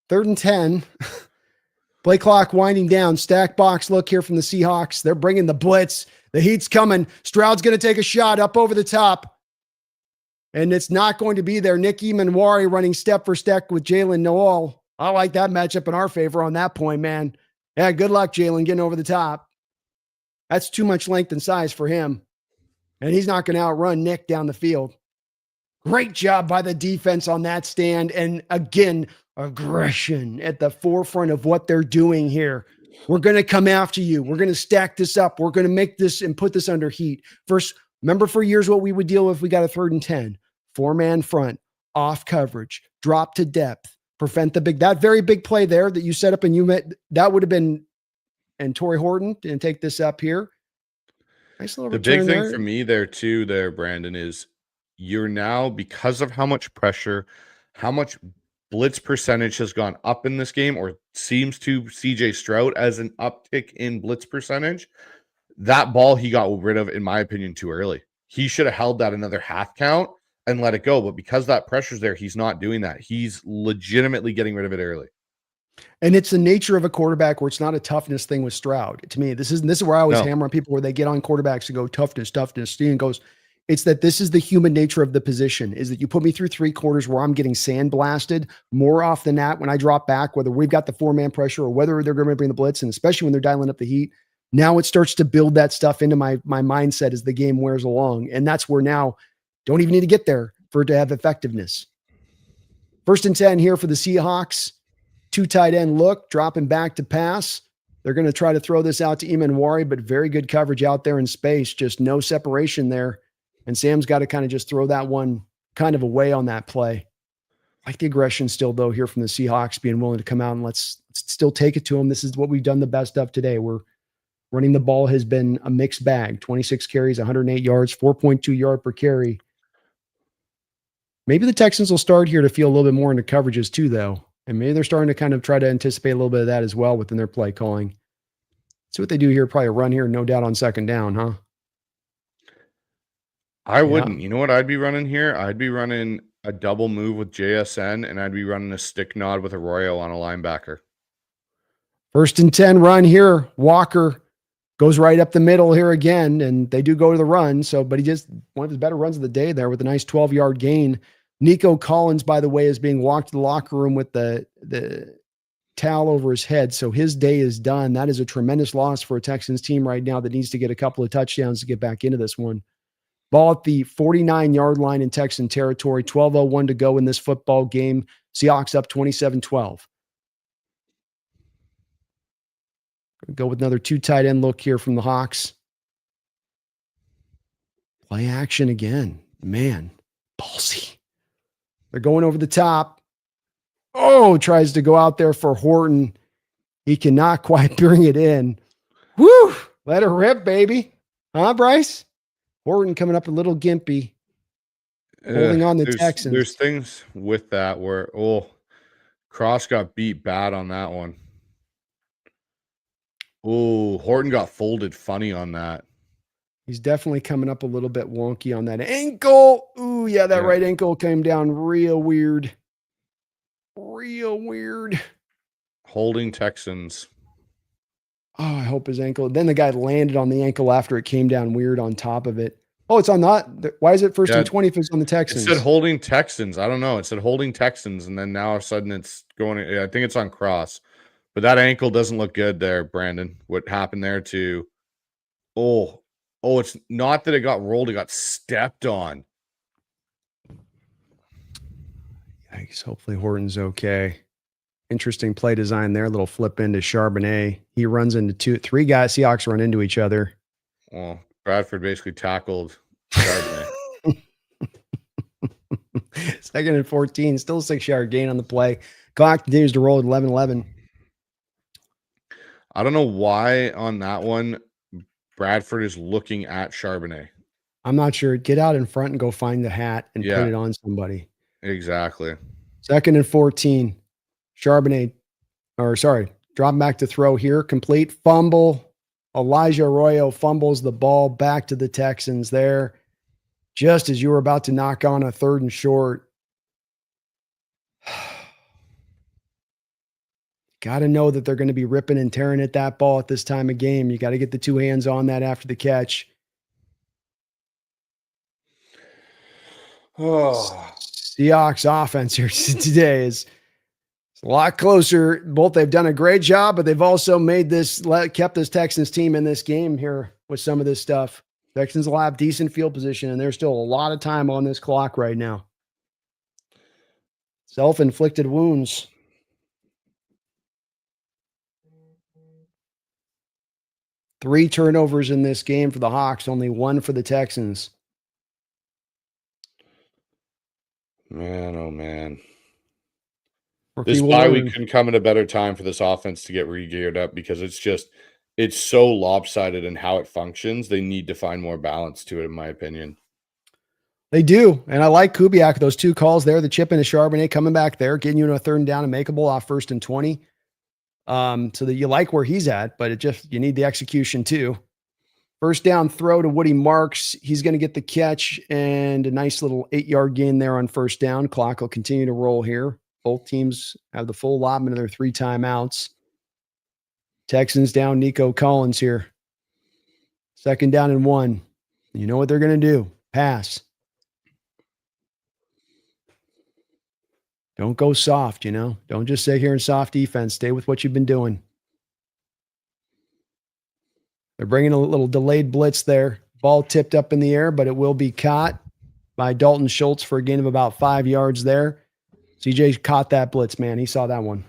3rd and 10. Play clock winding down. Stack box look here from the Seahawks. They're bringing the blitz. The heat's coming. Stroud's going to take a shot up over the top. And it's not going to be there. Nick Emanwari running step for step with Jalen Noel. I like that matchup in our favor on that point, man. Yeah, good luck, Jalen, getting over the top. That's too much length and size for him. And he's not going to outrun Nick down the field. Great job by the defense on that stand. And again, aggression at the forefront of what they're doing here. We're going to come after you. We're going to stack this up. We're going to make this and put this under heat. First, remember for years what we would deal with if we got a 3rd and 10. 4-man front, off coverage, drop to depth, prevent that very big play there that you set up and you met. That would have been, and Torrey Horton didn't take this up here. Nice little return. The big thing for me there, Brandon, is you're now, because of how much pressure, how much blitz percentage has gone up in this game, or seems to CJ Stroud as an uptick in blitz percentage. That ball he got rid of, in my opinion, too early. He should have held that another half count and let it go. But because that pressure's there, he's not doing that. He's legitimately getting rid of it early. And it's the nature of a quarterback where it's not a toughness thing with Stroud. To me, this is where I always hammer on people where they get on quarterbacks and go toughness. Steven goes, it's that this is the human nature of the position, is that you put me through 3 quarters where I'm getting sandblasted more often than not when I drop back, whether we've got the 4-man pressure or whether they're going to bring the blitz, and especially when they're dialing up the heat. Now it starts to build that stuff into my mindset as the game wears along. And that's where now don't even need to get there for it to have effectiveness. 1st and 10 here for the Seahawks. 2 tight end look, dropping back to pass. They're going to try to throw this out to Emanwari, but very good coverage out there in space. Just no separation there. And Sam's got to kind of just throw that one kind of away on that play. I like the aggression still, though, here from the Seahawks being willing to come out and let's still take it to them. This is what we've done the best of today. We're running the ball has been a mixed bag. 26 carries, 108 yards, 4.2 yard per carry. Maybe the Texans will start here to feel a little bit more into coverages too, though. And maybe they're starting to kind of try to anticipate a little bit of that as well within their play calling. See what they do here. Probably a run here, no doubt on 2nd down, huh? I wouldn't. You know what I'd be running here? I'd be running a double move with JSN, and I'd be running a stick nod with Arroyo on a linebacker. 1st and 10 run here. Walker goes right up the middle here again, and they do go to the run. So, but he just one of his better runs of the day there with a nice 12-yard gain. Nico Collins, by the way, is being walked to the locker room with the towel over his head. So his day is done. That is a tremendous loss for a Texans team right now that needs to get a couple of touchdowns to get back into this one. Ball at the 49-yard line in Texan territory. 12:01 to go in this football game. Seahawks up 27-12. Go with another 2 tight end look here from the Hawks. Play action again. Man, ballsy. They're going over the top. Oh, tries to go out there for Horton. He cannot quite bring it in. Woo! Let her rip, baby. Huh, Bryce? Horton coming up a little gimpy. Holding on the Texans. There's things with that where, Cross got beat bad on that one. Oh, Horton got folded funny on that. He's definitely coming up a little bit wonky on that ankle. Ooh, yeah, that right ankle came down real weird. Real weird. Holding Texans. Oh, I hope his ankle. Then the guy landed on the ankle after it came down weird on top of it. Oh, it's on that. Why is it first Yeah, and 20 if it's on the it said Texans? holding Texans. I don't know. It said holding Texans, and then now all of a sudden it's going. I think it's on cross, but that ankle doesn't look good there, Brandon. What happened there to? Oh, it's not that it got rolled; it got stepped on. Yikes. Hopefully Horton's okay. Interesting play design there. Little flip into Charbonnet. He runs into three guys. Seahawks run into each other. Well, Bradford basically tackled Charbonnet. 2nd and 14. Still a 6-yard gain on the play. Clock continues to roll at 11-11. I don't know why on that one Bradford is looking at Charbonnet. I'm not sure. Get out in front and go find the hat and put it on somebody. Exactly. 2nd and 14. Charbonnet, drop back to throw here. Complete fumble. Elijah Arroyo fumbles the ball back to the Texans there. Just as you were about to knock on a 3rd and short. Got to know that they're going to be ripping and tearing at that ball at this time of game. You got to get the 2 hands on that after the catch. Oh, Seahawks offense here today is a lot closer. Both they've done a great job, but they've also kept this Texans team in this game here with some of this stuff. Texans will have decent field position, and there's still a lot of time on this clock right now. Self-inflicted wounds. Three turnovers in this game for the Hawks, only 1 for the Texans. Man, oh man. Rookie This will bye learn. week couldn't come at a better time for this offense to get re-geared up because it's so lopsided in how it functions. They need to find more balance to it, in my opinion. They do. And I like Kubiak, those 2 calls there, the chip and the Charbonnet coming back there, getting you to a 3rd and down and makeable off 1st and 20. So that you like where he's at, but you need the execution too. 1st down throw to Woody Marks. He's going to get the catch and a nice little 8-yard gain there on 1st down. Clock will continue to roll here. Both teams have the full allotment of their 3 timeouts. Texans down Nico Collins here. 2nd down and 1. You know what they're going to do. Pass. Don't go soft, Don't just sit here in soft defense. Stay with what you've been doing. They're bringing a little delayed blitz there. Ball tipped up in the air, but it will be caught by Dalton Schultz for a gain of about 5 yards there. CJ caught that blitz, man. He saw that one.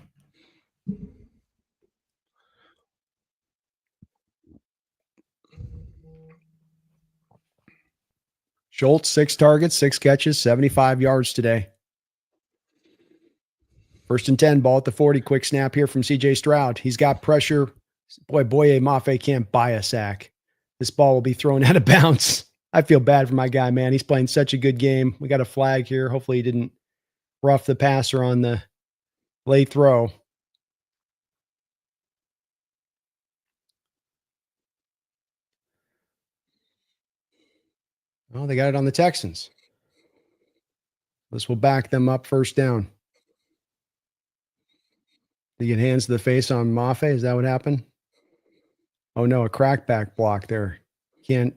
Schultz, 6 targets, 6 catches, 75 yards today. 1st and 10, ball at the 40. Quick snap here from CJ Stroud. He's got pressure. Boye Mafe can't buy a sack. This ball will be thrown out of bounds. I feel bad for my guy, man. He's playing such a good game. We got a flag here. Hopefully he didn't rough the passer on the late throw. Oh, they got it on the Texans. This will back them up 1st down. They get hands to the face on Mafe. Is that what happened? Oh, no, a crackback block there. Is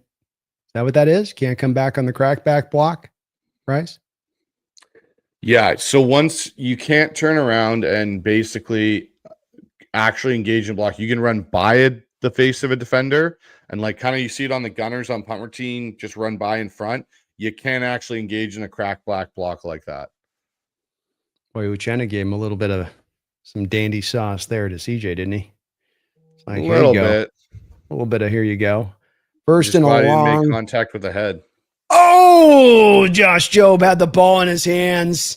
that what that is? Can't come back on the crackback block, Bryce? Yeah, so once you can't turn around and basically actually engage in block, you can run by the face of a defender and kind of you see it on the gunners on punt routine, just run by in front. You can't actually engage in a crackback block like that. Boy, Uchenna gave him a little bit of some dandy sauce there to CJ, didn't he? It's like, a little bit. A little bit of here you go. 1st and a long. long. Make contact with the head. Oh, Josh Jobe had the ball in his hands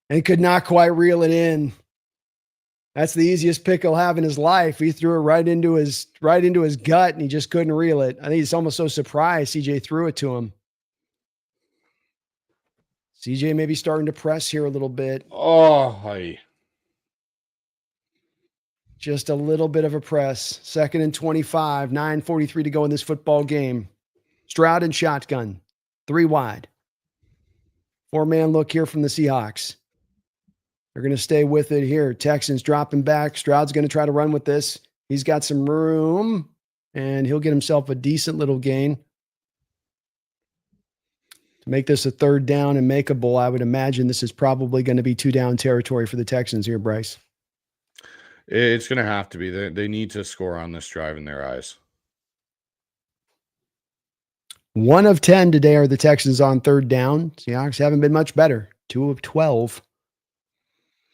and could not quite reel it in. That's the easiest pick he'll have in his life. He threw it right into his gut, and he just couldn't reel it. I think he's almost so surprised CJ threw it to him. CJ may be starting to press here a little bit. Oh, hi. Just a little bit of a press. 2nd and 25, 9:43 to go in this football game. Stroud and shotgun, 3 wide. 4-man look here from the Seahawks. They're going to stay with it here. Texans dropping back. Stroud's going to try to run with this. He's got some room, and he'll get himself a decent little gain. To make this a third down and makeable, I would imagine this is probably going to be 2-down territory for the Texans here, Bryce. It's going to have to be. They need to score on this drive in their eyes. 1 of 10 today are the Texans on third down. Seahawks haven't been much better. 2 of 12.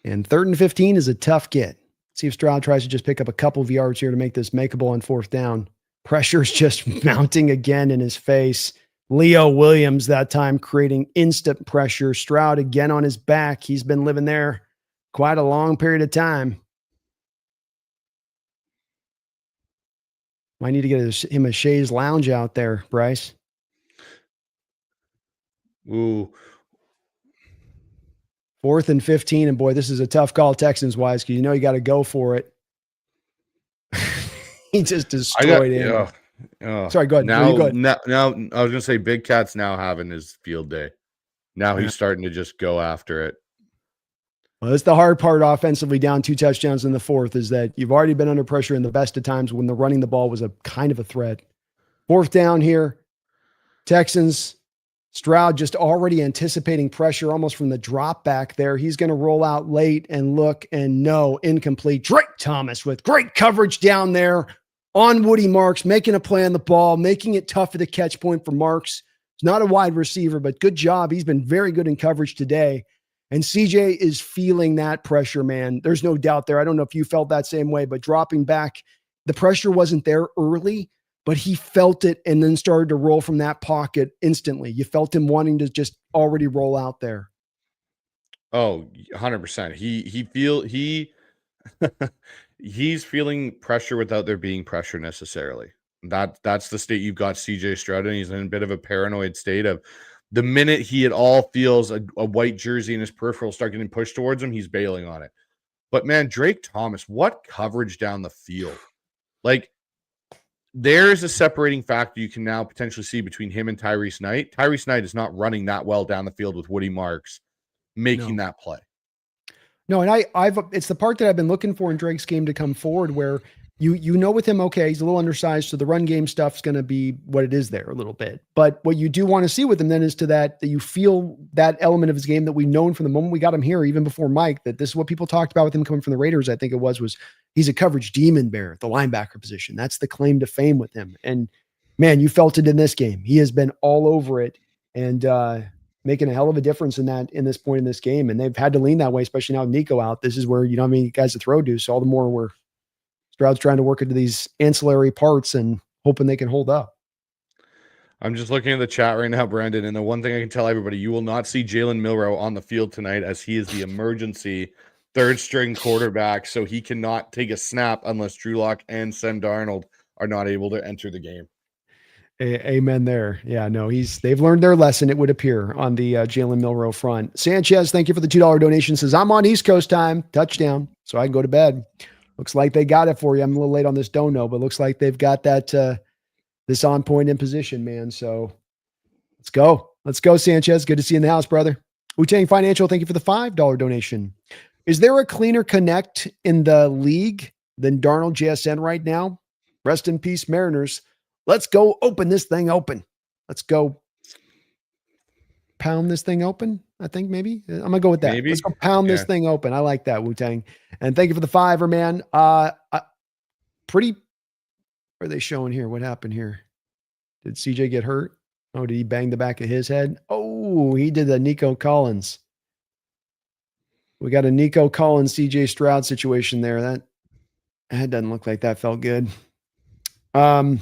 And 3rd and 15 is a tough get. See if Stroud tries to just pick up a couple of yards here to make this makeable on 4th down. Pressure's just mounting again in his face. Leo Williams that time creating instant pressure. Stroud again on his back. He's been living there quite a long period of time. Might need to get him a chaise lounge out there, Bryce. Ooh. 4th and 15, and boy, this is a tough call Texans-wise because you got to go for it. He just destroyed him. Sorry, go ahead. Now, go ahead. now, I was going to say Big Cat's now having his field day. Now he's starting to just go after it. Well, that's the hard part offensively, down 2 touchdowns in the 4th, is that you've already been under pressure in the best of times when the running the ball was a kind of a threat. 4th down here. Texans, Stroud just already anticipating pressure almost from the drop back there. He's going to roll out late and look and no, incomplete. Drake Thomas with great coverage down there on Woody Marks, making a play on the ball, making it tough at the catch point for Marks. He's not a wide receiver, but good job. He's been very good in coverage today. And CJ is feeling that pressure, man. There's no doubt there. I don't know if you felt that same way, but dropping back, the pressure wasn't there early, but he felt it and then started to roll from that pocket instantly. You felt him wanting to just already roll out there. Oh, 100%. He's feeling pressure without there being pressure necessarily. That's the state you've got CJ Stroud in. He's in a bit of a paranoid state of the minute he at all feels a white jersey in his peripheral start getting pushed towards him, he's bailing on it. But man, Drake Thomas, what coverage down the field. Like, there's a separating factor you can now potentially see between him and Tyrese Knight. Tyrese Knight is not running that well down the field with Woody Marks making that play. No, and it's the part that I've been looking for in Drake's game to come forward where you know with him, okay, he's a little undersized, so the run game stuff's going to be what it is there a little bit. But what you do want to see with him then is that you feel that element of his game that we've known from the moment we got him here, even before Mike, that this is what people talked about with him coming from the Raiders, I think it was he's a coverage demon bear at the linebacker position. That's the claim to fame with him. And man, you felt it in this game. He has been all over it and making a hell of a difference in this point in this game. And they've had to lean that way, especially now with Nico out. This is where you don't have any guys to throw to. So all the more where Stroud's trying to work into these ancillary parts and hoping they can hold up. I'm just looking at the chat right now, Brandon, and the one thing I can tell everybody, you will not see Jalen Milroe on the field tonight as he is the emergency third-string quarterback, so he cannot take a snap unless Drew Lock and Sam Darnold are not able to enter the game. Amen there. Yeah, no, they've learned their lesson, it would appear, on the Jalen Milroe front. Sanchez, thank you for the $2 donation. Says, I'm on East Coast time, touchdown, so I can go to bed. Looks like they got it for you. I'm a little late on this dono, but looks like they've got that this on point in position, man. So let's go. Let's go, Sanchez. Good to see you in the house, brother. Wu-Tang Financial, thank you for the $5 donation. Is there a cleaner connect in the league than Darnold JSN right now? Rest in peace, Mariners. Let's go open this thing open. Let's go pound this thing open. I think maybe I'm gonna go with that. Maybe. Let's go pound this thing open. I like that, Wu-Tang. And thank you for the $5, man. Pretty. What are they showing here? What happened here? Did CJ get hurt? Oh, did he bang the back of his head? Oh, he did the Nico Collins. We got a Nico Collins, CJ Stroud situation there. That doesn't look like that felt good. And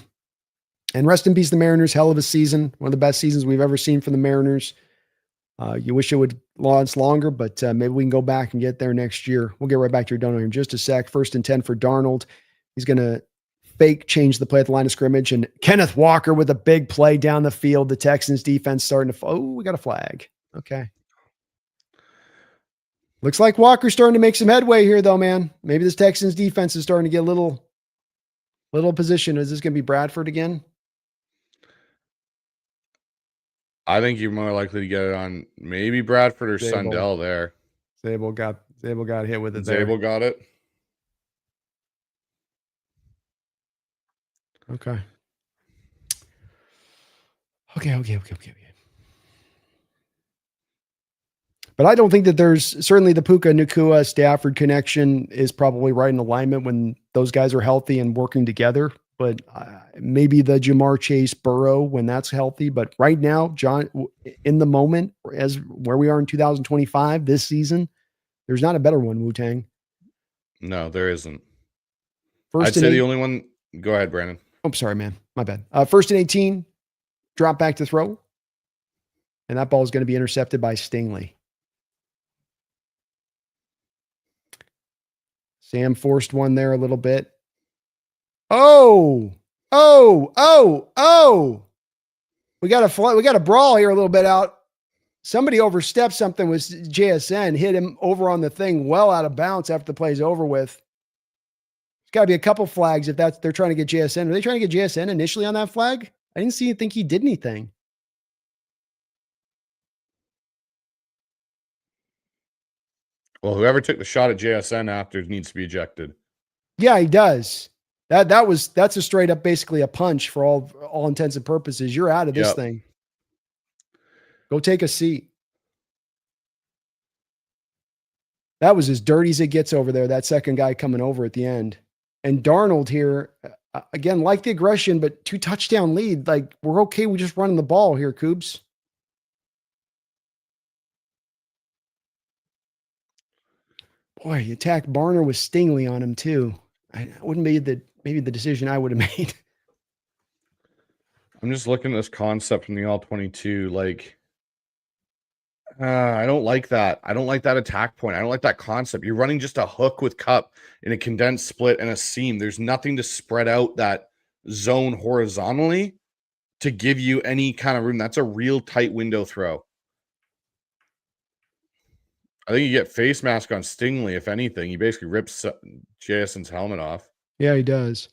rest in peace, the Mariners. Hell of a season. One of the best seasons we've ever seen from the Mariners. You wish it would last longer, but maybe we can go back and get there next year. We'll get right back to your dono here in just a sec. 1st and 10 for Darnold. He's going to fake change the play at the line of scrimmage. And Kenneth Walker with a big play down the field. The Texans defense starting to, we got a flag. Okay. Looks like Walker's starting to make some headway here, though, man. Maybe this Texans defense is starting to get a little position. Is this going to be Bradford again? I think you're more likely to get it on maybe Bradford or Sundell there. Zabel got hit with it. Zabel got it. Okay. Okay. But I don't think that there's certainly the Puka Nakua Stafford connection is probably right in alignment when those guys are healthy and working together. But maybe the Jamar Chase Burrow when that's healthy. But right now, John, in the moment, as where we are in 2025, this season, there's not a better one, Wu-Tang. No, there isn't. First I'd and say the eight. only one. Go ahead, Brandon. Oh, sorry, man. My bad. First and 18, drop back to throw. And that ball is going to be intercepted by Stingley. Sam forced one there a little bit. Oh. We got a brawl here a little bit out. Somebody overstepped something with JSN, hit him over on the thing well out of bounds after the play's over with. There's got to be a couple flags if they're trying to get JSN. Are they trying to get JSN initially on that flag? I didn't think he did anything. Well, whoever took the shot at JSN after needs to be ejected. Yeah, he does. That's a straight up basically a punch for all intents and purposes. You're out of this thing. Go take a seat. That was as dirty as it gets over there. That second guy coming over at the end. And Darnold here, again, like the aggression, but 2 touchdown lead. Like, we're okay with just running the ball here, Coobs. Boy, you attack Barner with Stingley on him too. I wouldn't be maybe the decision I would have made. I'm just looking at this concept from the All-22. Like, I don't like that. I don't like that attack point. I don't like that concept. You're running just a hook with Cup in a condensed split and a seam. There's nothing to spread out that zone horizontally to give you any kind of room. That's a real tight window throw. I think you get face mask on Stingley, if anything. He basically rips JSN's helmet off. Yeah, he does.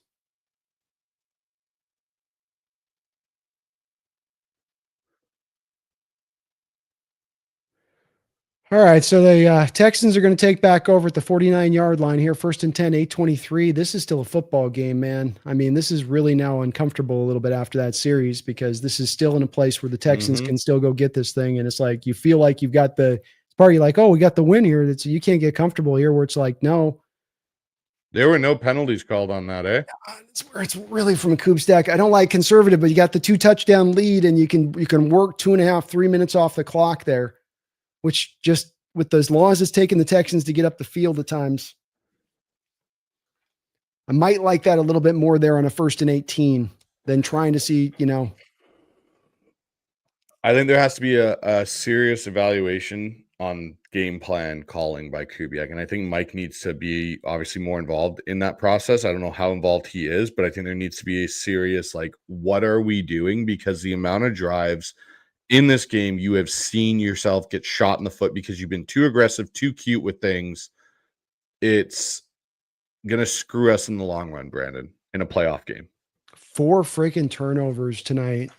All right, so the Texans are going to take back over at the 49-yard line here. First and 10, 8:23. This is still a football game, man. I mean, this is really now uncomfortable a little bit after that series because this is still in a place where the Texans can still go get this thing. And it's like you feel like you've got it's part of you like, oh, we got the win here. You can't get comfortable here where it's like, no. There were no penalties called on that, eh? It's where it's really from a Coop stack. I don't like conservative, but you got the 2 touchdown lead and you can work 2.5, 3 minutes off the clock there. Which just with those laws it's taken the Texans to get up the field at times. I might like that a little bit more there on a 1st and 18 than trying to see, I think there has to be a serious evaluation on game plan calling by Kubiak. And I think Mike needs to be obviously more involved in that process. I don't know how involved he is, but I think there needs to be a serious, like, what are we doing? Because the amount of drives in this game, you have seen yourself get shot in the foot because you've been too aggressive, too cute with things. It's going to screw us in the long run, Brandon, in a playoff game. 4 freaking turnovers tonight.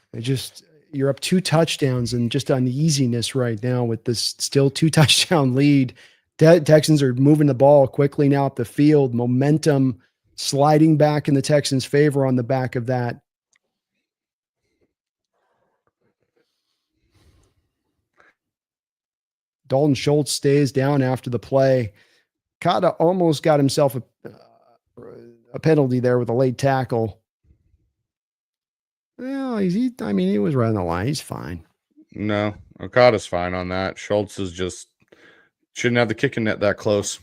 You're up 2 touchdowns and just uneasiness right now with this still 2 touchdown lead. Texans are moving the ball quickly now up the field. Momentum sliding back in the Texans' favor on the back of that. Dalton Schultz stays down after the play. Kata almost got himself a penalty there with a late tackle. Well, he was right on the line. He's fine. No, Okada's fine on that. Schultz is just shouldn't have the kicking net that close.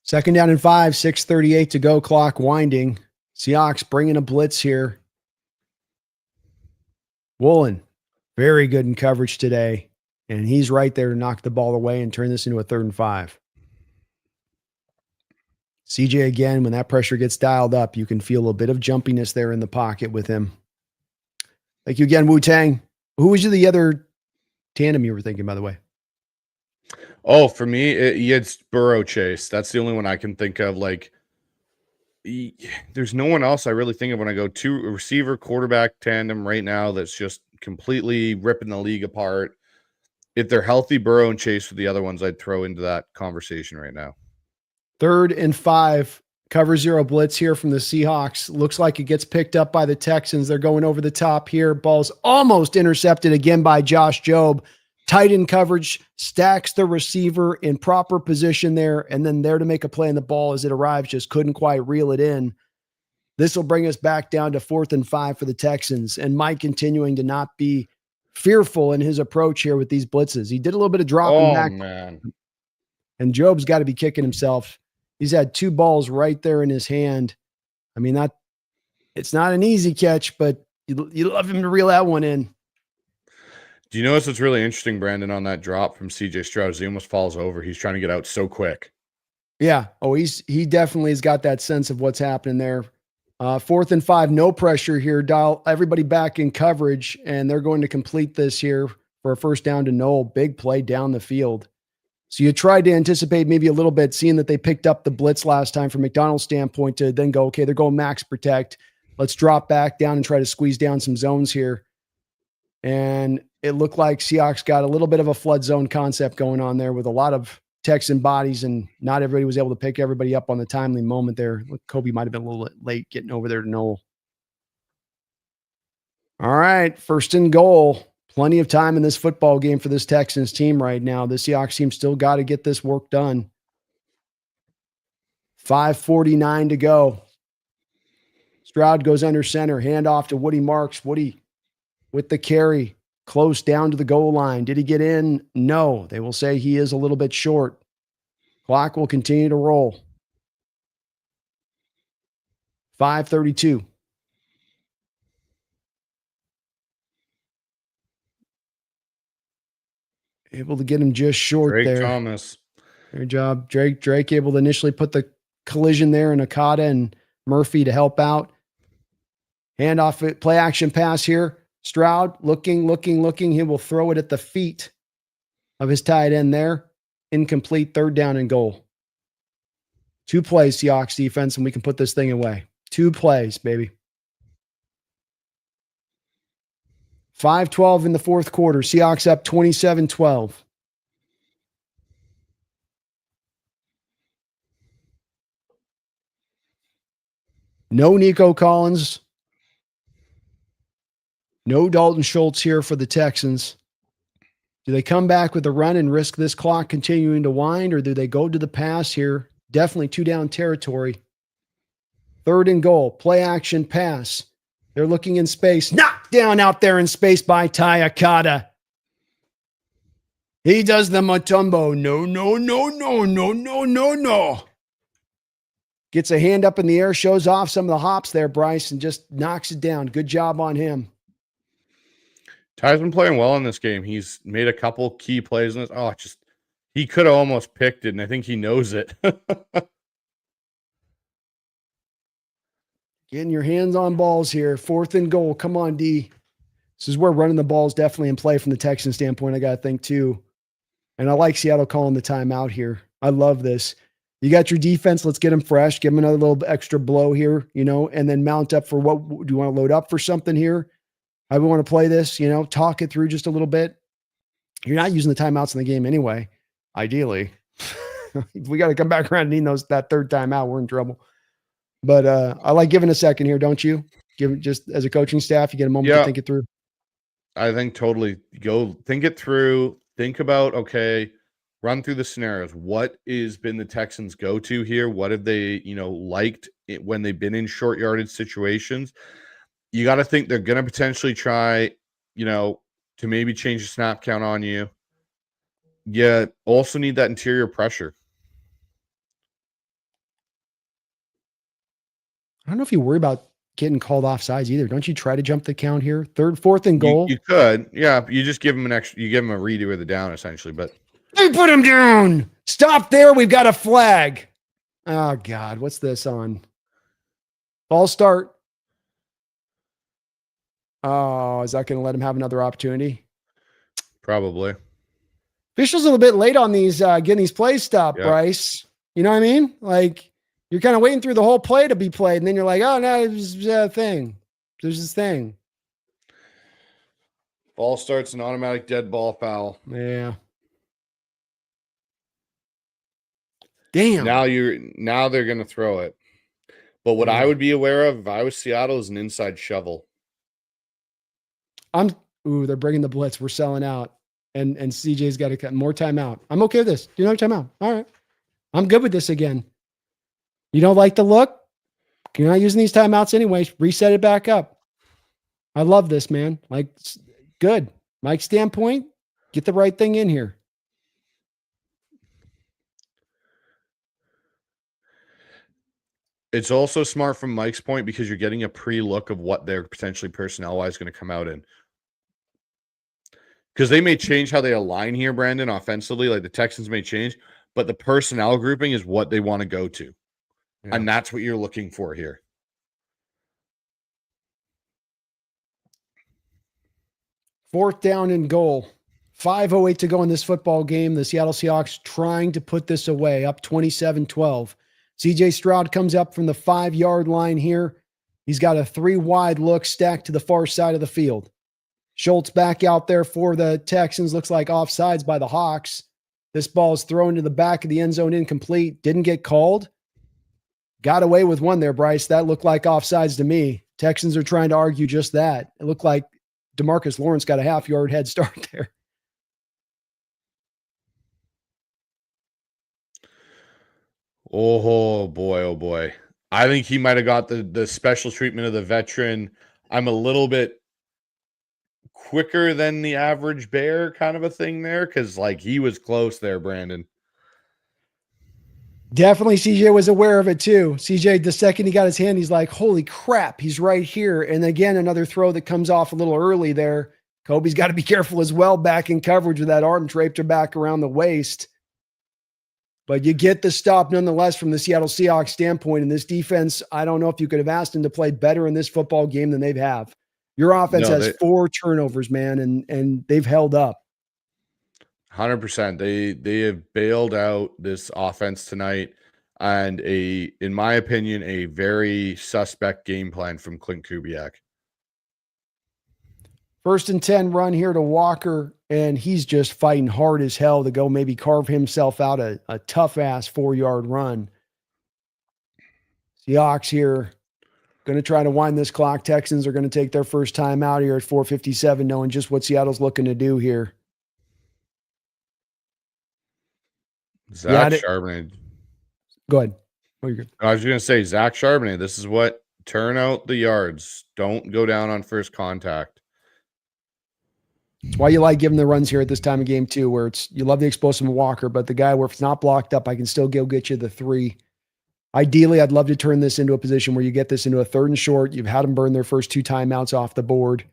Second down and 5, 6:38 to go. Clock winding. Seahawks bringing a blitz here. Woolen, very good in coverage today. And he's right there to knock the ball away and turn this into a 3rd and 5. CJ again, when that pressure gets dialed up, you can feel a bit of jumpiness there in the pocket with him. Thank you again, Wu-Tang. Who was the other tandem you were thinking, by the way? Oh, for me, it's Burrow Chase. That's the only one I can think of. Like, there's no one else I really think of when I go to a receiver quarterback tandem right now that's just completely ripping the league apart. If they're healthy, Burrow and Chase are the other ones I'd throw into that conversation right now. 3rd and 5. Cover 0 blitz here from the Seahawks. Looks like it gets picked up by the Texans. They're going over the top here. Ball's almost intercepted again by Josh Jobe. Tight end coverage, stacks the receiver in proper position there, and then there to make a play on the ball as it arrives, just couldn't quite reel it in. This will bring us back down to 4th and 5 for the Texans, and Mike continuing to not be fearful in his approach here with these blitzes. He did a little bit of dropping back, man. and Jobe's got to be kicking himself. He's had 2 balls right there in his hand. I mean, it's not an easy catch, but you love him to reel that one in. Do you notice what's really interesting, Brandon, on that drop from CJ Stroud? He almost falls over. He's trying to get out so quick. Yeah. Oh, he definitely has got that sense of what's happening there. 4th and 5, no pressure here. Dial everybody back in coverage, and they're going to complete this here for a first down to Noel. Big play down the field. So you tried to anticipate maybe a little bit, seeing that they picked up the blitz last time from McDonald's standpoint, to then go, okay, they're going max protect. Let's drop back down and try to squeeze down some zones here. And it looked like Seahawks got a little bit of a flood zone concept going on there with a lot of Texan bodies, and not everybody was able to pick everybody up on the timely moment there. Kobe might have been a little late getting over there to Noel. All right, 1st and goal. Plenty of time in this football game for this Texans team right now. The Seahawks team still got to get this work done. 5:49 to go. Stroud goes under center. Handoff to Woody Marks. Woody with the carry. Close down to the goal line. Did he get in? No. They will say he is a little bit short. Clock will continue to roll. 5:32. Able to get him just short Drake there. Thomas. Good job. Drake able to initially put the collision there, and Okada and Murphy to help out. Handoff, play action pass here. Stroud looking. He will throw it at the feet of his tight end there. Incomplete, 3rd down and goal. 2 plays, Seahawks defense, and we can put this thing away. 2 plays, baby. 5:12 in the 4th quarter. Seahawks up 27-12. No Nico Collins. No Dalton Schultz here for the Texans. Do they come back with a run and risk this clock continuing to wind, or do they go to the pass here? Definitely 2 down territory. 3rd and goal. Play action pass. They're looking in space. Knocked down out there in space by Ty Okada. He does the Mutombo. No. Gets a hand up in the air, shows off some of the hops there, Bryce, and just knocks it down. Good job on him. Ty's been playing well in this game. He's made a couple key plays in this. He could have almost picked it, and I think he knows it. Getting your hands on balls here. 4th and goal. Come on, D. This is where running the ball is definitely in play from the Texan standpoint, I got to think, too. And I like Seattle calling the timeout here. I love this. You got your defense. Let's get them fresh. Give them another little extra blow here, and then mount up for what do you want to load up for something here? How we want to play this, talk it through just a little bit. You're not using the timeouts in the game anyway, ideally. If we got to come back around and need that 3rd timeout, we're in trouble. But I like giving a second here, don't you? Give just as a coaching staff, you get a moment to think it through. I think totally. Go think it through. Think about, okay, run through the scenarios. What has been the Texans' go-to here? What have they, liked when they've been in short yardage situations? You got to think they're going to potentially try, to maybe change the snap count on you. You also need that interior pressure. I don't know if you worry about getting called offsides either. Don't you try to jump the count here? 3rd, 4th and goal. You could. Yeah. You just give them you give them a redo of the down essentially, but they put him down. Stop there. We've got a flag. Oh God. What's this on? Ball start. Oh, is that going to let him have another opportunity? Probably. Officials a little bit late on these, getting these plays stopped, Bryce. You know what I mean? Like, you're kind of waiting through the whole play to be played, and then you're like, oh, no, there's a thing. There's this thing. Ball starts an automatic dead ball foul. Yeah. Damn. Now they're gonna throw it. But what I would be aware of if I was Seattle is an inside shovel. They're bringing the blitz. We're selling out. And CJ's got to cut more timeout. I'm okay with this. Do another timeout. All right. I'm good with this again. You don't like the look? You're not using these timeouts anyways. Reset it back up. I love this, man. Like, good. Mike's standpoint, get the right thing in here. It's also smart from Mike's point because you're getting a pre-look of what they're potentially personnel-wise going to come out in. Because they may change how they align here, Brandon, offensively. Like the Texans may change, but the personnel grouping is what they want to go to. Yeah. And that's what you're looking for here. Fourth down and goal. 5:08 to go in this football game. The Seattle Seahawks trying to put this away, up 27-12. CJ Stroud comes up from the 5-yard line here. He's got a 3-wide look stacked to the far side of the field. Schultz back out there for the Texans. Looks like offsides by the Hawks. This ball is thrown to the back of the end zone, incomplete. Didn't get called. Got away with one there, Bryce. That looked like offsides to me. Texans are trying to argue just that. It looked like DeMarcus Lawrence got a half-yard head start there. Oh boy, oh boy. I think he might have got the special treatment of the veteran. I'm a little bit quicker than the average bear kind of a thing there because like he was close there, Brandon. Definitely CJ was aware of it too. CJ, the second he got his hand, he's like, holy crap, he's right here. And again, another throw that comes off a little early there. Kobe's got to be careful as well back in coverage with that arm draped her back around the waist. But you get the stop nonetheless from the Seattle Seahawks standpoint. In this defense, I don't know if you could have asked them to play better in this football game than they've have. Your offense has 4 turnovers, man, and they've held up. 100%. They have bailed out this offense tonight, and in my opinion, a very suspect game plan from Clint Kubiak. 1st and 10 run here to Walker, and he's just fighting hard as hell to go maybe carve himself out a tough-ass 4-yard run. Seahawks here going to try to wind this clock. Texans are going to take their first time out here at 4:57, knowing just what Seattle's looking to do here. Zach Charbonnet. Go ahead. I was going to say, Zach Charbonnet, this is what, turn out the yards. Don't go down on first contact. That's why you like giving the runs here at this time of game too, where you love the explosive Walker, but the guy where if it's not blocked up, I can still go get you the 3. Ideally, I'd love to turn this into a position where you get this into a 3rd and short. You've had them burn their first 2 timeouts off the board.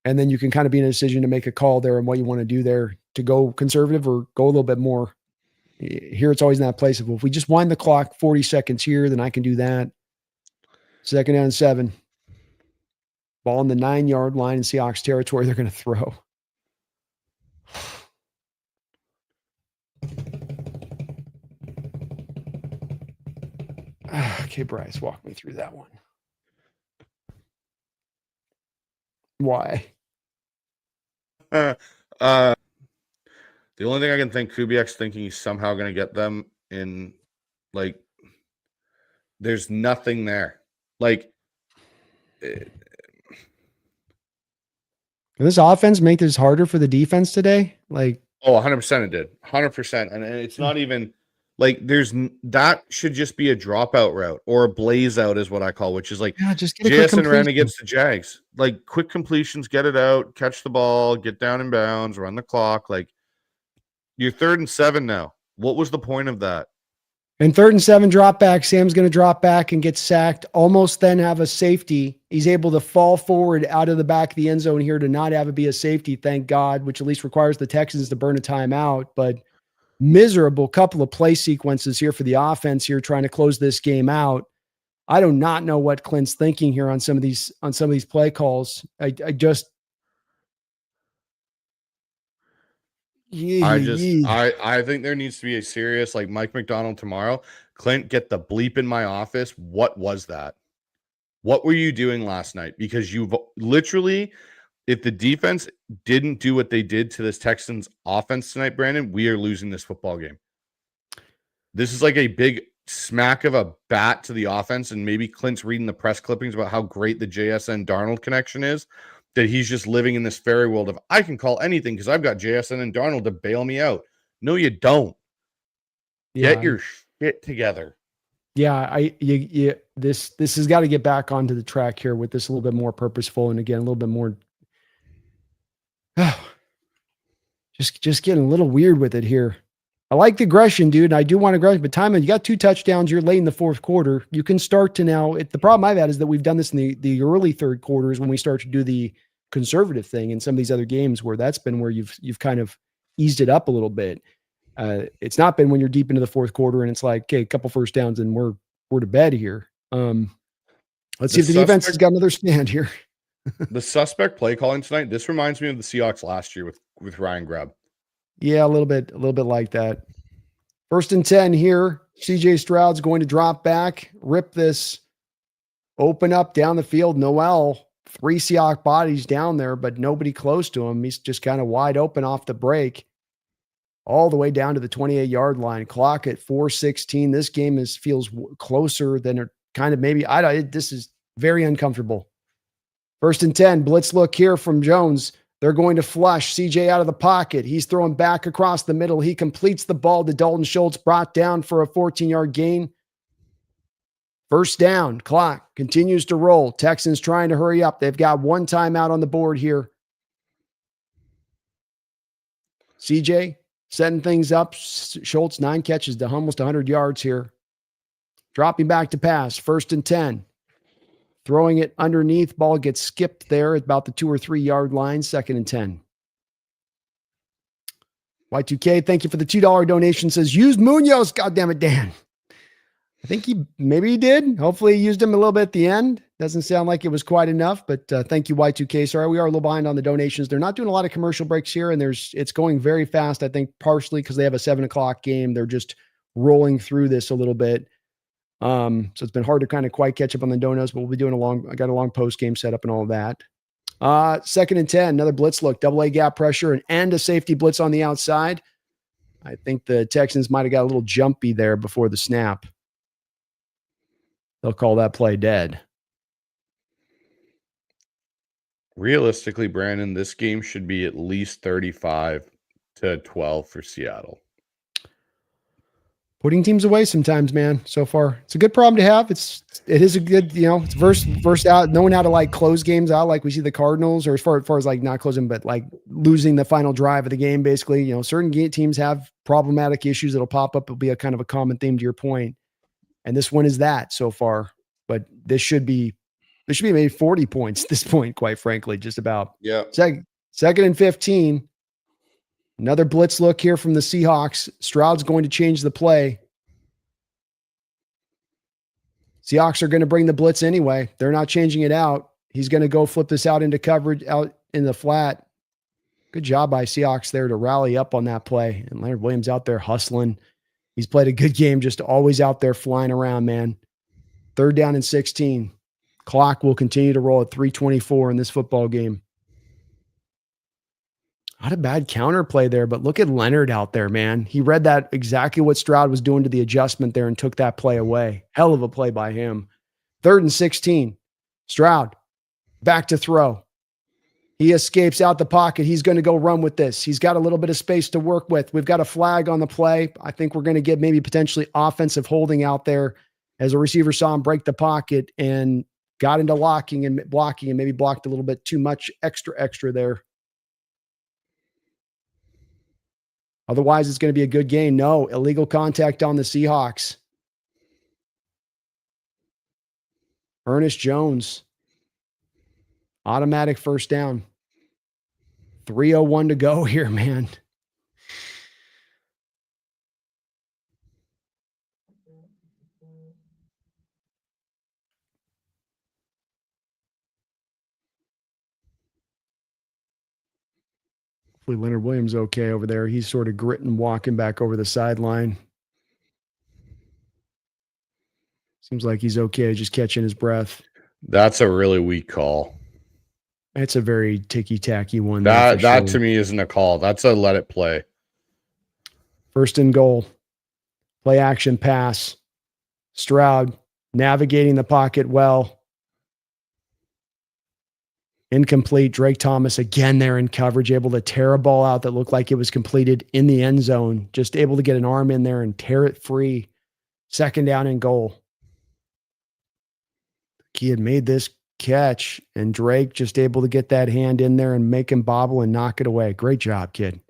And then you can kind of be in a decision to make a call there and what you want to do there to go conservative or go a little bit more. Here, it's always in that place of, well, if we just wind the clock 40 seconds here, then I can do that. 2nd down 7. Ball on the 9-yard line in Seahawks territory. They're going to throw. Okay, Bryce, walk me through that one. Why? The only thing I can think Kubiak's thinking he's somehow going to get them in, like, there's nothing there. Like, Did this offense make this harder for the defense today? Like, 100% it did. 100%. And it's not even like that should just be a dropout route or a blaze out is what I call, which is like just get JSN ran against the Jags. Like quick completions, get it out, catch the ball, get down in bounds, run the clock. Like you're 3rd and 7 now. What was the point of that? And 3rd and 7 drop back. Sam's going to drop back and get sacked. Almost then have a safety. He's able to fall forward out of the back of the end zone here to not have it be a safety, thank God, which at least requires the Texans to burn a timeout. But miserable couple of play sequences here for the offense here trying to close this game out. I do not know what Clint's thinking here on some of these play calls. I think there needs to be a serious, like Mike McDonald tomorrow. Clint, get the bleep in my office. What was that? What were you doing last night? Because you've literally, if the defense didn't do what they did to this Texans offense tonight, Brandon, we are losing this football game. this is like a big smack of a bat to the offense, and maybe Clint's reading the press clippings about how great the JSN Darnold connection is, that he's just living in this fairy world of I can call anything because I've got JSN and Darnold to bail me out. No, you don't. Get your shit together. Yeah, this has got to get back onto the track here with this a little bit more purposeful, and again a little bit more just getting a little weird with it here. I like the aggression, dude. I do want aggression, but Timon, you got 2 touchdowns. You're late in the fourth quarter. You can start to now. The problem I've had is that we've done this in the early third quarters when we start to do the conservative thing in some of these other games where that's been where you've kind of eased it up a little bit. It's not been when you're deep into the fourth quarter and it's like, okay, a couple first downs and we're to bed here. Let's see if the defense has got another stand here. The suspect play calling tonight. This reminds me of the Seahawks last year with Ryan Grubb. Yeah, a little bit like that. 1st and 10 here. CJ Stroud's going to drop back, rip this, open up down the field. Noel, 3 Seahawks bodies down there, but nobody close to him. He's just kind of wide open off the break, all the way down to the 28-yard line. Clock at 4:16. This game feels closer than it kind of maybe. This is very uncomfortable. 1st and 10. Blitz look here from Jones. They're going to flush CJ out of the pocket. He's throwing back across the middle. He completes the ball to Dalton Schultz, brought down for a 14-yard gain. 1st down. Clock continues to roll. Texans trying to hurry up. They've got 1 timeout on the board here. CJ setting things up. Schultz, 9 catches to almost 100 yards here. Dropping back to pass. 1st and 10. Throwing it underneath. Ball gets skipped there at about the 2 or 3 yard line. 2nd and 10. Y2K, thank you for the $2 donation. Says, use Munoz. God damn it, Dan. I think maybe he did. Hopefully he used him a little bit at the end. Doesn't sound like it was quite enough, but thank you, Y2K. Sorry, we are a little behind on the donations. They're not doing a lot of commercial breaks here, and it's going very fast. I think partially because they have a 7 o'clock game. They're just rolling through this a little bit. So it's been hard to kind of quite catch up on the donos, but we'll be doing I got a long post game setup and all of that. 2nd and 10, another blitz look, double A gap pressure and a safety blitz on the outside. I think the Texans might've got a little jumpy there before the snap. They'll call that play dead. Realistically, Brandon, this game should be at least 35-12 for Seattle. Putting teams away sometimes, man. So far, it's a good problem to have. It is a good, it's verse out, knowing how to like close games out, like we see the Cardinals, or as far as like not closing, but like losing the final drive of the game. Basically, certain teams have problematic issues that'll pop up. It'll be a kind of a common theme to your point, and this one is that so far. But this should be maybe 40 points at this point, quite frankly, just about. Yeah. 2nd and 15. Another blitz look here from the Seahawks. Stroud's going to change the play. Seahawks are going to bring the blitz anyway. They're not changing it out. He's going to go flip this out into coverage, out in the flat. Good job by Seahawks there to rally up on that play. And Leonard Williams out there hustling. He's played a good game, just always out there flying around, man. 3rd down and 16. Clock will continue to roll at 3:24 in this football game. Not a bad counter play there, but look at Leonard out there, man. He read that exactly what Stroud was doing to the adjustment there and took that play away. Hell of a play by him. 3rd and 16. Stroud back to throw. He escapes out the pocket. He's going to go run with this. He's got a little bit of space to work with. We've got a flag on the play. I think we're going to get maybe potentially offensive holding out there as a receiver saw him break the pocket and got into locking and blocking and maybe blocked a little bit too much extra there. Otherwise, it's going to be a good game. No, illegal contact on the Seahawks. Ernest Jones. Automatic 1st down. 3:01 to go here, man. Hopefully Leonard Williams okay over there. He's sort of gritting, walking back over the sideline. Seems like he's okay, just catching his breath. That's a really weak call. It's a very ticky-tacky one. That to me isn't a call. That's a let it play. 1st and goal. Play action pass. Stroud navigating the pocket well. Incomplete. Drake Thomas again there in coverage, able to tear a ball out that looked like it was completed in the end zone. Just able to get an arm in there and tear it free. 2nd down and goal. He had made this catch, and Drake just able to get that hand in there and make him bobble and knock it away. Great job, kid.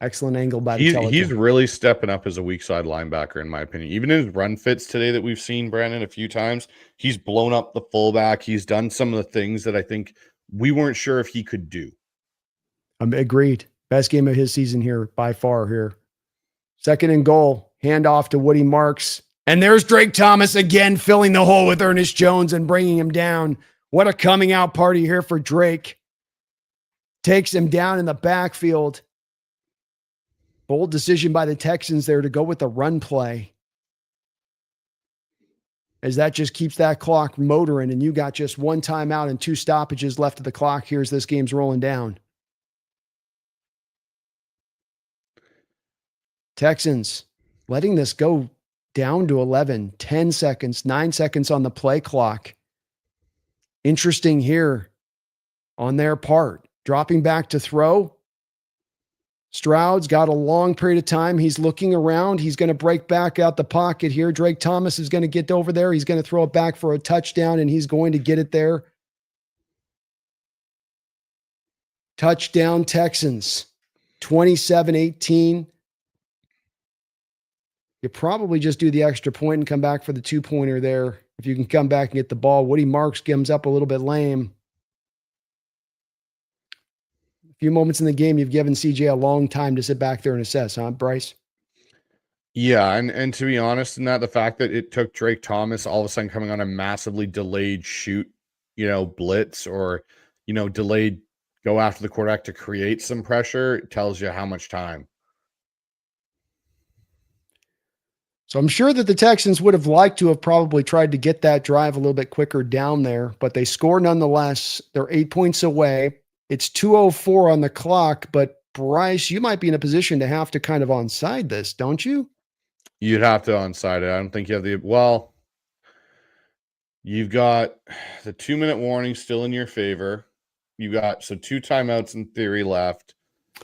Excellent angle by the television. He's really stepping up as a weak side linebacker, in my opinion. Even in his run fits today that we've seen, Brandon, a few times, he's blown up the fullback. He's done some of the things that I think we weren't sure if he could do. Agreed. Best game of his season here by far here. 2nd and goal. Handoff to Woody Marks. And there's Drake Thomas again filling the hole with Ernest Jones and bringing him down. What a coming out party here for Drake. Takes him down in the backfield. Bold decision by the Texans there to go with the run play. As that just keeps that clock motoring, and you got just 1 timeout and 2 stoppages left of the clock. Here's this game's rolling down. Texans letting this go down to 11, 10 seconds, 9 seconds on the play clock. Interesting here on their part. Dropping back to throw. Stroud's got a long period of time. He's looking around. He's going to break back out the pocket here. Drake Thomas is going to get over there. He's going to throw it back for a touchdown, and he's going to get it there. Touchdown Texans, 27-18. You probably just do the extra point and come back for the 2-pointer there. If you can come back and get the ball. Woody Marks comes up a little bit lame. Few moments in the game, you've given CJ a long time to sit back there and assess, huh, Bryce? Yeah, and to be honest in that, the fact that it took Drake Thomas all of a sudden coming on a massively delayed shoot, blitz or, delayed go after the quarterback to create some pressure, it tells you how much time. So I'm sure that the Texans would have liked to have probably tried to get that drive a little bit quicker down there, but they score nonetheless. They're 8 points away. It's 2:04 on the clock, but Bryce, you might be in a position to have to kind of onside this, don't you? You'd have to onside it. I don't think you have you've got the 2-minute warning still in your favor. You got 2 timeouts in theory left.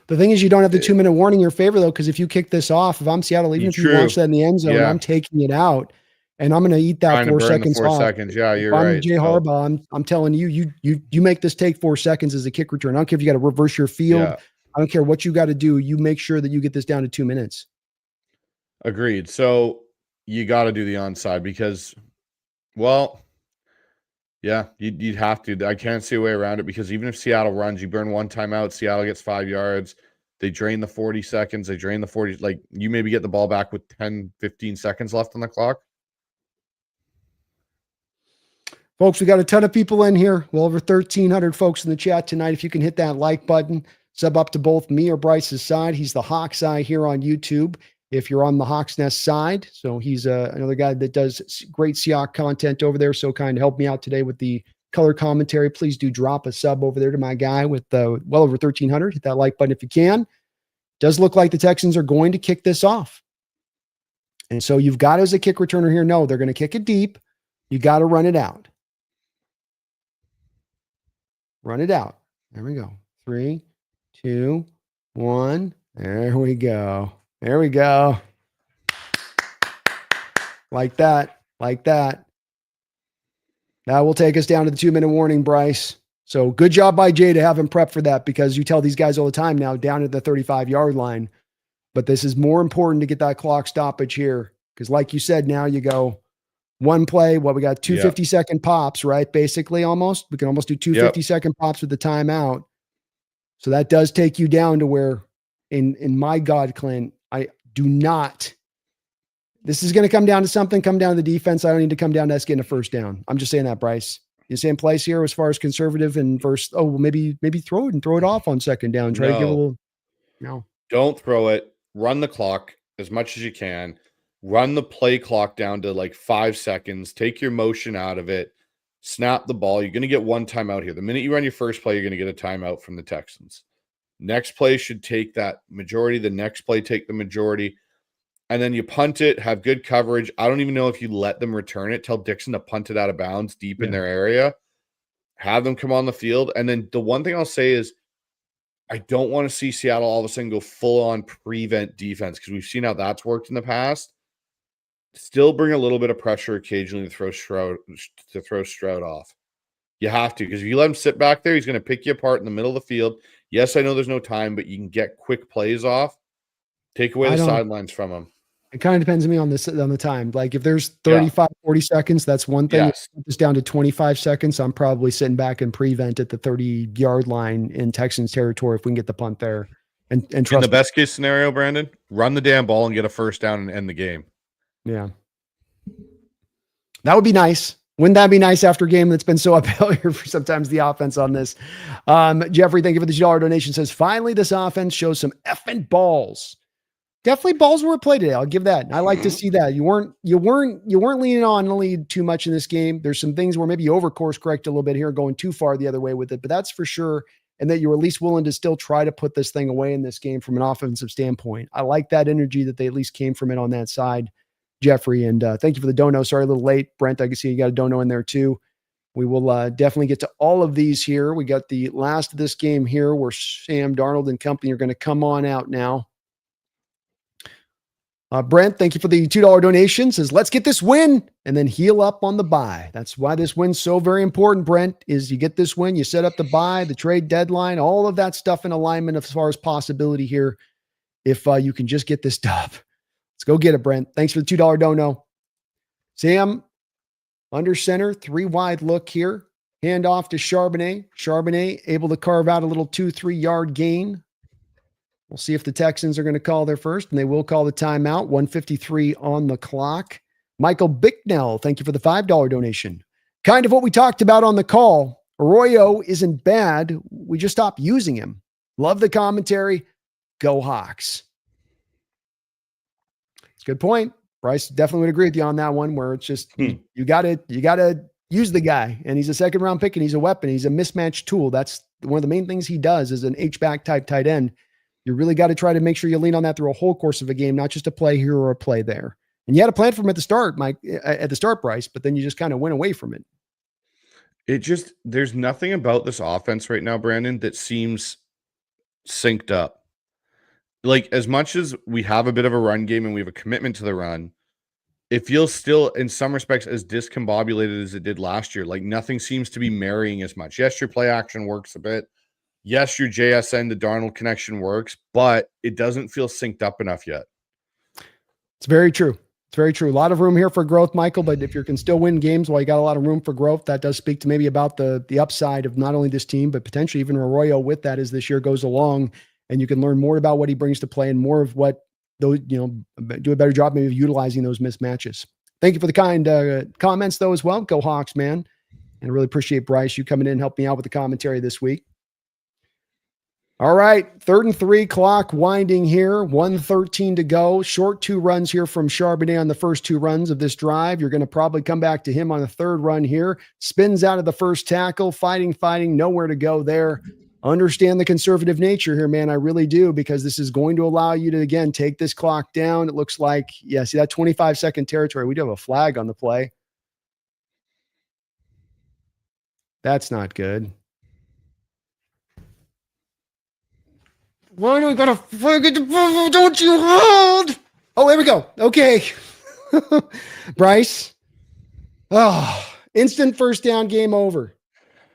The thing is, you don't have the 2-minute warning in your favor, though, because if you kick this off, if I'm Seattle, even if you launch that in the end zone, I'm taking it out. And I'm going to eat that 4 seconds off. 4 seconds. Yeah, you're I'm right. Jay Harbaugh. I'm telling you, you make this take 4 seconds as a kick return. I don't care if you got to reverse your field. Yeah. I don't care what you got to do. You make sure that you get this down to 2 minutes. Agreed. So you got to do the onside because, you'd have to. I can't see a way around it because even if Seattle runs, you burn 1 timeout, Seattle gets 5 yards. They drain the 40 seconds. They drain the 40. Like, you maybe get the ball back with 10, 15 seconds left on the clock. Folks, we got a ton of people in here. Well over 1,300 folks in the chat tonight. If you can hit that like button, sub up to both me or Bryce's side. He's the Hawks Eye here on YouTube. If you're on the Hawks Nest side, so he's another guy that does great Seahawks content over there. So kind of help me out today with the color commentary. Please do drop a sub over there to my guy with well over 1,300. Hit that like button if you can. Does look like the Texans are going to kick this off. And so you've got as a kick returner here, no, they're going to kick it deep. You got to run it out. Run it out. There we go. 3, 2, 1. There we go. There we go. Like that. Like that. That will take us down to the 2-minute warning, Bryce. So good job by Jay to have him prep for that because you tell these guys all the time now down at the 35-yard line. But this is more important to get that clock stoppage here because like you said, now you go one play. We got 2 50-second pops, right? Basically almost. We can almost do 2 50-second pops with the timeout. So that does take you down to where in my God, Clint, I do not. This is going to come down to something, come down to the defense. I don't need to come down to us getting a first down. I'm just saying that, Bryce. The same place here as far as conservative and versus, maybe throw it and throw it off on second down. Try to give a little, Don't throw it. Run the clock as much as you can. Run the play clock down to like 5 seconds. Take your motion out of it. Snap the ball. You're going to get 1 timeout here. The minute you run your first play, you're going to get a timeout from the Texans. Next play should take that majority. The next play take the majority. and then you punt it, have good coverage. I don't even know if you let them return it. Tell Dixon to punt it out of bounds deep in their area. Have them come on the field. And then the one thing I'll say is I don't want to see Seattle all of a sudden go full-on prevent defense because we've seen how that's worked in the past. Still bring a little bit of pressure occasionally to throw Stroud off. You have to, because if you let him sit back there, he's going to pick you apart in the middle of the field. Yes, I know there's no time, but you can get quick plays off. Take away the sidelines from him. It kind of depends on me on the time. Like if there's 35, 40 seconds, that's one thing. Yes. It's down to 25 seconds. I'm probably sitting back and prevent at the 30-yard line in Texans territory if we can get the punt there. And trust in the best case scenario, Brandon, run the damn ball and get a first down and end the game. Yeah. That would be nice. Wouldn't that be nice after a game that's been so uphill here for sometimes the offense on this? Jeffrey, thank you for the $2 donation. Says, finally, this offense shows some effing balls. Definitely balls were played today. I'll give that. I like to see that. You weren't leaning on the lead too much in this game. There's some things where maybe you over course correct a little bit here, going too far the other way with it, but that's for sure. And that you were at least willing to still try to put this thing away in this game from an offensive standpoint. I like that energy that they at least came from it on that side, Jeffrey. And thank you for the dono. Sorry, a little late. Brent, I can see you got a dono in there too. We will definitely get to all of these here. We got the last of this game here where Sam Darnold and company are going to come on out now. Brent, thank you for the $2 donation. Says, let's get this win and then heal up on the buy. That's why this win's so very important, Brent, is you get this win, you set up the buy, the trade deadline, all of that stuff in alignment as far as possibility here. If you can just get this dub. Let's go get it, Brent. Thanks for the $2 dono. Sam, under center, 3 wide look here. Hand off to Charbonnet. Charbonnet able to carve out a little 2-3 yard gain. We'll see if the Texans are going to call their first, and they will call the timeout. 1:53 on the clock. Michael Bicknell, thank you for the $5 donation. Kind of what we talked about on the call. Arroyo isn't bad. We just stopped using him. Love the commentary. Go Hawks. It's a good point. Bryce definitely would agree with you on that one, where it's just you gotta use the guy, and he's a second round pick, and he's a weapon. He's a mismatch tool. That's one of the main things he does as an H-back type tight end. You really got to try to make sure you lean on that through a whole course of a game, not just a play here or a play there. And you had a plan for him at the start, Mike, at the start, Bryce, but then you just kind of went away from it. There's nothing about this offense right now, Brandon, that seems synced up. Like, as much as we have a bit of a run game and we have a commitment to the run, it feels still, in some respects, as discombobulated as it did last year. Like, nothing seems to be marrying as much. Yes, your play action works a bit. Yes, your JSN to Darnold connection works, but it doesn't feel synced up enough yet. It's very true. It's very true. A lot of room here for growth, Michael, but if you can still win games while you got a lot of room for growth, that does speak to maybe about the upside of not only this team, but potentially even Arroyo with that as this year goes along, and you can learn more about what he brings to play and more of what those, do a better job maybe of utilizing those mismatches. Thank you for the kind comments though as well. Go Hawks, man. And I really appreciate Bryce, you coming in and helping me out with the commentary this week. All right, 3rd and 3 clock winding here. 1:13 to go. Short 2 runs here from Charbonnet on the first 2 runs of this drive. You're going to probably come back to him on the 3rd run here. Spins out of the first tackle. Fighting, nowhere to go there. Understand the conservative nature here, man. I really do, because this is going to allow you to, again, take this clock down. It looks like, yeah, see that 25-second territory. We do have a flag on the play. That's not good. Why do we gotta forget the ball? Don't you hold? Oh, there we go. Okay. Bryce. Oh, instant first down, game over.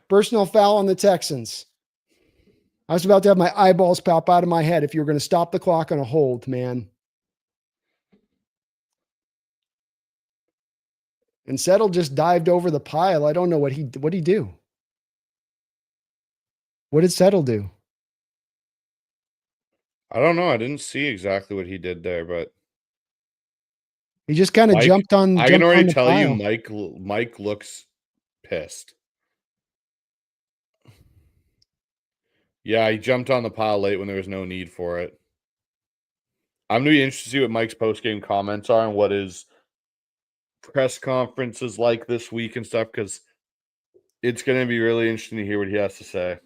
Personal foul on the Texans. I was about to have my eyeballs pop out of my head if you were going to stop the clock on a hold, man. And Settle just dived over the pile. I don't know what'd he do? What did Settle do? I don't know. I didn't see exactly what he did there, but he just kind of jumped on. I can already tell you, Mike looks pissed. Yeah, he jumped on the pile late when there was no need for it. I'm going to be interested to see what Mike's post-game comments are and what his press conference is like this week and stuff, because it's going to be really interesting to hear what he has to say.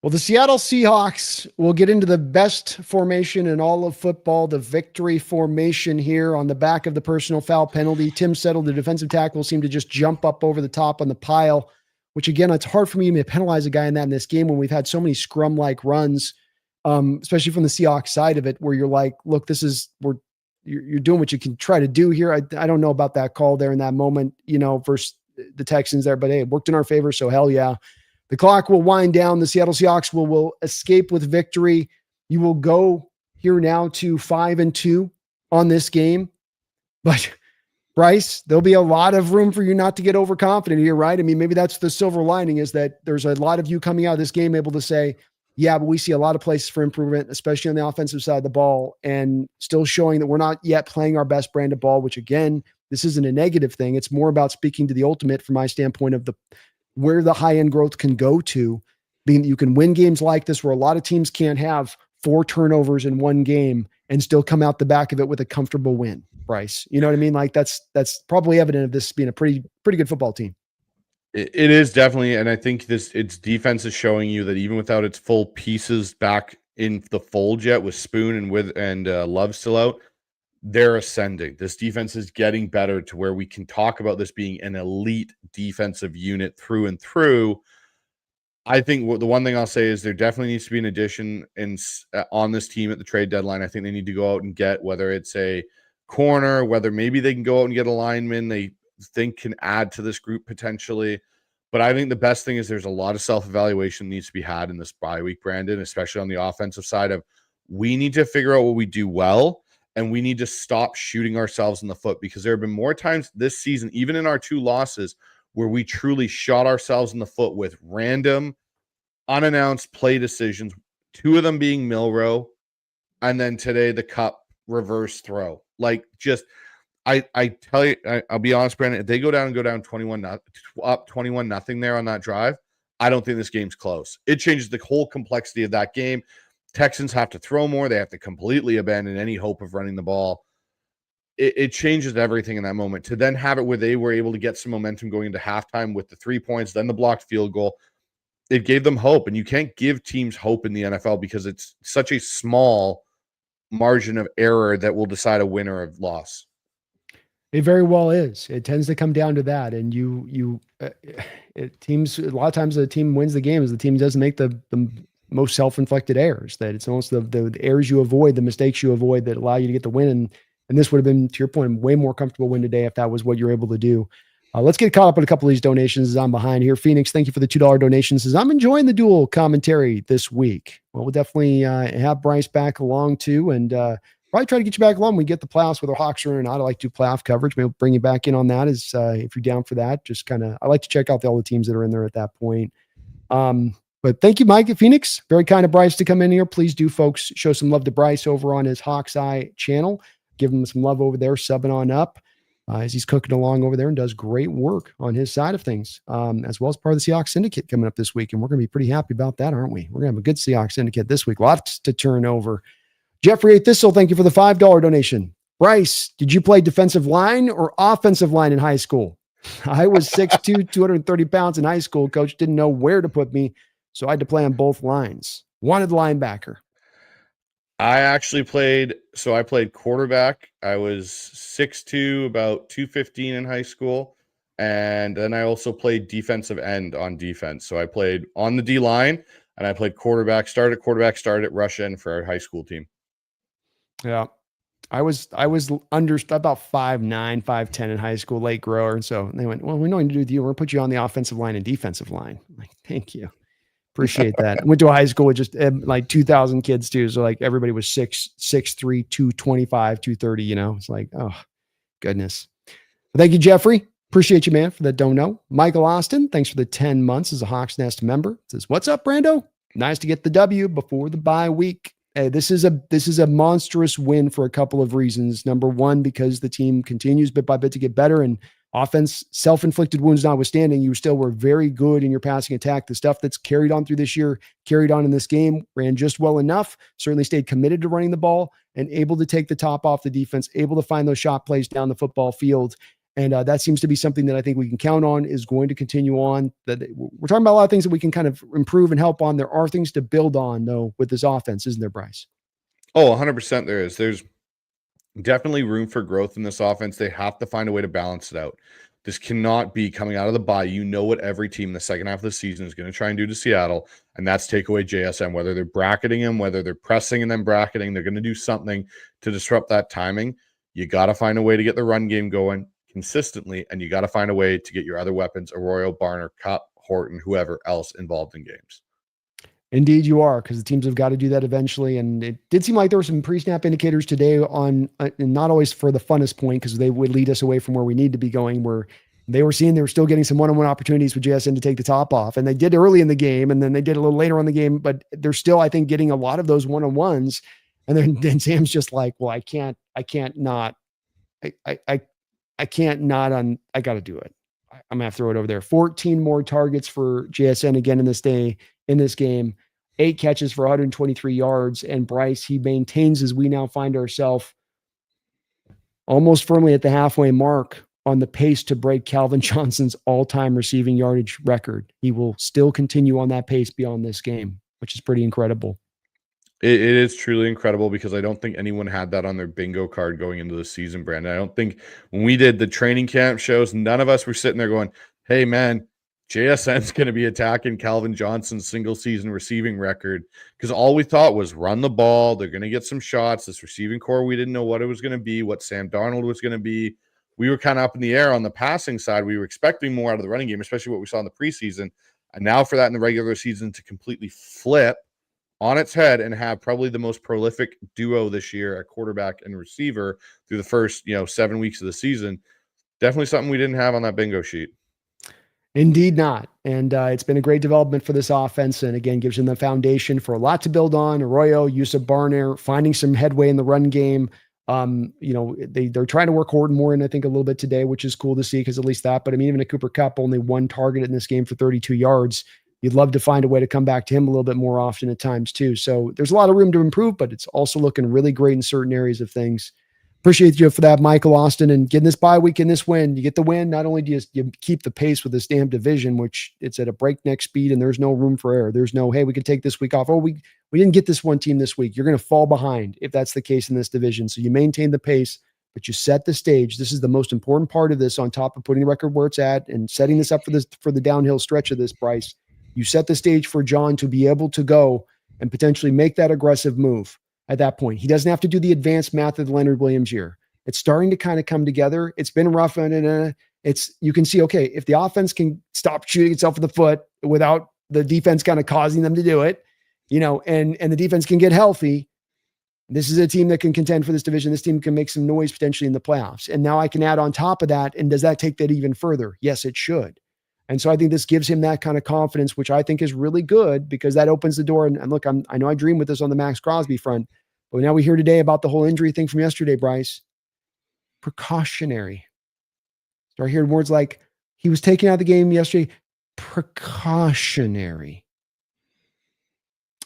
Well, the Seattle Seahawks will get into the best formation in all of football, the victory formation here on the back of the personal foul penalty. Tim Settle, the defensive tackle, seemed to just jump up over the top on the pile, which again, it's hard for me to penalize a guy in this game when we've had so many scrum-like runs, especially from the Seahawks side of it, where you're like, look, you're doing what you can try to do here. I don't know about that call there in that moment, versus the Texans there, but hey, it worked in our favor. So hell yeah. The clock will wind down. The Seattle Seahawks will escape with victory. You will go here now to 5-2 on this game. But Bryce, there'll be a lot of room for you not to get overconfident here, right? I mean, maybe that's the silver lining, is that there's a lot of you coming out of this game able to say, yeah, but we see a lot of places for improvement, especially on the offensive side of the ball, and still showing that we're not yet playing our best brand of ball, which again, this isn't a negative thing. It's more about speaking to the ultimate from my standpoint of where the high-end growth can go to, being that you can win games like this where a lot of teams can't have 4 turnovers in one game and still come out the back of it with a comfortable win, Bryce. You know what I mean? Like that's probably evident of this being a pretty good football team. It is definitely, and I think its defense is showing you that even without its full pieces back in the fold yet, with Spoon and Love still out, they're ascending. This defense is getting better to where we can talk about this being an elite defensive unit through and through. I think the one thing I'll say is there definitely needs to be an addition on this team at the trade deadline. I think they need to go out and get, whether it's a corner, whether maybe they can go out and get a lineman they think can add to this group potentially. But I think the best thing is there's a lot of self-evaluation needs to be had in this bye week, Brandon, especially on the offensive side of, we need to figure out what we do well. And we need to stop shooting ourselves in the foot, because there have been more times this season, even in our 2 losses, where we truly shot ourselves in the foot with random, unannounced play decisions, 2 of them being Milrow, and then today the Cup reverse throw. Like, just, I tell you, I'll be honest, Brandon, if they go down 21-0 there on that drive, I don't think this game's close. It changes the whole complexity of that game. Texans have to throw more. They have to completely abandon any hope of running the ball. It changes everything in that moment. To then have it where they were able to get some momentum going into halftime with the 3 points, then the blocked field goal, it gave them hope. And you can't give teams hope in the NFL because it's such a small margin of error that will decide a winner or loss. It very well is. It tends to come down to that. And teams, a lot of times the team wins the game as the team doesn't make the most self-inflicted errors, that it's almost the errors you avoid, the mistakes you avoid that allow you to get the win. And this would have been, to your point, a way more comfortable win today if that was what you're able to do. Let's get caught up on a couple of these donations as I'm behind here. Phoenix, thank you for the $2 donations. Says, I'm enjoying the dual commentary this week. Well, we'll definitely have Bryce back along too, and probably try to get you back along when we get the playoffs, whether Hawks are or not. I like to do playoff coverage. Maybe we'll bring you back in on that if you're down for that. Just I like to check out all the teams that are in there at that point. But thank you, Mike at Phoenix. Very kind of Bryce to come in here. Please do, folks, show some love to Bryce over on his Hawk's Eye channel. Give him some love over there, subbing on up as he's cooking along over there and does great work on his side of things, as well as part of the Seahawks Syndicate coming up this week. And we're going to be pretty happy about that, aren't we? We're going to have a good Seahawks Syndicate this week. Lots to turn over. Jeffrey A. Thistle, thank you for the $5 donation. Bryce, did you play defensive line or offensive line in high school? I was 6'2", 230 pounds in high school. Coach didn't know where to put me, so I had to play on both lines. Wanted linebacker. I played quarterback. I was 6'2", about 215 in high school. And then I also played defensive end on defense. So I played on the D line and I played quarterback, started at rush end for our high school team. Yeah. I was under about 5'9", 5'10" in high school, late grower. And so they went, well, we know what to do with you. We're going to put you on the offensive line and defensive line. I'm like, thank you. Appreciate that. I went to a high school with just like 2,000 kids too. So like everybody was 6'3", 225, 230, It's like, oh, goodness. But thank you, Jeffrey. Appreciate you, man, for that dono. Michael Austin, thanks for the 10 months as a Hawks Nest member. Says, what's up, Brando? Nice to get the W before the bye week. Hey, this is a monstrous win for a couple of reasons. Number one, because the team continues bit by bit to get better, and offense, self-inflicted wounds notwithstanding, you still were very good in your passing attack. The stuff that's carried on through this year, carried on in this game, ran just well enough, certainly stayed committed to running the ball and able to take the top off the defense, able to find those shot plays down the football field. And that seems to be something that I think we can count on is going to continue on. That we're talking about a lot of things that we can kind of improve and help on. There are things to build on, though, with this offense, isn't there, Bryce? Oh, 100% there is. There's definitely room for growth in this offense. They have to find a way to balance it out. This cannot be coming out of the bye. You know what every team in the second half of the season is going to try and do to Seattle, and that's take away JSN, whether they're bracketing him, whether they're pressing and then bracketing. They're going to do something to disrupt that timing. You got to find a way to get the run game going consistently, and you got to find a way to get your other weapons, Arroyo, Barner, Cup, Horton, whoever else involved in games. Indeed, you are, because the teams have got to do that eventually. And it did seem like there were some pre-snap indicators today on, and not always for the funnest point, because they would lead us away from where we need to be going, where they were seeing they were still getting some one-on-one opportunities with JSN to take the top off. And they did early in the game, and then they did a little later on the game, but they're still, I think, getting a lot of those one-on-ones. And then Sam's just like, well, I can't not I got to do it. I'm gonna have to throw it over there. 14 more targets for JSN again in this game, 8 catches for 123 yards. And Bryce, he maintains as we now find ourselves almost firmly at the halfway mark on the pace to break Calvin Johnson's all-time receiving yardage record. He will still continue on that pace beyond this game, which is pretty incredible. It is truly incredible, because I don't think anyone had that on their bingo card going into the season, Brandon. I don't think when we did the training camp shows, none of us were sitting there going, hey, man, JSN's going to be attacking Calvin Johnson's single season receiving record, because all we thought was run the ball. They're going to get some shots. This receiving core, we didn't know what it was going to be, what Sam Darnold was going to be. We were kind of up in the air on the passing side. We were expecting more out of the running game, especially what we saw in the preseason. And now for that in the regular season to completely flip on its head and have probably the most prolific duo this year at quarterback and receiver through the first, 7 weeks of the season. Definitely something we didn't have on that bingo sheet. Indeed not. And it's been a great development for this offense. And again, gives them the foundation for a lot to build on. Arroyo, use of Barner, finding some headway in the run game. They're trying to work Horton more in, I think, a little bit today, which is cool to see, because at least that, but I mean, even a Cooper Kupp, only 1 target in this game for 32 yards. You'd love to find a way to come back to him a little bit more often at times too. So there's a lot of room to improve, but it's also looking really great in certain areas of things. Appreciate you for that, Michael Austin, and getting this bye week in this win. You get the win. Not only do you keep the pace with this damn division, which it's at a breakneck speed and there's no room for error. There's no, hey, we could take this week off. Oh, we didn't get this one team this week. You're going to fall behind if that's the case in this division. So you maintain the pace, but you set the stage. This is the most important part of this, on top of putting the record where it's at and setting this up for the downhill stretch of this, Bryce. You set the stage for John to be able to go and potentially make that aggressive move at that point. He doesn't have to do the advanced math of the Leonard Williams year. It's starting to kind of come together. It's been rough, and you can see, okay, if the offense can stop shooting itself in the foot without the defense kind of causing them to do it, and the defense can get healthy, this is a team that can contend for this division. This team can make some noise potentially in the playoffs. And now I can add on top of that. And does that take that even further? Yes, it should. And so I think this gives him that kind of confidence, which I think is really good, because that opens the door. And look, I know I dream with this on the Max Crosby front, but now we hear today about the whole injury thing from yesterday, Bryce. Precautionary. Start hearing words like he was taken out of the game yesterday. Precautionary.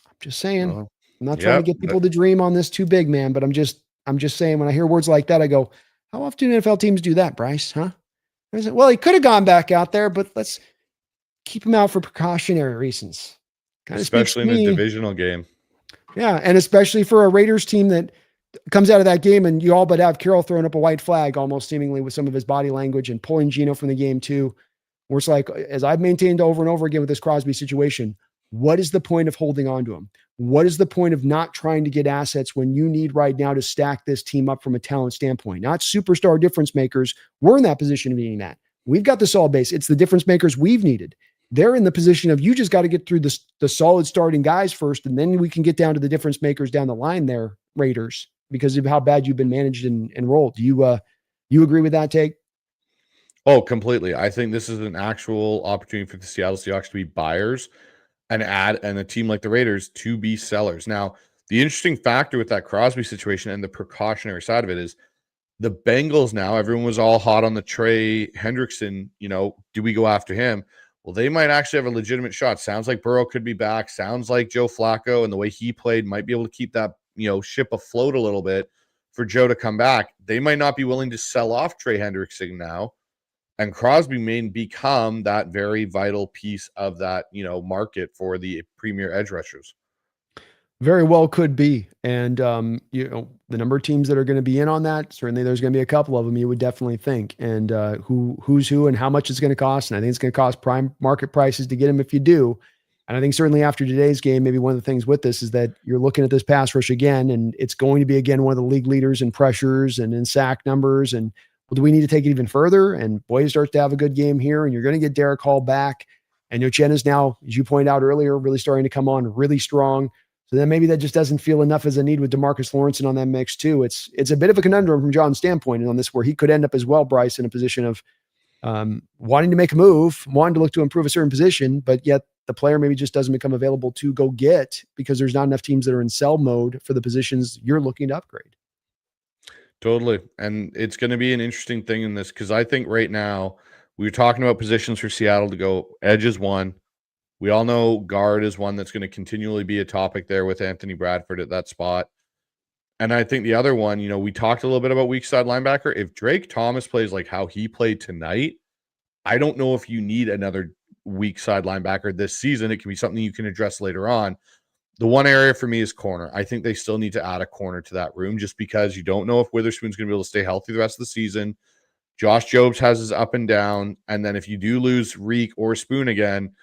I'm just saying. I'm not trying to get people to dream on this too big, man, but I'm just saying, when I hear words like that, I go, how often do NFL teams do that, Bryce? Huh? Well, he could have gone back out there, but let's keep him out for precautionary reasons. Especially in a divisional game. Yeah, and especially for a Raiders team that comes out of that game and you all but have Carroll throwing up a white flag almost seemingly with some of his body language and pulling Geno from the game too. Where it's like, as I've maintained over and over again with this Crosby situation, what is the point of holding on to him? What is the point of not trying to get assets when you need right now to stack this team up from a talent standpoint? Not superstar difference makers. We're in that position of needing that. We've got the solid base. It's the difference makers we've needed. They're in the position of, you just got to get through the solid starting guys first, and then we can get down to the difference makers down the line there, Raiders, because of how bad you've been managed and rolled. Do you agree with that take? Oh, completely. I think this is an actual opportunity for the Seattle Seahawks to be buyers and a team like the Raiders to be sellers. Now, the interesting factor with that Crosby situation and the precautionary side of it is the Bengals now, everyone was all hot on the Trey Hendrickson, do we go after him? Well, they might actually have a legitimate shot. Sounds like Burrow could be back. Sounds like Joe Flacco and the way he played might be able to keep that, ship afloat a little bit for Joe to come back, they might not be willing to sell off Trey Hendrickson now. And Crosby may become that very vital piece of that, market for the premier edge rushers. Very well could be. And, the number of teams that are going to be in on that, certainly there's going to be a couple of them you would definitely think. And who's who and how much it's going to cost. And I think it's going to cost prime market prices to get him if you do. And I think certainly after today's game, maybe one of the things with this is that you're looking at this pass rush again, and it's going to be, again, one of the league leaders in pressures and in sack numbers. And well, do we need to take it even further? And Boyd starts to have a good game here, and you're going to get Derek Hall back. And Chen is now, as you pointed out earlier, really starting to come on really strong. So then maybe that just doesn't feel enough as a need with DeMarcus Lawrence on that mix too. It's a bit of a conundrum from John's standpoint and on this, where he could end up as well, Bryce, in a position of wanting to make a move, wanting to look to improve a certain position, but yet the player maybe just doesn't become available to go get because there's not enough teams that are in sell mode for the positions you're looking to upgrade. Totally. And it's going to be an interesting thing in this, because I think right now we were talking about positions for Seattle to go. Edge is one. We all know guard is one that's going to continually be a topic there with Anthony Bradford at that spot. And I think the other one, we talked a little bit about weak side linebacker. If Drake Thomas plays like how he played tonight, I don't know if you need another weak side linebacker this season. It can be something you can address later on. The one area for me is corner. I think they still need to add a corner to that room, just because you don't know if Witherspoon's going to be able to stay healthy the rest of the season. Josh Jobs has his up and down. And then if you do lose Reek or Spoon again,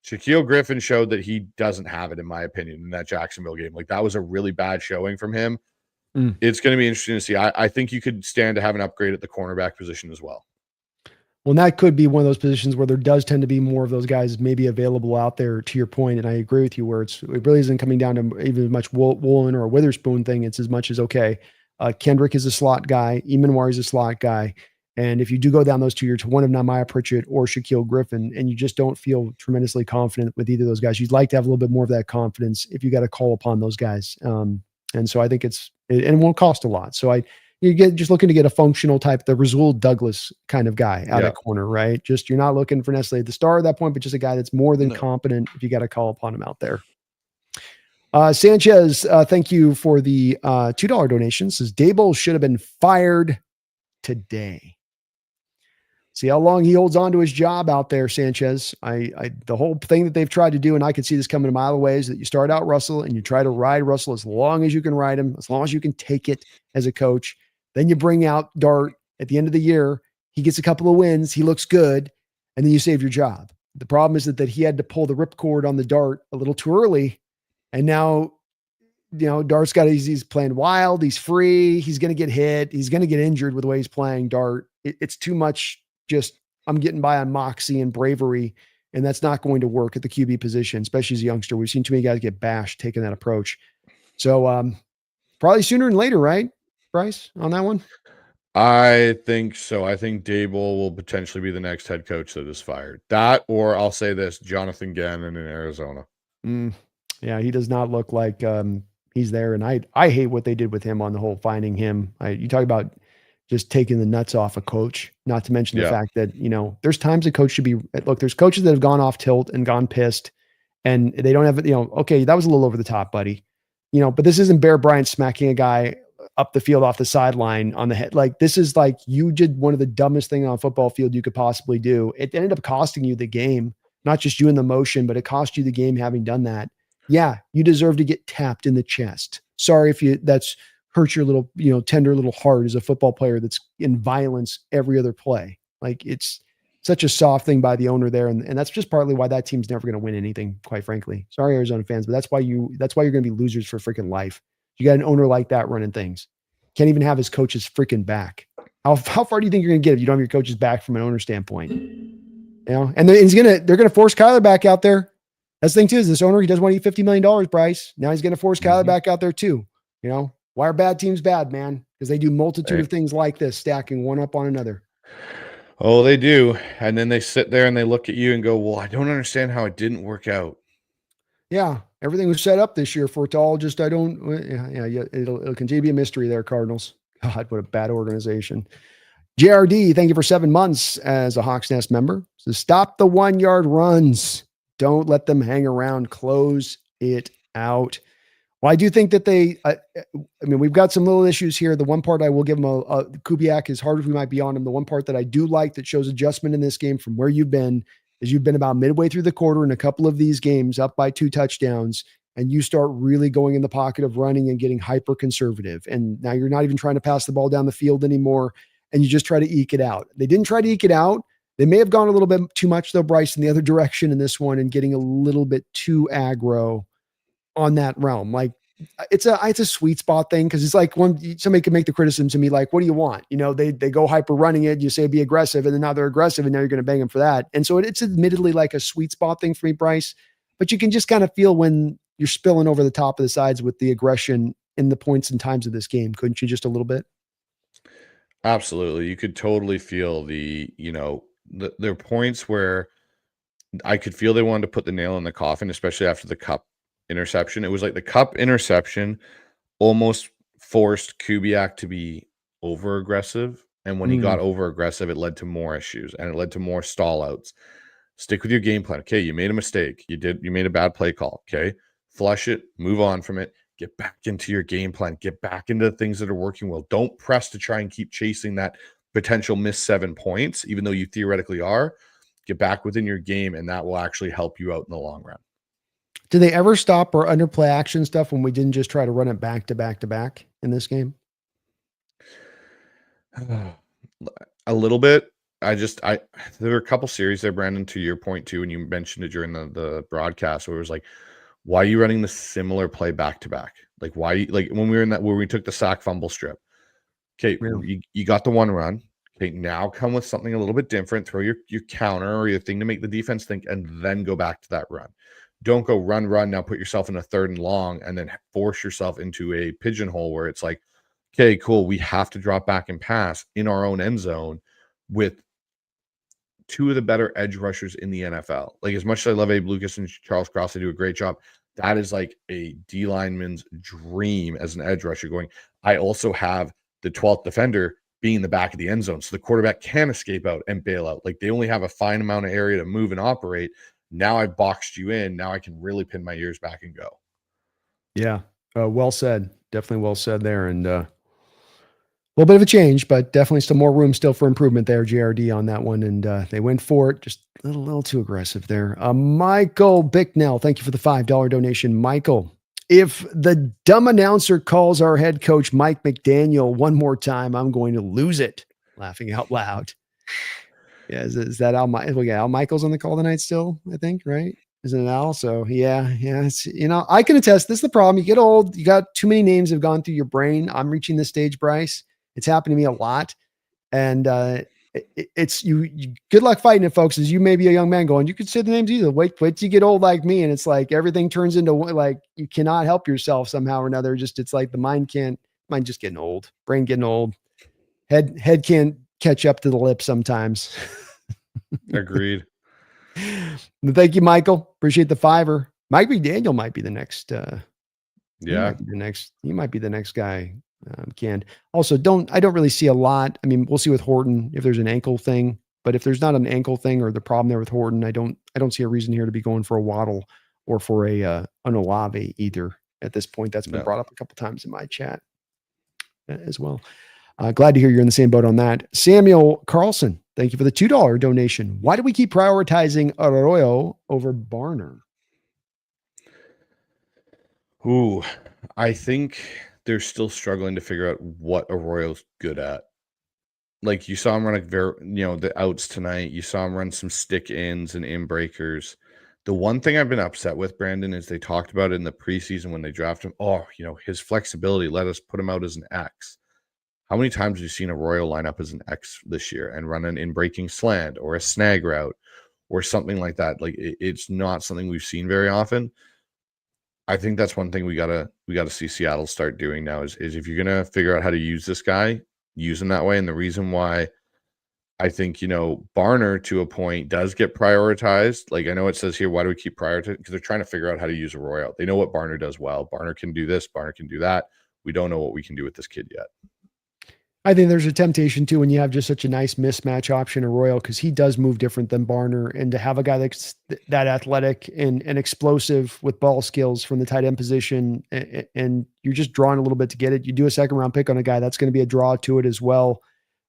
Shaquille Griffin showed that he doesn't have it, in my opinion, in that Jacksonville game. Like, that was a really bad showing from him. It's going to be interesting to see. I think you could stand to have an upgrade at the cornerback position as well. Well, and that could be one of those positions where there does tend to be more of those guys maybe available out there, to your point. And I agree with you, where it really isn't coming down to even as much Woolen or a Witherspoon thing. It's as much as, okay, Kendrick is a slot guy. Emanwar is a slot guy. And if you do go down those two, you're to one of Nehemiah Pritchett or Shaquille Griffin, and you just don't feel tremendously confident with either of those guys. You'd like to have a little bit more of that confidence if you got to call upon those guys. And so I think and it won't cost a lot. So you get just looking to get a functional type, the Rasul Douglas kind of guy out of corner, right? Just, you're not looking for necessarily the star at that point, but just a guy that's more than competent if you got to call upon him out there. Sanchez, thank you for the $2 donation. Says Dable should have been fired today. See how long he holds on to his job out there, Sanchez. The whole thing that they've tried to do, and I could see this coming a mile away, is that you start out Russell and you try to ride Russell as long as you can ride him, as long as you can take it as a coach. Then you bring out Dart at the end of the year. He gets a couple of wins. He looks good. And then you save your job. The problem is that he had to pull the ripcord on the Dart a little too early. And now, Dart's he's playing wild. He's free. He's going to get hit. He's going to get injured with the way he's playing Dart. It's too much. Just, I'm getting by on moxie and bravery, and that's not going to work at the QB position, especially as a youngster. We've seen too many guys get bashed taking that approach. So probably sooner than later, right, Bryce, on that one? I think so. I think Dable will potentially be the next head coach that is fired. That, or I'll say this, Jonathan Gannon in Arizona. Yeah, he does not look like he's there. And I hate what they did with him on the whole finding him. You talk about just taking the nuts off a coach, not to mention the fact that, there's times a coach should be, look, there's coaches that have gone off tilt and gone pissed, and they don't have, okay, that was a little over the top, buddy, but this isn't Bear Bryant smacking a guy up the field off the sideline on the head. Like, this is like, you did one of the dumbest things on a football field you could possibly do. It ended up costing you the game, not just you in the motion, but it cost you the game having done that. Yeah, you deserve to get tapped in the chest. Sorry if that's hurt your little, tender little heart as a football player that's in violence every other play. Like, it's such a soft thing by the owner there. And that's just partly why that team's never going to win anything, quite frankly. Sorry, Arizona fans, but that's why you're going to be losers for freaking life. You got an owner like that running things. Can't even have his coaches freaking back. How far do you think you're going to get if you don't have your coaches back from an owner standpoint? And then they're going to force Kyler back out there. That's the thing too, is this owner, he does want to eat $50 million, Bryce. Now he's going to force Kyler back out there too. Why are bad teams bad, man? Because they do multitude of things like this, stacking one up on another. Oh, they do. And then they sit there and they look at you and go, well, I don't understand how it didn't work out. Yeah. Everything was set up this year for it to all just, it'll continue to be a mystery there, Cardinals. God, what a bad organization. JRD, thank you for 7 months as a Hawks Nest member. So stop the 1-yard runs. Don't let them hang around. Close it out. Well, I do think that I mean, we've got some little issues here. The one part I will give him Kubiak, as hard as we might be on him, the one part that I do like that shows adjustment in this game from where you've been is you've been about midway through the quarter in a couple of these games up by 2 touchdowns, and you start really going in the pocket of running and getting hyper conservative. And now you're not even trying to pass the ball down the field anymore, and you just try to eke it out. They didn't try to eke it out. They may have gone a little bit too much, though, Bryce, in the other direction in this one and getting a little bit too aggro on that realm. Like it's a sweet spot thing. Cause it's like when somebody can make the criticism to me, like, what do you want? You know, they go hyper running it. You say be aggressive, and then now they're aggressive, and now you're going to bang them for that. And so it's admittedly like a sweet spot thing for me, Bryce, but you can just kind of feel when you're spilling over the top of the sides with the aggression in the points and times of this game. Couldn't you just a little bit? Absolutely. You could totally feel there are points where I could feel they wanted to put the nail in the coffin, especially after the Cup interception. It was like the Cup interception almost forced Kubiak to be over aggressive. And when he got over aggressive, it led to more issues and it led to more stall outs. Stick with your game plan. Okay, you made a mistake. You made a bad play call. Okay, flush it, move on from it, get back into your game plan, get back into the things that are working well. Don't press to try and keep chasing that potential missed 7 points, even though you theoretically are. Get back within your game, and that will actually help you out in the long run. Did they ever stop or underplay action stuff when we didn't just try to run it back to back to back in this game? A little bit. There were a couple series there, Brandon, to your point too, and you mentioned it during the broadcast where it was like, why are you running the similar play back to back? Like why, like when we were in that, where we took the sack fumble strip. Okay. Really? You got the one run. Okay. Now come with something a little bit different, throw your counter or your thing to make the defense think, and then go back to that run. Don't go run. Now put yourself in a 3rd and long and then force yourself into a pigeonhole where it's like, okay, cool. We have to drop back and pass in our own end zone with 2 of the better edge rushers in the NFL. Like as much as I love Abe Lucas and Charles Cross, they do a great job. That is like a D lineman's dream as an edge rusher going, I also have the 12th defender being in the back of the end zone. So the quarterback can escape out and bail out. Like they only have a fine amount of area to move and operate. Now I boxed you in. Now I can really pin my ears back and go. Yeah. Well said. Definitely well said there. And a little bit of a change, but definitely still more room still for improvement there, JRD, on that one. And they went for it. Just a little too aggressive there. Michael Bicknell, thank you for the $5 donation. Michael, if the dumb announcer calls our head coach, Mike McDaniel, one more time, I'm going to lose it. Laughing out loud. Yeah, is that Al? We got Al Michaels on the call tonight still, I think, right? Isn't it Al? So yeah. It's, I can attest. This is the problem. You get old. You got too many names have gone through your brain. I'm reaching this stage, Bryce. It's happened to me a lot, and it's you. Good luck fighting it, folks. As you may be a young man going, you could say the names either. Wait till you get old like me, and it's like everything turns into like you cannot help yourself somehow or another. Just it's like the mind just getting old, brain getting old, head can't catch up to the lips sometimes. Agreed. Thank you, Michael. Appreciate the $5. Mike McDaniel might be the next. He might be the next guy. Canned. Also, I don't really see a lot. I mean, we'll see with Horton if there's an ankle thing, but if there's not an ankle thing or the problem there with Horton, I don't see a reason here to be going for a Waddle or for an Olave either at this point. That's been brought up a couple times in my chat as well. Glad to hear you're in the same boat on that. Samuel Carlson, thank you for the $2 donation. Why do we keep prioritizing Arroyo over Barner? Ooh, I think they're still struggling to figure out what Arroyo's good at. Like you saw him run the outs tonight. You saw him run some stick ins and in breakers. The one thing I've been upset with, Brandon, is they talked about it in the preseason when they drafted him. Oh, his flexibility, let us put him out as an X. How many times have you seen Arroyo line up as an X this year and run an in-breaking slant or a snag route or something like that? Like it's not something we've seen very often. I think that's one thing we gotta see Seattle start doing now is if you're gonna figure out how to use this guy, use him that way. And the reason why I think Barner to a point does get prioritized. Like I know it says here, why do we keep prioritizing? Because they're trying to figure out how to use Arroyo. They know what Barner does well. Barner can do this. Barner can do that. We don't know what we can do with this kid yet. I think there's a temptation too when you have just such a nice mismatch option in Royal, because he does move different than Barner, and to have a guy that's that athletic and explosive with ball skills from the tight end position, and you're just drawing a little bit to get it. You do a second round pick on a guy that's going to be a draw to it as well.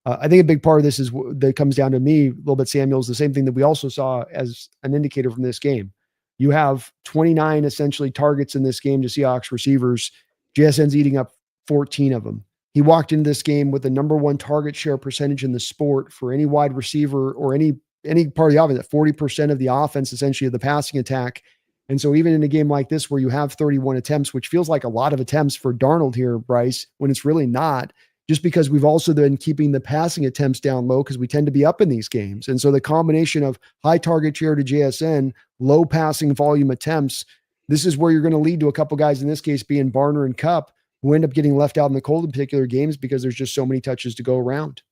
I think a big part of this is that comes down to me a little bit. Samuel's the same thing that we also saw as an indicator from this game. You have 29 essentially targets in this game to Seahawks receivers. JSN's eating up 14 of them. He walked into this game with the number one target share percentage in the sport for any wide receiver or any part of the offense, at 40% of the offense, essentially of the passing attack. And so even in a game like this where you have 31 attempts, which feels like a lot of attempts for Darnold here, Bryce, when it's really not, just because we've also been keeping the passing attempts down low because we tend to be up in these games. And so the combination of high target share to JSN, low passing volume attempts, this is where you're going to lead to a couple guys, in this case being Barner and Kupp, who end up getting left out in the cold in particular games because there's just so many touches to go around.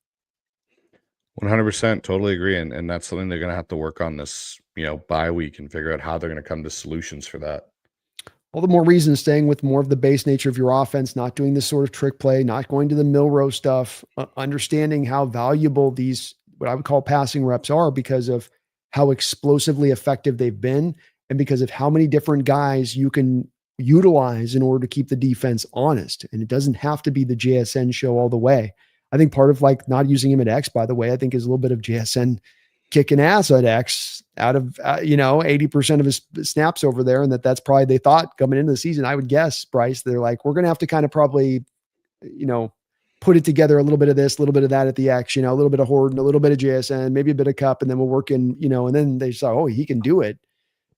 100%, totally agree. And that's something they're going to have to work on this, bye week, and figure out how they're going to come to solutions for that. All the more reason staying with more of the base nature of your offense, not doing this sort of trick play, not going to the Milrow stuff, understanding how valuable these, what I would call passing reps are, because of how explosively effective they've been and because of how many different guys you can utilize in order to keep the defense honest. And it doesn't have to be the JSN show all the way. I think part of like not using him at X, by the way, I think is a little bit of JSN kicking ass at X out of, 80% of his snaps over there. And that's probably, they thought coming into the season, I would guess, Bryce, they're like, we're going to have to kind of probably, put it together, a little bit of this, a little bit of that at the X, a little bit of Horde and a little bit of JSN, maybe a bit of Kupp, and then we'll work in, and then they saw, oh, he can do it.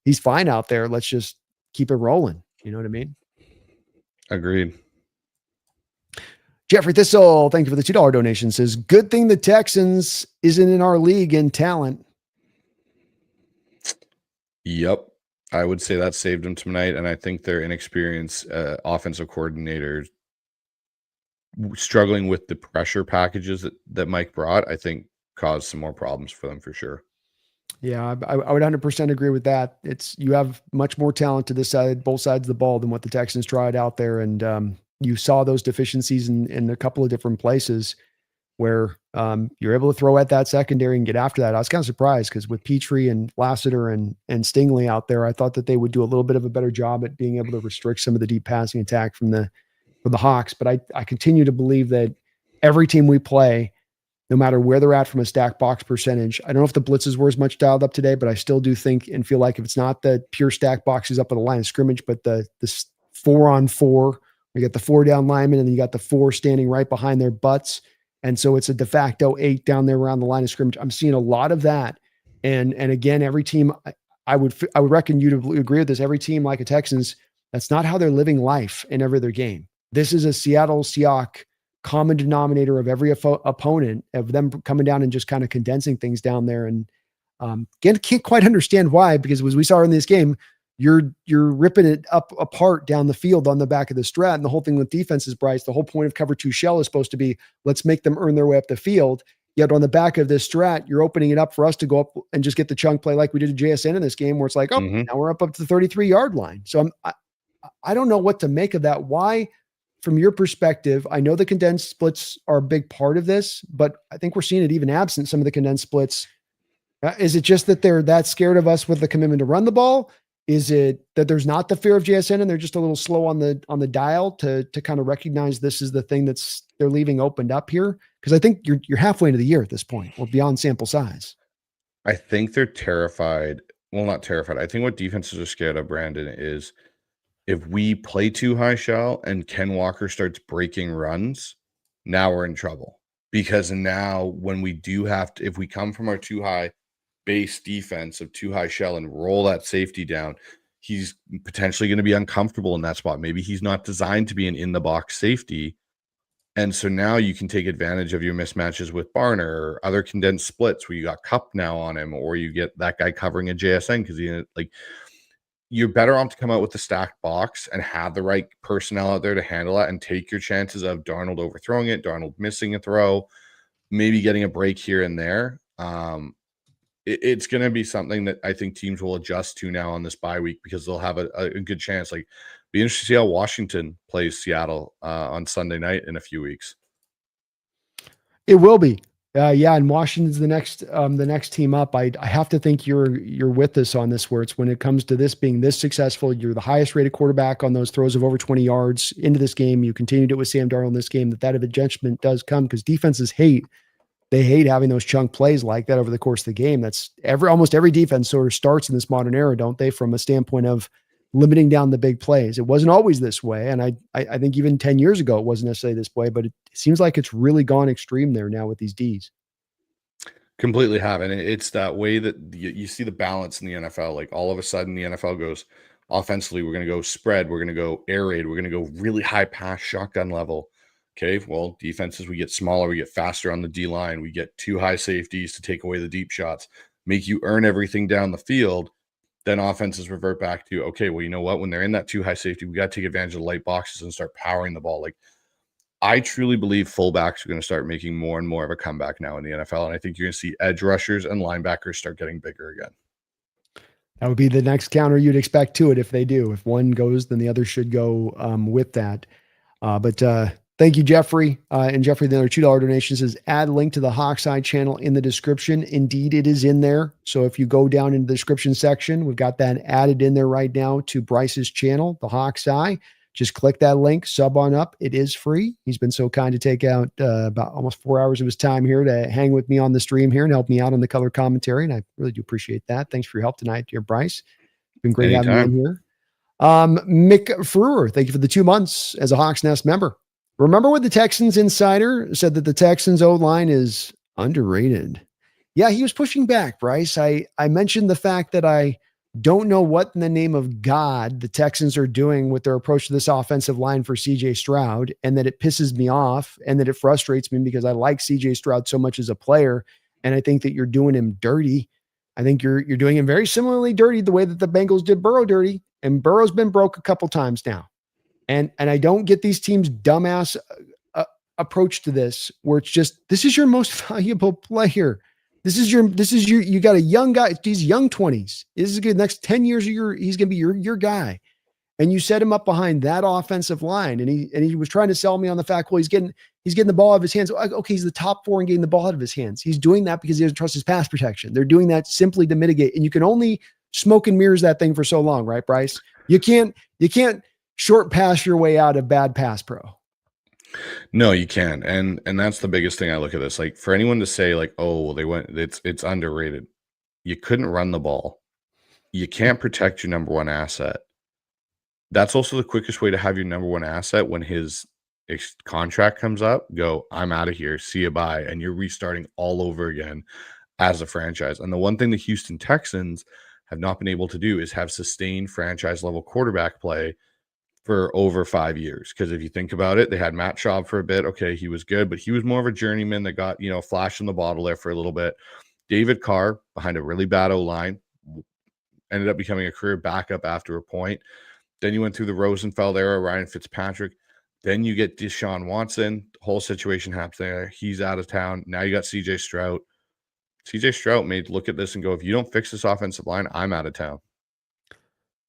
He's fine out there. Let's just keep it rolling. You know what I mean? Agreed. Jeffrey Thistle, thank you for the $2 donation. Says, good thing the Texans isn't in our league in talent. Yep. I would say that saved them tonight. And I think their inexperienced offensive coordinator struggling with the pressure packages that Mike brought, I think caused some more problems for them for sure. Yeah, I would 100% agree with that. You have much more talent to this side, both sides of the ball, than what the Texans tried out there. And you saw those deficiencies in a couple of different places where you're able to throw at that secondary and get after that. I was kind of surprised because with Petrie and Lassiter and Stingley out there, I thought that they would do a little bit of a better job at being able to restrict some of the deep passing attack from the Hawks. But I continue to believe that every team we play, no matter where they're at from a stack box percentage. I don't know if the blitzes were as much dialed up today, but I still do think and feel like if it's not the pure stack boxes up at the line of scrimmage, but the 4-on-4, you got the 4 down linemen and then you got the 4 standing right behind their butts. And so it's a de facto 8 down there around the line of scrimmage. I'm seeing a lot of that. And again, every team, I would reckon you to agree with this. Every team like a Texans, that's not how they're living life in every other game. This is a Seattle Seahawks common denominator of every opponent, of them coming down and just kind of condensing things down there. And again, can't quite understand why, because as we saw in this game, you're ripping it up apart down the field on the back of the strat. And the whole thing with defenses, Bryce, the whole point of cover 2 shell is supposed to be, let's make them earn their way up the field. Yet on the back of this strat, you're opening it up for us to go up and just get the chunk play like we did to JSN in this game, where it's like, now we're up to the 33-yard line. So I don't know what to make of that. Why? From your perspective, I know the condensed splits are a big part of this, but I think we're seeing it even absent some of the condensed splits. Is it just that they're that scared of us with the commitment to run the ball? Is it that there's not the fear of JSN and they're just a little slow on the dial to kind of recognize this is the thing they're leaving opened up here? Because I think you're halfway into the year at this point, or beyond sample size. I think they're terrified. Well, not terrified. I think what defenses are scared of, Brandon, is if we play too high shell and Ken Walker starts breaking runs, now we're in trouble. Because now when we do have to, if we come from our too high base defense of too high shell and roll that safety down, he's potentially going to be uncomfortable in that spot. Maybe he's not designed to be an in-the-box safety. And so now you can take advantage of your mismatches with Barner or other condensed splits where you got Kupp now on him, or you get that guy covering a JSN because you're better off to come out with the stacked box and have the right personnel out there to handle it and take your chances of Darnold overthrowing it, Darnold missing a throw, maybe getting a break here and there. It's going to be something that I think teams will adjust to now on this bye week, because they'll have a good chance. Like, be interested to see how Washington plays Seattle on Sunday night in a few weeks. It will be. Yeah, and Washington's the next team up. I have to think you're with us on this, where it's when it comes to this being this successful, you're the highest rated quarterback on those throws of over 20 yards into this game. You continued it with Sam Darnold in this game. That adjustment does come because defenses hate having those chunk plays like that over the course of the game. That's almost every defense sort of starts in this modern era, don't they? From a standpoint of limiting down the big plays. It wasn't always this way. And I think even 10 years ago, it wasn't necessarily this way, but it seems like it's really gone extreme there now with these Ds. Completely have. And it's that way that you see the balance in the NFL. Like all of a sudden the NFL goes offensively, we're going to go spread. We're going to go air raid. We're going to go really high pass shotgun level. Okay. Well, defenses, we get smaller, we get faster on the D line. We get two high safeties to take away the deep shots, make you earn everything down the field. Then offenses revert back to, okay, well, you know what? When they're in that too high safety, we got to take advantage of the light boxes and start powering the ball. Like, I truly believe fullbacks are going to start making more and more of a comeback now in the NFL. And I think you're going to see edge rushers and linebackers start getting bigger again. That would be the next counter you'd expect to it if they do. If one goes, then the other should go with that. But thank you, Jeffrey. And Jeffrey, the other $2 donation says, add link to the Hawkseye channel in the description. Indeed, it is in there. So if you go down in the description section, we've got that added in there right now to Bryce's channel, the Hawkseye. Just click that link, sub on up. It is free. He's been so kind to take out about almost 4 hours of his time here to hang with me on the stream here and help me out on the color commentary. And I really do appreciate that. Thanks for your help tonight, dear Bryce. It's been great having you in here. Mick Frewer, thank you for the 2 months as a Hawks Nest member. Remember what the Texans insider said, that the Texans O-line is underrated. Yeah, he was pushing back, Bryce. I mentioned the fact that I don't know what in the name of God the Texans are doing with their approach to this offensive line for CJ Stroud, and that it pisses me off and that it frustrates me because I like CJ Stroud so much as a player. And I think that you're doing him dirty. I think you're doing him very similarly dirty the way that the Bengals did Burrow dirty, and Burrow's been broke a couple times now. And I don't get these teams' dumbass approach to this, where it's just, this is your most valuable player. This is your, you got a young guy, these young 20s. This is good. Next 10 years, he's going to be your guy. And you set him up behind that offensive line. And he was trying to sell me on the fact, well, he's getting the ball out of his hands. Okay, he's the top 4 in getting the ball out of his hands. He's doing that because he doesn't trust his pass protection. They're doing that simply to mitigate. And you can only smoke and mirrors that thing for so long, right, Bryce? You can't short pass your way out of bad pass pro. No, you can't. And that's the biggest thing I look at this. Like, for anyone to say like, oh, well, it's underrated. You couldn't run the ball. You can't protect your number one asset. That's also the quickest way to have your number one asset when his contract comes up, go, I'm out of here. See you, bye. And you're restarting all over again as a franchise. And the one thing the Houston Texans have not been able to do is have sustained franchise level quarterback play for over 5 years. Because if you think about it, they had Matt Schaub for a bit. Okay, he was good, but he was more of a journeyman that got, flash in the bottle there for a little bit. David Carr, behind a really bad O-line, ended up becoming a career backup after a point. Then you went through the Rosenfeld era, Ryan Fitzpatrick. Then you get Deshaun Watson. The whole situation happens there. He's out of town. Now you got CJ Stroud. CJ Stroud may look at this and go, if you don't fix this offensive line, I'm out of town.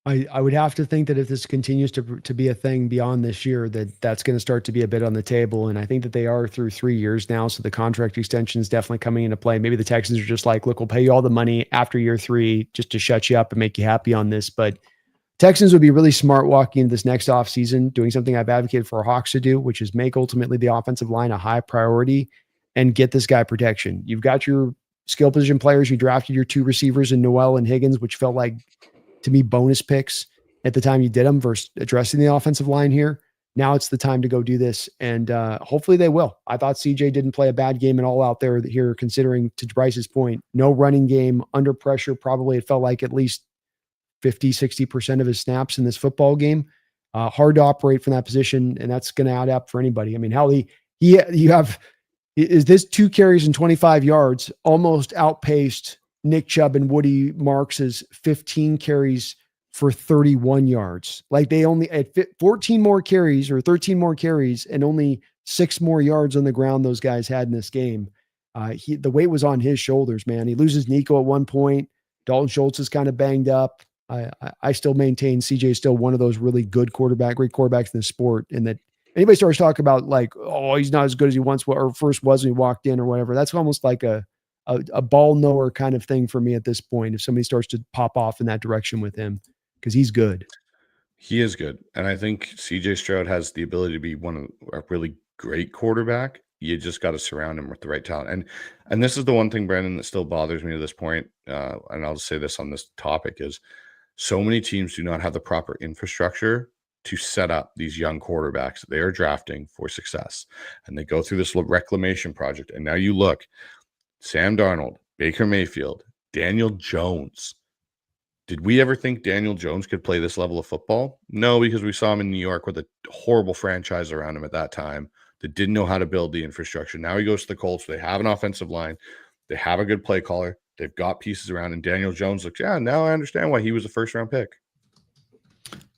I would have to think that if this continues to be a thing beyond this year, that's going to start to be a bit on the table. And I think that they are through 3 years now. So the contract extension is definitely coming into play. Maybe the Texans are just like, look, we'll pay you all the money after year 3 just to shut you up and make you happy on this. But Texans would be really smart walking into this next offseason, doing something I've advocated for Hawks to do, which is make ultimately the offensive line a high priority and get this guy protection. You've got your skill position players. You drafted your 2 receivers in Noel and Higgins, which felt like, to me, bonus picks at the time you did them versus addressing the offensive line here. Now it's the time to go do this. And hopefully they will. I thought CJ didn't play a bad game at all out there here, considering, to Bryce's point, no running game, under pressure. Probably it felt like at least 50, 60% of his snaps in this football game. Hard to operate from that position. And that's going to add up for anybody. I mean, how is this 2 carries and 25 yards almost outpaced Nick Chubb and Woody Marks's 15 carries for 31 yards. Like, they only had 14 more carries or 13 more carries and only 6 more yards on the ground those guys had in this game. The weight was on his shoulders, man. He loses Nico at one point. Dalton Schultz is kind of banged up. I still maintain CJ is still one of those really good great quarterbacks in the sport, and that anybody starts talking about like, oh, he's not as good as he once was or first was when he walked in or whatever, that's almost like a ball knower kind of thing for me at this point. If somebody starts to pop off in that direction with him, because he's good. He is good, and I think CJ Stroud has the ability to be a really great quarterback. You just got to surround him with the right talent, and this is the one thing, Brandon, that still bothers me to this point. And I'll just say this on this topic is so many teams do not have the proper infrastructure to set up these young quarterbacks that they are drafting for success, and they go through this reclamation project. And now you look, Sam Darnold, Baker Mayfield, Daniel Jones. Did we ever think Daniel Jones could play this level of football? No, because we saw him in New York with a horrible franchise around him at that time that didn't know how to build the infrastructure. Now he goes to the Colts. They have an offensive line. They have a good play caller. They've got pieces around. And Daniel Jones looks, yeah, now I understand why he was a first-round pick.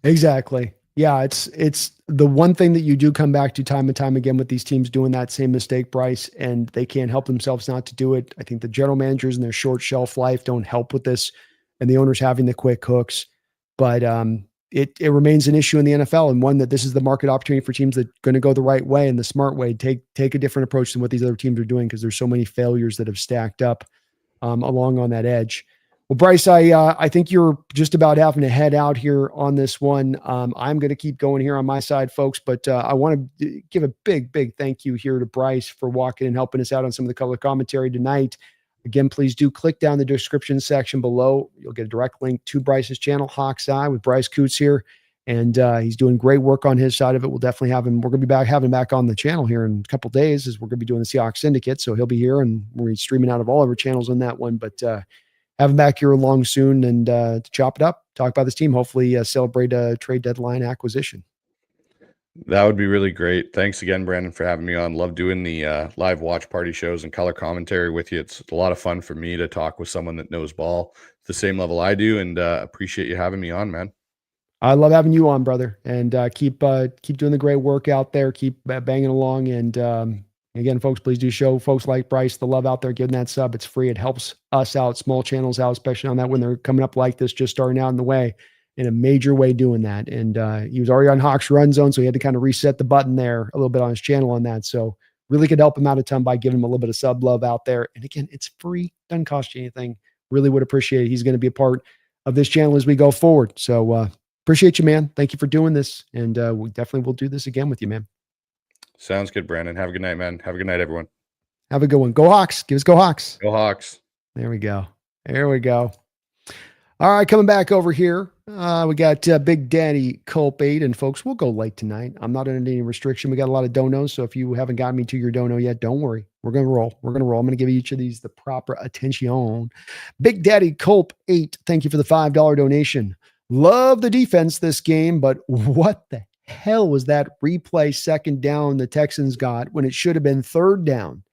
Exactly. Yeah, it's the one thing that you do come back to time and time again with these teams doing that same mistake, Bryce, and they can't help themselves not to do it. I think the general managers and their short shelf life don't help with this, and the owners having the quick hooks. But it remains an issue in the NFL, and one that this is the market opportunity for teams that are going to go the right way and the smart way, take a different approach than what these other teams are doing, because there's so many failures that have stacked up along on that edge. Well, Bryce, I think you're just about having to head out here on this one. I'm going to keep going here on my side, folks, but I want to give a big thank you here to Bryce for walking and helping us out on some of the color commentary tonight. Again, please do click down the description section below. You'll get a direct link to Bryce's channel, Hawk's Eye, with Bryce Coots here. And he's doing great work on his side of it. We'll definitely have him. We're going to be having him back on the channel here in a couple of days, as we're going to be doing the Seahawks Syndicate. So he'll be here, and we're streaming out of all of our channels on that one. But have him back here along soon and to chop it up, talk about this team, hopefully celebrate a trade deadline acquisition. That would be really great. Thanks again, Brandon, for having me on. Love doing the live watch party shows and color commentary with you. It's a lot of fun for me to talk with someone that knows ball at the same level I do, and appreciate you having me on, man. I love having you on, brother, and keep doing the great work out there. Keep banging along. And again, folks, please do show folks like Bryce the love out there, giving that sub. It's free. It helps us out, small channels out, especially on that when they're coming up like this, just starting out in the way, in a major way doing that. And he was already on Hawks Run Zone, so he had to kind of reset the button there a little bit on his channel on that. So really could help him out a ton by giving him a little bit of sub love out there. And again, it's free. Doesn't cost you anything. Really would appreciate it. He's going to be a part of this channel as we go forward. So appreciate you, man. Thank you for doing this. And we definitely will do this again with you, man. Sounds good, Brandon. Have a good night, man. Have a good night, everyone. Have a good one. Go Hawks. Give us Go Hawks. Go Hawks. There we go. There we go. All right, coming back over here. We got Big Daddy Culp 8, and folks, we'll go late tonight. I'm not under any restriction. We got a lot of donos, so if you haven't gotten me to your dono yet, don't worry. We're going to roll. We're going to roll. I'm going to give each of these the proper attention. Big Daddy Culp 8, thank you for the $5 donation. Love the defense this game, but what the hell was that replay second down the Texans got when it should have been third down?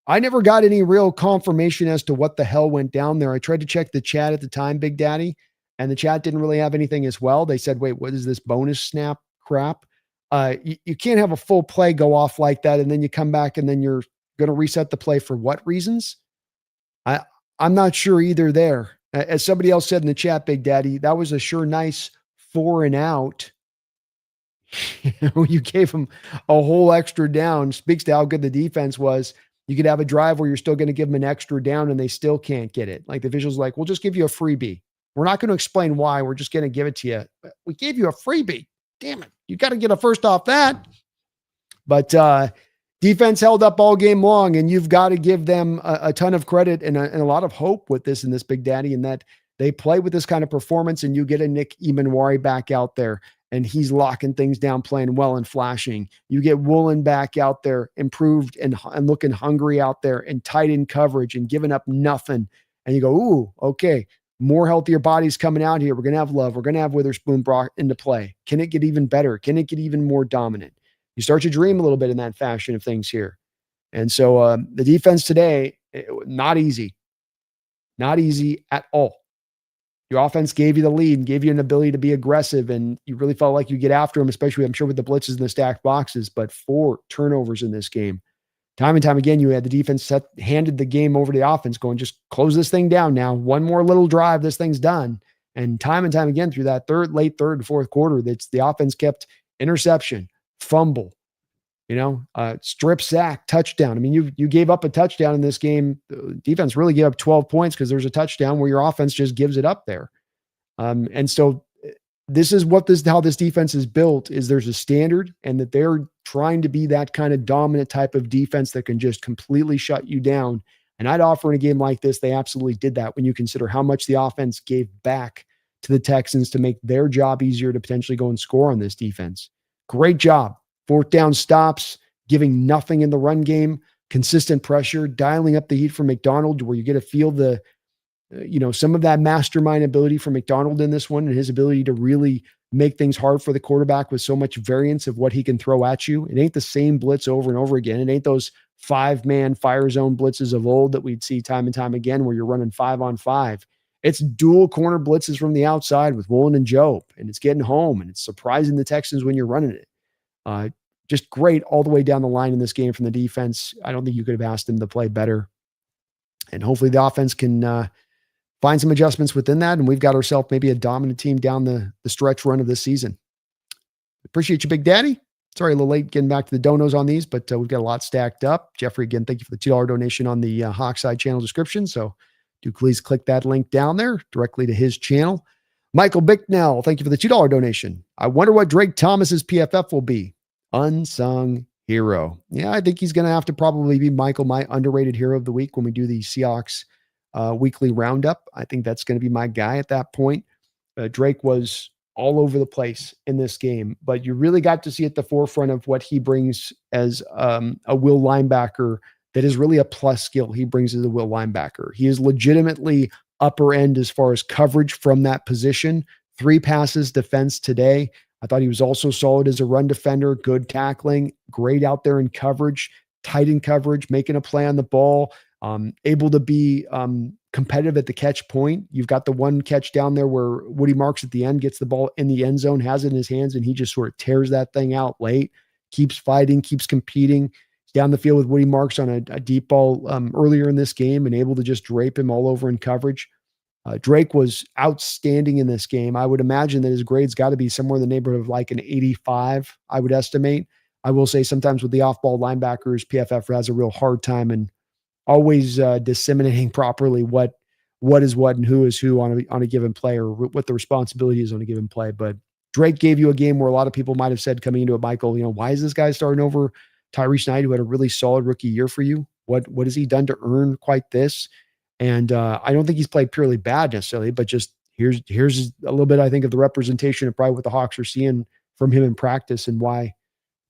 I never got any real confirmation as to what the hell went down there. I tried to check the chat at the time, Big Daddy, and the chat didn't really have anything as well. They said, wait, what is this bonus snap crap? You can't have a full play go off like that, and then you come back and then you're going to reset the play for what reasons? I'm not sure either there. As somebody else said in the chat, Big Daddy, that was a sure nice 4 and out. You gave them a whole extra down. Speaks to how good the defense was. You could have a drive where you're still going to give them an extra down and they still can't get it. Like the official's like, we'll just give you a freebie. We're not going to explain why. We're just going to give it to you. We gave you a freebie. Damn it. You got to get a first off that. But defense held up all game long, and you've got to give them a ton of credit and a lot of hope with this in this, Big Daddy, in that they play with this kind of performance, and you get a Nick Emanwari back out there, and he's locking things down, playing well and flashing. You get Woolen back out there, improved and looking hungry out there and tight in coverage and giving up nothing. And you go, ooh, okay, more healthier bodies coming out here. We're going to have Love. We're going to have Witherspoon brought into play. Can it get even better? Can it get even more dominant? You start to dream a little bit in that fashion of things here. And so the defense today, not easy. Not easy at all. Your offense gave you the lead and gave you an ability to be aggressive, and you really felt like you get after them, especially, I'm sure, with the blitzes and the stacked boxes, but 4 turnovers in this game. Time and time again, you had the defense handed the game over to the offense going, just close this thing down now. One more little drive, this thing's done. And time again through that late third and fourth quarter, that's the offense kept interception, fumble, Strip sack, touchdown. I mean, you gave up a touchdown in this game. The defense really gave up 12 points because there's a touchdown where your offense just gives it up there. And so this is how this defense is built, is there's a standard, and that they're trying to be that kind of dominant type of defense that can just completely shut you down. And I'd offer in a game like this, they absolutely did that when you consider how much the offense gave back to the Texans to make their job easier to potentially go and score on this defense. Great job. Fourth down stops, giving nothing in the run game, consistent pressure, dialing up the heat from McDonald where you get to feel some of that mastermind ability from McDonald in this one, and his ability to really make things hard for the quarterback with so much variance of what he can throw at you. It ain't the same blitz over and over again. It ain't those 5-man fire zone blitzes of old that we'd see time and time again where you're running 5-on-5. It's dual corner blitzes from the outside with Woolen and Jobe, and it's getting home, and it's surprising the Texans when you're running it. Just great all the way down the line in this game from the defense. I don't think you could have asked them to play better. And hopefully the offense can find some adjustments within that, and we've got ourselves maybe a dominant team down the stretch run of this season. Appreciate you, Big Daddy. Sorry, a little late getting back to the donos on these, but we've got a lot stacked up. Jeffrey, again, thank you for the $2 donation on the Hawkside channel description. So do please click that link down there directly to his channel. Michael Bicknell, thank you for the $2 donation. I wonder what Drake Thomas's PFF will be. Unsung hero. Yeah, I think he's going to have to probably be, Michael, my underrated hero of the week when we do the Seahawks weekly roundup. I think that's going to be my guy at that point. Drake was all over the place in this game, but you really got to see at the forefront of what he brings as a will linebacker that is really a plus skill he brings as a will linebacker. He is legitimately upper end as far as coverage from that position. 3 passes defense today. I thought he was also solid as a run defender, good tackling, great out there in coverage, tight in coverage, making a play on the ball, able to be competitive at the catch point. You've got the one catch down there where Woody Marks at the end gets the ball in the end zone, has it in his hands, and he just sort of tears that thing out late, keeps fighting, keeps competing. He's down the field with Woody Marks on a deep ball earlier in this game and able to just drape him all over in coverage. Drake was outstanding in this game. I would imagine that his grade's got to be somewhere in the neighborhood of like an 85, I would estimate. I will say sometimes with the off-ball linebackers, PFF has a real hard time and always disseminating properly what is what and who is who on a given play, or what the responsibility is on a given play. But Drake gave you a game where a lot of people might have said coming into it, Michael, why is this guy starting over Tyrese Knight, who had a really solid rookie year for you? What has he done to earn quite this? And I don't think he's played purely bad necessarily, but just here's a little bit, I think, of the representation of probably what the Hawks are seeing from him in practice and why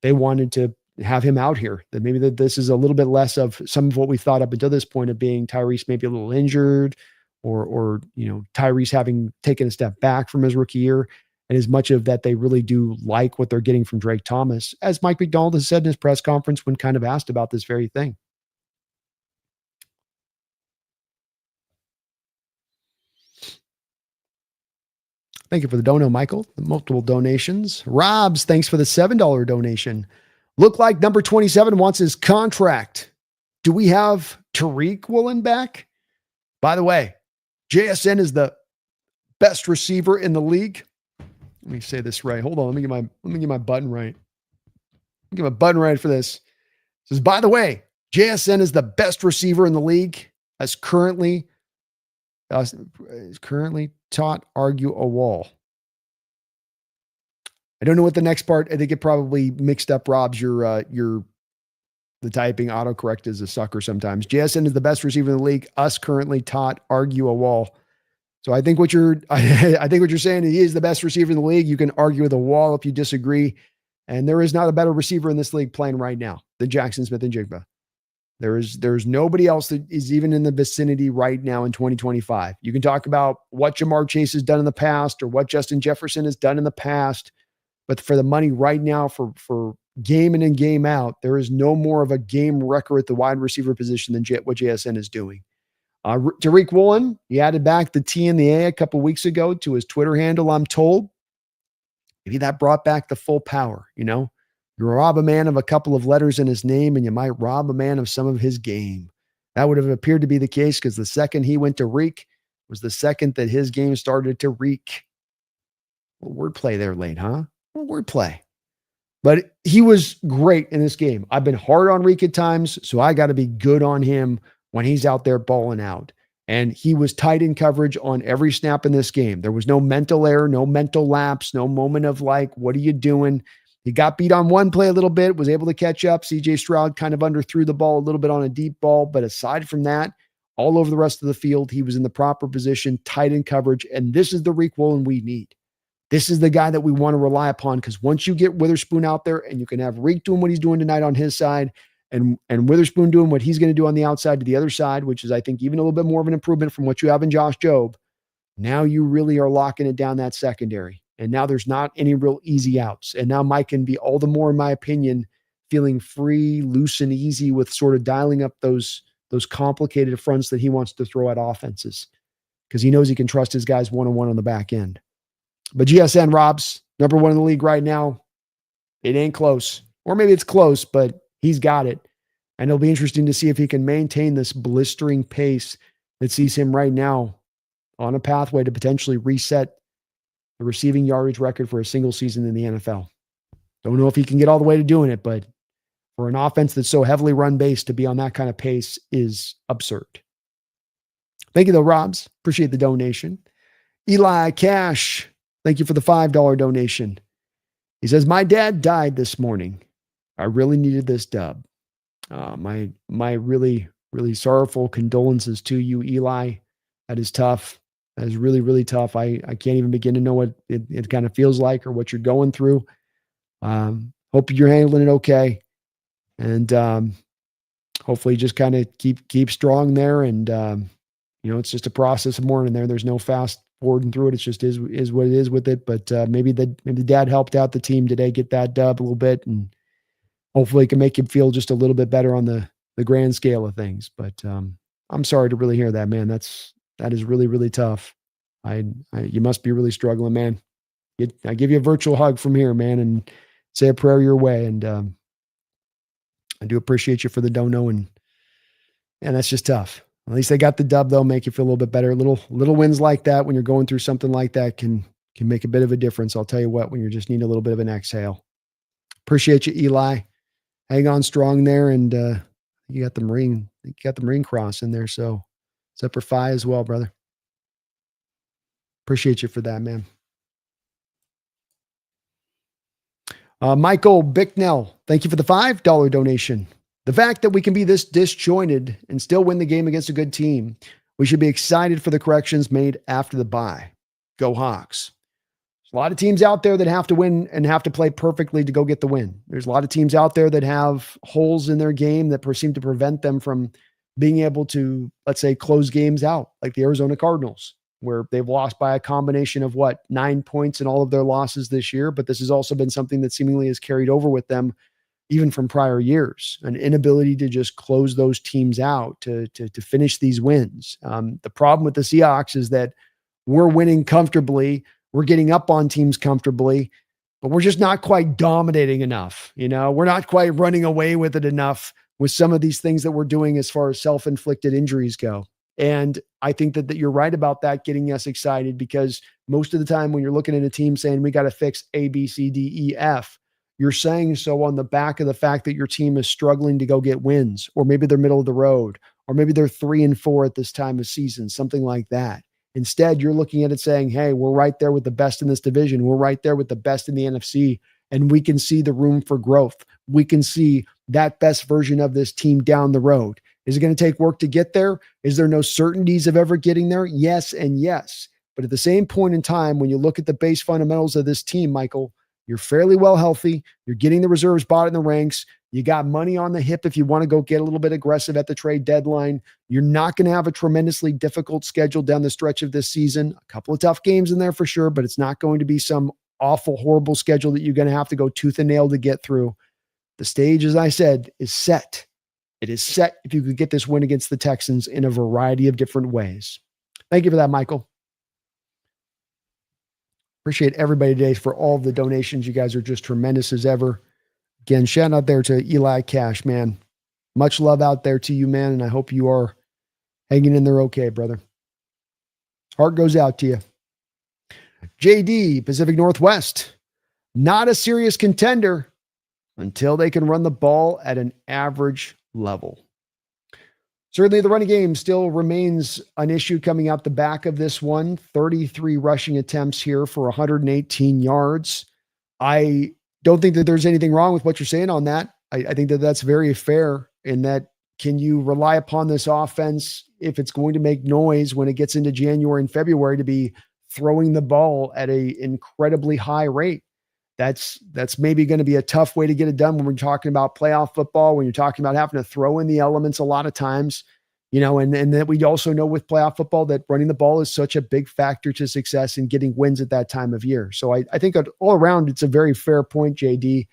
they wanted to have him out here. That maybe that this is a little bit less of some of what we thought up until this point of being Tyrese maybe a little injured or Tyrese having taken a step back from his rookie year. And as much of that, they really do like what they're getting from Drake Thomas, as Mike McDonald has said in his press conference when kind of asked about this very thing. Thank you for the dono, Michael. The multiple donations. Robs, thanks for the $7 donation. Look like number 27 wants his contract. Do we have Tariq Woolen back? By the way, JSN is the best receiver in the league. Let me say this right. Hold on. Let me get my button right. Let me get my button right for this. It says, by the way, JSN is the best receiver in the league as currently taught argue a wall. I don't know what the next part. I think it probably mixed up Rob's the typing autocorrect is a sucker sometimes. JSN is the best receiver in the league. Us currently taught argue a wall. So I think what you're saying is he is the best receiver in the league. You can argue with a wall if you disagree. And there is not a better receiver in this league playing right now than Jackson Smith-Njigba. There's nobody else that is even in the vicinity right now in 2025. You can talk about what Jamar Chase has done in the past or what Justin Jefferson has done in the past, but for the money right now for game in and game out, there is no more of a game wrecker at the wide receiver position than what JSN is doing. Tariq Woolen, he added back the T and the A couple weeks ago to his Twitter handle, I'm told. Maybe that brought back the full power, You rob a man of a couple of letters in his name, and you might rob a man of some of his game. That would have appeared to be the case because the second he went to reek was the second that his game started to reek. Well, wordplay there late, huh? Well, wordplay. But he was great in this game. I've been hard on Reek at times, so I got to be good on him when he's out there balling out. And he was tight in coverage on every snap in this game. There was no mental error, no mental lapse, no moment of like, what are you doing? He got beat on one play a little bit, was able to catch up. CJ Stroud kind of underthrew the ball a little bit on a deep ball. But aside from that, all over the rest of the field, he was in the proper position, tight in coverage. And this is the Reek Woolen we need. This is the guy that we want to rely upon, because once you get Witherspoon out there and you can have Reek doing what he's doing tonight on his side and Witherspoon doing what he's going to do on the outside to the other side, which is, I think, even a little bit more of an improvement from what you have in Josh Jobe, now you really are locking it down, that secondary. And now there's not any real easy outs. And now Mike can be all the more, in my opinion, feeling free, loose, and easy with sort of dialing up those complicated fronts that he wants to throw at offenses, because he knows he can trust his guys one-on-one on the back end. But GSN, Rob's number one in the league right now. It ain't close. Or maybe it's close, but he's got it. And it'll be interesting to see if he can maintain this blistering pace that sees him right now on a pathway to potentially reset the receiving yardage record for a single season in the NFL. Don't know if he can get all the way to doing it, but for an offense that's so heavily run-based, to be on that kind of pace is absurd. Thank you, though, Robs. Appreciate the donation. Eli Cash, thank you for the $5 donation. He says, my dad died this morning. I really needed this dub. My really, really sorrowful condolences to you, Eli. That is tough. That is really, really tough. I can't even begin to know what it kind of feels like or what you're going through. Hope you're handling it okay. And hopefully just kind of keep strong there. And, it's just a process of mourning there. There's no fast forwarding through it. It's just is what it is with it. But maybe dad helped out the team today, get that dub a little bit, and hopefully it can make him feel just a little bit better on the grand scale of things. But I'm sorry to really hear that, man. That is really, really tough. You must be really struggling, man. I give you a virtual hug from here, man, and say a prayer your way. And I do appreciate you for the dono, and that's just tough. At least they got the dub, though, make you feel a little bit better. Little wins like that when you're going through something like that can make a bit of a difference. I'll tell you what, when you just need a little bit of an exhale. Appreciate you, Eli. Hang on strong there, and you got the Marine Cross in there, so it's up for Phi as well, brother. Appreciate you for that, man. Michael Bicknell, thank you for the $5 donation. The fact that we can be this disjointed and still win the game against a good team, we should be excited for the corrections made after the bye. Go Hawks. There's a lot of teams out there that have to win and have to play perfectly to go get the win. There's a lot of teams out there that have holes in their game that seem to prevent them from being able to, let's say, close games out, like the Arizona Cardinals, where they've lost by a combination of 9 points in all of their losses this year. But this has also been something that seemingly has carried over with them even from prior years, an inability to just close those teams out, to finish these wins. The problem with the Seahawks is that we're winning comfortably. We're getting up on teams comfortably, but we're just not quite dominating enough. We're not quite running away with it enough with some of these things that we're doing as far as self-inflicted injuries go. And I think that you're right about that getting us excited, because most of the time when you're looking at a team saying we got to fix A, B, C, D, E, F, you're saying so on the back of the fact that your team is struggling to go get wins, or maybe they're middle of the road, or maybe they're 3-4 at this time of season, something like that. Instead, you're looking at it saying, hey, we're right there with the best in this division. We're right there with the best in the NFC, and we can see the room for growth. We can see that best version of this team down the road. Is it going to take work to get there? Is there no certainties of ever getting there? Yes and yes. But at the same point in time, when you look at the base fundamentals of this team, Michael, you're fairly well healthy. You're getting the reserves bought in the ranks. You got money on the hip if you want to go get a little bit aggressive at the trade deadline. You're not going to have a tremendously difficult schedule down the stretch of this season. A couple of tough games in there for sure, but it's not going to be some awful, horrible schedule that you're going to have to go tooth and nail to get through. The stage, as I said, is set. It is set if you could get this win against the Texans in a variety of different ways. Thank you for that, Michael. Appreciate everybody today for all of the donations. You guys are just tremendous as ever. Again, shout out there to Eli Cash, man. Much love out there to you, man, and I hope you are hanging in there okay, brother. Heart goes out to you. JD, Pacific Northwest. Not a serious contender, until they can run the ball at an average level. Certainly, the running game still remains an issue coming out the back of this one. 33 rushing attempts here for 118 yards. I don't think that there's anything wrong with what you're saying on that. I think that that's very fair in that can you rely upon this offense if it's going to make noise when it gets into January and February to be throwing the ball at a incredibly high rate? That's maybe going to be a tough way to get it done when we're talking about playoff football, when you're talking about having to throw in the elements a lot of times, and that we also know with playoff football that running the ball is such a big factor to success in getting wins at that time of year. So I think all around, it's a very fair point, JD.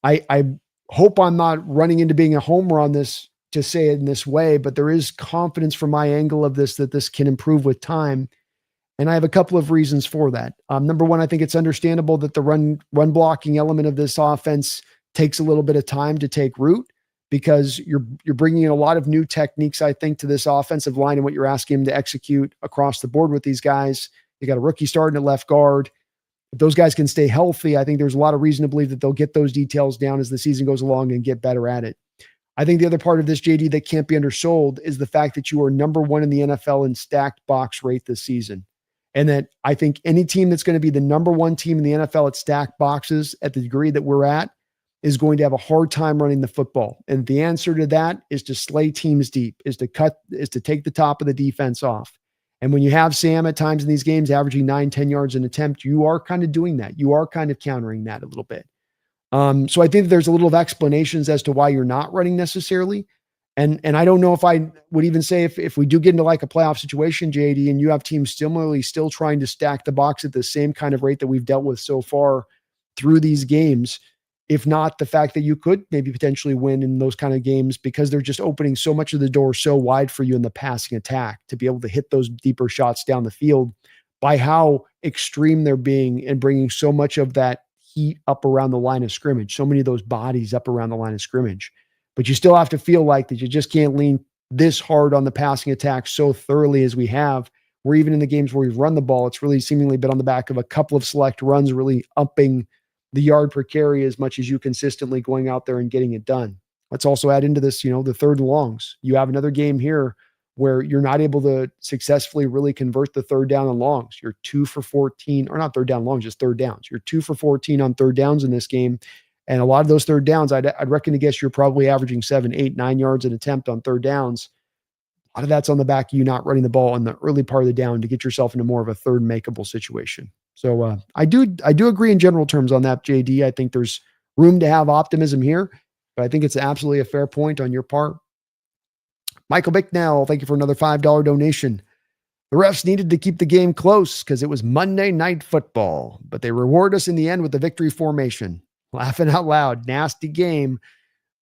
I hope I'm not running into being a homer on this to say it in this way, but there is confidence from my angle of this that this can improve with time. And I have a couple of reasons for that. Number one, I think it's understandable that the run blocking element of this offense takes a little bit of time to take root because you're bringing in a lot of new techniques, I think, to this offensive line and what you're asking them to execute across the board with these guys. You got a rookie starting at left guard. If those guys can stay healthy, I think there's a lot of reason to believe that they'll get those details down as the season goes along and get better at it. I think the other part of this, JD, that can't be undersold is the fact that you are number one in the NFL in stacked box rate this season. And that I think any team that's going to be the number one team in the NFL at stacked boxes at the degree that we're at is going to have a hard time running the football. And the answer to that is to slay teams deep, is to take the top of the defense off. And when you have Sam at times in these games averaging 9-10 yards an attempt, you are kind of doing that. You are kind of countering that a little bit. So I think there's a little of explanations as to why you're not running necessarily. And I don't know if I would even say if we do get into like a playoff situation, JD, and you have teams similarly still trying to stack the box at the same kind of rate that we've dealt with so far through these games, if not the fact that you could maybe potentially win in those kind of games because they're just opening so much of the door so wide for you in the passing attack to be able to hit those deeper shots down the field by how extreme they're being and bringing so much of that heat up around the line of scrimmage, so many of those bodies up around the line of scrimmage. But you still have to feel like that you just can't lean this hard on the passing attack so thoroughly as we have, where even in the games where we've run the ball, it's really seemingly been on the back of a couple of select runs, really upping the yard per carry as much as you consistently going out there and getting it done. Let's also add into this, the third and longs. You have another game here where you're not able to successfully really convert the third down and longs. You're 2 for 14, or not third down longs, just third downs. You're 2 for 14 on third downs in this game. And a lot of those third downs, I'd reckon to guess you're probably averaging 7, 8, 9 yards an attempt on third downs. A lot of that's on the back of you not running the ball in the early part of the down to get yourself into more of a third makeable situation. So I do agree in general terms on that, JD. I think there's room to have optimism here, but I think it's absolutely a fair point on your part. Michael Bicknell, thank you for another $5 donation. The refs needed to keep the game close because it was Monday Night Football, but they reward us in the end with the victory formation. Laughing out loud, nasty game,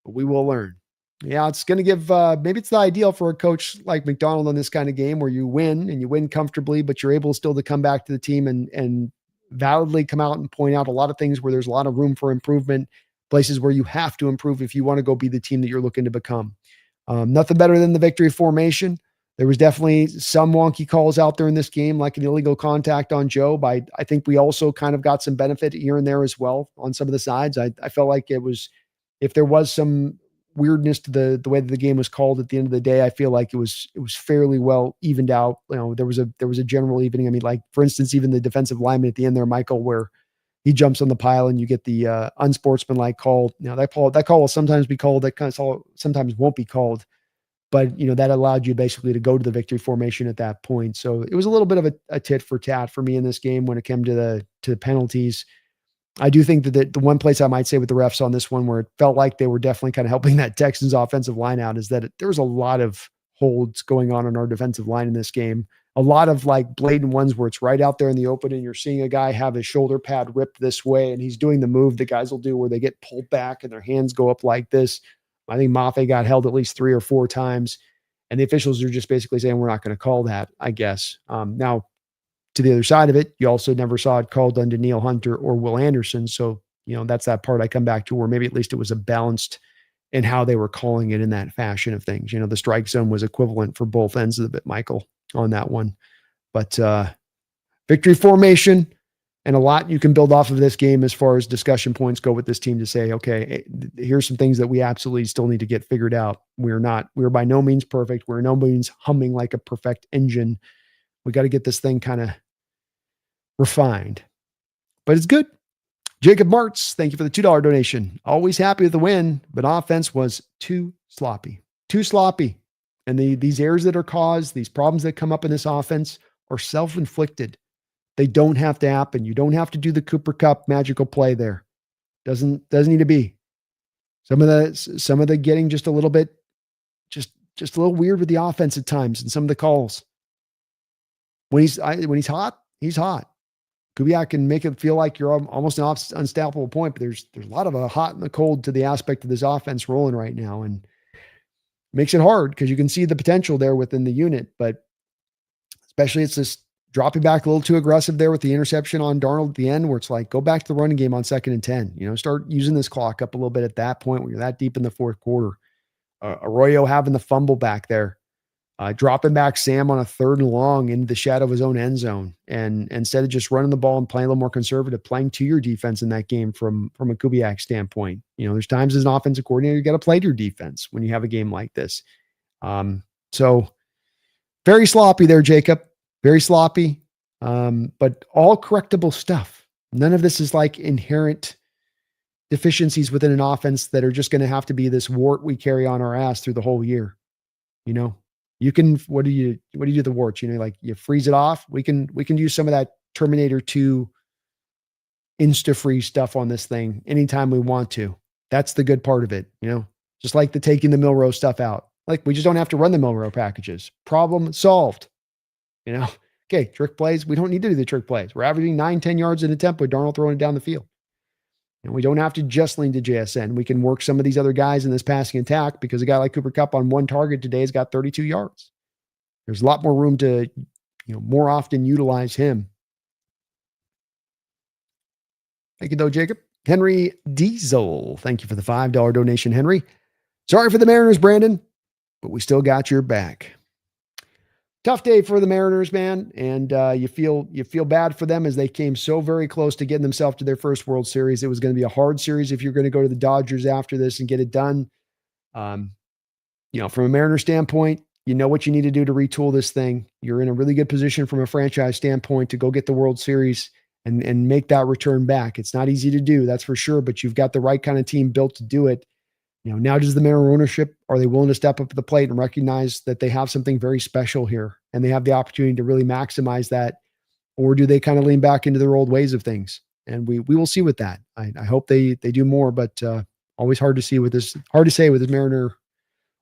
but we will learn. Yeah, it's going to give, maybe it's the ideal for a coach like McDonald on this kind of game where you win and you win comfortably, but you're able still to come back to the team and validly come out and point out a lot of things where there's a lot of room for improvement, places where you have to improve if you want to go be the team that you're looking to become. Nothing better than the victory formation. There was definitely some wonky calls out there in this game, like an illegal contact on Joe, but I think we also kind of got some benefit here and there as well on some of the sides. I felt like it was, if there was some weirdness to the way that the game was called at the end of the day, I feel like it was fairly well evened out. There was a general evening. I mean, like for instance, even the defensive lineman at the end there, Michael, where he jumps on the pile and you get the unsportsmanlike call. That call will sometimes be called, that kind of sometimes won't be called. But, that allowed you basically to go to the victory formation at that point. So it was a little bit of a tit for tat for me in this game when it came to the penalties. I do think that the one place I might say with the refs on this one where it felt like they were definitely kind of helping that Texans offensive line out is that there was a lot of holds going on our defensive line in this game. A lot of like blatant ones where it's right out there in the open and you're seeing a guy have his shoulder pad ripped this way and he's doing the move that guys will do where they get pulled back and their hands go up like this. I think Mafe got held at least 3 or 4 times, and the officials are just basically saying, we're not going to call that, I guess. Now, to the other side of it, you also never saw it called on Danielle Hunter or Will Anderson. So, that's that part I come back to where maybe at least it was a balanced in how they were calling it in that fashion of things. The strike zone was equivalent for both ends of the bit, Michael, on that one. But victory formation, And a lot you can build off of this game as far as discussion points go with this team to say, okay, here's some things that we absolutely still need to get figured out. We're by no means perfect. We're no means humming like a perfect engine. We got to get this thing kind of refined, but it's good. Jacob Martz, thank you for the $2 donation. Always happy with the win, but offense was too sloppy. And these errors that are caused, these problems that come up in this offense are self-inflicted. They don't have to happen. You don't have to do the Cooper Kupp magical play there. Doesn't need to be. Some of the getting just a little bit, just a little weird with the offense at times and some of the calls. When he's hot, he's hot. Kubiak can make it feel like you're almost an unstoppable point, but there's a lot of a hot and the cold to the aspect of this offense rolling right now, and makes it hard because you can see the potential there within the unit, but especially it's this dropping back a little too aggressive there with the interception on Darnold at the end, where it's like, go back to the running game on 2nd and 10, start using this clock up a little bit at that point when you're that deep in the fourth quarter. Arroyo having the fumble back there, dropping back Sam on a 3rd and long into the shadow of his own end zone. And instead of just running the ball and playing a little more conservative, playing to your defense in that game from a Kubiak standpoint. There's times as an offensive coordinator, you got to play to your defense when you have a game like this. So very sloppy there, Jacob. Very sloppy, but all correctable stuff. None of this is like inherent deficiencies within an offense that are just going to have to be this wart we carry on our ass through the whole year. You can, what do you do with the warts? Like you freeze it off. We can use some of that Terminator 2 insta-freeze stuff on this thing anytime we want to. That's the good part of it. Just like the taking the Milrow stuff out. Like we just don't have to run the Milrow packages. Problem solved. Okay, trick plays. We don't need to do the trick plays. We're averaging 9-10 yards in attempt with Darnold throwing it down the field. And we don't have to just lean to JSN. We can work some of these other guys in this passing attack because a guy like Cooper Kupp on one target today has got 32 yards. There's a lot more room to, more often utilize him. Thank you, though, Jacob. Henry Diesel. Thank you for the $5 donation, Henry. Sorry for the Mariners, Brandon, but we still got your back. Tough day for the Mariners, man. And you feel bad for them as they came so very close to getting themselves to their first World Series. It was going to be a hard series if you're going to go to the Dodgers after this and get it done. From a Mariners standpoint, you know what you need to do to retool this thing. You're in a really good position from a franchise standpoint to go get the World Series and make that return back. It's not easy to do, that's for sure, but you've got the right kind of team built to do it. Now does the Mariner ownership, are they willing to step up to the plate and recognize that they have something very special here and they have the opportunity to really maximize that? Or do they kind of lean back into their old ways of things? And we will see with that. I hope they do more, but always hard to say with this Mariner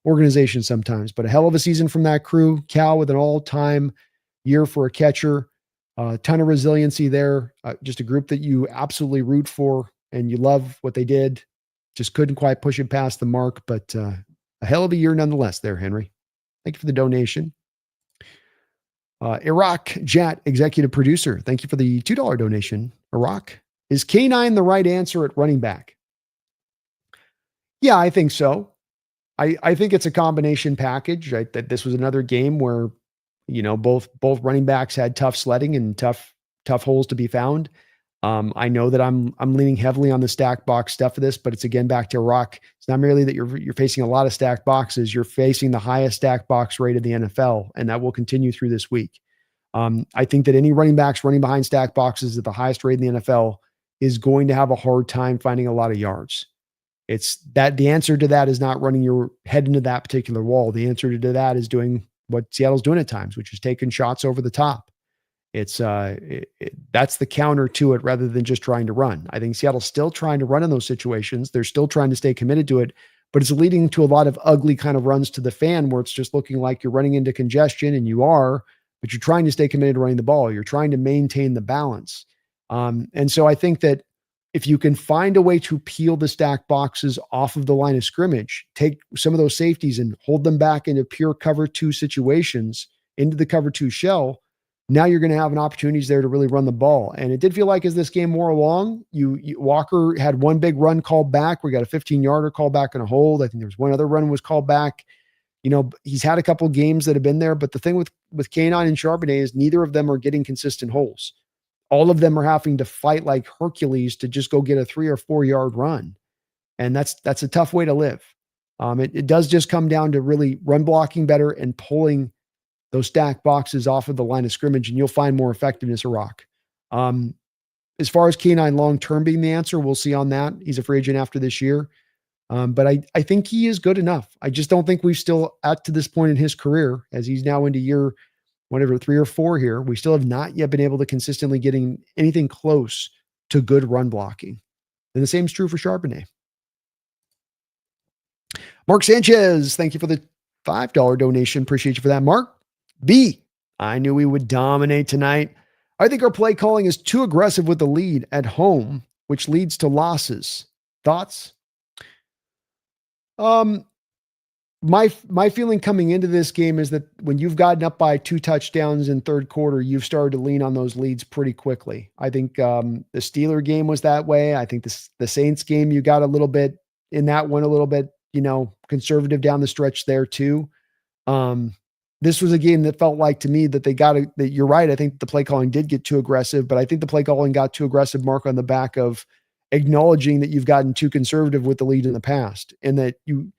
organization sometimes. But a hell of a season from that crew. Cal with an all-time year for a catcher. A ton of resiliency there. Just a group that you absolutely root for and you love what they did. Just couldn't quite push it past the mark, but a hell of a year nonetheless there, Henry. Thank you for the donation. Iraq Jat, executive producer. Thank you for the $2 donation. Iraq, is Cain the right answer at running back? Yeah, I think so. I think it's a combination package. That this was another game where, both running backs had tough sledding and tough holes to be found. I know that I'm leaning heavily on the stack box stuff of this, but it's again back to Iraq. It's not merely that you're facing a lot of stack boxes, you're facing the highest stack box rate of the NFL, and that will continue through this week. I think that any running backs running behind stack boxes at the highest rate in the NFL is going to have a hard time finding a lot of yards. It's that the answer to that is not running your head into that particular wall. The answer to that is doing what Seattle's doing at times, which is taking shots over the top. It's that's the counter to it rather than just trying to run. I think Seattle's still trying to run in those situations. They're still trying to stay committed to it, but it's leading to a lot of ugly kind of runs to the fan where it's just looking like you're running into congestion, and you are, but you're trying to stay committed to running the ball. You're trying to maintain the balance. And so I think that if you can find a way to peel the stack boxes off of the line of scrimmage, take some of those safeties and hold them back into pure cover 2 situations, into the cover 2 shell, now you're going to have an opportunities there to really run the ball. And it did feel like as this game wore along, Walker had one big run called back. We got a 15-yarder called back and a hold. I think there was one other run was called back. He's had a couple games that have been there, but the thing with Cain and Charbonnet is neither of them are getting consistent holes. all of them are having to fight like Hercules to just go get a 3 or 4 yard run. And that's a tough way to live. It does just come down to really run blocking better and pulling those stack boxes off of the line of scrimmage, and you'll find more effectiveness a rock. As far as Canine long-term being the answer, we'll see on that. He's a free agent after this year. But I think he is good enough. I just don't think we've still to this point in his career, as he's now into year, whatever, 3 or 4 here, we still have not yet been able to consistently getting anything close to good run blocking. And the same is true for Charbonnet. Mark Sanchez, thank you for the $5 donation. Appreciate you for that, Mark. B, I knew we would dominate tonight. I think our play calling is too aggressive with the lead at home, which leads to losses. Thoughts? My feeling coming into this game is that when you've gotten up by 2 touchdowns in third quarter, you've started to lean on those leads pretty quickly. I think the Steeler game was that way. I think the Saints game, you got a little bit in that one, a little bit, conservative down the stretch there too. This was a game that felt like to me that that you're right. I think the play calling did get too aggressive, but I think the play calling got too aggressive, Mark, on the back of acknowledging that you've gotten too conservative with the lead in the past, and that you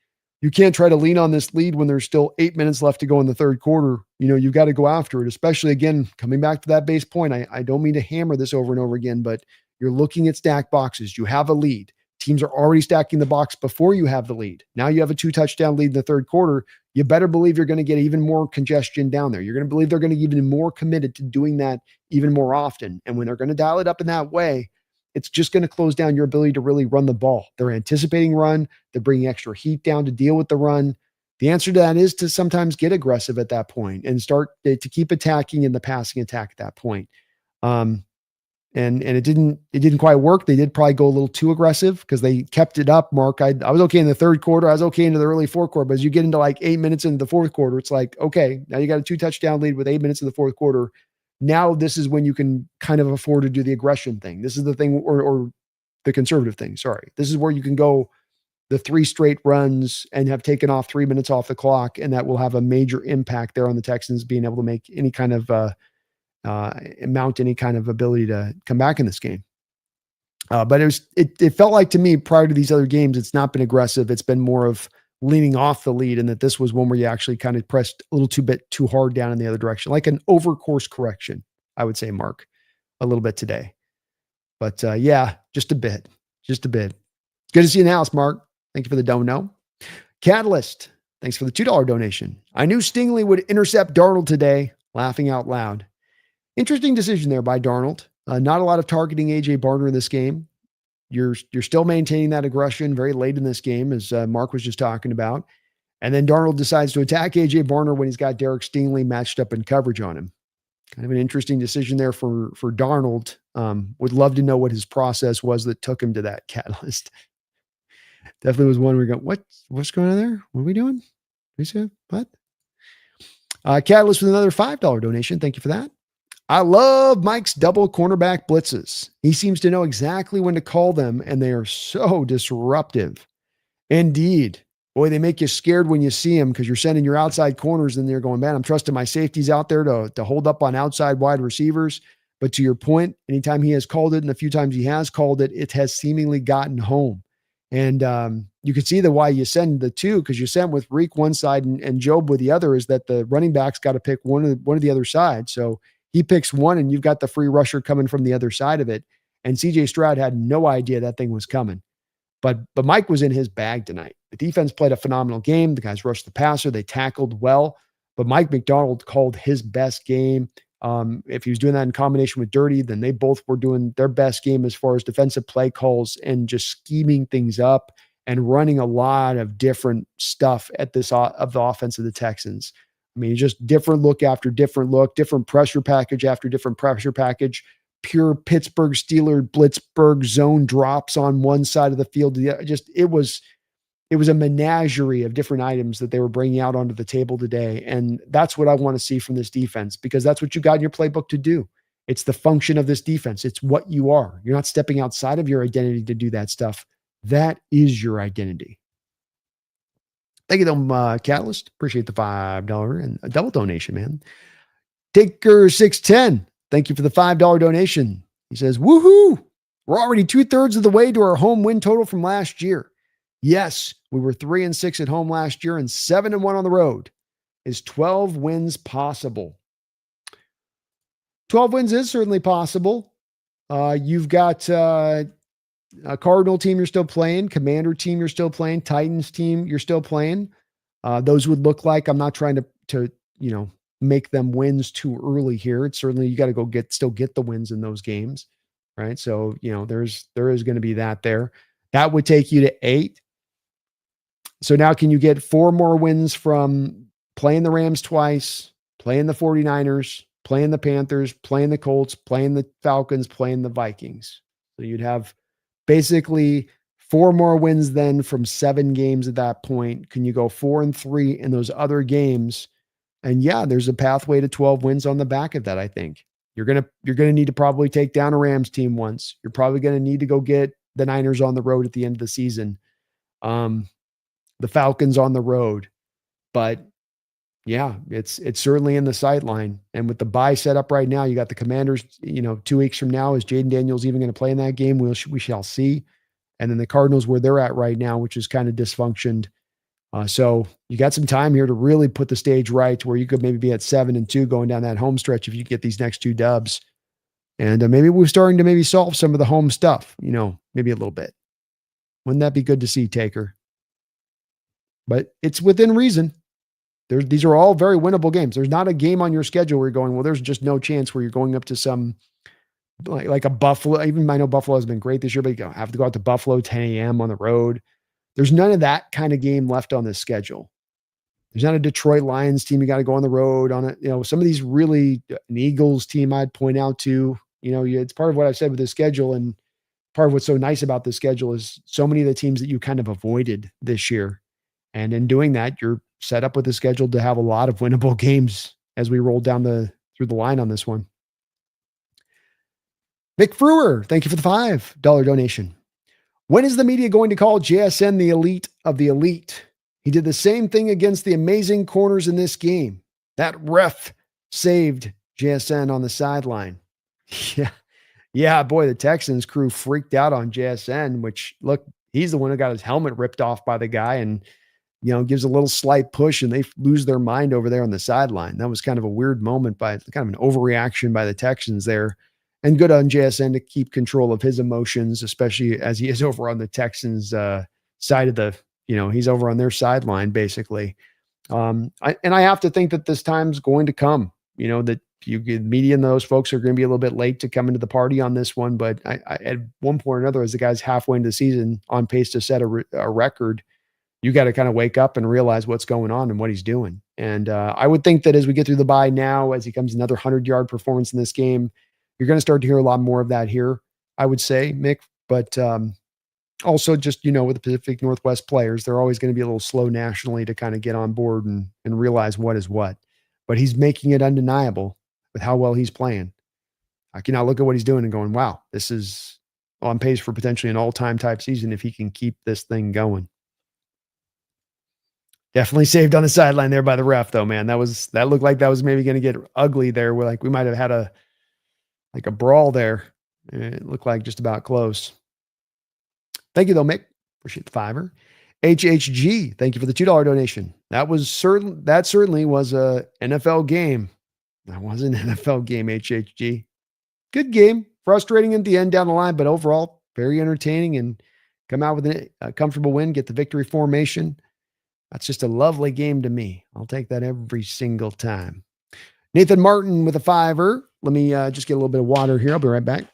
can't try to lean on this lead when there's still 8 minutes left to go in the third quarter. You've got to go after it, especially again, coming back to that base point. I don't mean to hammer this over and over again, but you're looking at stack boxes. You have a lead. Teams are already stacking the box before you have the lead. Now you have a 2 touchdown lead in the third quarter. You better believe you're going to get even more congestion down there. You're going to believe they're going to get even more committed to doing that even more often. And when they're going to dial it up in that way, it's just going to close down your ability to really run the ball. They're anticipating run. They're bringing extra heat down to deal with the run. The answer to that is to sometimes get aggressive at that point and start to keep attacking in the passing attack at that point. And it didn't quite work. They did probably go a little too aggressive because they kept it up, Mark. I was okay in the third quarter. I was okay into the early fourth quarter, but as you get into like 8 minutes into the fourth quarter, it's like, okay, now you got a 2 touchdown lead with 8 minutes in the fourth quarter. Now this is when you can kind of afford to do the aggression thing. This is the thing, or the conservative thing. Sorry. This is where you can go the 3 straight runs and have taken off 3 minutes off the clock. And that will have a major impact there on the Texans being able to make any kind of, mount any kind of ability to come back in this game. But it felt like to me prior to these other games, it's not been aggressive. It's been more of leaning off the lead, and that this was one where you actually kind of pressed a little too hard down in the other direction, like an over course correction, I would say, Mark, a little bit today. But yeah, just a bit. Good to see you in the house, Mark. Thank you for the dono. Catalyst, thanks for the $2 donation. I knew Stingley would intercept Darnold today, laughing out loud. Interesting decision there by Darnold. Not a lot of targeting AJ Barner in this game. You're still maintaining that aggression very late in this game, as Mark was just talking about. And then Darnold decides to attack AJ Barner when he's got Derek Stingley matched up in coverage on him. Kind of an interesting decision there for Darnold. Would love to know what his process was that took him to that. Catalyst. Definitely was one where we go, what's going on there? What are we doing? We said, what? Catalyst with another $5 donation. Thank you for that. I love Mike's double cornerback blitzes. He seems to know exactly when to call them, and they are so disruptive. Indeed. Boy, they make you scared when you see them because you're sending your outside corners and they're going, man, I'm trusting my safeties out there to hold up on outside wide receivers. But to your point, anytime he has called it and the few times he has called it, it has seemingly gotten home. And you can see why you send the 2, because you send with Reek one side and Job with the other, is that the running back's got to pick one of the other side. So he picks one and you've got the free rusher coming from the other side of it. And CJ Stroud had no idea that thing was coming. But Mike was in his bag tonight. The defense played a phenomenal game. The guys rushed the passer. They tackled well. But Mike McDonald called his best game. If he was doing that in combination with Dirty, then they both were doing their best game as far as defensive play calls and just scheming things up and running a lot of different stuff at this of the offense of the Texans. I mean, just different look after different look, different pressure package after different pressure package, pure Pittsburgh Steeler Blitzburg zone drops on one side of the field. Just, it was a menagerie of different items that they were bringing out onto the table today. And that's what I want to see from this defense, because that's what you got in your playbook to do. It's the function of this defense. It's what you are. You're not stepping outside of your identity to do that stuff. That is your identity. Thank you, Catalyst. Appreciate the $5 and a double donation, man. Taker 610. thank you for the $5 donation. He says, woohoo! We're already 2/3 of the way to our home win total from last year. Yes, we were 3-6 at home last year and 7-1 on the road. Is 12 wins possible? 12 wins is certainly possible. You've got a Cardinal team you're still playing, Commander team you're still playing, Titans team you're still playing. Those would look like, I'm not trying to make them wins too early here. It's certainly, you got to still get the wins in those games, right? So, there is going to be that there. That would take you to 8. So now can you get 4 more wins from playing the Rams twice, playing the 49ers, playing the Panthers, playing the Colts, playing the Falcons, playing the Vikings? So you'd have basically 4 more wins then from 7 games at that point. Can you go 4-3 in those other games? And yeah, there's a pathway to 12 wins on the back of that, I think. You're going to need to probably take down a Rams team once. You're probably going to need to go get the Niners on the road at the end of the season. The Falcons on the road. But yeah, it's certainly in the sideline. And with the bye set up right now, you got the Commanders, 2 weeks from now, is Jaden Daniels even going to play in that game? We shall see. And then the Cardinals, where they're at right now, which is kind of dysfunctioned. So you got some time here to really put the stage right, where you could maybe be at 7-2 going down that home stretch if you get these next 2 dubs. And maybe we're starting to maybe solve some of the home stuff, maybe a little bit. Wouldn't that be good to see, Taker? But it's within reason. These are all very winnable games. There's not a game on your schedule where you're going, well, there's just no chance, where you're going up to some like a Buffalo. Even I know Buffalo has been great this year, but you have to go out to Buffalo 10 a.m. on the road. There's none of that kind of game left on this schedule. There's not a Detroit Lions team you got to go on the road on it. Some of these really, an Eagles team I'd point out to, it's part of what I've said with this schedule, and part of what's so nice about this schedule is so many of the teams that you kind of avoided this year. And in doing that, you're set up with a schedule to have a lot of winnable games as we roll down through the line on this one. Mick Frewer, thank you for the $5 donation. When is the media going to call JSN the elite of the elite? He did the same thing against the amazing corners in this game. That ref saved JSN on the sideline. Yeah, boy, the Texans crew freaked out on JSN, which, look, he's the one who got his helmet ripped off by the guy and, gives a little slight push, and they lose their mind over there on the sideline. That was kind of a weird moment, kind of an overreaction by the Texans there. And good on JSN to keep control of his emotions, especially as he is over on the Texans side of he's over on their sideline, basically. I have to think that this time's going to come, that you get media and those folks are going to be a little bit late to come into the party on this one. But I at one point or another, as the guy's halfway into the season on pace to set a record, you got to kind of wake up and realize what's going on and what he's doing. And I would think that as we get through the bye now, as he comes another 100-yard performance in this game, you're going to start to hear a lot more of that here, I would say, Mick. But also just, with the Pacific Northwest players, they're always going to be a little slow nationally to kind of get on board and realize what is what. But he's making it undeniable with how well he's playing. I cannot look at what he's doing and going, wow, this is on pace for potentially an all-time type season if he can keep this thing going. Definitely saved on the sideline there by the ref, though, man. That looked like that was maybe going to get ugly there. Where we might have had a brawl there. It looked like just about close. Thank you, though, Mick. Appreciate the $5. HHG, thank you for the $2 donation. That certainly was a NFL game. That was an NFL game, HHG. Good game. Frustrating at the end down the line, but overall very entertaining, and come out with a comfortable win, get the victory formation. That's just a lovely game to me. I'll take that every single time. Nathan Martin with a $5. Let me just get a little bit of water here. I'll be right back.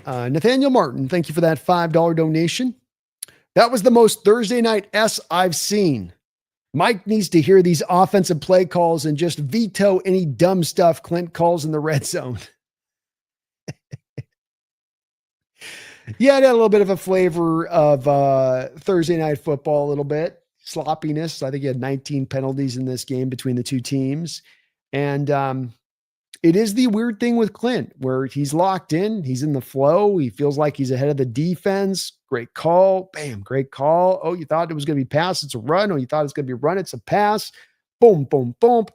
Nathaniel Martin, thank you for that $5 donation. That was the most Thursday night S I've seen. Mike needs to hear these offensive play calls and just veto any dumb stuff Clint calls in the red zone. Yeah, it had a little bit of a flavor of Thursday night football, a little bit sloppiness. I think he had 19 penalties in this game between the two teams. And it is the weird thing with Clint where he's locked in, he's in the flow, he feels like he's ahead of the defense. Great call. Bam, great call. Oh, you thought it was going to be pass, it's a run. Oh, you thought it's going to be run, it's a pass. Boom, boom, boom.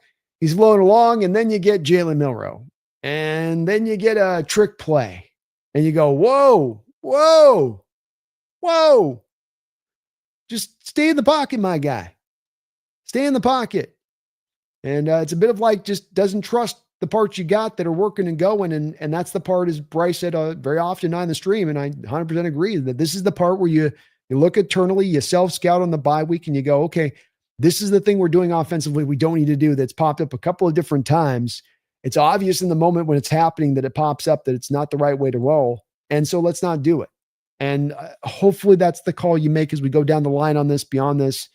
He's flowing along, and then you get Jalen Milroe. And then you get a trick play. And you go, whoa, whoa, whoa. Just stay in the pocket, my guy. Stay in the pocket. And it's a bit of like just doesn't trust the parts you got that are working and going. And that's the part, as Bryce said very often on the stream, and I 100% agree, that this is the part where you look internally, you self-scout on the bye week, and you go, okay, this is the thing we're doing offensively we don't need to do that's popped up a couple of different times. It's obvious in the moment when it's happening that it pops up that it's not the right way to roll. And so let's not do it. And hopefully that's the call you make as we go down the line on this, beyond this.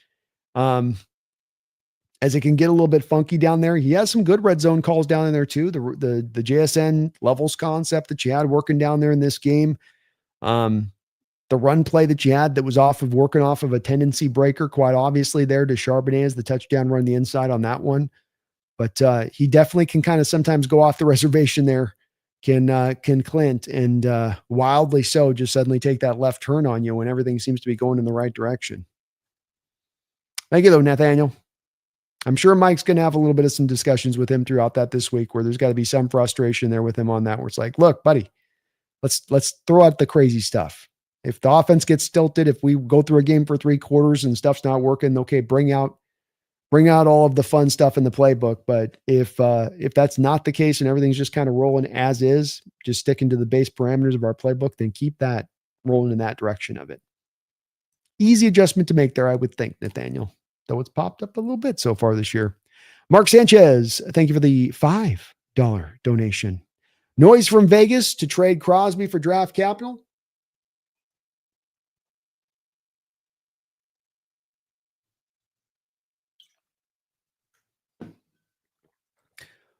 As it can get a little bit funky down there. He has some good red zone calls down in there too. The JSN levels concept that you had working down there in this game. The run play that you had that was working off of a tendency breaker, quite obviously there to Charbonnet as the touchdown run the inside on that one. But he definitely can kind of sometimes go off the reservation there. Can Clint, and wildly so, just suddenly take that left turn on you when everything seems to be going in the right direction. Thank you though, Nathaniel. I'm sure Mike's going to have a little bit of some discussions with him throughout that this week, where there's got to be some frustration there with him on that, where it's like, look, buddy, let's throw out the crazy stuff. If the offense gets stilted, if we go through a game for 3 quarters and stuff's not working, okay, bring out all of the fun stuff in the playbook. But if that's not the case and everything's just kind of rolling as is, just sticking to the base parameters of our playbook, then keep that rolling in that direction of it. Easy adjustment to make there, I would think, Nathaniel. Though it's popped up a little bit so far this year. Mark Sanchez, thank you for the $5 donation. Noise from Vegas to trade Crosby for draft capital.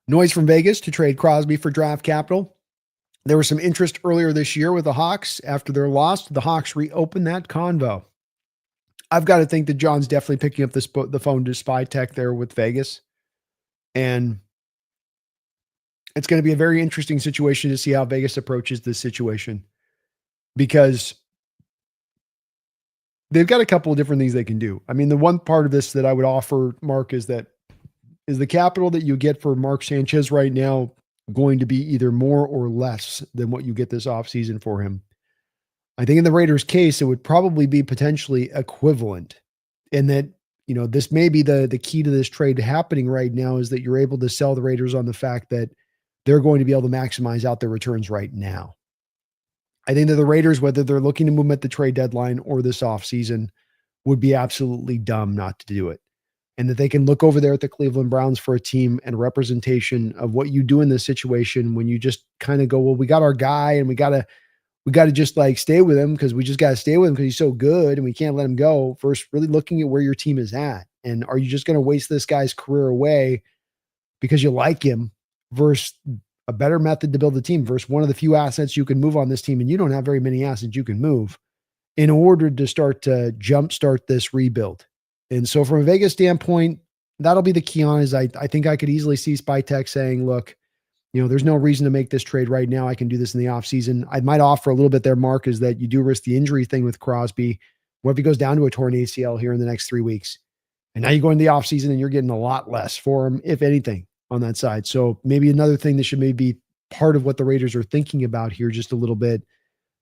Noise from Vegas to trade Crosby for draft capital. There was some interest earlier this year with the Hawks. After their loss, the Hawks reopened that convo. I've got to think that John's definitely picking up the phone to spy tech there with Vegas. And it's going to be a very interesting situation to see how Vegas approaches this situation, because they've got a couple of different things they can do. I mean, the one part of this that I would offer, Mark, is the capital that you get for Mark Sanchez right now going to be either more or less than what you get this offseason for him? I think in the Raiders' case, it would probably be potentially equivalent, in that, this may be the key to this trade happening right now, is that you're able to sell the Raiders on the fact that they're going to be able to maximize out their returns right now. I think that the Raiders, whether they're looking to move at the trade deadline or this offseason, would be absolutely dumb not to do it. And that they can look over there at the Cleveland Browns for a team and representation of what you do in this situation when you just kind of go, well, we got our guy and we got to just like stay with him because we just got to stay with him because he's so good and we can't let him go, versus really looking at where your team is at. And are you just going to waste this guy's career away because you like him, versus a better method to build a team, versus one of the few assets you can move on this team, and you don't have very many assets you can move in order to start to jumpstart this rebuild. And so from a Vegas standpoint, that'll be the key on, is I think I could easily see Spytech saying, look, there's no reason to make this trade right now. I can do this in the offseason. I might offer a little bit there, Mark, is that you do risk the injury thing with Crosby. What if he goes down to a torn ACL here in the next 3 weeks? And now you go into the offseason and you're getting a lot less for him, if anything, on that side. So maybe another thing that should maybe be part of what the Raiders are thinking about here just a little bit.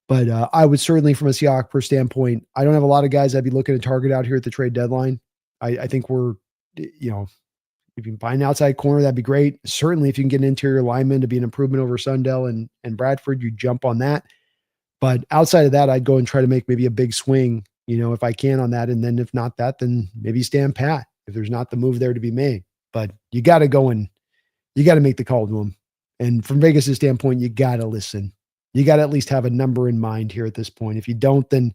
But I would certainly, from a Seahawks standpoint, I don't have a lot of guys I'd be looking to target out here at the trade deadline. I think we're, if you can find an outside corner, that'd be great. Certainly, if you can get an interior lineman to be an improvement over Sundell and Bradford, you jump on that. But outside of that, I'd go and try to make maybe a big swing, if I can on that. And then if not that, then maybe stand pat if there's not the move there to be made. But you got to go and you got to make the call to him. And from Vegas' standpoint, you got to listen. You got to at least have a number in mind here at this point. If you don't, then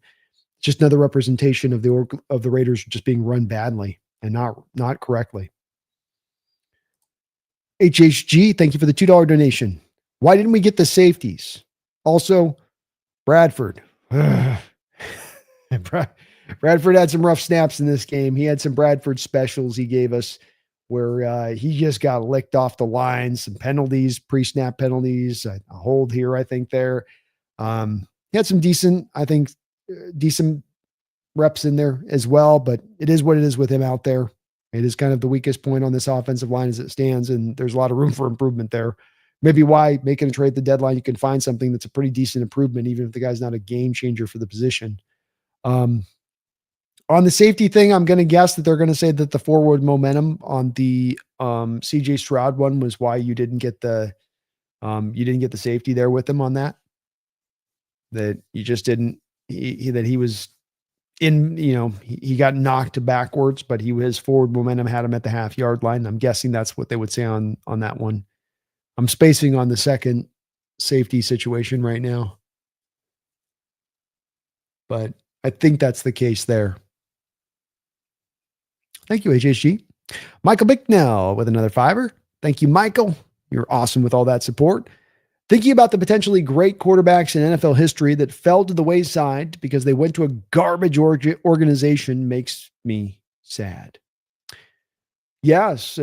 it's just another representation of the Raiders just being run badly and not correctly. HHG, thank you for the $2 donation. Why didn't we get the safeties? Also, Bradford, Bradford had some rough snaps in this game. He had some Bradford specials he gave us where he just got licked off the line, some penalties, pre-snap penalties, a hold here, I think there. He had some decent reps in there as well, but it is what it is with him out there. It is kind of the weakest point on this offensive line as it stands, and there's a lot of room for improvement there. Maybe why making a trade at the deadline, you can find something that's a pretty decent improvement, even if the guy's not a game changer for the position. On the safety thing, I'm going to guess that they're going to say that the forward momentum on the CJ Stroud one was why you didn't get the safety there with him on that. That you just didn't. That he was in. He got knocked backwards, but his forward momentum had him at the half-yard line. I'm guessing that's what they would say on that one. I'm spacing on the second safety situation right now, but I think that's the case there. Thank you, HHG. Michael Bicknell with another $5. Thank you, Michael. You're awesome with all that support. Thinking about the potentially great quarterbacks in NFL history that fell to the wayside because they went to a garbage organization makes me sad. Yes,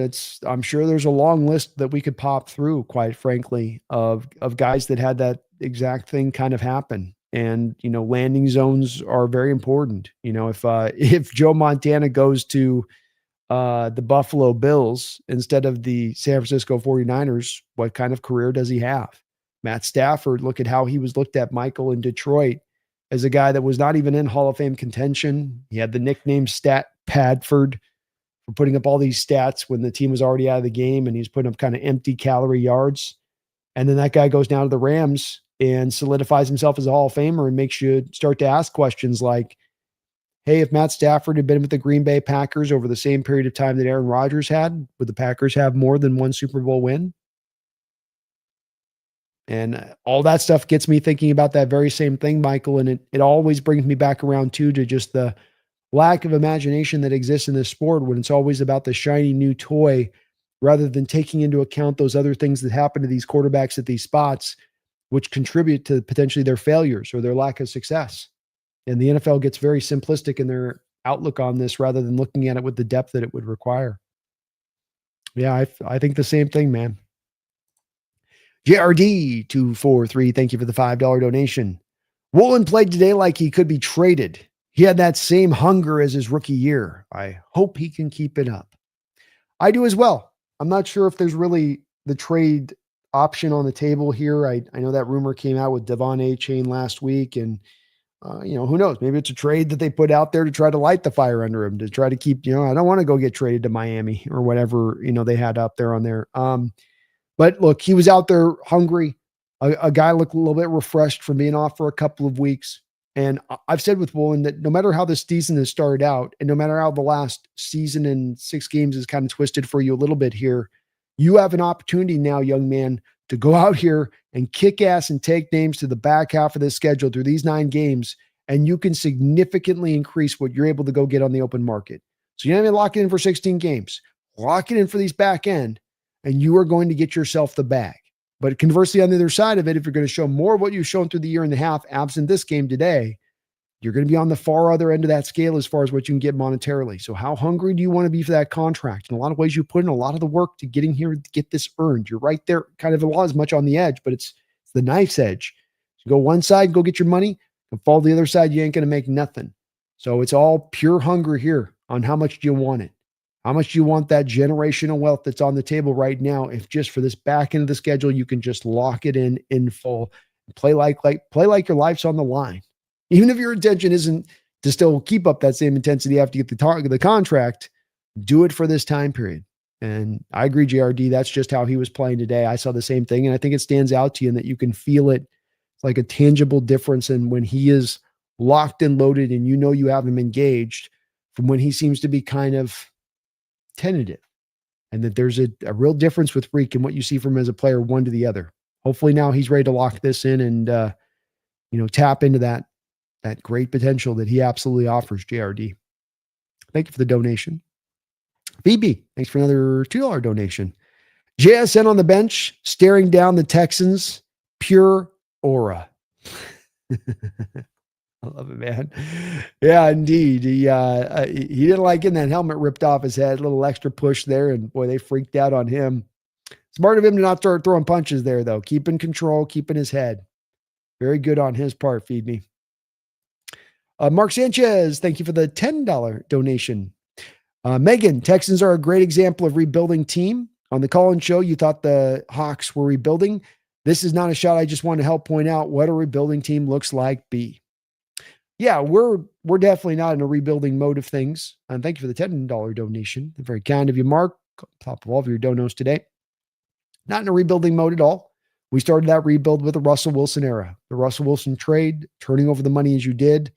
I'm sure there's a long list that we could pop through, quite frankly, of guys that had that exact thing kind of happen. And, landing zones are very important. If Joe Montana goes to the Buffalo Bills instead of the San Francisco 49ers, what kind of career does he have? Matt Stafford, look at how he was looked at, Michael, in Detroit as a guy that was not even in Hall of Fame contention. He had the nickname Stat Padford for putting up all these stats when the team was already out of the game, and he's putting up kind of empty calorie yards. And then that guy goes down to the Rams and solidifies himself as a Hall of Famer and makes you start to ask questions like, hey, if Matt Stafford had been with the Green Bay Packers over the same period of time that Aaron Rodgers had, would the Packers have more than one Super Bowl win? And all that stuff gets me thinking about that very same thing, Michael. And it always brings me back around too, to just the lack of imagination that exists in this sport when it's always about the shiny new toy rather than taking into account those other things that happen to these quarterbacks at these spots, which contribute to potentially their failures or their lack of success. And the NFL gets very simplistic in their outlook on this rather than looking at it with the depth that it would require. Yeah, I think the same thing, man. JRD243, thank you for the $5 donation. Woolen played today like he could be traded. He had that same hunger as his rookie year. I hope he can keep it up. I do as well. I'm not sure if there's really the trade option on the table here. I know that rumor came out with Devon Cain last week, and who knows? Maybe it's a trade that they put out there to try to light the fire under him, to try to keep, I don't want to go get traded to Miami or whatever, they had up there on there. But look, he was out there hungry. A guy looked a little bit refreshed from being off for a couple of weeks. And I've said with Woolen that no matter how this season has started out, and no matter how the last season and 6 games is kind of twisted for you a little bit here, you have an opportunity now, young man, to go out here and kick ass and take names to the back half of this schedule through these 9 games, and you can significantly increase what you're able to go get on the open market. So you don't even lock it in for 16 games. Lock it in for these back end, and you are going to get yourself the bag. But conversely, on the other side of it, if you're going to show more of what you've shown through the year and a half, absent this game today, you're going to be on the far other end of that scale as far as what you can get monetarily. So how hungry do you want to be for that contract? In a lot of ways, you put in a lot of the work to getting here to get this earned. You're right there, kind of a lot as much on the edge, but it's the knife's edge. So go one side, go get your money, and fall the other side, you ain't going to make nothing. So it's all pure hunger here on how much do you want it. How much do you want that generational wealth that's on the table right now? If just for this back end of the schedule, you can just lock it in full, play like your life's on the line. Even if your intention isn't to still keep up that same intensity after you get the contract, do it for this time period. And I agree, JRD, that's just how he was playing today. I saw the same thing, and I think it stands out to you in that you can feel it. It's like a tangible difference in when he is locked and loaded and you have him engaged from when he seems to be kind of tentative, and that there's a real difference with Reek and what you see from him as a player, one to the other. Hopefully now he's ready to lock this in and, tap into that great potential that he absolutely offers, JRD. Thank you for the donation. BB, thanks for another $2 donation. JSN on the bench, staring down the Texans, pure aura. I love it, man. Yeah, indeed. He didn't like getting that helmet ripped off his head. A little extra push there, and boy, they freaked out on him. Smart of him to not start throwing punches there, though. Keeping control, keeping his head. Very good on his part, Feed Me. Mark Sanchez, thank you for the $10 donation. Megan, Texans are a great example of rebuilding team. On the call-in show, you thought the Hawks were rebuilding. This is not a shot. I just want to help point out what a rebuilding team looks like. Yeah, we're definitely not in a rebuilding mode of things. And thank you for the $10 donation. Very kind of you, Mark. Top of all of your donos today. Not in a rebuilding mode at all. We started that rebuild with the Russell Wilson era. The Russell Wilson trade, turning over the money as you did.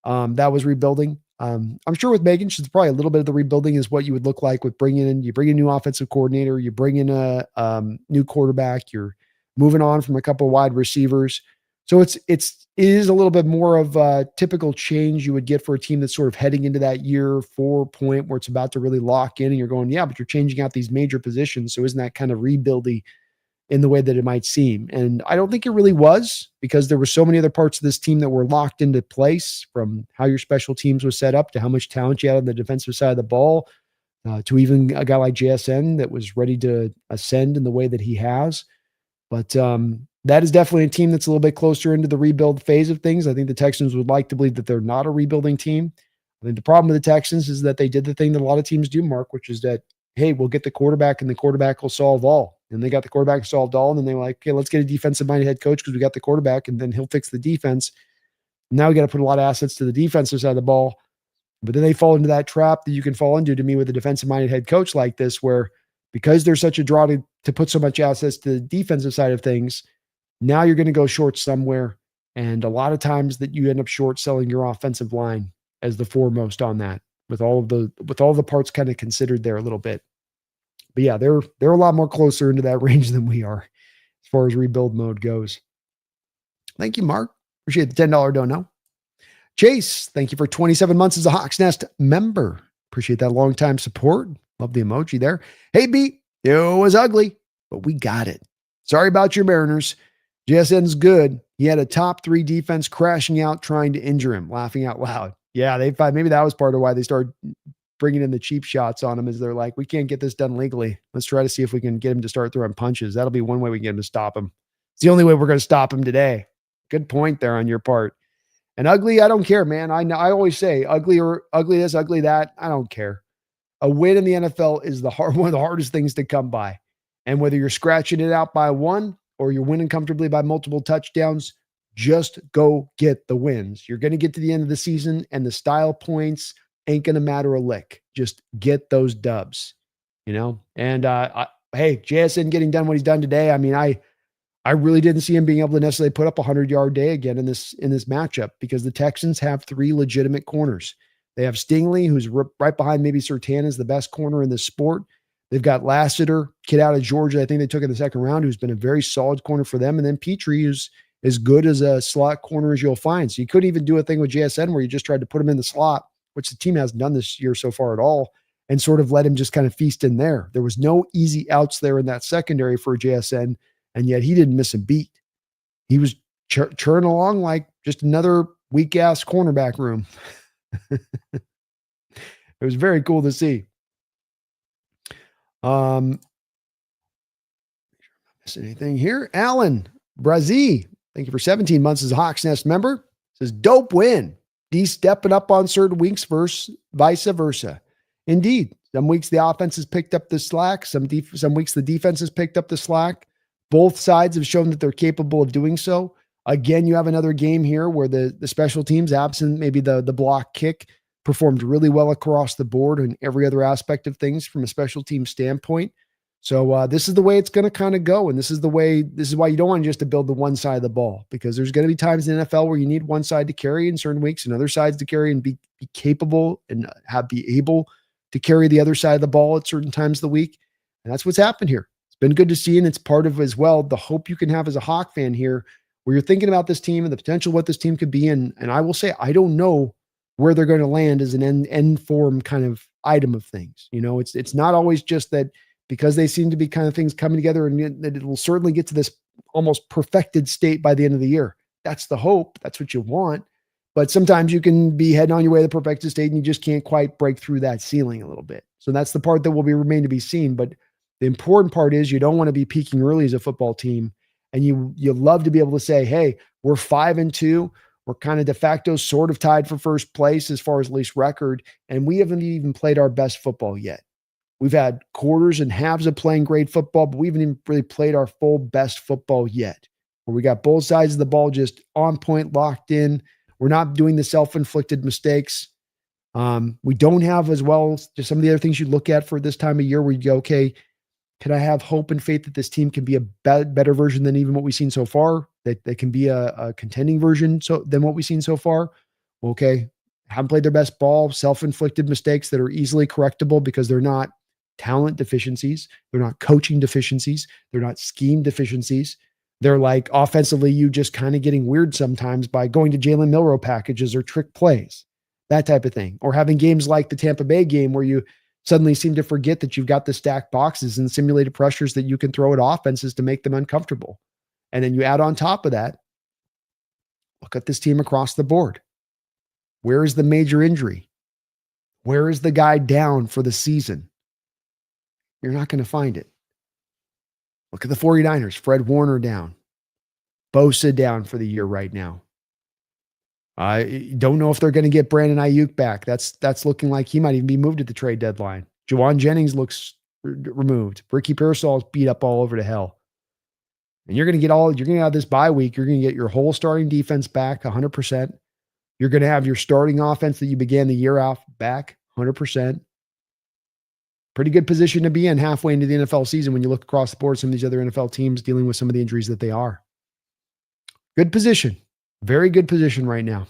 That was rebuilding. I'm sure with Megan, she's probably a little bit of the rebuilding is what you would look like with you bring in a new offensive coordinator, you bring in a new quarterback, you're moving on from a couple of wide receivers. So it is a little bit more of a typical change you would get for a team that's sort of heading into that year 4 point where it's about to really lock in and you're going, yeah, but you're changing out these major positions. So isn't that kind of rebuildy in the way that it might seem? And I don't think it really was, because there were so many other parts of this team that were locked into place, from how your special teams was set up to how much talent you had on the defensive side of the ball, to even a guy like JSN that was ready to ascend in the way that he has. But that is definitely a team that's a little bit closer into the rebuild phase of things. I think the Texans would like to believe that they're not a rebuilding team. I think the problem with the Texans is that they did the thing that a lot of teams do, Mark, which is that, hey, we'll get the quarterback and the quarterback will solve all. And they got the quarterback solved all. And then they were like, okay, let's get a defensive-minded head coach because we got the quarterback and then he'll fix the defense. Now we got to put a lot of assets to the defensive side of the ball. But then they fall into that trap that you can fall into, to me, with a defensive-minded head coach like this, where because there's such a draw to put so much assets to the defensive side of things, now you're going to go short somewhere. And a lot of times that you end up short selling your offensive line as the foremost on that, with all the parts kind of considered there a little bit. But yeah, they're a lot more closer into that range than we are as far as rebuild mode goes. Thank you, Mark. Appreciate the $10 dono. Chase, thank you for 27 months as a Hawks Nest member. Appreciate that long-time support. Love the emoji there. Hey, B, it was ugly, but we got it. Sorry about your Mariners. JSN's good. He had a top 3 defense crashing out, trying to injure him, laughing out loud. Yeah, maybe that was part of why they started bringing in the cheap shots on him, is they're like, we can't get this done legally. Let's try to see if we can get him to start throwing punches. That'll be one way we can get him to stop him. It's the only way we're going to stop him today. Good point there on your part. And ugly, I don't care, man. I always say ugly this, ugly that. I don't care. A win in the NFL is one of the hardest things to come by. And whether you're scratching it out by 1 or you're winning comfortably by multiple touchdowns, just go get the wins. You're going to get to the end of the season and the style points ain't going to matter a lick. Just get those dubs, And hey, JSN getting done what he's done today. I mean, I really didn't see him being able to necessarily put up a 100-yard day again in this matchup, because the Texans have 3 legitimate corners. They have Stingley, who's right behind maybe Surtain, is the best corner in the sport. They've got Lassiter, kid out of Georgia, I think they took in the second round, who's been a very solid corner for them. And then Petrie, who's as good as a slot corner as you'll find. So you couldn't even do a thing with JSN where you just tried to put him in the slot, which the team hasn't done this year so far at all, and sort of let him just kind of feast in there. There was no easy outs there in that secondary for JSN, and yet he didn't miss a beat. He was churning along like just another weak-ass cornerback room. It was very cool to see. Miss anything here? Alan Brazil, thank you for 17 months as a Hawks Nest member. Says, dope win. D stepping up on certain weeks versus vice versa. Indeed, some weeks the offense has picked up the slack. Some weeks the defense has picked up the slack. Both sides have shown that they're capable of doing so. Again, you have another game here where the special teams, absent maybe the block kick, performed really well across the board in every other aspect of things from a special team standpoint. So this is the way it's going to kind of go. And this is why you don't want just to build the one side of the ball, because there's going to be times in the NFL where you need one side to carry in certain weeks and other sides to carry and be capable and be able to carry the other side of the ball at certain times of the week. And that's what's happened here. It's been good to see. And it's part of as well the hope you can have as a Hawk fan here, where you're thinking about this team and the potential of what this team could be. And I will say, I don't know where they're going to land as an end form kind of item of things. It's not always just that, because they seem to be kind of things coming together, and that it will certainly get to this almost perfected state by the end of the year. That's the hope. That's what you want. But sometimes you can be heading on your way to the perfected state and you just can't quite break through that ceiling a little bit. So that's the part that will remain to be seen. But the important part is you don't want to be peaking early as a football team. And you love to be able to say, hey, we're 5-2. We're kind of de facto sort of tied for first place as far as least record. And we haven't even played our best football yet. We've had quarters and halves of playing great football, but we haven't even really played our full best football yet. Where we got both sides of the ball just on point, locked in. We're not doing the self-inflicted mistakes. We don't have as well just some of the other things you look at for this time of year where you go, okay, can I have hope and faith that this team can be a better version than even what we've seen so far? That they can be a contending version than what we've seen so far? Okay, haven't played their best ball, self-inflicted mistakes that are easily correctable because they're not talent deficiencies. They're not coaching deficiencies. They're not scheme deficiencies. They're like offensively, you just kind of getting weird sometimes by going to Jalen Milroe packages or trick plays, that type of thing. Or having games like the Tampa Bay game where you suddenly seem to forget that you've got the stacked boxes and simulated pressures that you can throw at offenses to make them uncomfortable. And then you add on top of that, look at this team across the board. Where is the major injury? Where is the guy down for the season? You're not going to find it. Look at the 49ers. Fred Warner down. Bosa down for the year right now. I don't know if they're going to get Brandon Ayuk back. That's looking like he might even be moved at the trade deadline. Juwan Jennings looks removed. Ricky Pearsall's beat up all over to hell. And you're going to get out of this bye week. You're going to get your whole starting defense back 100%. You're going to have your starting offense that you began the year off back 100%. Pretty good position to be in halfway into the NFL season when you look across the board, some of these other NFL teams dealing with some of the injuries that they are. Good position. Very good position right now.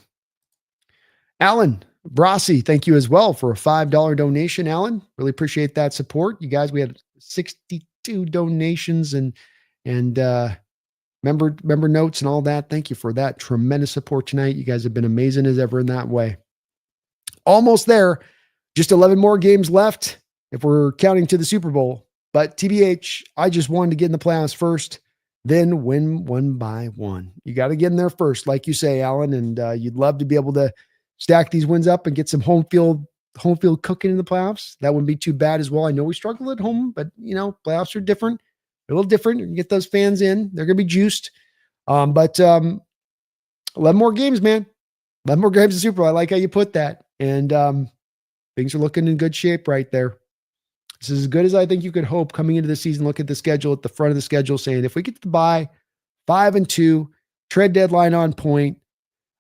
Alan Brasi, thank you as well for a $5 donation, Alan. Really appreciate that support. You guys, we had 62 donations and member notes and all that. Thank you for that tremendous support tonight. You guys have been amazing as ever in that way. Almost there. Just 11 more games left if we're counting to the Super Bowl. But TBH, I just wanted to get in the playoffs first, then win one by one. You got to get in there first, like you say, Alan, and you'd love to be able to stack these wins up and get some home field cooking in the playoffs. That wouldn't be too bad as well. I know we struggle at home, but playoffs are different. They're a little different. You can get those fans in. They're going to be juiced. But 11 more games, man. 11 more games of Super Bowl. I like how you put that. And things are looking in good shape right there. This is as good as I think you could hope coming into the season. Look at the schedule at the front of the schedule saying, if we get to buy 5-2, trade deadline on point,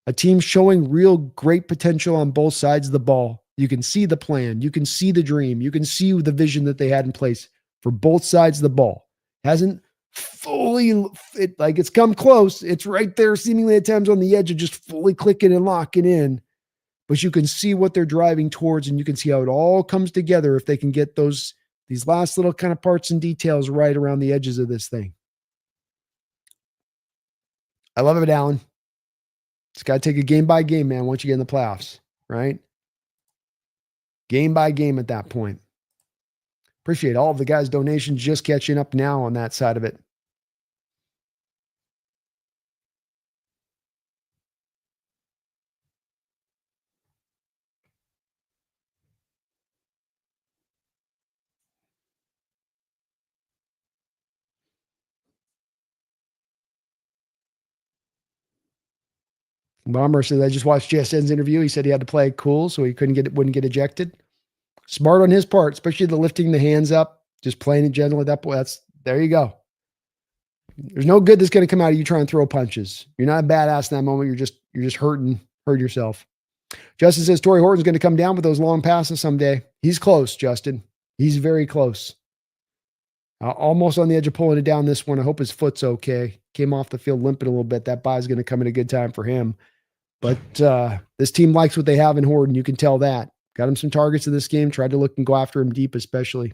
a team showing real great potential on both sides of the ball. You can see the plan. You can see the dream. You can see the vision that they had in place for both sides of the ball. Hasn't fully, it's come close. It's right there seemingly at times on the edge of just fully clicking and locking in. But you can see what they're driving towards, and you can see how it all comes together if they can get these last little kind of parts and details right around the edges of this thing. I love it, Alan. It's got to take it game by game, man, once you get in the playoffs, right? Game by game at that point. Appreciate all of the guys' donations, just catching up now on that side of it. Bomber says, I just watched JSN's interview. He said he had to play it cool so he wouldn't get ejected. Smart on his part, especially the lifting the hands up, just playing it gentle at that point. There you go. There's no good that's going to come out of you trying to throw punches. You're not a badass in that moment. You're just hurt yourself. Justin says Torrey Horton's going to come down with those long passes someday. He's close, Justin. He's very close. Almost on the edge of pulling it down this one. I hope his foot's okay. Came off the field limping a little bit. That bye is going to come at a good time for him. But this team likes what they have in Horton. You can tell that. Got him some targets in this game. Tried to look and go after him deep, especially.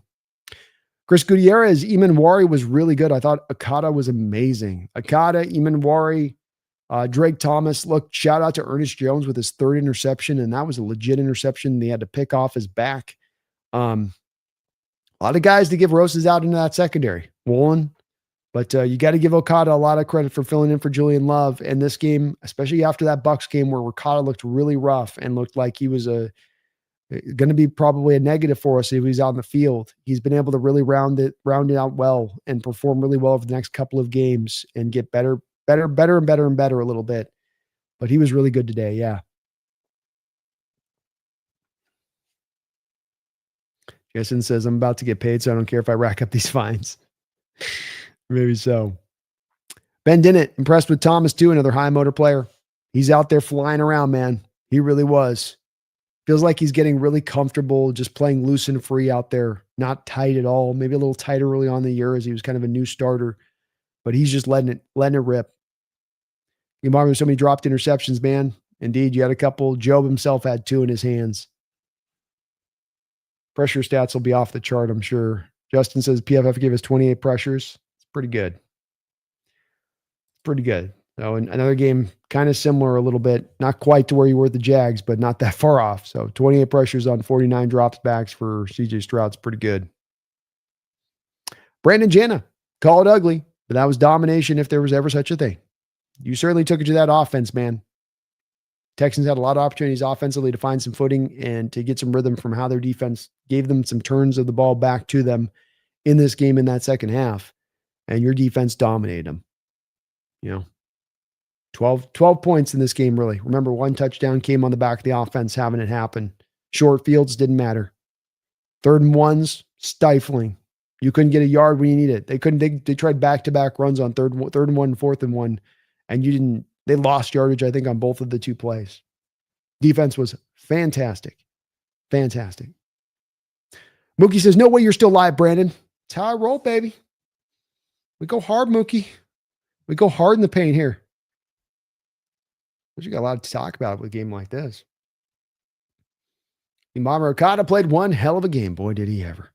Chris Gutierrez, Eamon was really good. I thought Akata was amazing. Akata, Eamon Drake Thomas. Look, shout out to Ernest Jones with his third interception, and that was a legit interception. They had to pick off his back. A lot of guys to give roses out into that secondary. Woolen, But you got to give Okada a lot of credit for filling in for Julian Love. And this game, especially after that Bucks game where Okada looked really rough and looked like he was going to be probably a negative for us if he's on the field. He's been able to really round it out well and perform really well over the next couple of games and get better and better a little bit. But he was really good today. Yeah. Jason says, I'm about to get paid, so I don't care if I rack up these fines. Maybe so. Ben Dennett, impressed with Thomas too, another high motor player. He's out there flying around, man. He really was. Feels like he's getting really comfortable, just playing loose and free out there, not tight at all. Maybe a little tighter early on in the year as he was kind of a new starter, but he's just letting it rip. You remember so many dropped interceptions, man. Indeed, you had a couple. Job himself had 2 in his hands. Pressure stats will be off the chart, I'm sure. Justin says PFF gave us 28 pressures. It's pretty good. Pretty good. So another game, kind of similar a little bit, not quite to where you were at the Jags, but not that far off. So 28 pressures on 49 drops backs for CJ Stroud's pretty good. Brandon Jana, call it ugly, but that was domination if there was ever such a thing. You certainly took it to that offense, man. Texans had a lot of opportunities offensively to find some footing and to get some rhythm from how their defense gave them some turns of the ball back to them in this game in that second half. And your defense dominated them. 12 points in this game, really. Remember, 1 touchdown came on the back of the offense having it happen. Short fields didn't matter. 3rd and 1s, stifling. You couldn't get a yard when you needed it. They couldn't. They tried back-to-back runs on 3rd and 1, 4th and 1, and you didn't. They lost yardage, I think, on both of the 2 plays. Defense was fantastic. Fantastic. Mookie says, no way you're still live, Brandon. It's how I roll, baby. We go hard, Mookie. We go hard in the paint here. You got a lot to talk about with a game like this. Imama Okada played one hell of a game. Boy, did he ever.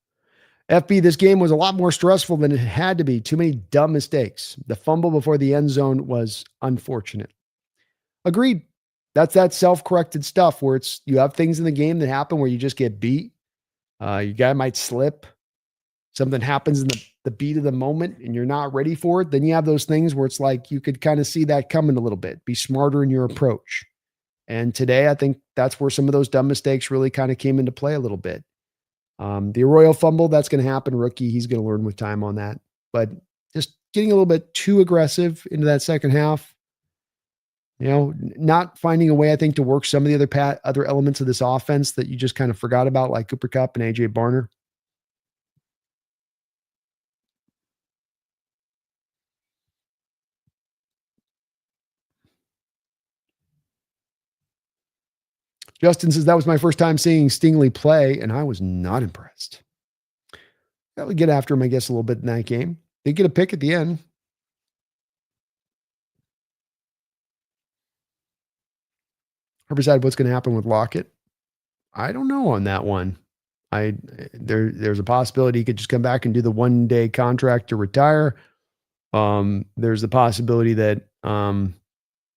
FB, this game was a lot more stressful than it had to be. Too many dumb mistakes. The fumble before the end zone was unfortunate. Agreed. That's that self-corrected stuff where you have things in the game that happen where you just get beat. Your guy might slip. Something happens in the beat of the moment and you're not ready for it. Then you have those things where it's like you could kind of see that coming a little bit. Be smarter in your approach. And today, I think that's where some of those dumb mistakes really kind of came into play a little bit. The Arroyo fumble, that's going to happen. Rookie, he's going to learn with time on that. But just getting a little bit too aggressive into that second half, not finding a way, I think, to work some of the other elements of this offense that you just kind of forgot about, like Cooper Kupp and AJ Barner. Justin says, that was my first time seeing Stingley play, and I was not impressed. That would get after him, I guess, a little bit in that game. They get a pick at the end. Herbicide, what's going to happen with Lockett? I don't know on that one. There's a possibility he could just come back and do the 1-day contract to retire. There's the possibility that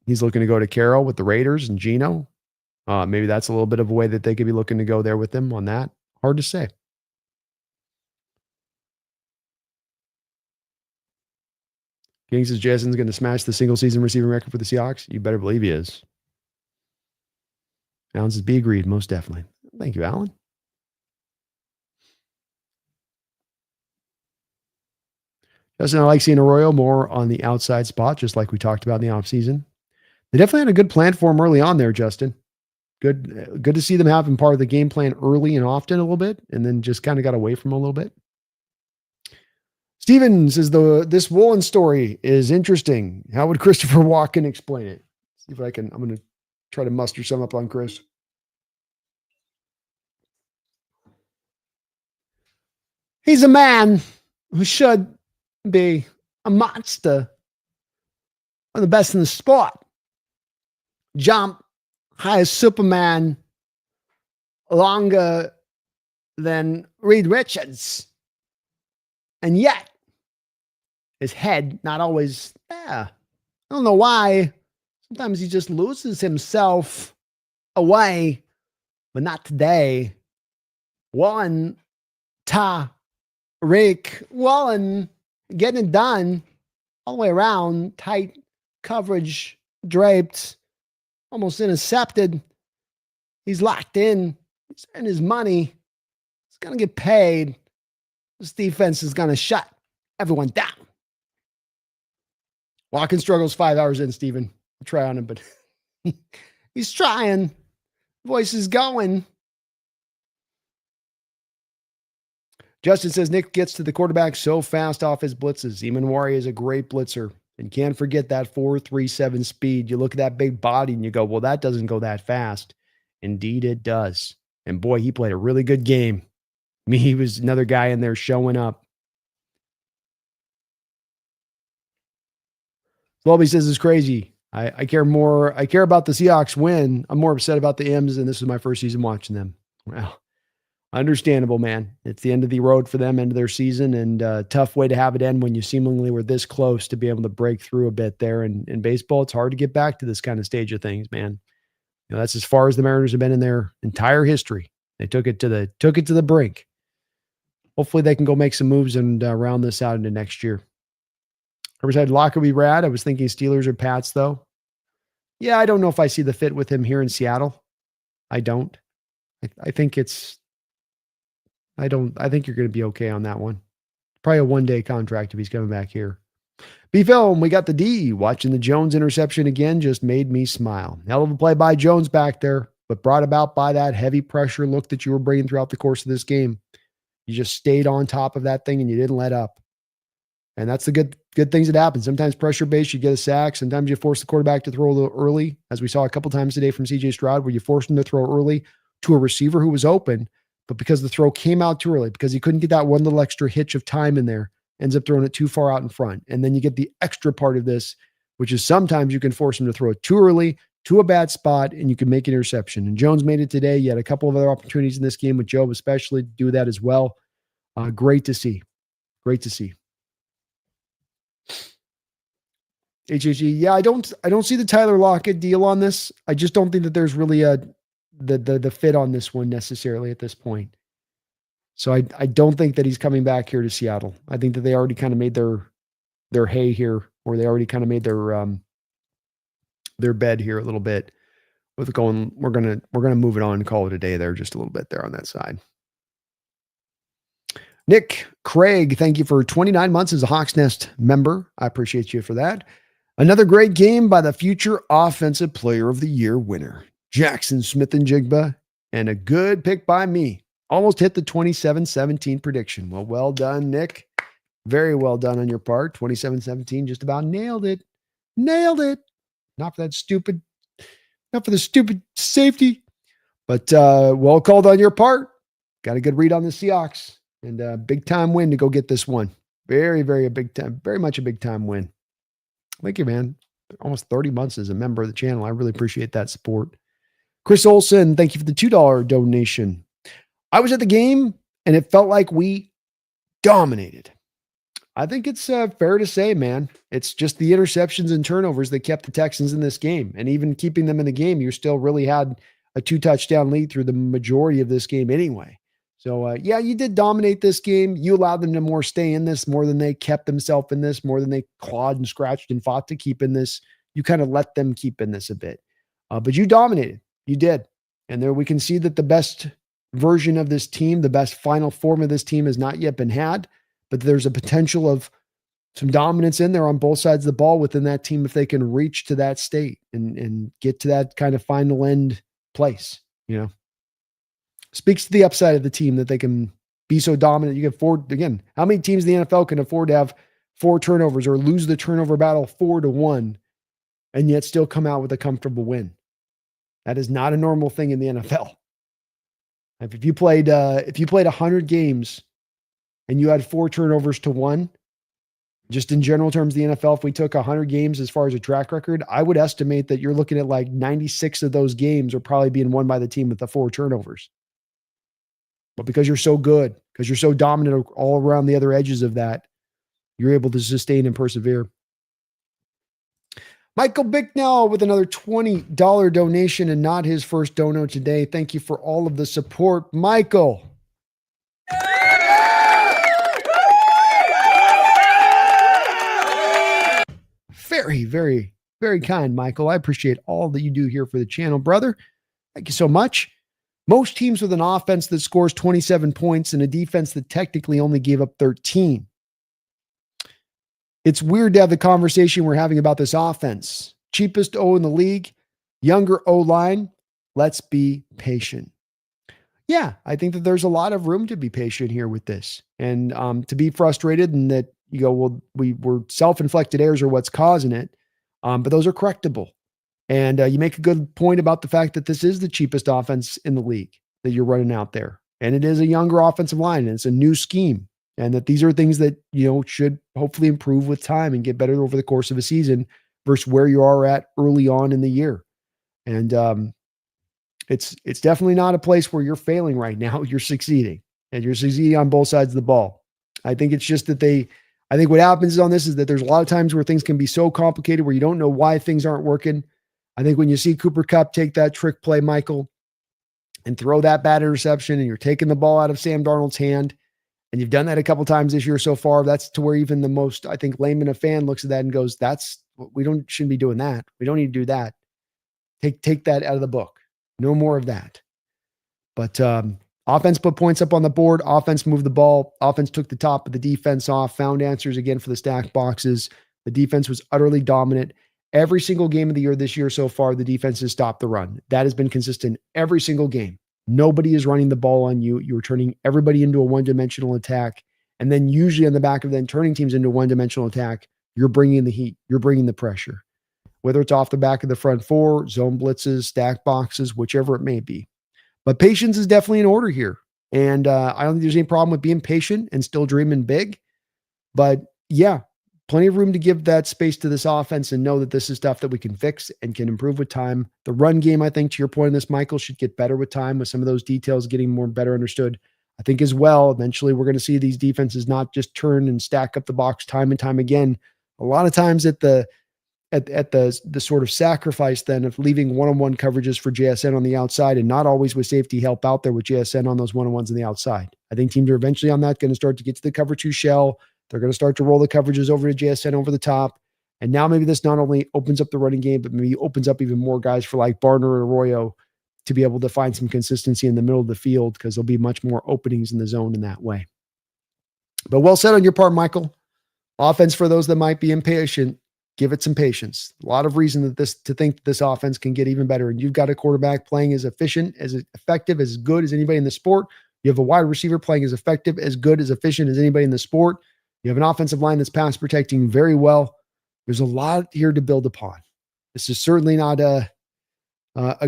he's looking to go to Carroll with the Raiders and Geno. Maybe that's a little bit of a way that they could be looking to go there with them on that. Hard to say. King says Jason's going to smash the single season receiving record for the Seahawks. You better believe he is. Alan says, be agreed, most definitely. Thank you, Alan. Justin, I like seeing Arroyo more on the outside spot, just like we talked about in the offseason. They definitely had a good plan for him early on there, Justin. Good to see them having part of the game plan early and often a little bit, and then just kind of got away from him a little bit. Steven says this Woolen story is interesting. How would Christopher Walken explain it? See if I'm going to try to muster some up on Chris. He's a man who should be a monster. One of the best in the sport. Jump high as Superman, longer than Reed Richards. And yet, his head not always there. I don't know why. Sometimes he just loses himself away, but not today. Tariq Woolen getting it done. all the way around, tight coverage, draped, almost intercepted. He's locked in. He's earned his money. He's going to get paid. This defense is going to shut everyone down. Watkins struggles 5 hours in, Steven. I'll try on him, but he's trying. Voice is going. Justin says Nick gets to the quarterback so fast off his blitzes. Imanwari is a great blitzer. And can't forget that 4.37 speed. You look at that big body and you go, well, that doesn't go that fast. Indeed, it does. And boy, he played a really good game. I mean, he was another guy in there showing up. Lobby says it's crazy. I care about the Seahawks win. I'm more upset about the M's, and this is my first season watching them. Well, understandable, man. It's the end of the road for them, end of their season, and tough way to have it end when you seemingly were this close to be able to break through a bit there. And in baseball, it's hard to get back to this kind of stage of things, man. You know, that's as far as the Mariners have been in their entire history. They took it to the brink. Hopefully they can go make some moves and round this out into next year. Riverside Locke would be rad. I was thinking Steelers or Pats, though. Yeah, I don't know if I see the fit with him here in Seattle. I don't. I think you're going to be okay on that one. Probably a one-day contract if he's coming back here. B-Film, we got the D. Watching the Jones interception again just made me smile. Hell of a play by Jones back there, but brought about by that heavy pressure look that you were bringing throughout the course of this game. You just stayed on top of that thing and you didn't let up. And that's the good things that happen. Sometimes pressure-based, you get a sack. Sometimes you force the quarterback to throw a little early, as we saw a couple times today from C.J. Stroud, where you forced him to throw early to a receiver who was open, but because the throw came out too early, because he couldn't get that one little extra hitch of time in there, ends up throwing it too far out in front. And then you get the extra part of this, which is sometimes you can force him to throw it too early to a bad spot, and you can make an interception. And Jones made it today. You had a couple of other opportunities in this game with Joe, especially to do that as well. Great to see. Great to see. HHE, yeah, I don't see the Tyler Lockett deal on this. I just don't think that there's really the fit on this one necessarily at this point. So I don't think that he's coming back here to Seattle. I think that they already kind of made their hay here, or they already kind of made their bed here a little bit with going. We're gonna move it on and call it a day there, just a little bit there on that side. Nick Craig, thank you for 29 months as a Hawks Nest member. I appreciate you for that. Another great game by the future Offensive Player of the Year winner, Jackson Smith-Njigba, and a good pick by me. Almost hit the 27-17 prediction. Well done, Nick. Very well done on your part. 27-17, just about nailed it. Nailed it. Not for the stupid safety, but well called on your part. Got a good read on the Seahawks, and a big time win to go get this one. Very, very much a big time win. Thank you, man. Almost 30 months as a member of the channel. I really appreciate that support. Chris Olson, thank you for the $2 donation. I was at the game and it felt like we dominated. I think it's fair to say, man, it's just the interceptions and turnovers that kept the Texans in this game. And even keeping them in the game, you still really had a 2-touchdown lead through the majority of this game anyway. So, yeah, you did dominate this game. You allowed them to more stay in this more than they kept themselves in this, more than they clawed and scratched and fought to keep in this. You kind of let them keep in this a bit. But you dominated. You did. And there we can see that the best version of this team, the best final form of this team has not yet been had, but there's a potential of some dominance in there on both sides of the ball within that team if they can reach to that state and get to that kind of final end place, you know. Speaks to the upside of the team that they can be so dominant. You can afford, again, how many teams in the NFL can afford to have 4 turnovers or lose the turnover battle 4-1 and yet still come out with a comfortable win? That is not a normal thing in the NFL. If you played 100 games and you had 4 turnovers to 1, just in general terms, the NFL, if we took 100 games as far as a track record, I would estimate that you're looking at like 96 of those games are probably being won by the team with the 4 turnovers. But because you're so good, because you're so dominant all around the other edges of that, you're able to sustain and persevere. Michael Bicknell with another $20 donation and not his first dono today. Thank you for all of the support, Michael. Very, very, very kind, Michael. I appreciate all that you do here for the channel, brother. Thank you so much. Most teams with an offense that scores 27 points and a defense that technically only gave up 13. It's weird to have the conversation we're having about this offense. Cheapest O in the league, younger O-line. Let's be patient. Yeah, I think that there's a lot of room to be patient here with this and to be frustrated and that you go, well, we're self-inflicted errors are what's causing it. But those are correctable. And you make a good point about the fact that this is the cheapest offense in the league that you're running out there. And it is a younger offensive line and it's a new scheme. And that these are things that, should hopefully improve with time and get better over the course of a season versus where you are at early on in the year. And it's definitely not a place where you're failing right now. You're succeeding and you're succeeding on both sides of the ball. I think it's just that I think what happens on this is that there's a lot of times where things can be so complicated where you don't know why things aren't working. I think when you see Cooper Kupp take that trick play, Michael, and throw that bad interception and you're taking the ball out of Sam Darnold's hand, and you've done that a couple times this year so far, that's to where even the most, I think, layman of fan looks at that and goes, shouldn't be doing that. We don't need to do that. Take that out of the book. No more of that. But offense put points up on the board. Offense moved the ball. Offense took the top of the defense off, found answers again for the stack boxes. The defense was utterly dominant. Every single game of the year this year so far, the defense has stopped the run. That has been consistent every single game. Nobody is running the ball on you. You're turning everybody into a one-dimensional attack. And then usually on the back of then turning teams into a one-dimensional attack, you're bringing the heat. You're bringing the pressure. Whether it's off the back of the front four, zone blitzes, stack boxes, whichever it may be. But patience is definitely in order here. And I don't think there's any problem with being patient and still dreaming big. But yeah, plenty of room to give that space to this offense and know that this is stuff that we can fix and can improve with time. The run game, I think, to your point on this, Michael, should get better with time with some of those details getting more better understood. I think as well, eventually we're going to see these defenses not just turn and stack up the box time and time again. A lot of times at the sort of sacrifice then of leaving one-on-one coverages for JSN on the outside and not always with safety help out there with JSN on those one-on-ones on the outside. I think teams are eventually on that going to start to get to the cover two shell. They're going to start to roll the coverages over to JSN over the top. And now maybe this not only opens up the running game, but maybe opens up even more guys for like Barner or Arroyo to be able to find some consistency in the middle of the field because there'll be much more openings in the zone in that way. But well said on your part, Michael. Offense for those that might be impatient, give it some patience. A lot of reason to think this offense can get even better. And you've got a quarterback playing as efficient, as effective, as good as anybody in the sport. You have a wide receiver playing as effective, as good, as efficient as anybody in the sport. You have an offensive line that's pass protecting very well. There's a lot here to build upon. This is certainly not a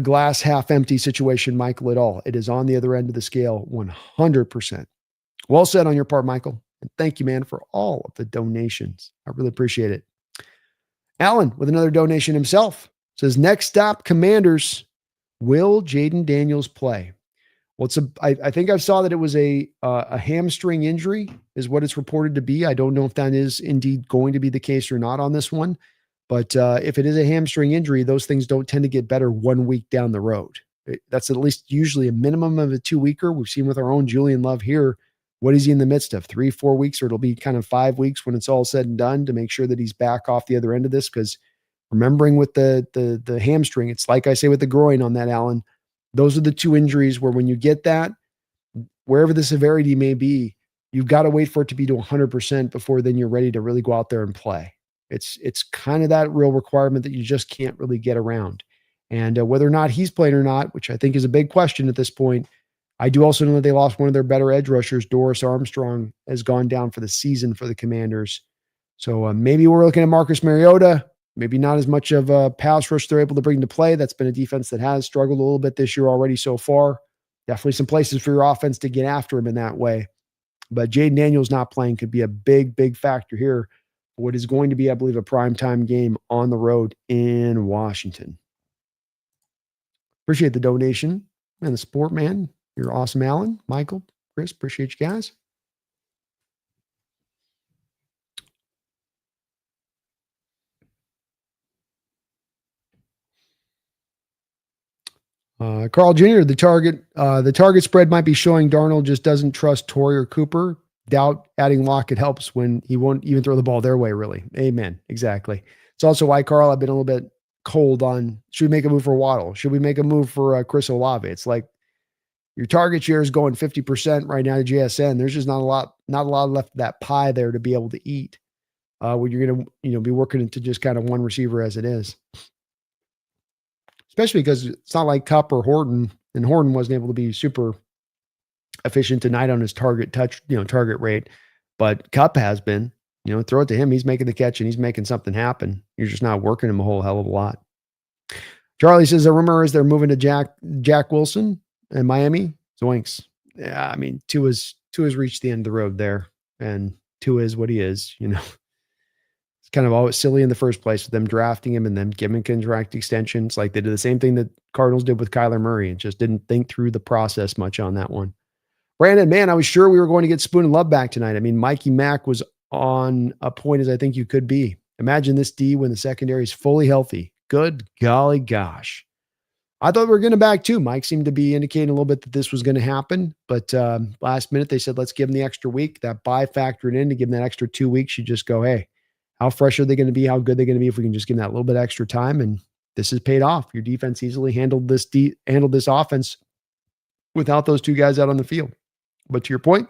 glass half empty situation, Michael, at all. It is on the other end of the scale, 100%. Well said on your part, Michael. And thank you, man, for all of the donations. I really appreciate it. Alan with another donation himself says, next stop, Commanders. Will Jaden Daniels play? Well, I think I saw that it was a hamstring injury is what it's reported to be. I don't know if that is indeed going to be the case or not on this one. But if it is a hamstring injury, those things don't tend to get better 1 week down the road. That's at least usually a minimum of a 2-weeker. We've seen with our own Julian Love here. What is he in the midst of? 3-4 weeks, or it'll be kind of 5 weeks when it's all said and done to make sure that he's back off the other end of this. Because remembering with the hamstring, it's like I say with the groin on that, Alan, those are the two injuries where when you get that, wherever the severity may be, you've got to wait for it to be to 100% before then you're ready to really go out there and play. It's kind of that real requirement that you just can't really get around. And whether or not he's playing or not, which I think is a big question at this point, I do also know that they lost one of their better edge rushers. Doris Armstrong has gone down for the season for the Commanders. So maybe we're looking at Marcus Mariota. Maybe not as much of a pass rush they're able to bring to play. That's been a defense that has struggled a little bit this year already so far. Definitely some places for your offense to get after him in that way. But Jaden Daniels not playing could be a big, big factor here for what is going to be, I believe, a primetime game on the road in Washington. Appreciate the donation and the support, man. You're awesome, Alan, Michael, Chris. Appreciate you guys. Carl Jr., the target spread might be showing Darnold just doesn't trust Torrey or Cooper. Doubt adding Lockett helps when he won't even throw the ball their way, really. Amen. Exactly. It's also why, Carl, I've been a little bit cold on, should we make a move for Waddle? Should we make a move for Chris Olave? It's like your target share is going 50% right now to JSN. There's just not a lot left of that pie there to be able to eat when you're going to, be working into just kind of one receiver as it is. Especially because it's not like Kupp or Horton, and Horton wasn't able to be super efficient tonight on his target rate, but Kupp has been. Throw it to him. He's making the catch and he's making something happen. You're just not working him a whole hell of a lot. Charlie says the rumor is they're moving to Jack Wilson in Miami. Zoinks. Yeah, I mean, Tua's reached the end of the road there, and Tua is what he is. It's kind of always silly in the first place with them drafting him and then giving contract extensions. Like they did the same thing that Cardinals did with Kyler Murray and just didn't think through the process much on that one. Brandon, man, I was sure we were going to get Spoon and Love back tonight. I mean, Mikey Mack was on a point as I think you could be. Imagine this D when the secondary is fully healthy. Good golly gosh. I thought we were going to back too. Mike seemed to be indicating a little bit that this was going to happen, but last minute they said, let's give them the extra week. That bye factored in to give them that extra 2 weeks. You just go, hey, how fresh are they going to be? How good they're going to be if we can just give them that little bit extra time? And this has paid off. Your defense easily handled this offense without those two guys out on the field. But to your point,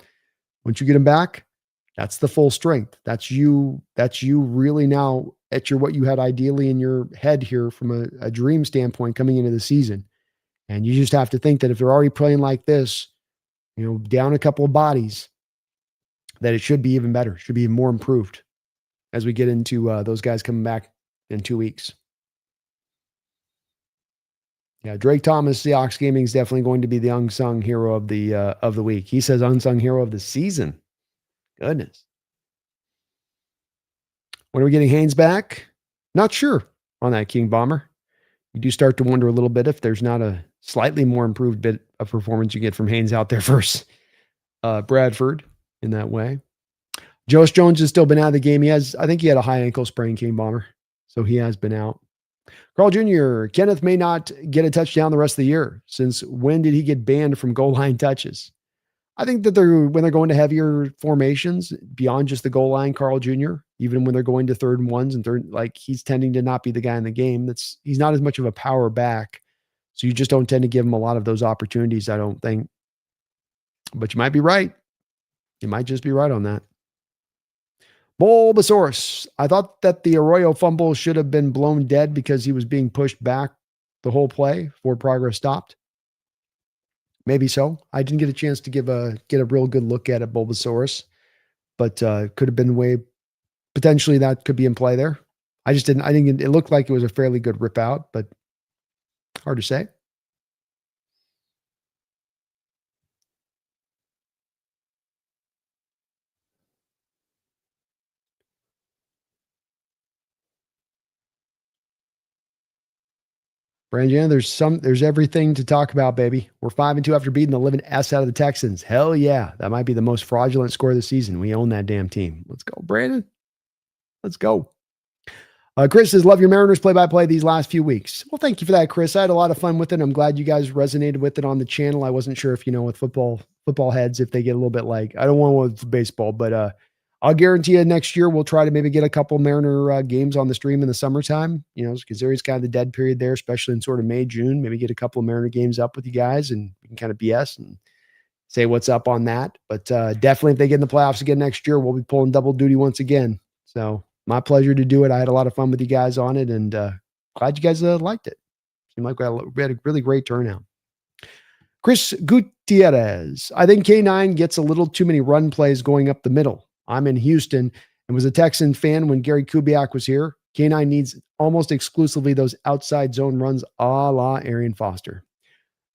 once you get them back, that's the full strength. That's you really now at what you had ideally in your head here from a dream standpoint coming into the season. And you just have to think that if they're already playing like this, down a couple of bodies, that it should be even better, should be more improved as we get into those guys coming back in 2 weeks. Yeah, Drake Thomas, Seahawks Gaming is definitely going to be the unsung hero of the week. He says unsung hero of the season. Goodness. When are we getting Haynes back? Not sure on that, King Bomber. You do start to wonder a little bit if there's not a slightly more improved bit of performance you get from Haynes out there versus Bradford in that way. Josh Jones has still been out of the game. I think he had a high ankle sprain, King Bomber. So he has been out. Carl Jr., Kenneth may not get a touchdown the rest of the year. Since when did he get banned from goal line touches? I think that when they're going to heavier formations beyond just the goal line, Carl Jr., even when they're going to 3rd and 1s and third, like he's tending to not be the guy in the game. He's not as much of a power back. So you just don't tend to give him a lot of those opportunities, I don't think. But you might be right. You might just be right on that. Bulbasaurus. I thought that the Arroyo fumble should have been blown dead because he was being pushed back the whole play before progress stopped. Maybe so. I didn't get a chance to get a real good look at it, Bulbasaurus, but could have been way potentially that could be in play there. I think it looked like it was a fairly good rip out, but hard to say. Brandon, there's everything to talk about, baby. We're 5-2 after beating the living S out of the Texans. Hell yeah. That might be the most fraudulent score of the season. We own that damn team. Let's go, Brandon. Let's go. Chris says, love your Mariners play-by-play these last few weeks. Well, thank you for that, Chris. I had a lot of fun with it. I'm glad you guys resonated with it on the channel. I wasn't sure if, with football heads, if they get a little bit like, I don't want one with baseball, but I'll guarantee you next year we'll try to maybe get a couple Mariner games on the stream in the summertime, because there is kind of the dead period there, especially in sort of May, June. Maybe get a couple of Mariner games up with you guys and we can kind of BS and say what's up on that. But definitely if they get in the playoffs again next year, we'll be pulling double duty once again. So my pleasure to do it. I had a lot of fun with you guys on it and glad you guys liked it. Seemed like we had a really great turnout. Chris Gutierrez. I think K9 gets a little too many run plays going up the middle. I'm in Houston and was a Texan fan when Gary Kubiak was here. K9 needs almost exclusively those outside zone runs a la Arian Foster.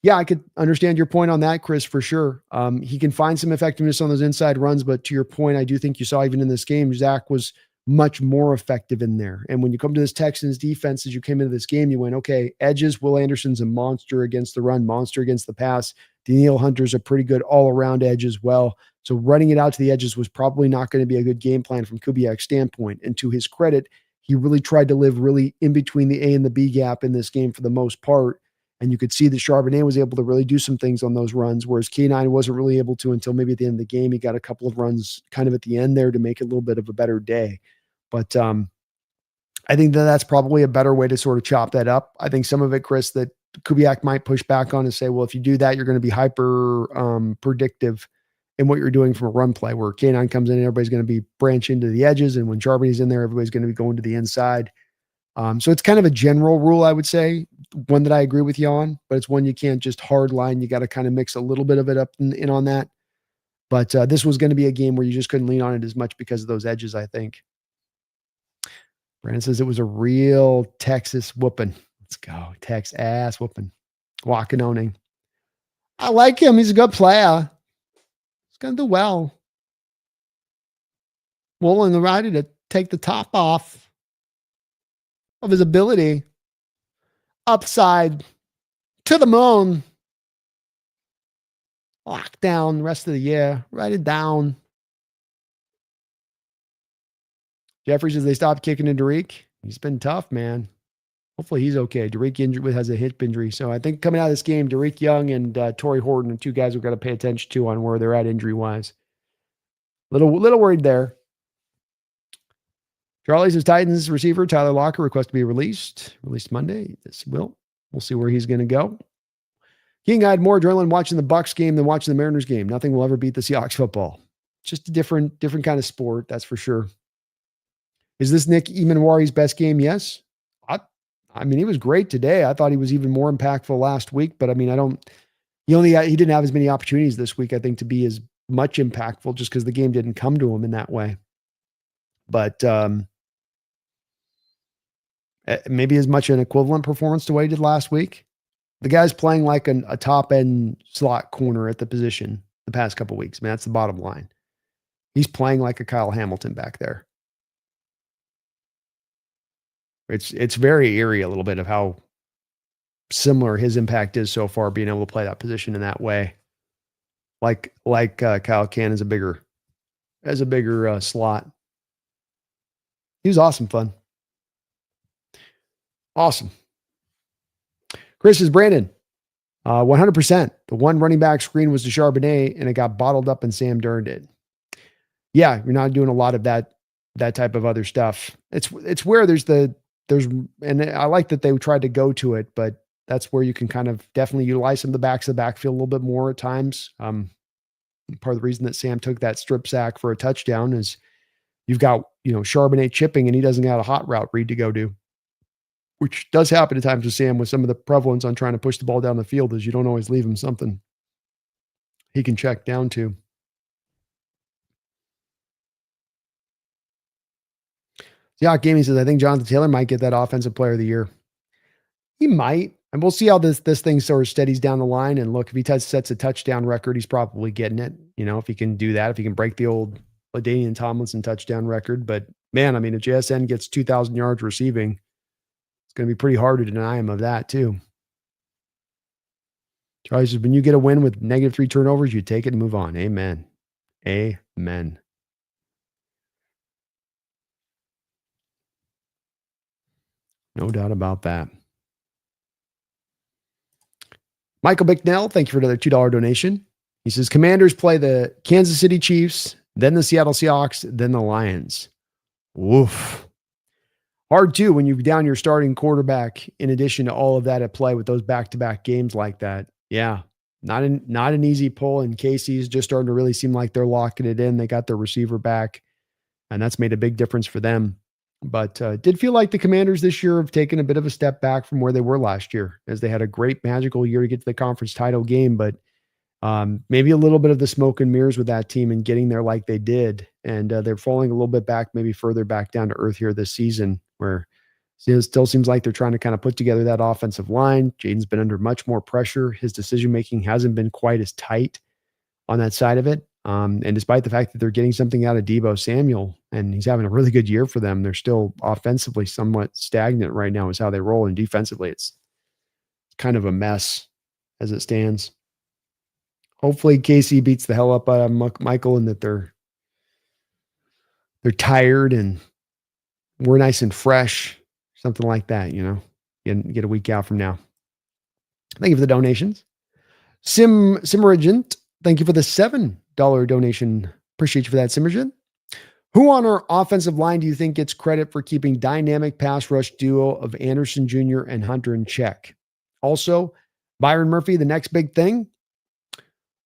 Yeah, I could understand your point on that, Chris, for sure. He can find some effectiveness on those inside runs, but to your point, I do think you saw even in this game, Zach was much more effective in there. And when you come to this Texans defense, as you came into this game, you went, okay, edges, Will Anderson's a monster against the run, monster against the pass. Danielle Hunter's a pretty good all-around edge as well. So running it out to the edges was probably not going to be a good game plan from Kubiak's standpoint. And to his credit, he really tried to live really in between the A and the B gap in this game for the most part. And you could see that Charbonnet was able to really do some things on those runs, whereas K9 wasn't really able to until maybe at the end of the game. He got a couple of runs kind of at the end there to make it a little bit of a better day. But I think that's probably a better way to sort of chop that up. I think some of it, Chris, that Kubiak might push back on and say, well, if you do that, you're going to be hyper predictive in what you're doing from a run play, where Cain comes in and everybody's going to be branching to the edges. And when Charbonne's in there, everybody's going to be going to the inside. So it's kind of a general rule, I would say, one that I agree with you on, but it's one you can't just hard line. You got to kind of mix a little bit of it up in on that. But this was going to be a game where you just couldn't lean on it as much because of those edges, I think. Brandon says it was a real Texas whooping. Let's go. Tex ass whooping. Walking owning. I like him. He's a good player. He's going to do well. Willing and ready to take the top off of his ability. Upside to the moon. Lock down the rest of the year. Write it down. Jeffrey says they stopped kicking to Derek. He's been tough, man. Hopefully he's okay. Derek has a hip injury. So I think coming out of this game, Derek Young and Torrey Horton are two guys we've got to pay attention to on where they're at injury-wise. Little worried there. Charlie says Titans receiver Tyler Locker request to be released. Released Monday. This will. We'll see where he's going to go. King, I had more adrenaline watching the Bucs game than watching the Mariners game. Nothing will ever beat the Seahawks football. Just a different kind of sport, that's for sure. Is this Nick Emanwari's best game? Yes. I mean, he was great today. I thought he was even more impactful last week, but I mean, he didn't have as many opportunities this week, I think, to be as much impactful just because the game didn't come to him in that way. But maybe as much an equivalent performance to what he did last week. The guy's playing like a top end slot corner at the position the past couple of weeks. Man, that's the bottom line. He's playing like a Kyle Hamilton back there. It's very eerie a little bit of how similar his impact is so far, being able to play that position in that way. Like Kyle Cain as a bigger slot. He was awesome fun. Awesome. Chris is Brandon. 100%. The one running back screen was to Charbonnet and it got bottled up and Sam Dern did. Yeah, you're not doing a lot of that type of other stuff. It's where and I like that they tried to go to it, but that's where you can kind of definitely utilize some of the backs of the backfield a little bit more at times. Part of the reason that Sam took that strip sack for a touchdown is you've got, Charbonnet chipping and he doesn't got a hot route read to go do, which does happen at times with Sam with some of the prevalence on trying to push the ball down the field is you don't always leave him something he can check down to. Yeah, Gaming says, I think Jonathan Taylor might get that offensive player of the year. He might. And we'll see how this thing sort of steadies down the line. And look, if he sets a touchdown record, he's probably getting it. If he can do that, if he can break the old LaDainian Tomlinson touchdown record. But man, I mean, if JSN gets 2,000 yards receiving, it's going to be pretty hard to deny him of that too. Charlie says, when you get a win with -3 turnovers, you take it and move on. Amen. Amen. No doubt about that. Michael Bicknell, thank you for another $2 donation. He says, Commanders play the Kansas City Chiefs, then the Seattle Seahawks, then the Lions. Woof. Hard too when you're down your starting quarterback in addition to all of that at play with those back-to-back games like that. Yeah, not an easy pull, and Casey's just starting to really seem like they're locking it in. They got their receiver back, and that's made a big difference for them. But did feel like the Commanders this year have taken a bit of a step back from where they were last year, as they had a great magical year to get to the conference title game, but maybe a little bit of the smoke and mirrors with that team and getting there like they did. And they're falling a little bit back, maybe further back down to earth here this season, where it still seems like they're trying to kind of put together that offensive line. Jaden's been under much more pressure. His decision-making hasn't been quite as tight on that side of it. And despite the fact that they're getting something out of Deebo Samuel and he's having a really good year for them, they're still offensively somewhat stagnant right now is how they roll. And defensively, it's kind of a mess as it stands. Hopefully Casey beats the hell up out of Michael and that they're tired and we're nice and fresh, something like that, get a week out from now. Thank you for the donations. Simmergent, thank you for the $7 donation. Appreciate you for that, Simmergent. Who on our offensive line do you think gets credit for keeping dynamic pass rush duo of Anderson Jr. and Hunter in check? Also, Byron Murphy, the next big thing.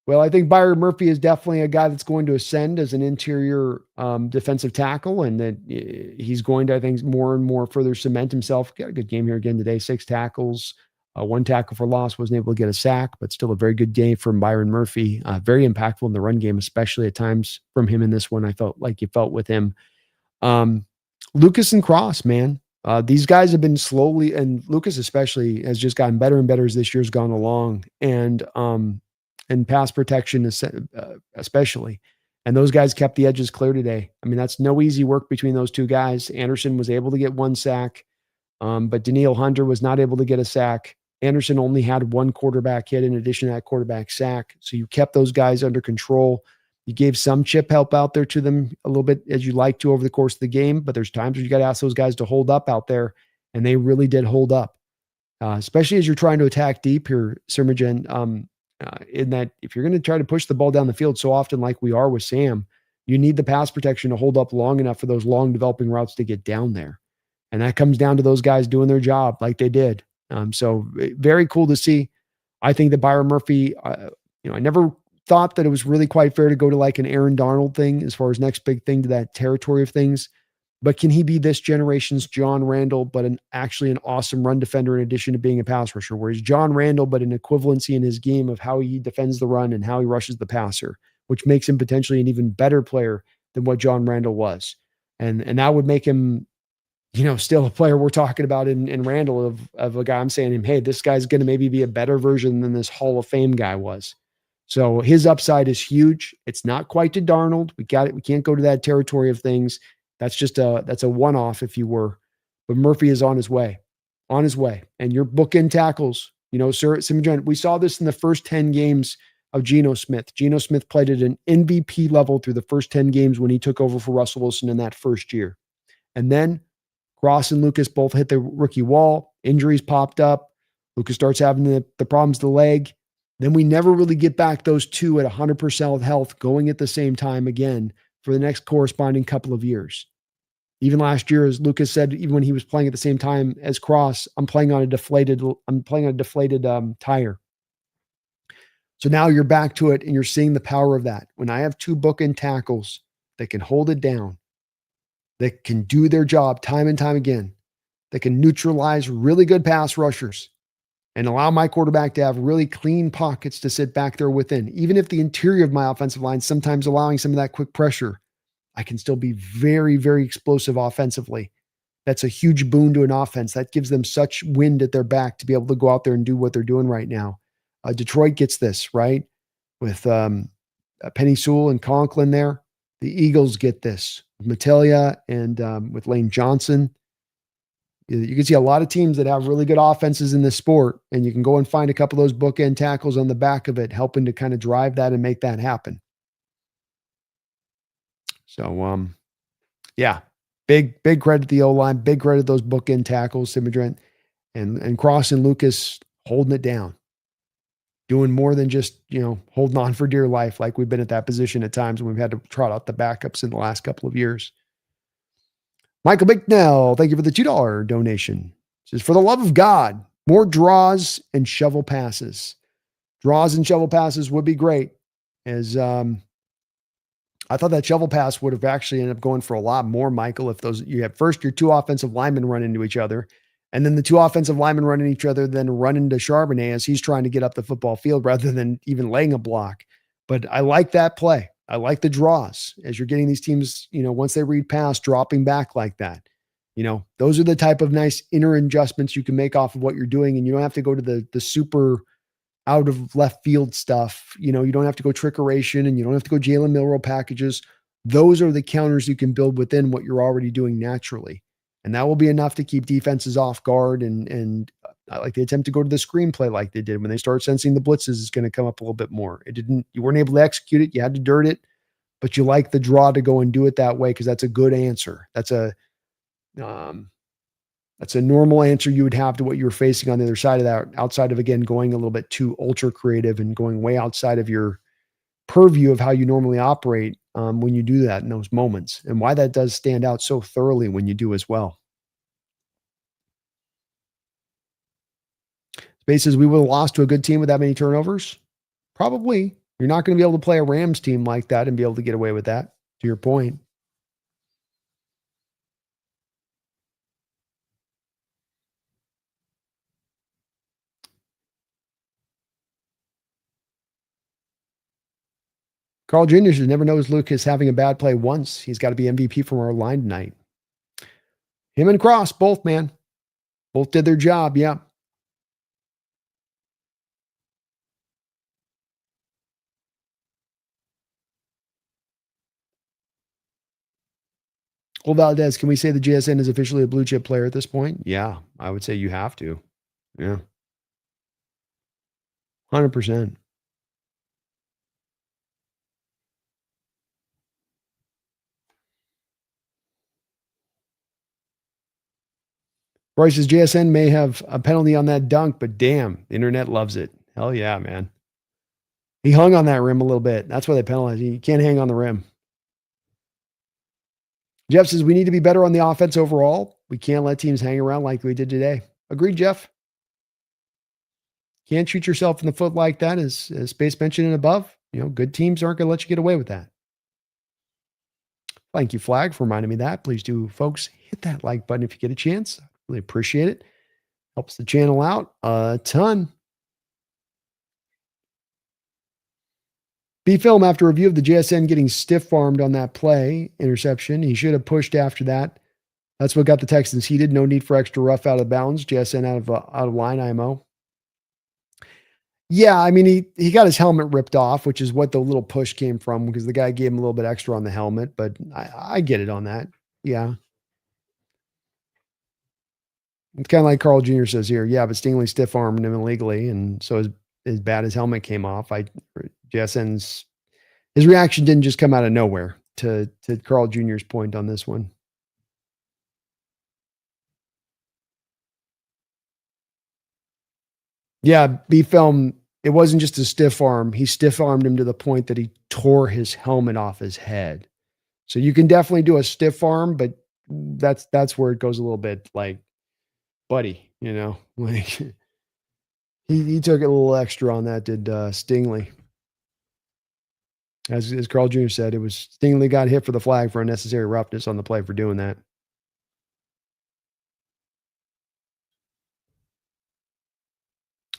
Well, I think Byron Murphy is definitely a guy that's going to ascend as an interior defensive tackle, and that he's going to, I think, more and more further cement himself. Got a good game here again today, 6 tackles, 1 tackle for loss, wasn't able to get a sack, but still a very good game from Byron Murphy. Very impactful in the run game, especially at times from him in this one. I felt like you felt with him. Lucas and Cross, man. These guys have been slowly, and Lucas especially has just gotten better and better as this year's gone along. And pass protection especially. And those guys kept the edges clear today. I mean, that's no easy work between those two guys. Anderson was able to get 1 sack, but Daniil Hunter was not able to get a sack. Anderson only had 1 quarterback hit in addition to that quarterback sack. So you kept those guys under control. You gave some chip help out there to them a little bit as you like to over the course of the game, but there's times where you got to ask those guys to hold up out there, and they really did hold up, especially as you're trying to attack deep here, Sirmajan. In that if you're going to try to push the ball down the field so often like we are with Sam, you need the pass protection to hold up long enough for those long developing routes to get down there. And that comes down to those guys doing their job like they did. So very cool to see. I think that Byron Murphy, I never thought that it was really quite fair to go to like an Aaron Darnold thing as far as next big thing to that territory of things. But can he be this generation's John Randall, but actually an awesome run defender in addition to being a pass rusher? Where he's John Randall, but an equivalency in his game of how he defends the run and how he rushes the passer, which makes him potentially an even better player than what John Randall was. And that would make him, still a player we're talking about in Randall of a guy I'm saying, hey, this guy's going to maybe be a better version than this Hall of Fame guy was. So his upside is huge. It's not quite to Darnold. We got it. We can't go to that territory of things. That's a one-off, if you were. But Murphy is on his way. And your bookend tackles, sir, we saw this in the first 10 games of Geno Smith. Geno Smith played at an MVP level through the first 10 games when he took over for Russell Wilson in that first year. And then Cross and Lucas both hit the rookie wall. Injuries popped up. Lucas starts having the problems with the leg. Then we never really get back those two at 100% of health going at the same time again for the next corresponding couple of years. Even last year, as Lucas said, even when he was playing at the same time as Cross, I'm playing on a deflated tire. So now you're back to it and you're seeing the power of that. When I have 2 bookend tackles that can hold it down, that can do their job time and time again, that can neutralize really good pass rushers and allow my quarterback to have really clean pockets to sit back there within. Even if the interior of my offensive line sometimes allowing some of that quick pressure, I can still be very, very explosive offensively. That's a huge boon to an offense. That gives them such wind at their back to be able to go out there and do what they're doing right now. Detroit gets this, right? With Penny Sewell and Conklin there. The Eagles get this. Metellia and with Lane Johnson. You can see a lot of teams that have really good offenses in this sport, and you can go and find a couple of those bookend tackles on the back of it, helping to kind of drive that and make that happen. So, yeah, big credit to the O-line, big credit to those bookend tackles, Simidrent, and Cross and Lucas holding it down, doing more than just, holding on for dear life like we've been at that position at times when we've had to trot out the backups in the last couple of years. Michael Bicknell, thank you for the $2 donation. It says, for the love of God, more draws and shovel passes. Draws and shovel passes would be great. As I thought that shovel pass would have actually ended up going for a lot more, Michael, if you have first your 2 offensive linemen run into each other, and then the 2 offensive linemen run into each other, then run into Charbonnet as he's trying to get up the football field rather than even laying a block. But I like that play. I like the draws as you're getting these teams, once they read pass, dropping back like that. Those are the type of nice inner adjustments you can make off of what you're doing. And you don't have to go to the super out of left field stuff. You don't have to go trickeration and you don't have to go Jalen Milroe packages. Those are the counters you can build within what you're already doing naturally. And that will be enough to keep defenses off guard. And like they attempt to go to the screenplay like they did when they start sensing the blitzes is going to come up a little bit more. You weren't able to execute it. You had to dirt it, but you like the draw to go and do it that way because that's a good answer. That's a normal answer you would have to what you were facing on the other side of that, outside of, again, going a little bit too ultra creative and going way outside of your purview of how you normally operate. when you do that in those moments, and why that does stand out so thoroughly when you do as well. Bases, we would have lost to a good team with that many turnovers. Probably. You're not going to be able to play a Rams team like that and be able to get away with that, to your point. Carl Jr. should never knows Lucas having a bad play once. He's got to be MVP from our line tonight. Him and Cross, both, man. Both did their job, yeah. Well, Valdez, can we say the GSN is officially a blue chip player at this point? Yeah, I would say you have to. Yeah. 100%. Bryce's JSN may have a penalty on that dunk, but damn, the internet loves it. Hell yeah, man. He hung on that rim a little bit. That's why they penalized. You can't hang on the rim. Jeff says we need to be better on the offense overall. We can't let teams hang around like we did today. Agreed, Jeff. Can't shoot yourself in the foot like that as Space mentioned and above. You know, good teams aren't going to let you get away with that. Thank you, Flag, for reminding me that. Please do, folks, hit that like button if you get a chance. I really appreciate it. Helps the channel out a ton. B-Film, after review of the JSN getting stiff-armed on that play, interception, he should have pushed after that. That's what got the Texans heated. No need for extra rough out of bounds. JSN out of line, IMO. Yeah, I mean, he got his helmet ripped off, which is what the little push came from because the guy gave him a little bit extra on the helmet, but I get it on that. Yeah. It's kind of like Carl Jr. says here. Yeah, but Stingley stiff-armed him illegally, and so as bad as helmet came off, JSN's his reaction didn't just come out of nowhere to Carl Jr.'s point on this one. Yeah, B-Film, it wasn't just a stiff arm. He stiff armed him to the point that he tore his helmet off his head. So you can definitely do a stiff arm, but that's where it goes a little bit like, buddy, you know, like he took a little extra on that, did Stingley. As Carl Jr. said, it was Stingley got hit for the flag for unnecessary roughness on the play for doing that.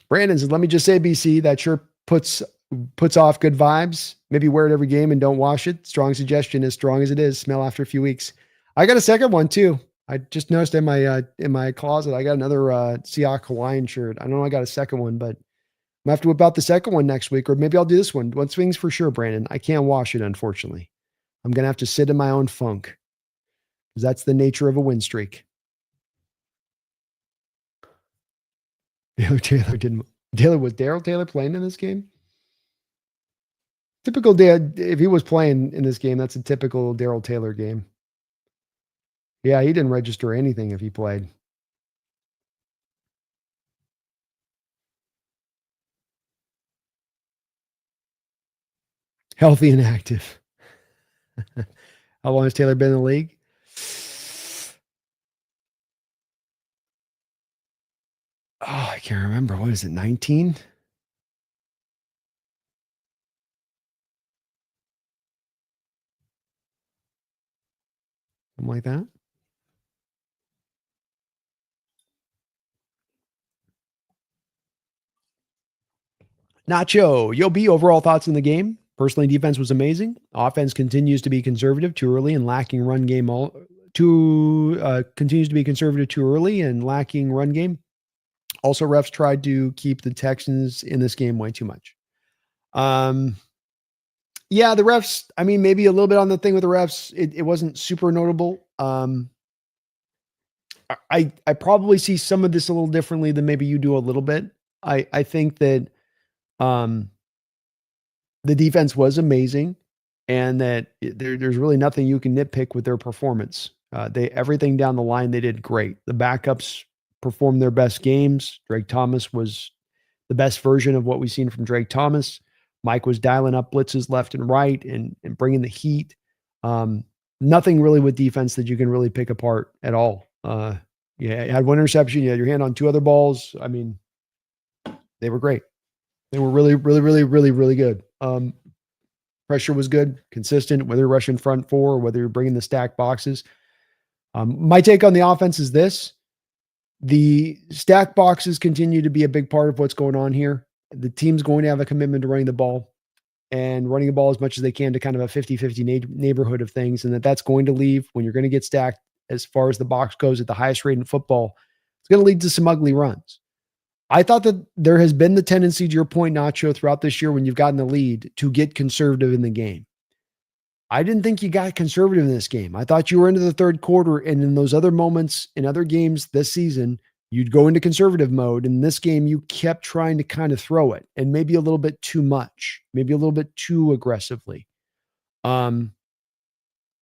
Brandon says, let me just say, BC, that sure puts off good vibes. Maybe wear it every game and don't wash it. Strong suggestion, as strong as it is. Smell after a few weeks. I got a second one too. I just noticed in my closet, I got another Seahawks Hawaiian shirt. I don't know I got a second one, but I'm gonna have to whip out the second one next week, or maybe I'll do this one. One swings for sure, Brandon. I can't wash it, unfortunately. I'm gonna have to sit in my own funk because that's the nature of a win streak. Taylor didn't. Was Daryl Taylor playing in this game? Typical dad. If he was playing in this game, that's a typical Daryl Taylor game. Yeah, he didn't register anything if he played. Healthy and active. How long has Taylor been in the league? Oh, I can't remember. What is it, 19? Something like that. Nacho, Yo B, overall thoughts in the game? Personally, defense was amazing. Offense continues to be conservative too early and lacking run game. Continues to be conservative too early and lacking run game. Also, refs tried to keep the Texans in this game way too much. Yeah, the refs, I mean, maybe a little bit on the thing with the refs. It wasn't super notable. I probably see some of this a little differently than maybe you do a little bit. I think that the defense was amazing and that there's really nothing you can nitpick with their performance. Everything down the line, they did great. The backups performed their best games. Drake Thomas was the best version of what we've seen from Drake Thomas. Mike was dialing up blitzes left and right and bringing the heat. Nothing really with defense that you can really pick apart at all. Yeah, you had one interception. You had your hand on 2 other balls. I mean, they were great. They were really, really, really, really, really good. Pressure was good, consistent, whether you're rushing front 4 or whether you're bringing the stack boxes. My take on the offense is this. The stack boxes continue to be a big part of what's going on here. The team's going to have a commitment to running the ball and running the ball as much as they can to kind of a 50-50 neighborhood of things. And that's going to leave when you're going to get stacked as far as the box goes at the highest rate in football. It's going to lead to some ugly runs. I thought that there has been the tendency, to your point, Nacho, throughout this year when you've gotten the lead to get conservative in the game. I didn't think you got conservative in this game. I thought you were into the third quarter, and in those other moments in other games this season, you'd go into conservative mode. In this game, you kept trying to kind of throw it, and maybe a little bit too much, maybe a little bit too aggressively.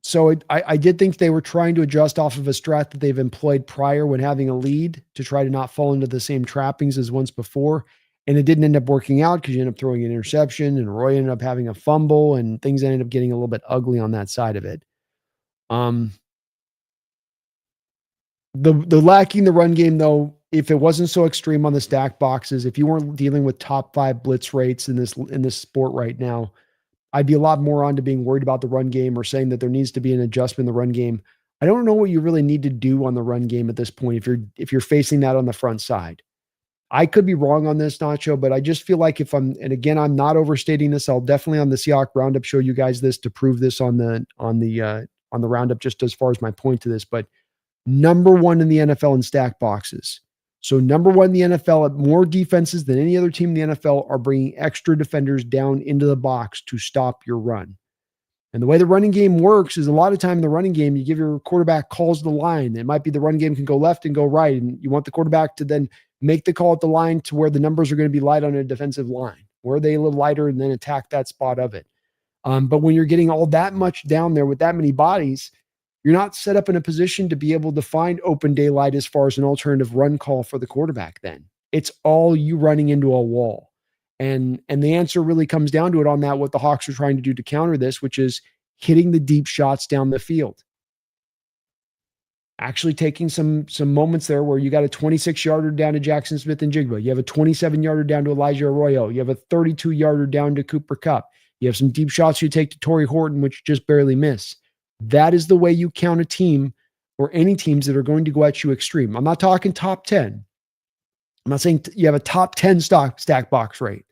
So I did think they were trying to adjust off of a strat that they've employed prior when having a lead to try to not fall into the same trappings as once before. And it didn't end up working out because you ended up throwing an interception and Roy ended up having a fumble and things ended up getting a little bit ugly on that side of it. The lacking the run game, though, if it wasn't so extreme on the stack boxes, if you weren't dealing with top 5 blitz rates in this sport right now, I'd be a lot more on to being worried about the run game or saying that there needs to be an adjustment in the run game. I don't know what you really need to do on the run game at this point if you're facing that on the front side. I could be wrong on this, Nacho, but I just feel like and again, I'm not overstating this. I'll definitely on the Seahawks Roundup show you guys this to prove this on the Roundup, just as far as my point to this. But number 1 in the NFL in stack boxes. So number 1 in the NFL at more defenses than any other team in the NFL are bringing extra defenders down into the box to stop your run. And the way the running game works is a lot of time in the running game, you give your quarterback calls the line. It might be the run game can go left and go right. And you want the quarterback to then make the call at the line to where the numbers are going to be light on a defensive line, where they a little lighter and then attack that spot of it. But when you're getting all that much down there with that many bodies, you're not set up in a position to be able to find open daylight as far as an alternative run call for the quarterback then. It's all you running into a wall. And the answer really comes down to it on that, what the Hawks are trying to do to counter this, which is hitting the deep shots down the field. Actually taking some moments there where you got a 26-yarder down to Jackson Smith-Njigba. You have a 27-yarder down to Elijah Arroyo. You have a 32-yarder down to Cooper Kupp. You have some deep shots you take to Torrey Horton, which just barely miss. That is the way you count a team or any teams that are going to go at you extreme. I'm not talking top 10. I'm not saying you have a top 10 stack box rate.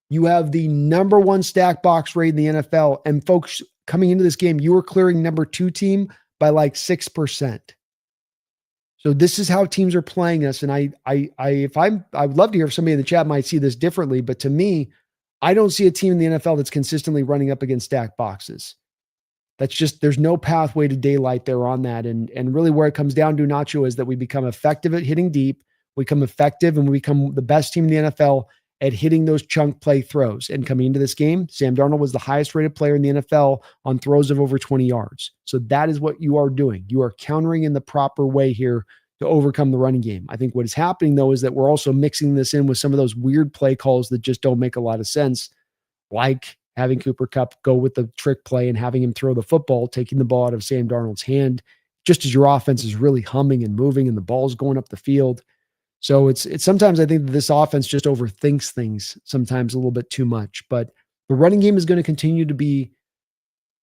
You have the number 1 stack box rate in the NFL. And folks, coming into this game, you were clearing number 2 team by like 6%. So this is how teams are playing us. And I would love to hear if somebody in the chat might see this differently, but to me, I don't see a team in the NFL that's consistently running up against stack boxes. That's just, there's no pathway to daylight there on that. And really where it comes down to, Nacho, is that we become effective at hitting deep, we become effective, and we become the best team in the NFL at hitting those chunk play throws. And coming into this game, Sam Darnold was the highest rated player in the NFL on throws of over 20 yards. So that is what you are doing. You are countering in the proper way here to overcome the running game. I think what is happening, though, is that we're also mixing this in with some of those weird play calls that just don't make a lot of sense, like having Cooper Kupp go with the trick play and having him throw the football, taking the ball out of Sam Darnold's hand, just as your offense is really humming and moving and the ball's going up the field. So it's sometimes I think that this offense just overthinks things sometimes a little bit too much, but the running game is going to continue to be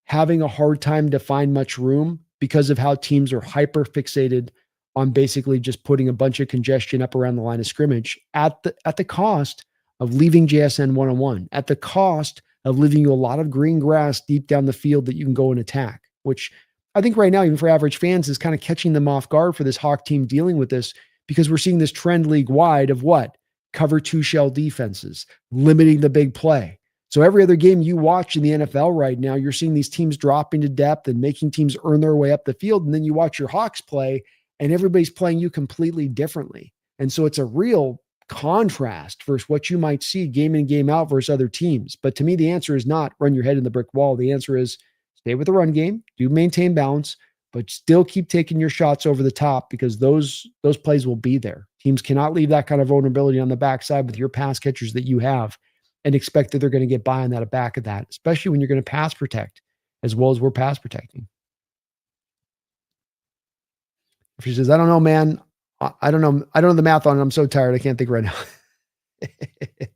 having a hard time to find much room because of how teams are hyper fixated on basically just putting a bunch of congestion up around the line of scrimmage at the cost of leaving JSN one-on-one, at the cost of leaving you a lot of green grass deep down the field that you can go and attack, which I think right now, even for average fans, is kind of catching them off guard for this Hawk team dealing with this, because we're seeing this trend league-wide of what? Cover 2 shell defenses, limiting the big play. So every other game you watch in the NFL right now, you're seeing these teams drop into depth and making teams earn their way up the field. And then you watch your Hawks play and everybody's playing you completely differently. And so it's a real contrast versus what you might see game in, game out versus other teams. But to me, the answer is not run your head in the brick wall. The answer is stay with the run game, do maintain balance, but still keep taking your shots over the top, because those plays will be there. Teams cannot leave that kind of vulnerability on the backside with your pass catchers that you have. and expect that they're going to get by on that back of that, especially when you're going to pass protect as well as we're pass protecting. She says, I don't know, man. I don't know. I don't know the math on it. I'm so tired. I can't think right now.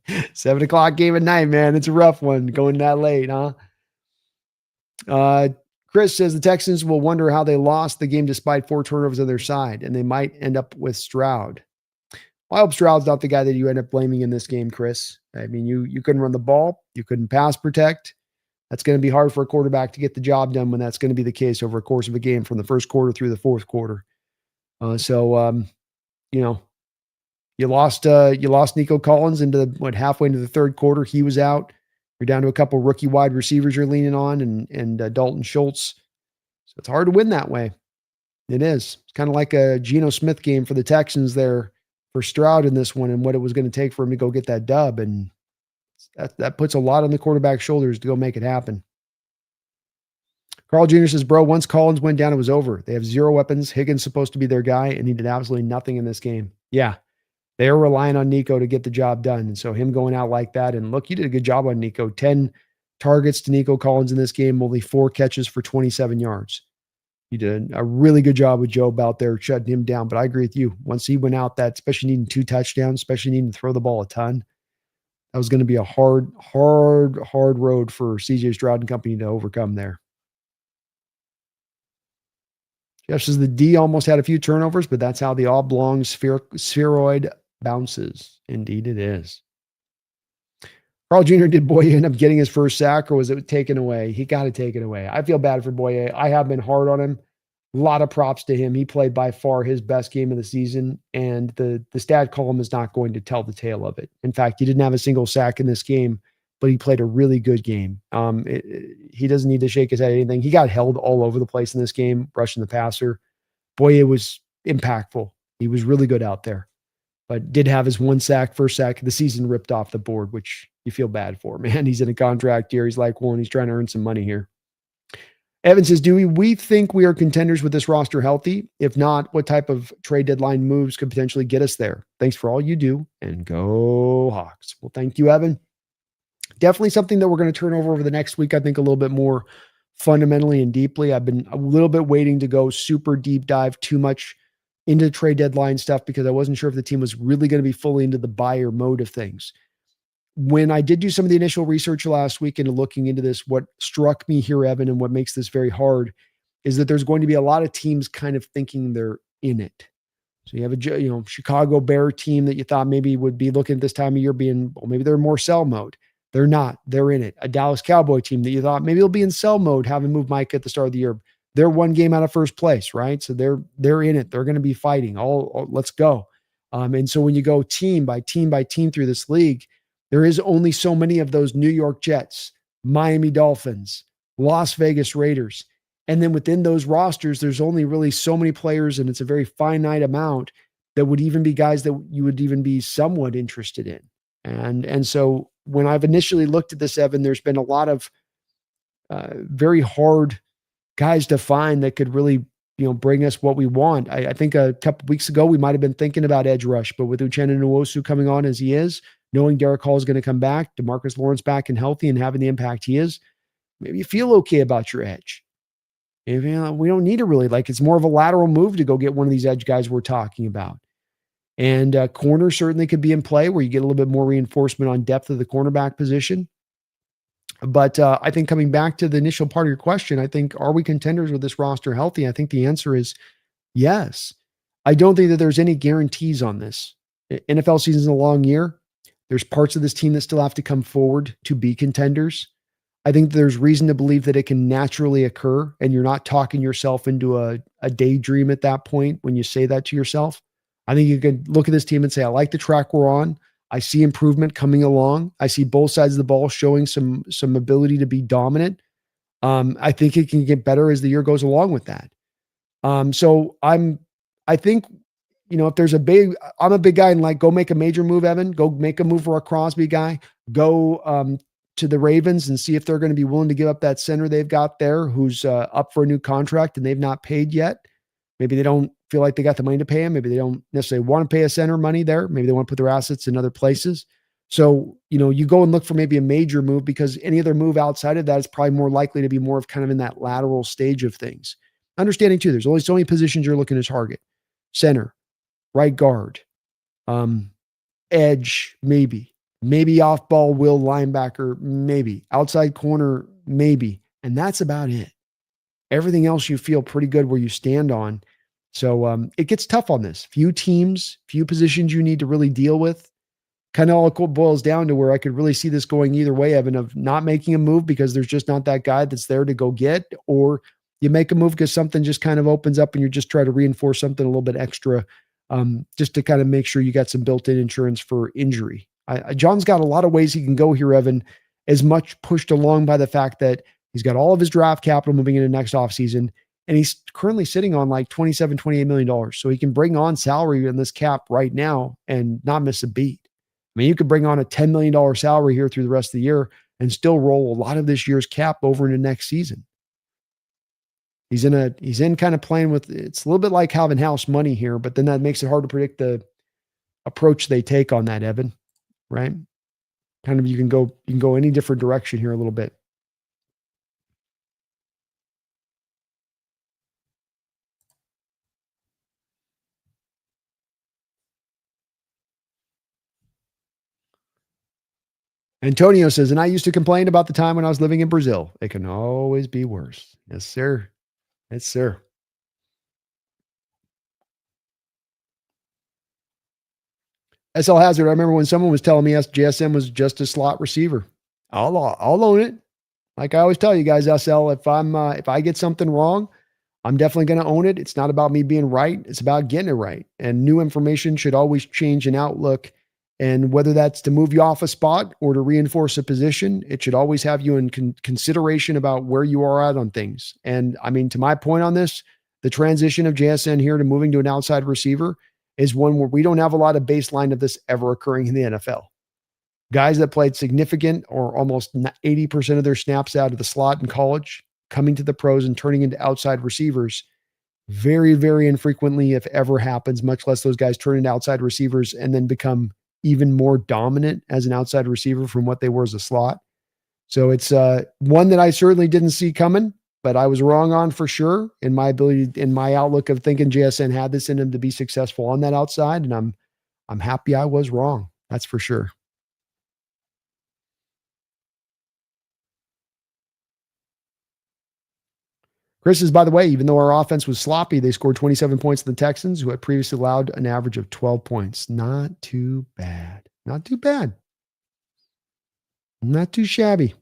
7:00 game at night, man. It's a rough one going that late, huh? Chris says the Texans will wonder how they lost the game despite 4 turnovers on their side, and they might end up with Stroud. Well, I hope Stroud's not the guy that you end up blaming in this game, Chris. I mean, you couldn't run the ball. You couldn't pass protect. That's going to be hard for a quarterback to get the job done when that's going to be the case over a course of a game from the first quarter through the fourth quarter. You know, you lost Nico Collins into halfway into the third quarter. He was out. You're down to a couple rookie wide receivers you're leaning on and Dalton Schultz. So it's hard to win that way. It is. It's kind of like a Geno Smith game for the Texans there for Stroud in this one and what it was going to take for him to go get that dub. And that puts a lot on the quarterback's shoulders to go make it happen. Carl Jr. says, bro, once Collins went down, it was over. They have 0 weapons. Higgins supposed to be their guy, and he did absolutely nothing in this game. Yeah, they are relying on Nico to get the job done. And so him going out like that, and look, you did a good job on Nico. 10 targets to Nico Collins in this game, only 4 catches for 27 yards. You did a really good job with Job out there shutting him down. But I agree with you. Once he went out, that especially needing 2 touchdowns, especially needing to throw the ball a ton, that was going to be a hard road for CJ Stroud and company to overcome there. Jeff says the D almost had a few turnovers, but that's how the oblong spheroid bounces. Indeed it is. Carl Jr., did Boye end up getting his first sack or was it taken away? He got it taken away. I feel bad for Boye. I have been hard on him. A lot of props to him. He played by far his best game of the season, and the stat column is not going to tell the tale of it. In fact, he didn't have a single sack in this game, but he played a really good game. He doesn't need to shake his head at anything. He got held all over the place in this game, rushing the passer. Boye was impactful. He was really good out there, but did have his first sack of the season ripped off the board, which you feel bad for, man. He's in a contract year. He's like, well, and he's trying to earn some money here. Evan says, do we think we are contenders with this roster healthy? If not, what type of trade deadline moves could potentially get us there? Thanks for all you do, and go Hawks. Well, thank you, Evan. Definitely something that we're going to turn over the next week, I think, a little bit more fundamentally and deeply. I've been a little bit waiting to go super deep dive too much into trade deadline stuff because I wasn't sure if the team was really going to be fully into the buyer mode of things. When I did do some of the initial research last week into looking into this, what struck me here, Evan, and what makes this very hard is that there's going to be a lot of teams kind of thinking they're in it. So you have a Chicago Bear team that you thought maybe would be looking at this time of year being, well, maybe they're more sell mode. They're not. They're in it. A Dallas Cowboy team that you thought maybe they'll be in sell mode, having moved Mike at the start of the year. They're 1 game out of first place, right? So they're in it. They're going to be fighting. Let's go. And so when you go team by team by team through this league, there is only so many of those New York Jets, Miami Dolphins, Las Vegas Raiders. And then within those rosters, there's only really so many players, and it's a very finite amount that would even be guys that you would even be somewhat interested in. And so when I've initially looked at this, Evan, there's been a lot of very hard guys to find that could really, bring us what we want. I think a couple weeks ago, we might've been thinking about edge rush, but with Uchenna Nwosu coming on as he is, knowing Derek Hall is going to come back, DeMarcus Lawrence back and healthy and having the impact he is, maybe you feel okay about your edge. We don't need to really, it's more of a lateral move to go get one of these edge guys we're talking about. And corner certainly could be in play where you get a little bit more reinforcement on depth of the cornerback position. But I think coming back to the initial part of your question, I think, are we contenders with this roster healthy? I think the answer is yes. I don't think that there's any guarantees on this. NFL season's a long year. There's parts of this team that still have to come forward to be contenders. I think there's reason to believe that it can naturally occur, and you're not talking yourself into a daydream at that point when you say that to yourself. I think you can look at this team and say, I like the track we're on. I see improvement coming along. I see both sides of the ball showing some ability to be dominant. I think it can get better as the year goes along with that. I think, if there's I'm a big guy and go make a major move, Evan, go make a move for a Crosby guy, go to the Ravens and see if they're going to be willing to give up that center they've got there who's up for a new contract and they've not paid yet. Maybe they don't feel like they got the money to pay him. Maybe they don't necessarily want to pay a center money there. Maybe they want to put their assets in other places. So, you go and look for maybe a major move because any other move outside of that is probably more likely to be more of kind of in that lateral stage of things. Understanding too, there's only so many positions you're looking to target. Center, right guard, um, edge, maybe off ball will linebacker, maybe outside corner, maybe. And that's about it. Everything else you feel pretty good where you stand on. So it gets tough on this. Few teams, few positions you need to really deal with. Kind of all boils down to where I could really see this going either way, Evan, of not making a move because there's just not that guy that's there to go get, or you make a move because something just kind of opens up and you just try to reinforce something a little bit extra, just to kind of make sure you got some built-in insurance for injury. John's got a lot of ways he can go here, Evan, as much pushed along by the fact that he's got all of his draft capital moving into next offseason, and he's currently sitting on like $27-28 million. So he can bring on salary in this cap right now and not miss a beat. I mean, you could bring on a $10 million salary here through the rest of the year and still roll a lot of this year's cap over into next season. He's in kind of playing with, it's a little bit like having house money here, but then that makes it hard to predict the approach they take on that, Evan, right? Kind of, you can go any different direction here a little bit. Antonio says, and I used to complain about the time when I was living in Brazil. It can always be worse. Yes, sir. Yes, sir. SL Hazard, I remember when someone was telling me JSN was just a slot receiver. I'll own it. Like I always tell you guys, SL, if I get something wrong, I'm definitely going to own it. It's not about me being right. It's about getting it right. And new information should always change an outlook. And whether that's to move you off a spot or to reinforce a position, it should always have you in consideration about where you are at on things. And I mean, to my point on this, the transition of JSN here to moving to an outside receiver is one where we don't have a lot of baseline of this ever occurring in the NFL. Guys that played significant or almost 80% of their snaps out of the slot in college, coming to the pros and turning into outside receivers, very, very infrequently, if ever happens, much less those guys turn into outside receivers and then become even more dominant as an outside receiver from what they were as a slot. So it's one that I certainly didn't see coming, but I was wrong on for sure in my ability, in my outlook of thinking JSN had this in him to be successful on that outside. And I'm happy I was wrong. That's for sure. Chris says, by the way, even though our offense was sloppy, they scored 27 points in the Texans, who had previously allowed an average of 12 points. Not too bad. Not too bad. Not too shabby.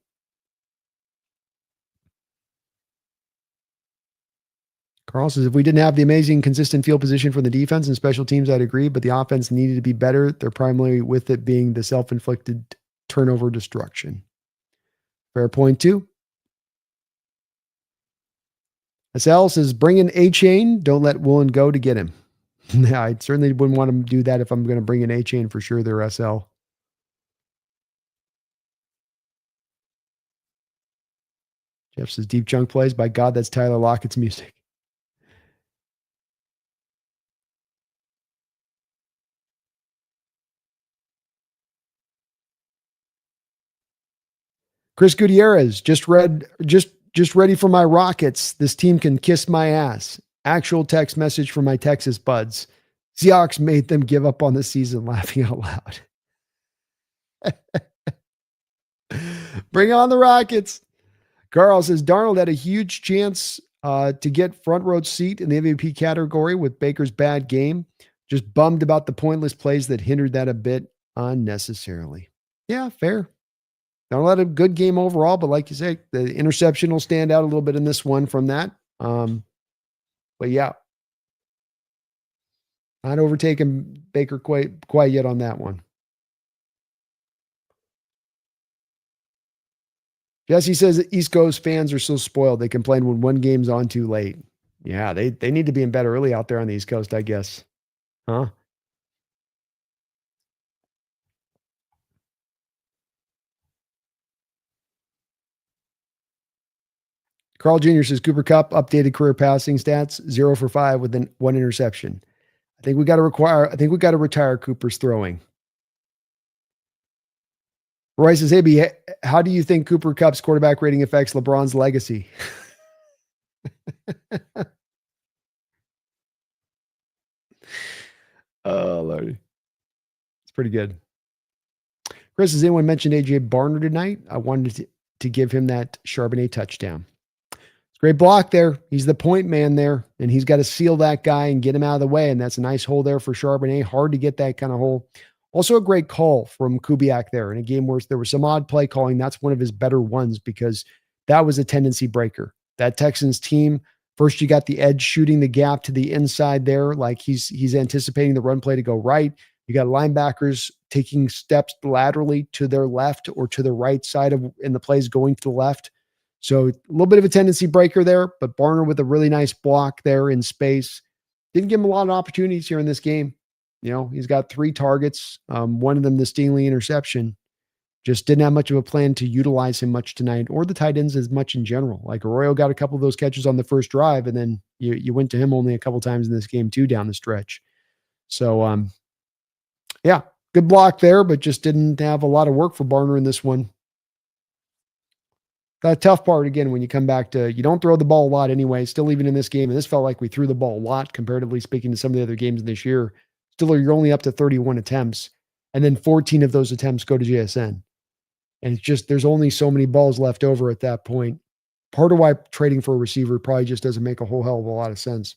Carl says, if we didn't have the amazing consistent field position for the defense and special teams, I'd agree, but the offense needed to be better. They're primarily with it being the self-inflicted turnover destruction. Fair point, too. SL says, bring in A-Chain. Don't let Woolen go to get him. I certainly wouldn't want to do that if I'm going to bring in A-Chain for sure. They're SL. Jeff says, deep chunk plays. By God, that's Tyler Lockett's music. Chris Gutierrez, just ready for my Rockets. This team can kiss my ass. Actual text message from my Texas buds. Seahawks made them give up on the season, laughing out loud. Bring on the Rockets. Carl says, Darnold had a huge chance to get front row seat in the MVP category with Baker's bad game. Just bummed about the pointless plays that hindered that a bit unnecessarily. Yeah, fair. Darnold had a good game overall, but like you say, the interception will stand out a little bit in this one from that. But yeah, not overtaking Baker quite yet on that one. Jesse says East Coast fans are so spoiled. They complain when one game's on too late. Yeah, they need to be in bed early out there on the East Coast, I guess. Huh? Carl Jr. says Cooper Kupp updated career passing stats 0 for 5 with one interception. I think we got to retire Cooper's throwing. Roy says, hey, B, how do you think Cooper Kupp's quarterback rating affects LeBron's legacy? Oh, Lordy. It's pretty good. Chris, has anyone mentioned AJ Barner tonight? I wanted to give him that Charbonnet touchdown. It's a great block there. He's the point man there, and he's got to seal that guy and get him out of the way. And that's a nice hole there for Charbonnet. Hard to get that kind of hole. Also a great call from Kubiak there in a game where there was some odd play calling. That's one of his better ones because that was a tendency breaker. That Texans team, first you got the edge shooting the gap to the inside there, like he's anticipating the run play to go right. You got linebackers taking steps laterally to their left or to the right side of, and the plays going to the left. So a little bit of a tendency breaker there, but Barner with a really nice block there in space. Didn't give him a lot of opportunities here in this game. You know, he's got 3 targets. One of them, the Stingley interception. Just didn't have much of a plan to utilize him much tonight, or the tight ends as much in general. Like Arroyo got a couple of those catches on the first drive, and then you went to him only a couple times in this game too down the stretch. So, yeah, good block there, but just didn't have a lot of work for Barner in this one. The tough part, again, when you come back to, you don't throw the ball a lot anyway, still even in this game, and this felt like we threw the ball a lot comparatively speaking to some of the other games this year. Still, you're only up to 31 attempts, and then 14 of those attempts go to JSN. And it's just, there's only so many balls left over at that point. Part of why trading for a receiver probably just doesn't make a whole hell of a lot of sense.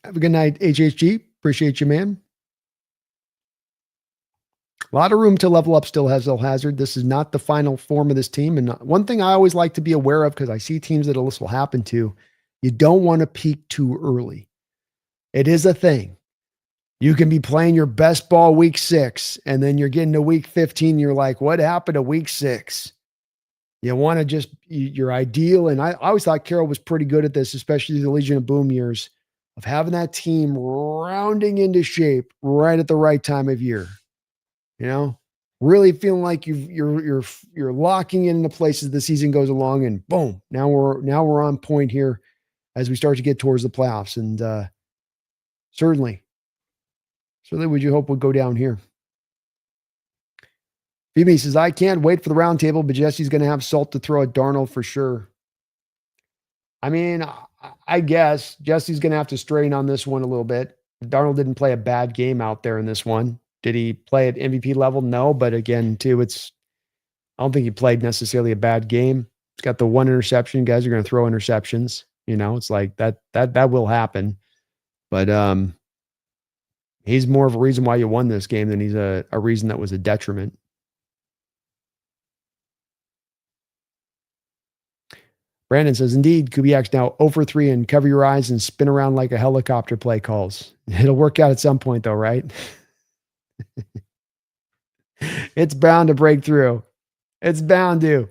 Have a good night, HHG. Appreciate you, man. A lot of room to level up still has El Hazard. This is not the final form of this team. And one thing I always like to be aware of, because I see teams that this will happen to, you don't want to peak too early. It is a thing. You can be playing your best ball week 6, and then you're getting to week 15. You're like, what happened to week 6? You want to just, you're ideal. And I always thought Carroll was pretty good at this, especially the Legion of Boom years, of having that team rounding into shape right at the right time of year. You know, really feeling like you're locking into places as the season goes along, and boom, now we're on point here as we start to get towards the playoffs. And certainly would you hope would go down here. Phoebe says, I can't wait for the round table, but Jesse's going to have salt to throw at Darnold for sure. I mean, I guess Jesse's going to have to strain on this one a little bit. Darnold didn't play a bad game out there in this one. Did he play at MVP level? No, but again, too, I don't think he played necessarily a bad game. He's got the one interception. Guys are going to throw interceptions. You know, it's like that will happen. But he's more of a reason why you won this game than he's a reason that was a detriment. Brandon says, indeed, Kubiak's now 0-for-3 and cover your eyes and spin around like a helicopter play calls. It'll work out at some point, though, right? It's bound to break through. It's bound to.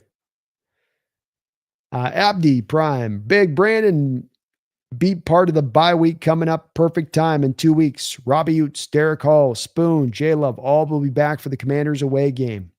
Abdi Prime, Big Brandon beat part of the bye week coming up. Perfect time in 2 weeks. Robbie Utes, Derek Hall, Spoon, J-Love, all will be back for the Commanders away game.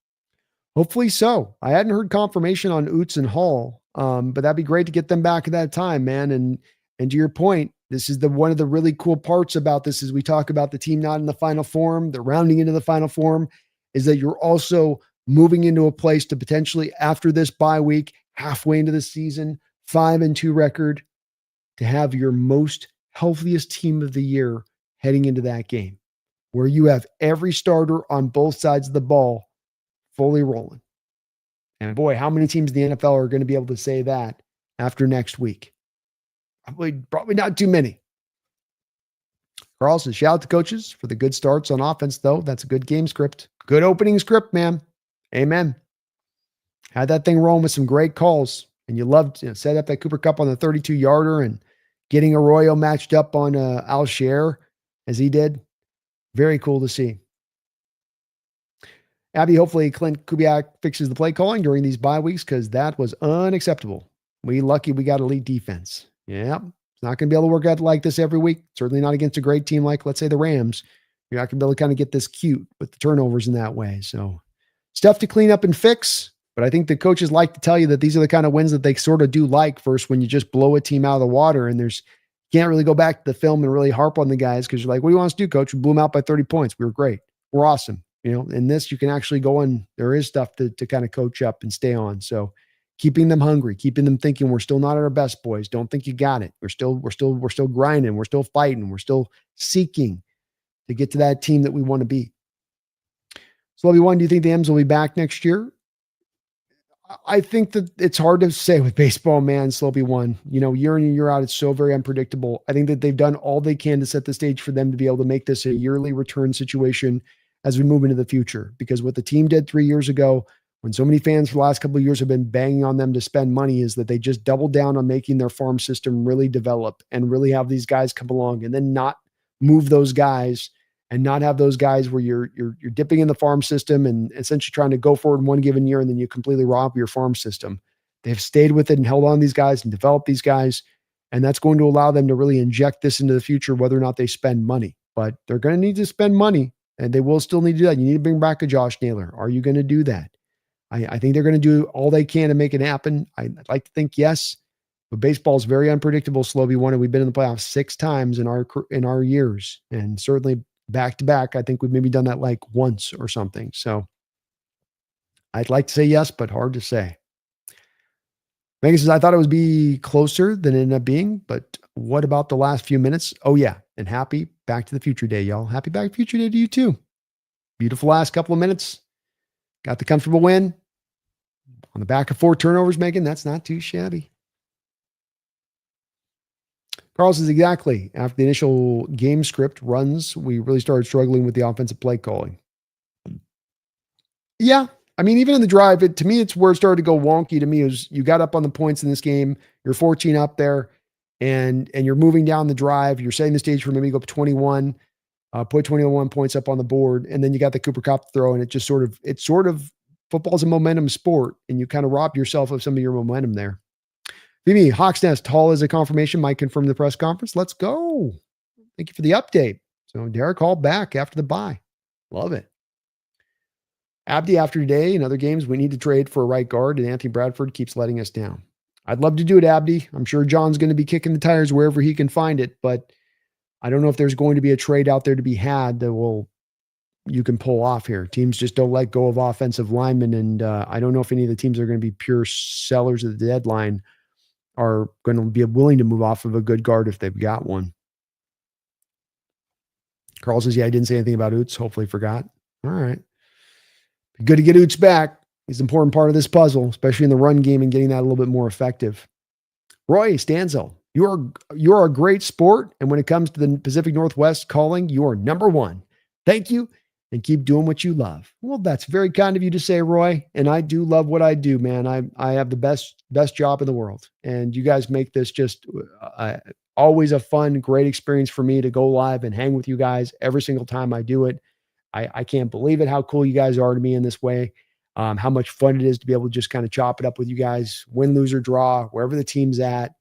Hopefully so. I hadn't heard confirmation on Utes and Hall, but that'd be great to get them back at that time, man. And to your point, this is one of the really cool parts about this is we talk about the team not in the final form, the rounding into the final form, is that you're also moving into a place to potentially, after this bye week, halfway into the season, 5-2 record, to have your most healthiest team of the year heading into that game, where you have every starter on both sides of the ball fully rolling. And boy, how many teams in the NFL are going to be able to say that after next week? Probably not too many. Carl says, shout out to coaches for the good starts on offense, though. That's a good game script. Good opening script, man. Amen. Had that thing rolling with some great calls. And you loved set up that Cooper Kupp on the 32-yarder and getting Arroyo matched up on Alshire as he did. Very cool to see. Abby, hopefully Clint Kubiak fixes the play calling during these bye weeks because that was unacceptable. We lucky we got elite defense. Yeah, it's not going to be able to work out like this every week. Certainly not against a great team like, let's say, the Rams. You're not going to be able to kind of get this cute with the turnovers in that way. So stuff to clean up and fix. But I think the coaches like to tell you that these are the kind of wins that they sort of do like first when you just blow a team out of the water and there's Can't really go back to the film and really harp on the guys because you're like, what do you want us to do, coach? We blew them out by 30 points. We were great. We're awesome. In this, you can actually go and there is stuff to kind of coach up and stay on. So keeping them hungry, keeping them thinking we're still not at our best, boys. Don't think you got it. We're still grinding. We're still fighting. We're still seeking to get to that team that we want to be. So, Obi-Wan, do you think the M's will be back next year? I think that it's hard to say with baseball, man. Slopey one, year in and year out, it's so very unpredictable. I think that they've done all they can to set the stage for them to be able to make this a yearly return situation as we move into the future. Because what the team did 3 years ago, when so many fans for the last couple of years have been banging on them to spend money, is that they just doubled down on making their farm system really develop and really have these guys come along and then not move those guys and not have those guys where you're dipping in the farm system and essentially trying to go forward in one given year and then you completely rob your farm system. They've stayed with it and held on these guys and developed these guys, and that's going to allow them to really inject this into the future, whether or not they spend money. But they're going to need to spend money, and they will still need to do that. You need to bring back a Josh Naylor. Are you going to do that? I think they're going to do all they can to make it happen. I'd like to think yes, but baseball is very unpredictable. Slowly one, and we've been in the playoffs 6 times in our years, and certainly back to back. I think we've maybe done that like once or something. So I'd like to say yes, but hard to say. Megan says, I thought it would be closer than it ended up being, but what about the last few minutes? Oh yeah. And happy Back to the Future Day, y'all. Happy Back to the Future Day to you too. Beautiful last couple of minutes. Got the comfortable win on the back of 4 turnovers, Megan. That's not too shabby. Carl says, exactly. After the initial game script runs, we really started struggling with the offensive play calling. Yeah. I mean, even in the drive, to me, it's where it started to go wonky to me. Is you got up on the points in this game, you're 14 up there, and you're moving down the drive. You're setting the stage for maybe go up 21, put 21 points up on the board, and then you got the Cooper Kupp throw, and it's sort of football's a momentum sport, and you kind of rob yourself of some of your momentum there. Mimi, Hawks Nest, Hall is a confirmation. Might confirm the press conference. Let's go. Thank you for the update. So Derek Hall back after the bye. Love it. Abdi, after today and other games, we need to trade for a right guard, and Anthony Bradford keeps letting us down. I'd love to do it, Abdi. I'm sure John's going to be kicking the tires wherever he can find it, but I don't know if there's going to be a trade out there to be had that you can pull off here. Teams just don't let go of offensive linemen, and I don't know if any of the teams that are going to be pure sellers at the deadline are going to be willing to move off of a good guard if they've got one. Carl says, yeah, I didn't say anything about Oots. Hopefully forgot. All right. Good to get Oots back. He's an important part of this puzzle, especially in the run game and getting that a little bit more effective. Roy Stanzel, you are a great sport, and when it comes to the Pacific Northwest calling, you are number 1. Thank you, and keep doing what you love. Well, that's very kind of you to say, Roy, and I do love what I do, man. I have the best job in the world, and you guys make this just always a fun, great experience for me to go live and hang with you guys every single time I do it. I can't believe it, how cool you guys are to me in this way. How much fun it is to be able to just kind of chop it up with you guys, win, lose, or draw, wherever the team's at.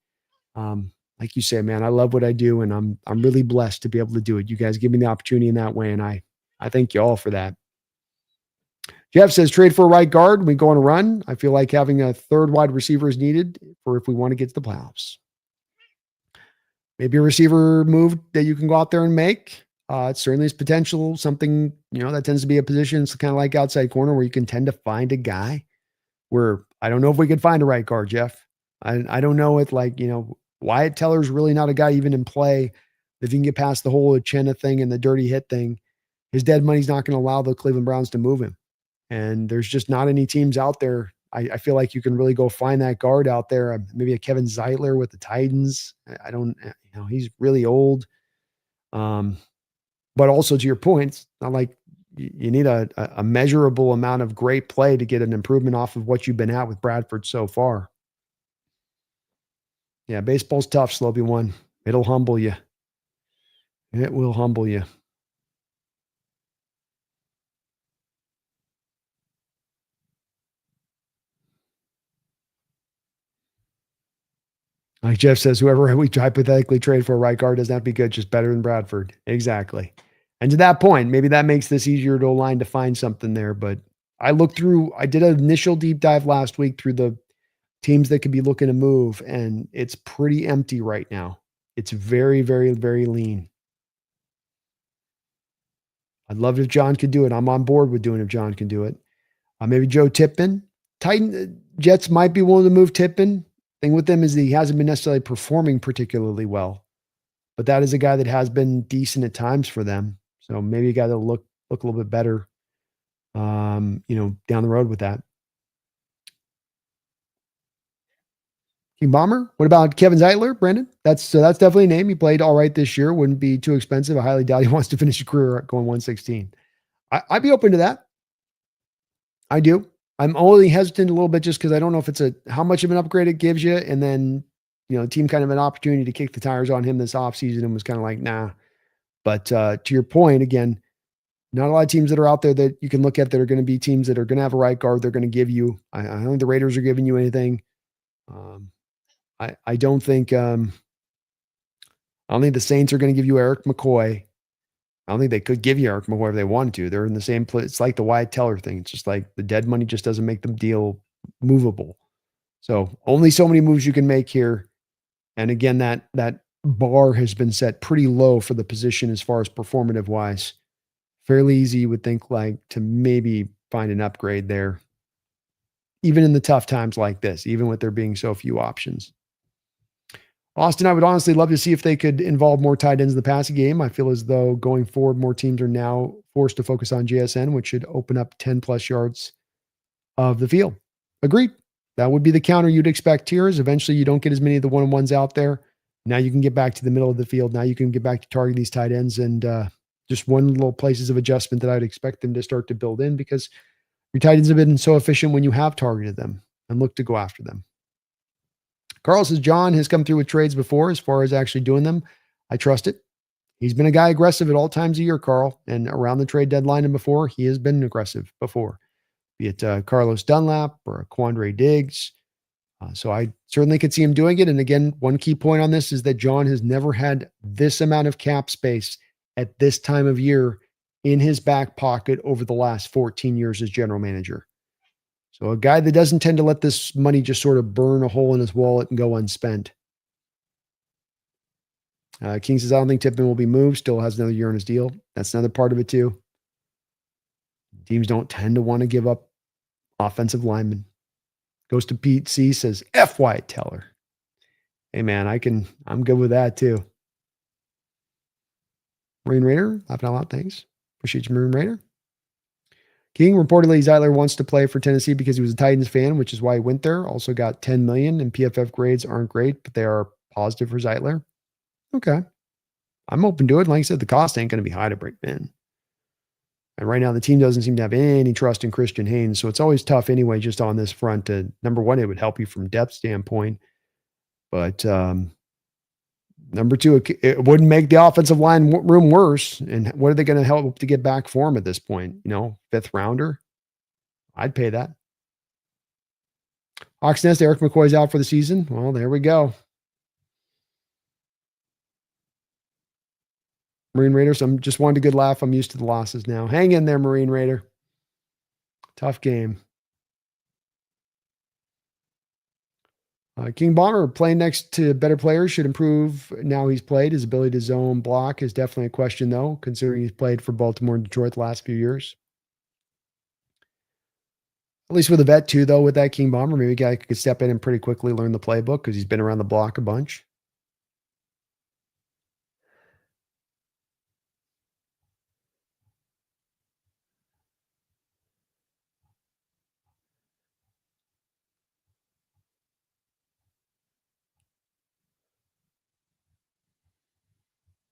Like you say, man, I love what I do, and I'm really blessed to be able to do it. You guys give me the opportunity in that way, and I thank you all for that. Jeff says, trade for a right guard. We go on a run. I feel like having a third wide receiver is needed for if we want to get to the playoffs. Maybe a receiver move that you can go out there and make. It certainly is potential, something, that tends to be a position. It's kind of like outside corner where you can tend to find a guy where I don't know if we could find a right guard, Jeff. I don't know if Wyatt Teller's really not a guy even in play. If you can get past the whole Uchenna thing and the dirty hit thing, his dead money's not going to allow the Cleveland Browns to move him. And there's just not any teams out there. I feel like you can really go find that guard out there. Maybe a Kevin Zeitler with the Titans. I don't, he's really old. But also to your point, it's not like you need a measurable amount of great play to get an improvement off of what you've been at with Bradford so far. Yeah, baseball's tough, Slopey one. It'll humble you. It will humble you. Like Jeff says, whoever we hypothetically trade for a right guard doesn't have to be good, just better than Bradford. Exactly. And to that point, maybe that makes this easier to align to find something there. But I did an initial deep dive last week through the teams that could be looking to move, and it's pretty empty right now. It's very, very, very lean. I'd love if John could do it. I'm on board with doing if John can do it. Maybe Joe Tippin. Jets might be willing to move Tippin. Thing with him is that he hasn't been necessarily performing particularly well, but that is a guy that has been decent at times for them. So maybe you got to look a little bit better, down the road with that. King Bomber. What about Kevin Zeitler, Brandon? That's definitely a name. He played all right this year. Wouldn't be too expensive. I highly doubt he wants to finish a career going 116. I'd be open to that. I do. I'm only hesitant a little bit just because I don't know if it's how much of an upgrade it gives you. And then, the team kind of an opportunity to kick the tires on him this offseason and was kind of like, nah. But to your point, again, not a lot of teams that are out there that you can look at that are going to be teams that are going to have a right guard. They're going to give you. I don't think the Raiders are giving you anything. I don't think the Saints are going to give you Eric McCoy. I don't think they could give you Eric McCoy if they wanted to. They're in the same place. It's like the Wyatt Teller thing. It's just like the dead money just doesn't make the deal movable. So only so many moves you can make here. And again, that bar has been set pretty low for the position as far as performative wise. Fairly easy, you would think, like to maybe find an upgrade there, even in the tough times like this, even with there being so few options. Austin, I would honestly love to see if they could involve more tight ends in the passing game. I feel as though going forward, more teams are now forced to focus on JSN, which should open up 10 plus yards of the field. Agreed. That would be the counter you'd expect here is eventually you don't get as many of the one-on-ones out there. Now you can get back to the middle of the field. Now you can get back to targeting these tight ends and just one little places of adjustment that I'd expect them to start to build in because your tight ends have been so efficient when you have targeted them and look to go after them. Carl says John has come through with trades before as far as actually doing them. I trust it. He's been a guy aggressive at all times of year, Carl, and around the trade deadline and before, he has been aggressive before, be it Carlos Dunlap or Quandre Diggs. So I certainly could see him doing it. And again, one key point on this is that John has never had this amount of cap space at this time of year in his back pocket over the last 14 years as general manager. So a guy that doesn't tend to let this money just sort of burn a hole in his wallet and go unspent. King says, I don't think Tippin will be moved. Still has another year on his deal. That's another part of it too. Teams don't tend to want to give up offensive linemen. Goes to Pete C, says, F. Wyatt Teller. Hey man, I'm good with that too. Marine Raider, laughing out loud, thanks. Appreciate you, Marine Raider. King, reportedly Zeitler wants to play for Tennessee because he was a Titans fan, which is why he went there. Also got $10 million, and PFF grades aren't great, but they are positive for Zeitler. Okay. I'm open to it. Like I said, the cost ain't going to be high to bring in. And right now, the team doesn't seem to have any trust in Christian Haynes, so it's always tough anyway, just on this front. Number one, it would help you from depth standpoint, but number two, it wouldn't make the offensive line room worse. And what are they going to help to get back for him at this point? Fifth rounder. I'd pay that. Oxnest, Eric McCoy's out for the season. Well, there we go. Marine Raiders, I'm just wanted a good laugh. I'm used to the losses now. Hang in there, Marine Raider. Tough game. King Bomber playing next to better players should improve now he's played. His ability to zone block is definitely a question, though, considering he's played for Baltimore and Detroit the last few years. At least with a vet, too, though, with that King Bomber, maybe a guy could step in and pretty quickly learn the playbook because he's been around the block a bunch.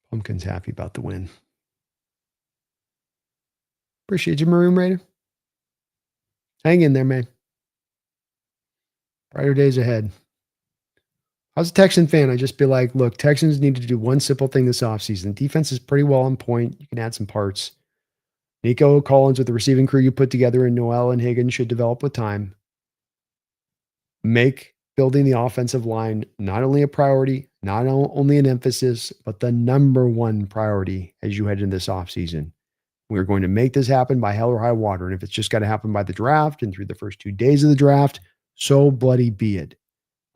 Pumpkin's happy about the win. Appreciate you, Marine Raider. Hang in there, man. Brighter days ahead. I was a Texan fan. I'd just be like, look, Texans need to do one simple thing this offseason. Defense is pretty well on point. You can add some parts. Nico Collins with the receiving crew you put together and Noel and Higgins should develop with time. Make building the offensive line not only a priority, not only an emphasis, but the number one priority as you head into this offseason. We're going to make this happen by hell or high water. And if it's just got to happen by the draft and through the first 2 days of the draft, so bloody be it.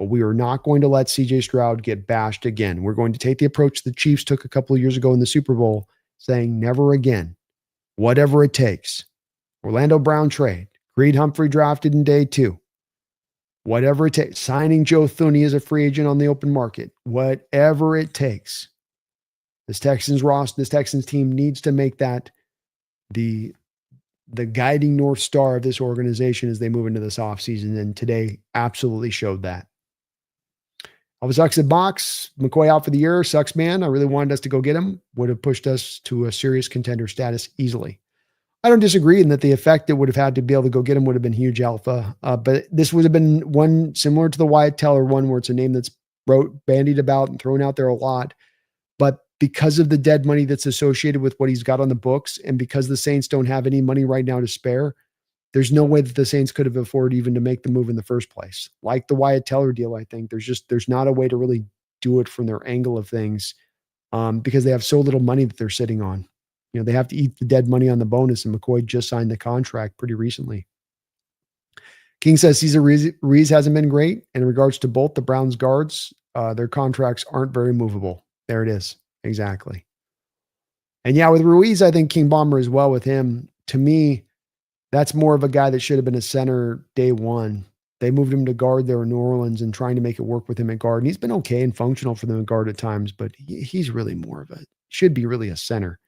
but we are not going to let CJ Stroud get bashed again. We're going to take the approach the Chiefs took a couple of years ago in the Super Bowl, saying never again, whatever it takes. Orlando Brown trade, Creed Humphrey drafted in day 2. Whatever it takes, signing Joe Thuney as a free agent on the open market, whatever it takes. This Texans team needs to make that the guiding North Star of this organization as they move into this offseason. And today absolutely showed that. Always sucks at box. McCoy out for the year. Sucks, man. I really wanted us to go get him. Would have pushed us to a serious contender status easily. I don't disagree in that the effect it would have had to be able to go get him would have been huge alpha. But this would have been one similar to the Wyatt Teller one, where it's a name that's bandied about and thrown out there a lot. But because of the dead money that's associated with what he's got on the books, and because the Saints don't have any money right now to spare, there's no way that the Saints could have afforded even to make the move in the first place. Like the Wyatt Teller deal, I think there's not a way to really do it from their angle of things, because they have so little money that they're sitting on. They have to eat the dead money on the bonus, and McCoy just signed the contract pretty recently. King says Cesar Ruiz hasn't been great. In regards to both the Browns guards, their contracts aren't very movable. There it is. Exactly. And yeah, with Ruiz, I think King Bomber as well with him. To me, that's more of a guy that should have been a center day one. They moved him to guard there in New Orleans and trying to make it work with him at guard. And he's been okay and functional for them at guard at times, but he's really should be really a center.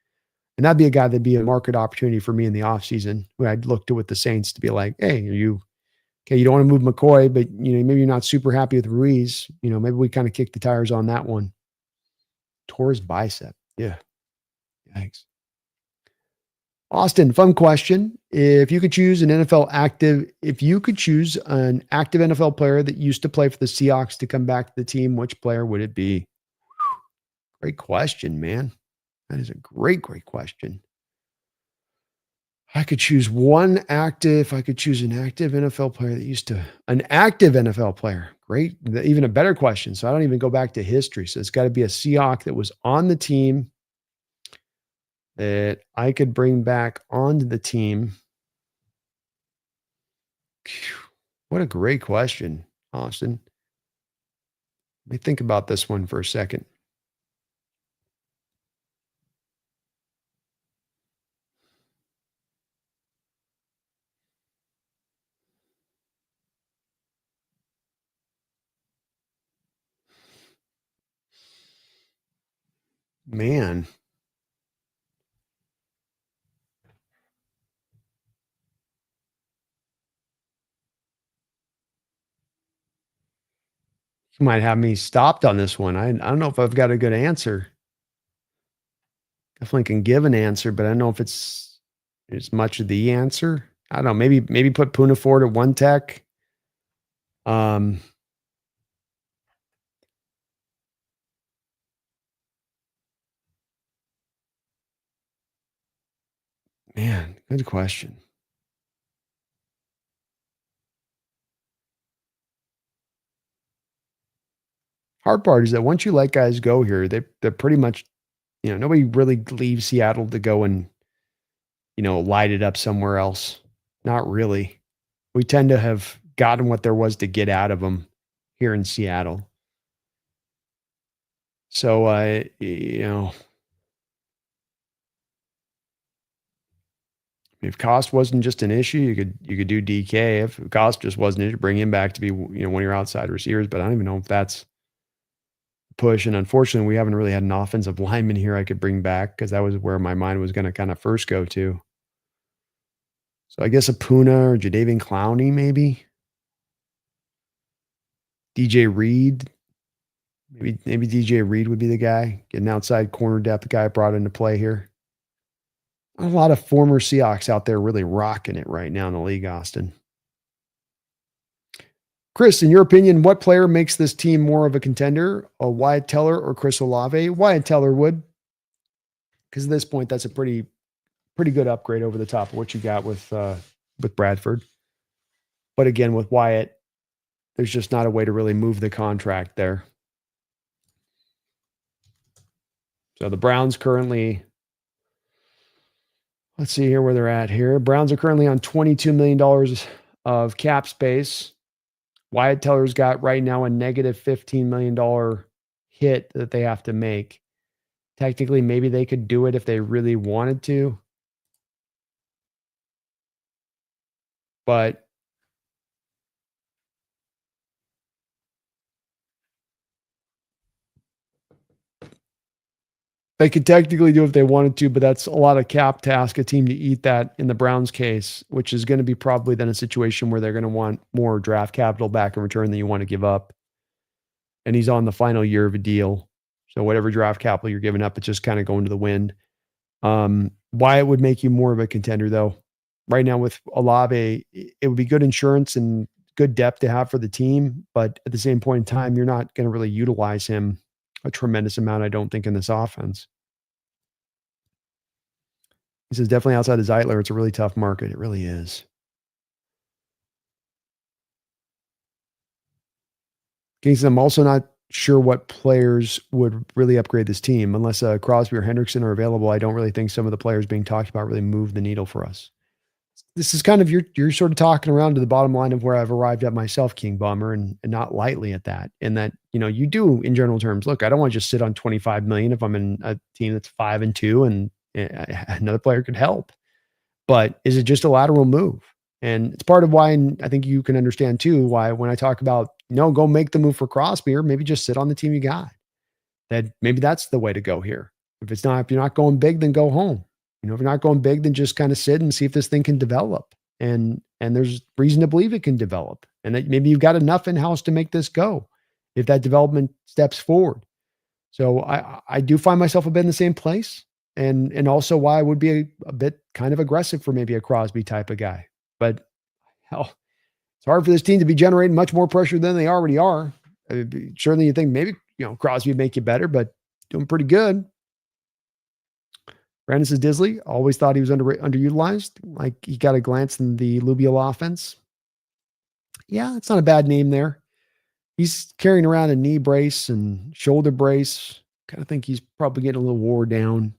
And that'd be a guy that'd be a market opportunity for me in the offseason, who I'd look to with the Saints to be like, hey, you don't want to move McCoy, but maybe you're not super happy with Ruiz. Maybe we kind of kick the tires on that one. Tore his bicep. Yeah. Thanks. Austin, fun question. If you could choose an active NFL player that used to play for the Seahawks to come back to the team, which player would it be? Great question, man. That is a great question. I could choose an active NFL player an active NFL player. Great. Even a better question. So I don't even go back to history. So it's got to be a Seahawk that was on the team that I could bring back onto the team. What a great question, Austin. Let me think about this one for a second. Man. You might have me stopped on this one. I don't know if I've got a good answer. Definitely can give an answer, but I don't know if it's as much of the answer. I don't know. Maybe put Puna Ford at one tech. Man, good question. Hard part is that once you let guys go here, they're pretty much, nobody really leaves Seattle to go and, light it up somewhere else. Not really. We tend to have gotten what there was to get out of them here in Seattle. So, if cost wasn't just an issue, you could do DK. If cost just wasn't an issue, bring him back to be, one of your outside receivers. But I don't even know if that's push. And unfortunately, we haven't really had an offensive lineman here I could bring back, because that was where my mind was going to kind of first go to. So I guess a Puna or Jadeveon Clowney, maybe. DJ Reed. Maybe DJ Reed would be the guy. Get an outside corner depth guy brought into play here. A lot of former Seahawks out there really rocking it right now in the league, Austin. Chris, in your opinion, what player makes this team more of a contender? A Wyatt Teller or Chris Olave? Wyatt Teller would. Because at this point, that's a pretty good upgrade over the top of what you got with Bradford. But again, with Wyatt, there's just not a way to really move the contract there. So the Browns currently, let's see here where they're at here. Browns are currently on $22 million of cap space. Wyatt Teller's got right now a negative $15 million hit that they have to make. Technically, maybe they could do it if they really wanted to. But they could technically do it if they wanted to, but that's a lot of cap to ask a team to eat that in the Browns case, which is going to be probably then a situation where they're going to want more draft capital back in return than you want to give up. And he's on the final year of a deal. So whatever draft capital you're giving up, it's just kind of going to the wind. Wyatt would make you more of a contender, though. Right now with Olave, it would be good insurance and good depth to have for the team. But at the same point in time, you're not going to really utilize him a tremendous amount, I don't think, in this offense. He says definitely outside of Zeitler, it's a really tough market. It really is. Kingston, I'm also not sure what players would really upgrade this team unless Crosby or Hendrickson are available. I don't really think some of the players being talked about really move the needle for us. This is kind of you're sort of talking around to the bottom line of where I've arrived at myself, King Bomber, and not lightly at that. And that, you do in general terms, look, I don't want to just sit on 25 million if I'm in a team that's 5-2 and another player could help. But is it just a lateral move? And it's part of why, and I think you can understand too, why when I talk about, go make the move for Crosby, or maybe just sit on the team you got. That maybe that's the way to go here. If you're not going big, then go home. If you're not going big, then just kind of sit and see if this thing can develop. And there's reason to believe it can develop. And that maybe you've got enough in-house to make this go if that development steps forward. So I do find myself a bit in the same place. And also why I would be a bit kind of aggressive for maybe a Crosby type of guy. But hell, it's hard for this team to be generating much more pressure than they already are. Certainly you think maybe, Crosby would make you better, but doing pretty good. Brandon says Disley, always thought he was underutilized. Like he got a glance in the Lubiel offense. Yeah, it's not a bad name there. He's carrying around a knee brace and shoulder brace. Kind of think he's probably getting a little wore down.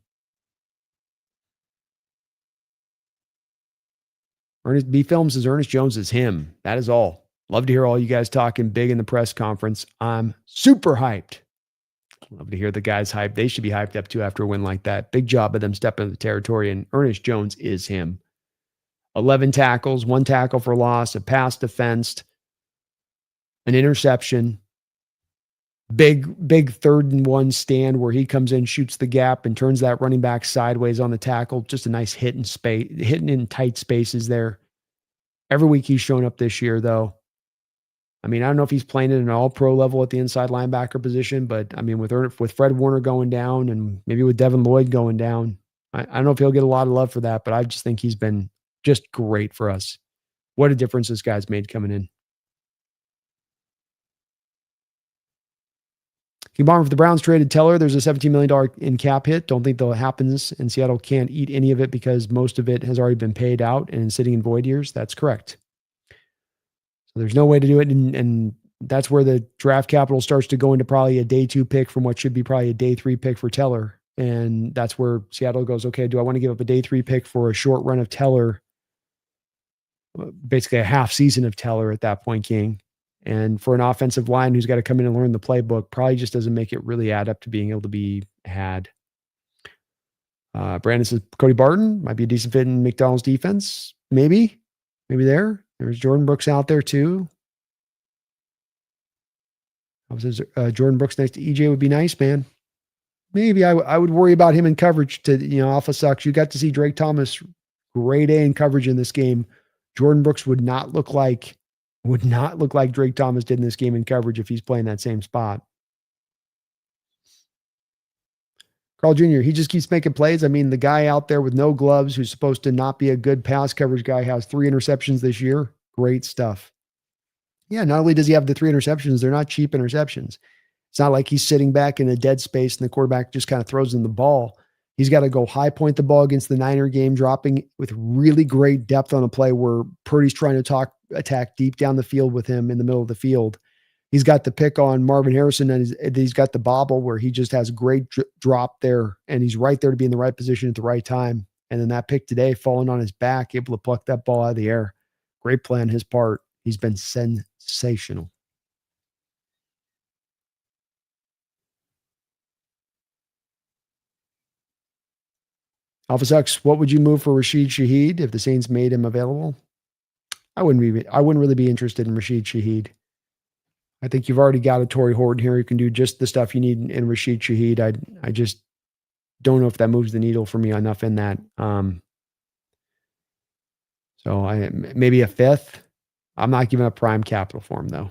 Ernest B. Film says Ernest Jones is him. That is all. Love to hear all you guys talking big in the press conference. I'm super hyped. Love to hear the guys hyped. They should be hyped up too after a win like that. Big job of them stepping into the territory, and Ernest Jones is him. 11 tackles, 1 tackle for loss, a pass defensed, an interception. Big 3rd and 1 stand where he comes in, shoots the gap, and turns that running back sideways on the tackle. Just a nice hit in space, hitting in tight spaces there. Every week he's shown up this year, though. I mean, I don't know if he's playing at an all-pro level at the inside linebacker position, but I mean, with Fred Warner going down and maybe with Devin Lloyd going down, I don't know if he'll get a lot of love for that, but I just think he's been just great for us. What a difference this guy's made coming in. King Bomber for the Browns traded Teller. There's a $17 million in cap hit. Don't think that happens, and Seattle can't eat any of it because most of it has already been paid out and sitting in void years. That's correct. So there's no way to do it, and that's where the draft capital starts to go into probably a day 2 pick from what should be probably a day 3 pick for Teller. And that's where Seattle goes, okay, do I want to give up a day 3 pick for a short run of Teller? Basically a half season of Teller at that point, King. And for an offensive line who's got to come in and learn the playbook, probably just doesn't make it really add up to being able to be had. Brandon says Cody Barton might be a decent fit in McDonald's defense. Maybe there. There's Jordan Brooks out there too. I was Jordan Brooks next to EJ would be nice, man. Maybe I would worry about him in coverage to, Alpha sucks. You got to see Drake Thomas grade A in coverage in this game. Jordan Brooks would not look like Drake Thomas did in this game in coverage if he's playing that same spot. Carl Jr., he just keeps making plays. I mean, the guy out there with no gloves who's supposed to not be a good pass coverage guy has 3 interceptions this year. Great stuff. Yeah, not only does he have the 3 interceptions, they're not cheap interceptions. It's not like he's sitting back in a dead space and the quarterback just kind of throws him the ball. He's got to go high point the ball against the Niner game, dropping with really great depth on a play where Purdy's trying to attack deep down the field with him in the middle of the field. He's got the pick on Marvin Harrison, and he's got the bobble where he just has great drop there, and he's right there to be in the right position at the right time. And then that pick today, falling on his back, able to pluck that ball out of the air. Great play on his part. He's been sensational. Alpha Sucks, what would you move for Rashid Shaheed if the Saints made him available? I wouldn't really be interested in Rashid Shaheed. I think you've already got a Torrey Horton here who can do just the stuff you need in Rashid Shaheed. I just don't know if that moves the needle for me enough in that. So maybe a fifth. I'm not giving up prime capital for him though.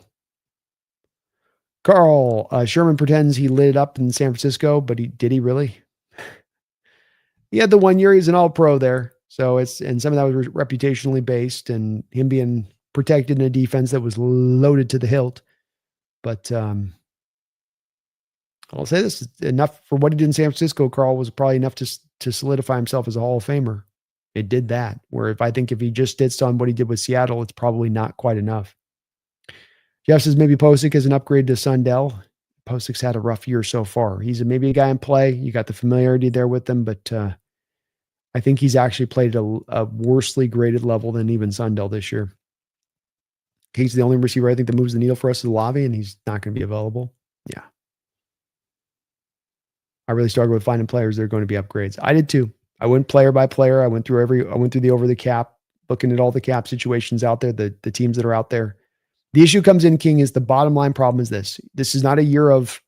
Carl Sherman pretends he lit it up in San Francisco, but did he really? He had the 1 year he's an all-pro there. So and some of that was reputationally based and him being protected in a defense that was loaded to the hilt. But I'll say this, enough for what he did in San Francisco, Carl, was probably enough to solidify himself as a Hall of Famer. It did that. Where if he just did on what he did with Seattle, it's probably not quite enough. Jeff says maybe Posick is an upgrade to Sundell. Posick's had a rough year so far. He's maybe a guy in play. You got the familiarity there with him, but I think he's actually played at a worsely graded level than even Sundell this year. He's the only receiver I think that moves the needle for us is Lavi, and he's not going to be available. Yeah. I really struggled with finding players that are going to be upgrades. I did too. I went player by player. I went through the over the cap, looking at all the cap situations out there, the teams that are out there. The issue comes in, King, is the bottom line problem is this. This is not a year of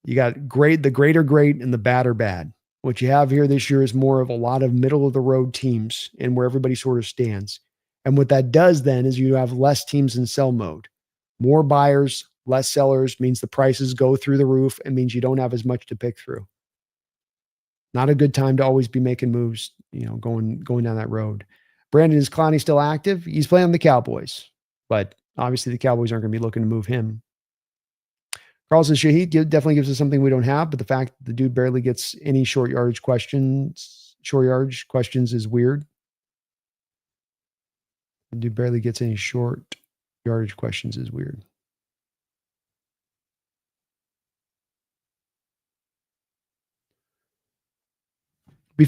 you got the great are great and the bad are bad. What you have here this year is more of a lot of middle of the road teams and where everybody sort of stands. And what that does then is you have less teams in sell mode. More buyers, less sellers means the prices go through the roof and means you don't have as much to pick through. Not a good time to always be making moves, going down that road. Brandon, is Clowney still active? He's playing on the Cowboys, but obviously the Cowboys aren't going to be looking to move him. Carlson Shaheed definitely gives us something we don't have, but the fact that the dude barely gets any short yardage questions is weird. The dude barely gets any short yardage questions is weird. We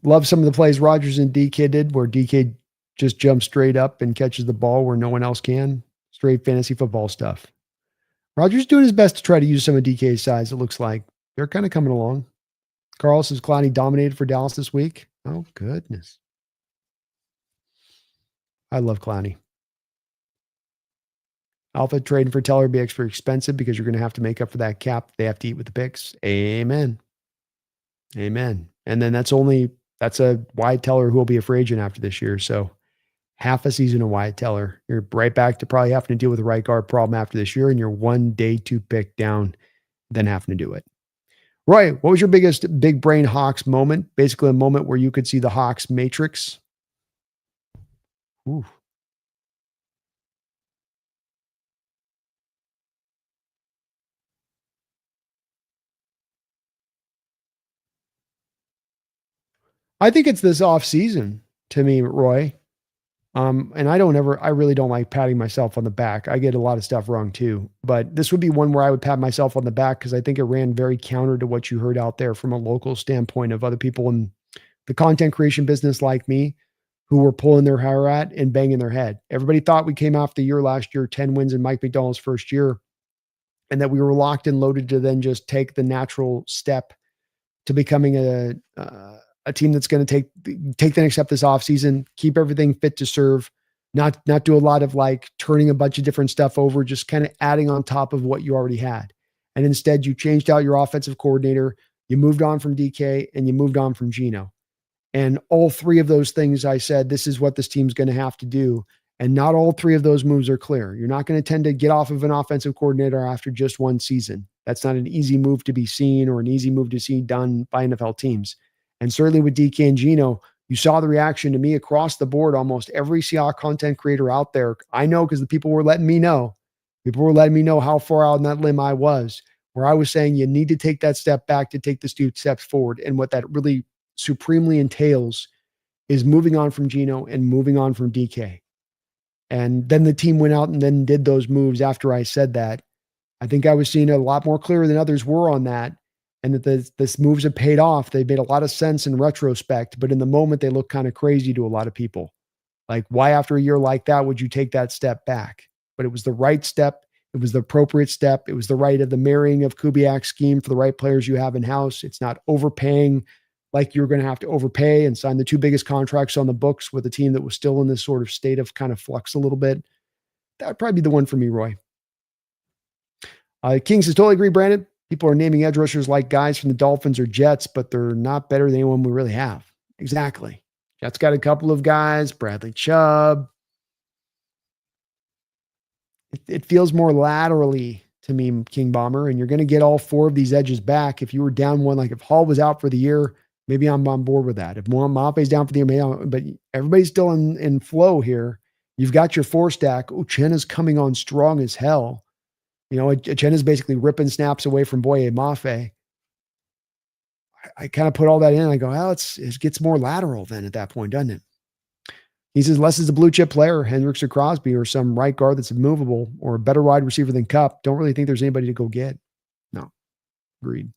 love some of the plays Rodgers and DK did where DK just jumps straight up and catches the ball where no one else can. Straight fantasy football stuff. Rodgers doing his best to try to use some of DK's size, it looks like. They're kind of coming along. Carl says Clowney dominated for Dallas this week. Oh, goodness. I love Clowney. Alpha, trading for Teller be extra expensive because you're going to have to make up for that cap they have to eat with the picks. Amen. Amen. And then that's a Wyatt Teller who will be a free agent after this year. So half a season of Wyatt Teller. You're right back to probably having to deal with the right guard problem after this year, and you're one day 2 pick down, then having to do it. Roy, what was your biggest big brain Hawks moment? Basically a moment where you could see the Hawks matrix. Ooh. I think it's this off season to me, Roy. And I really don't like patting myself on the back. I get a lot of stuff wrong too, but this would be one where I would pat myself on the back because I think it ran very counter to what you heard out there from a local standpoint of other people in the content creation business like me who were pulling their hair at and banging their head. Everybody thought we came off the year last year, 10 wins in Mike McDonald's first year, and that we were locked and loaded to then just take the natural step to becoming a team that's going to take the next step this offseason, keep everything fit to serve, not do a lot of like turning a bunch of different stuff over, just kind of adding on top of what you already had. And instead you changed out your offensive coordinator, you moved on from DK, and you moved on from Geno. And all three of those things I said, this is what this team's going to have to do. And not all three of those moves are clear. You're not going to tend to get off of an offensive coordinator after just one season. That's not an easy move to be seen or an easy move to see done by NFL teams. And certainly with DK and Geno, you saw the reaction to me across the board. Almost every Seahawks content creator out there, I know because the people were letting me know. People were letting me know how far out on that limb I was, where I was saying you need to take that step back to take the 2 steps forward. And what that really supremely entails is moving on from Geno and moving on from DK. And then the team went out and then did those moves after I said that. I think I was seeing a lot more clear than others were on that. And that this moves have paid off. They've made a lot of sense in retrospect, but in the moment they look kind of crazy to a lot of people. Like, why after a year like that would you take that step back? But it was the right step. It was the appropriate step. It was the right of the marrying of Kubiak's scheme for the right players you have in house. It's not overpaying like you're going to have to overpay and sign the two biggest contracts on the books with a team that was still in this sort of state of kind of flux a little bit. That would probably be the one for me, Roy. King says, totally agree, Brandon. People are naming edge rushers like guys from the Dolphins or Jets, but they're not better than anyone we really have. Exactly. Jets got a couple of guys, Bradley Chubb. It feels more laterally to me, King Bomber, and you're going to get all four of these edges back. If you were down one, like if Hall was out for the year, maybe I'm on board with that. If Mape's down for the year, but everybody's still in flow here. You've got your four stack. Uchenna's coming on strong as hell. You know, Uchenna's basically ripping snaps away from Boye Mafe. I kind of put all that in. I go, well, it gets more lateral then at that point, doesn't it? He says, less is a blue chip player, Hendricks or Crosby, or some right guard that's immovable, or a better wide receiver than Kupp. Don't really think there's anybody to go get. No. Agreed.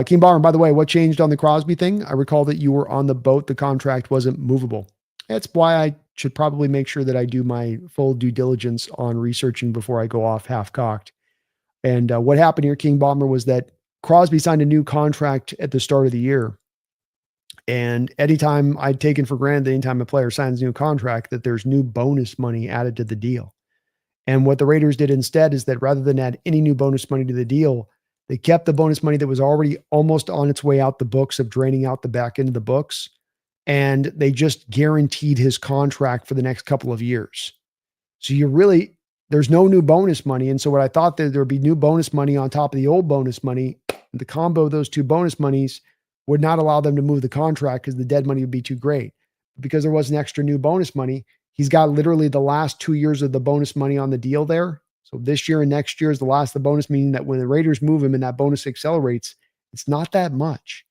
King Bomber, by the way, what changed on the Crosby thing? I recall that you were on the boat. The contract wasn't movable. That's why I should probably make sure that I do my full due diligence on researching before I go off half-cocked. And what happened here, King Bomber, was that Crosby signed a new contract at the start of the year. And anytime I'd taken for granted that anytime a player signs a new contract, that there's new bonus money added to the deal. And what the Raiders did instead is that rather than add any new bonus money to the deal, they kept the bonus money that was already almost on its way out the books of draining out the back end of the books. And they just guaranteed his contract for the next couple of years. So there's no new bonus money. And so what I thought that there would be new bonus money on top of the old bonus money, the combo of those two bonus monies would not allow them to move the contract because the dead money would be too great. Because there was an extra new bonus money, he's got literally the last 2 years of the bonus money on the deal there. So this year and next year is the last of the bonus, meaning that when the Raiders move him and that bonus accelerates, it's not that much.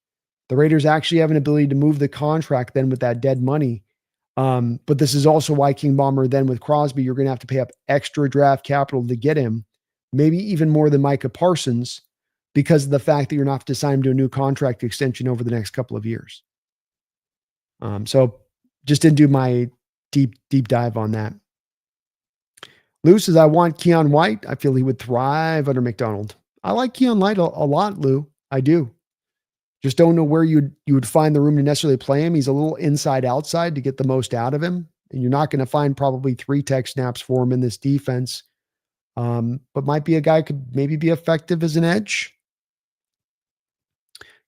The Raiders actually have an ability to move the contract then with that dead money. But this is also why King Bomber then with Crosby, you're going to have to pay up extra draft capital to get him, maybe even more than Micah Parsons, because of the fact that you're not have to sign him to a new contract extension over the next couple of years. So just didn't do my deep dive on that. Lou says, I want Keon White. I feel he would thrive under McDonald. I like Keon White a lot, Lou. I do. Just don't know where you would find the room to necessarily play him. He's a little inside outside to get the most out of him. And you're not going to find probably 3 tech snaps for him in this defense. But might be a guy could maybe be effective as an edge.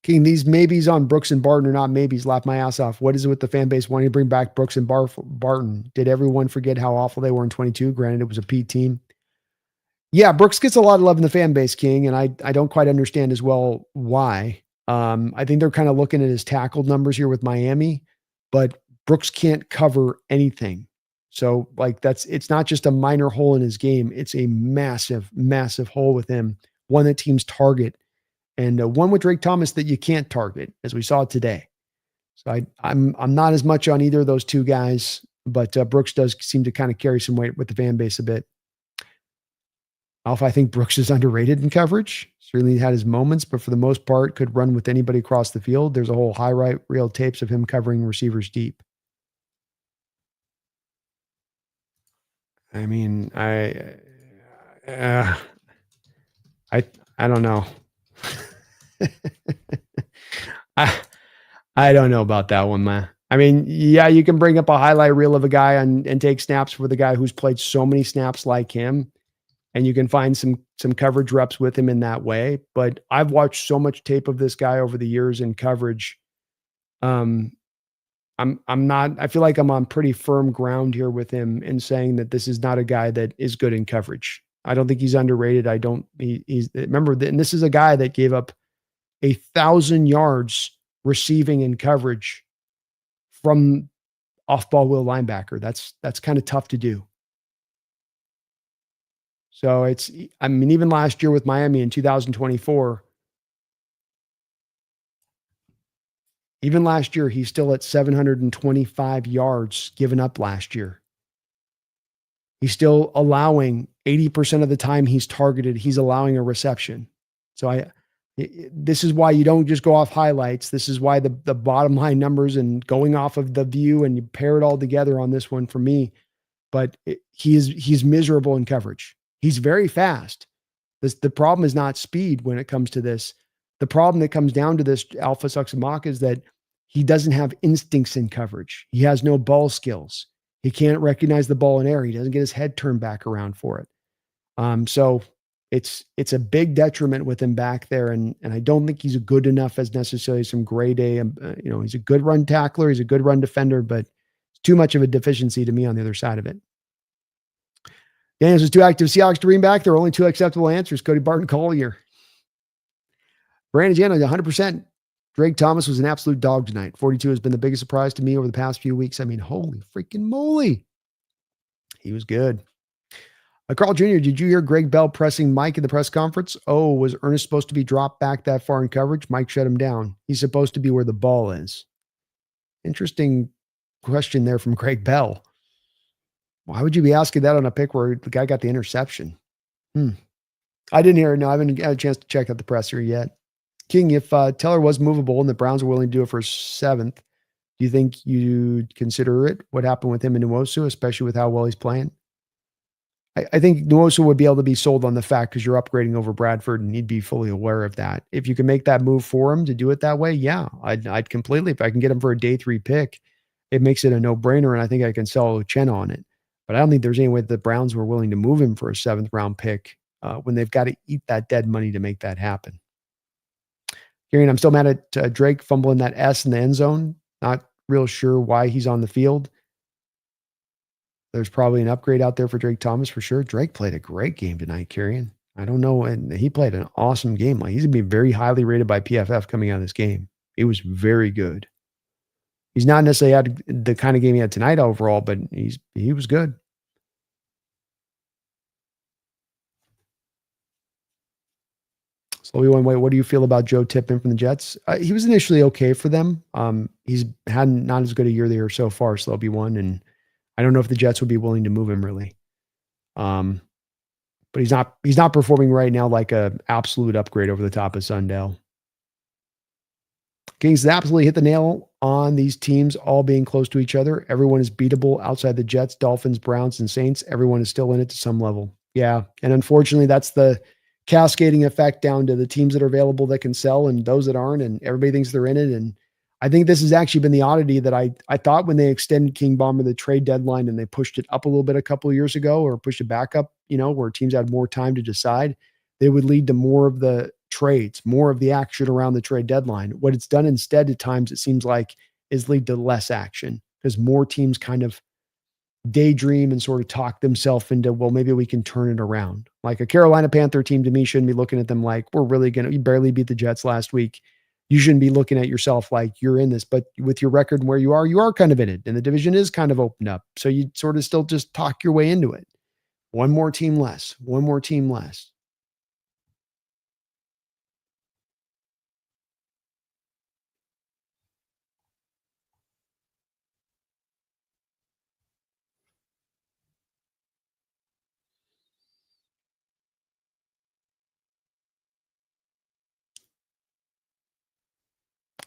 King, these maybes on Brooks and Barton are not maybes. Laugh my ass off. What is it with the fan base wanting to bring back Brooks and Barton? Did everyone forget how awful they were in 22? Granted, it was a Pete team. Yeah, Brooks gets a lot of love in the fan base, King, and I don't quite understand as well why. I think they're kind of looking at his tackled numbers here with Miami, but Brooks can't cover anything. So like it's not just a minor hole in his game. It's a massive, massive hole with him. One that teams target. And one with Drake Thomas that you can't target, as we saw today. So I'm not as much on either of those two guys, but Brooks does seem to kind of carry some weight with the fan base a bit. Alpha, I think Brooks is underrated in coverage. Certainly had his moments, but for the most part, could run with anybody across the field. There's a whole highlight reel tapes of him covering receivers deep. I mean, I don't know. I don't know about that one, man. I mean, yeah, you can bring up a highlight reel of a guy and take snaps for the guy who's played so many snaps like him, and you can find some coverage reps with him in that way. But I've watched so much tape of this guy over the years in coverage. I'm not. I feel like I'm on pretty firm ground here with him in saying that this is not a guy that is good in coverage. I don't think he's underrated. Remember, and this is a guy that gave up 1,000 yards receiving and coverage from off-ball will linebacker. That's kind of tough to do. So even last year with Miami in 2024, even last year, he's still at 725 yards given up last year. He's still allowing 80% of the time he's targeted, he's allowing a reception. So I This is why you don't just go off highlights. This is why the bottom line numbers and going off of the view and you pair it all together on this one for me. But he's miserable in coverage. He's very fast. The problem is not speed when it comes to this. The problem that comes down to this Alpha Suxamaka is that he doesn't have instincts in coverage. He has no ball skills. He can't recognize the ball in air. He doesn't get his head turned back around for it. So it's a big detriment with him back there, and I don't think he's good enough as necessarily some grade A. He's a good run tackler, he's a good run defender, but it's too much of a deficiency to me on the other side of it. Daniels is too active. Seahawks to bring back. There are only two acceptable answers. Cody Barton Collier. Brandon Jano, 100%. Drake Thomas was an absolute dog tonight. 42 has been the biggest surprise to me over the past few weeks. I mean, holy freaking moly. He was good. Carl Jr., did you hear Greg Bell pressing Mike in the press conference? Oh, was Ernest supposed to be dropped back that far in coverage? Mike shut him down. He's supposed to be where the ball is. Interesting question there from Greg Bell. Why would you be asking that on a pick where the guy got the interception? I didn't hear it. No, I haven't had a chance to check out the presser yet. King, if Teller was movable and the Browns were willing to do it for 7th, do you think you'd consider it? What happened with him and Nwosu, especially with how well he's playing? I think Nwosu would be able to be sold on the fact because you're upgrading over Bradford and he'd be fully aware of that. If you can make that move for him to do it that way, yeah, I'd completely. If I can get him for a day 3 pick, it makes it a no-brainer, and I think I can sell Uchenna on it. But I don't think there's any way that the Browns were willing to move him for a 7th round pick when they've got to eat that dead money to make that happen. Kieran, I'm still mad at Drake fumbling that S in the end zone. Not real sure why he's on the field. There's probably an upgrade out there for Drake Thomas for sure. Drake played a great game tonight, Kieran. I don't know. And he played an awesome game. Like, he's going to be very highly rated by PFF coming out of this game. It was very good. He's not necessarily had the kind of game he had tonight overall, but he was good. Slowly one way. What do you feel about Joe Tippmann from the Jets? He was initially okay for them. He's had not as good a year there so far, so that'll be one. And I don't know if the Jets would be willing to move him really. But he's not performing right now like a absolute upgrade over the top of Sundell. Kings absolutely hit the nail on these teams all being close to each other. Everyone is beatable outside the Jets, Dolphins, Browns, and Saints. Everyone is still in it to some level. Yeah. And unfortunately, that's the cascading effect down to the teams that are available that can sell and those that aren't, and everybody thinks they're in it. And I think this has actually been the oddity that I thought when they extended King Bomber the trade deadline and they pushed it up a little bit a couple of years ago, or pushed it back up, where teams had more time to decide, they would lead to more of the trades, more of the action around the trade deadline. What it's done instead at times, it seems like, is lead to less action because more teams kind of daydream and sort of talk themselves into, well, maybe we can turn it around. Like a Carolina Panther team to me shouldn't be looking at them like, we barely beat the Jets last week. You shouldn't be looking at yourself like you're in this, but with your record and where you are kind of in it. And the division is kind of opened up. So you sort of still just talk your way into it. One more team less.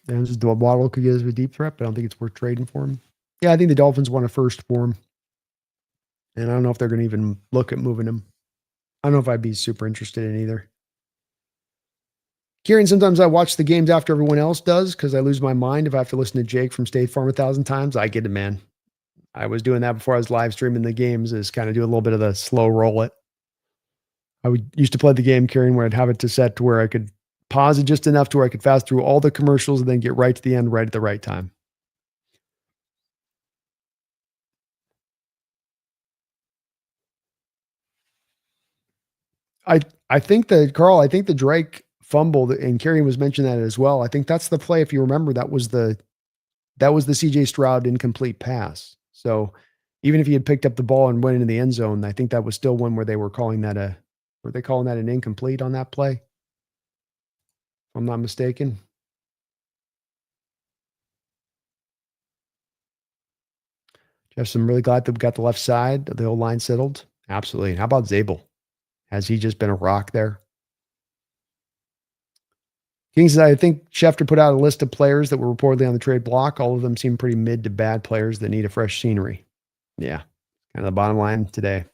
And this is the Waddle could get as a deep threat, but I don't think it's worth trading for him. Yeah, I think the Dolphins want a first for him. And I don't know if they're going to even look at moving him. I don't know if I'd be super interested in either. Kieran, sometimes I watch the games after everyone else does because I lose my mind if I have to listen to Jake from State Farm 1,000 times. I get it, man. I was doing that before I was live streaming the games, is kind of do a little bit of the slow roll it. Used to play the game, Kieran, where I'd have it to set to where I could pause it just enough to where I could fast through all the commercials and then get right to the end right at the right time. I think the Drake fumble, and Kerry was mentioning that as well. I think that's the play. If you remember, that was the CJ Stroud incomplete pass. So even if he had picked up the ball and went into the end zone, I think that was still one where they were calling that an incomplete on that play? If I'm not mistaken. Jeff, I'm really glad that we got the left side of the old line settled. Absolutely. How about Zabel? Has he just been a rock there? King says, I think Schefter put out a list of players that were reportedly on the trade block. All of them seem pretty mid to bad players that need a fresh scenery. Yeah, kind of the bottom line today.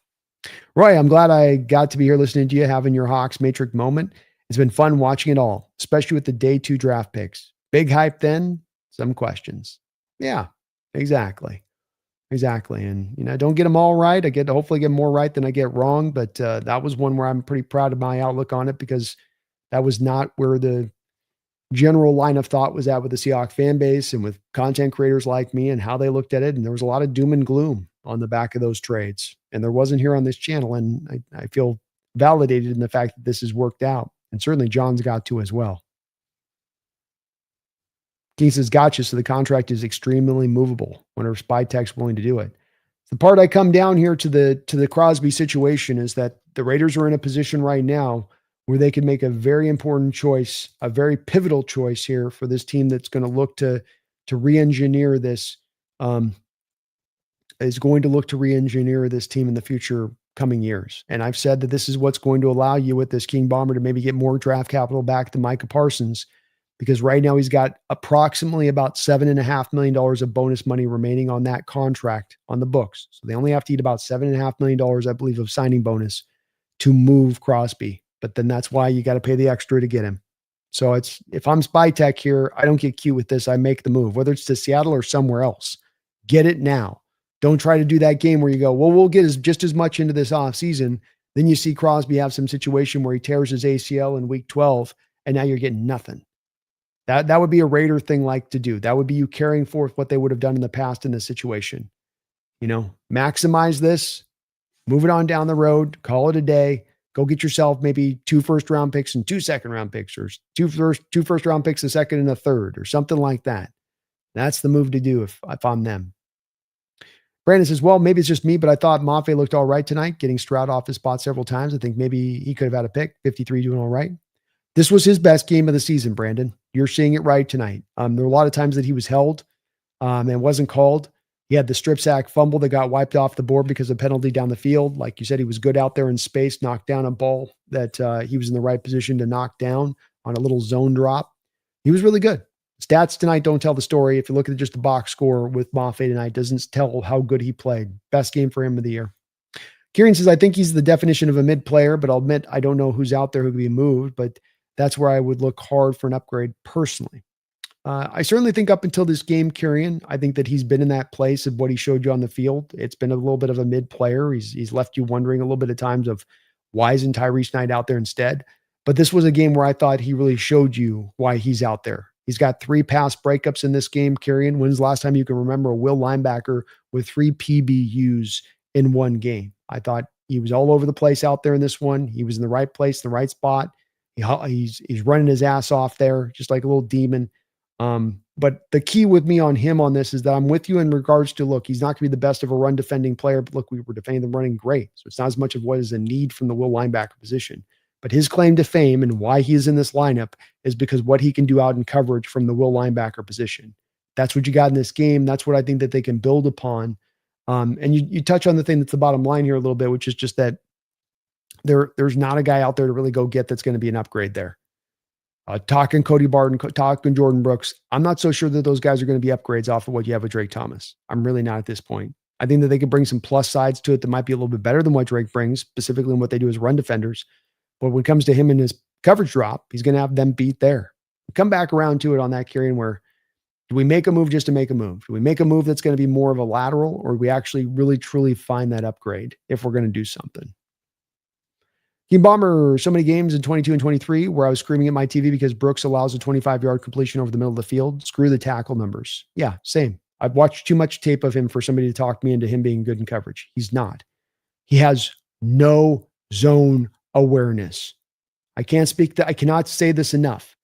Roy, I'm glad I got to be here listening to you, having your Hawks Matrix moment. It's been fun watching it all, especially with the day 2 draft picks. Big hype then, some questions. Yeah, exactly. Exactly. And, don't get them all right. I get to hopefully get more right than I get wrong. But that was one where I'm pretty proud of my outlook on it, because that was not where the general line of thought was at with the Seahawks fan base and with content creators like me and how they looked at it. And there was a lot of doom and gloom on the back of those trades. And there wasn't here on this channel. And I feel validated in the fact that this has worked out. And certainly John's got to as well. King says, gotcha. So the contract is extremely movable whenever Spy Tech's willing to do it. The part I come down here to the Crosby situation is that the Raiders are in a position right now where they can make a very important choice, a very pivotal choice here for this team that's going to look to re-engineer this, is going to look to re-engineer this team in the future coming years. And I've said that this is what's going to allow you with this King Bomber to maybe get more draft capital back to Micah Parsons, because right now he's got approximately about $7.5 million of bonus money remaining on that contract on the books. So they only have to eat about $7.5 million, I believe, of signing bonus to move Crosby. But then that's why you got to pay the extra to get him. So if I'm Spy Tech here, I don't get cute with this. I make the move, whether it's to Seattle or somewhere else. Get it now. Don't try to do that game where you go, well, we'll get just as much into this offseason. Then you see Crosby have some situation where he tears his ACL in week 12, and now you're getting nothing. That would be a Raider thing like to do. That would be you carrying forth what they would have done in the past in this situation. Maximize this, move it on down the road, call it a day, go get yourself maybe 2 first-round picks and 2 second-round picks, or two first-round picks, a second and a third, or something like that. That's the move to do if I'm them. Brandon says, well, maybe it's just me, but I thought Mafe looked all right tonight, getting Stroud off his spot several times. I think maybe he could have had a pick. 53 doing all right. This was his best game of the season, Brandon. You're seeing it right tonight. There were a lot of times that he was held and wasn't called. He had the strip sack fumble that got wiped off the board because of penalty down the field. Like you said, he was good out there in space, knocked down a ball that he was in the right position to knock down on a little zone drop. He was really good. Stats tonight don't tell the story. If you look at just the box score with Mafe tonight, doesn't tell how good he played. Best game for him of the year. Kieran says, I think he's the definition of a mid player, but I'll admit I don't know who's out there who could be moved, but that's where I would look hard for an upgrade personally. I certainly think up until this game, Kieran, I think that he's been in that place of what he showed you on the field. It's been a little bit of a mid player. He's left you wondering a little bit of times of why isn't Tyrese Knight out there instead? But this was a game where I thought he really showed you why he's out there. He's got 3 pass breakups in this game, Kieran. When's the last time you can remember a will linebacker with 3 PBUs in one game? I thought he was all over the place out there in this one. He was in the right place, in the right spot. He's running his ass off there, just like a little demon. But the key with me on him on this is that I'm with you in regards to, look, he's not going to be the best of a run defending player, but look, we were defending them running great. So it's not as much of what is a need from the will linebacker position. But his claim to fame and why he is in this lineup is because what he can do out in coverage from the will linebacker position. That's what you got in this game. That's what I think that they can build upon. And you touch on the thing that's the bottom line here a little bit, which is just that there's not a guy out there to really go get that's going to be an upgrade there. Talking Cody Barton, talking Jordan Brooks. I'm not so sure that those guys are going to be upgrades off of what you have with Drake Thomas. I'm really not at this point. I think that they could bring some plus sides to it that might be a little bit better than what Drake brings, specifically in what they do as run defenders. But when it comes to him and his coverage drop, he's going to have them beat there. Come back around to it on that, Kieran, where do we make a move just to make a move? Do we make a move that's going to be more of a lateral, or do we actually really, truly find that upgrade if we're going to do something? King Bomber, so many games in 22 and 23 where I was screaming at my TV because Brooks allows a 25-yard completion over the middle of the field. Screw the tackle numbers. Yeah, same. I've watched too much tape of him for somebody to talk me into him being good in coverage. He's not. He has no zone awareness. I cannot say this enough.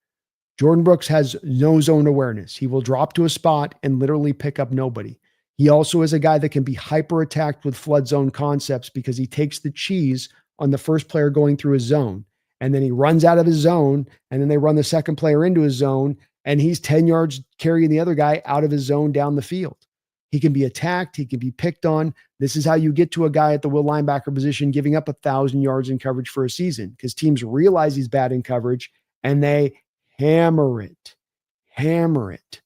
Jordan Brooks has no zone awareness. He will drop to a spot and literally pick up nobody. He also is a guy that can be hyper attacked with flood zone concepts because he takes the cheese on the first player going through his zone. And then he runs out of his zone, and then they run the second player into his zone, and he's 10 yards carrying the other guy out of his zone down the field. He can be attacked. He can be picked on. This is how you get to a guy at the will linebacker position giving up 1,000 yards in coverage for a season, because teams realize he's bad in coverage and they Hammer it. Hammer it.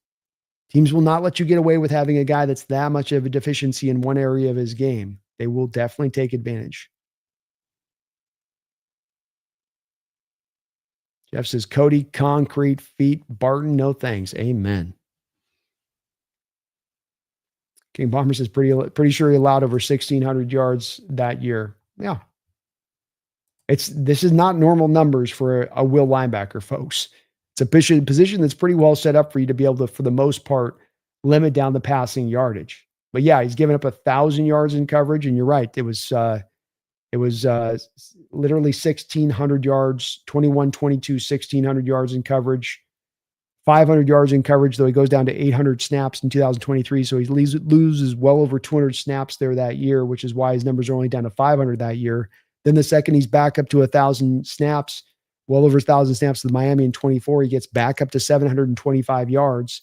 Teams will not let you get away with having a guy that's that much of a deficiency in one area of his game. They will definitely take advantage. Jeff says, Cody, concrete feet. Barton, no thanks. Amen. King Bomber says, pretty sure he allowed over 1,600 yards that year. Yeah. This is not normal numbers for a will linebacker, folks. It's a position that's pretty well set up for you to be able to, for the most part, limit down the passing yardage. But yeah, he's given up 1,000 yards in coverage, and you're right. It was literally 1,600 yards, 21, 22, 1,600 yards in coverage, 500 yards in coverage, though he goes down to 800 snaps in 2023. So he loses well over 200 snaps there that year, which is why his numbers are only down to 500 that year. Then the second he's back up to 1,000 snaps, well over 1,000 snaps to Miami in 24, he gets back up to 725 yards.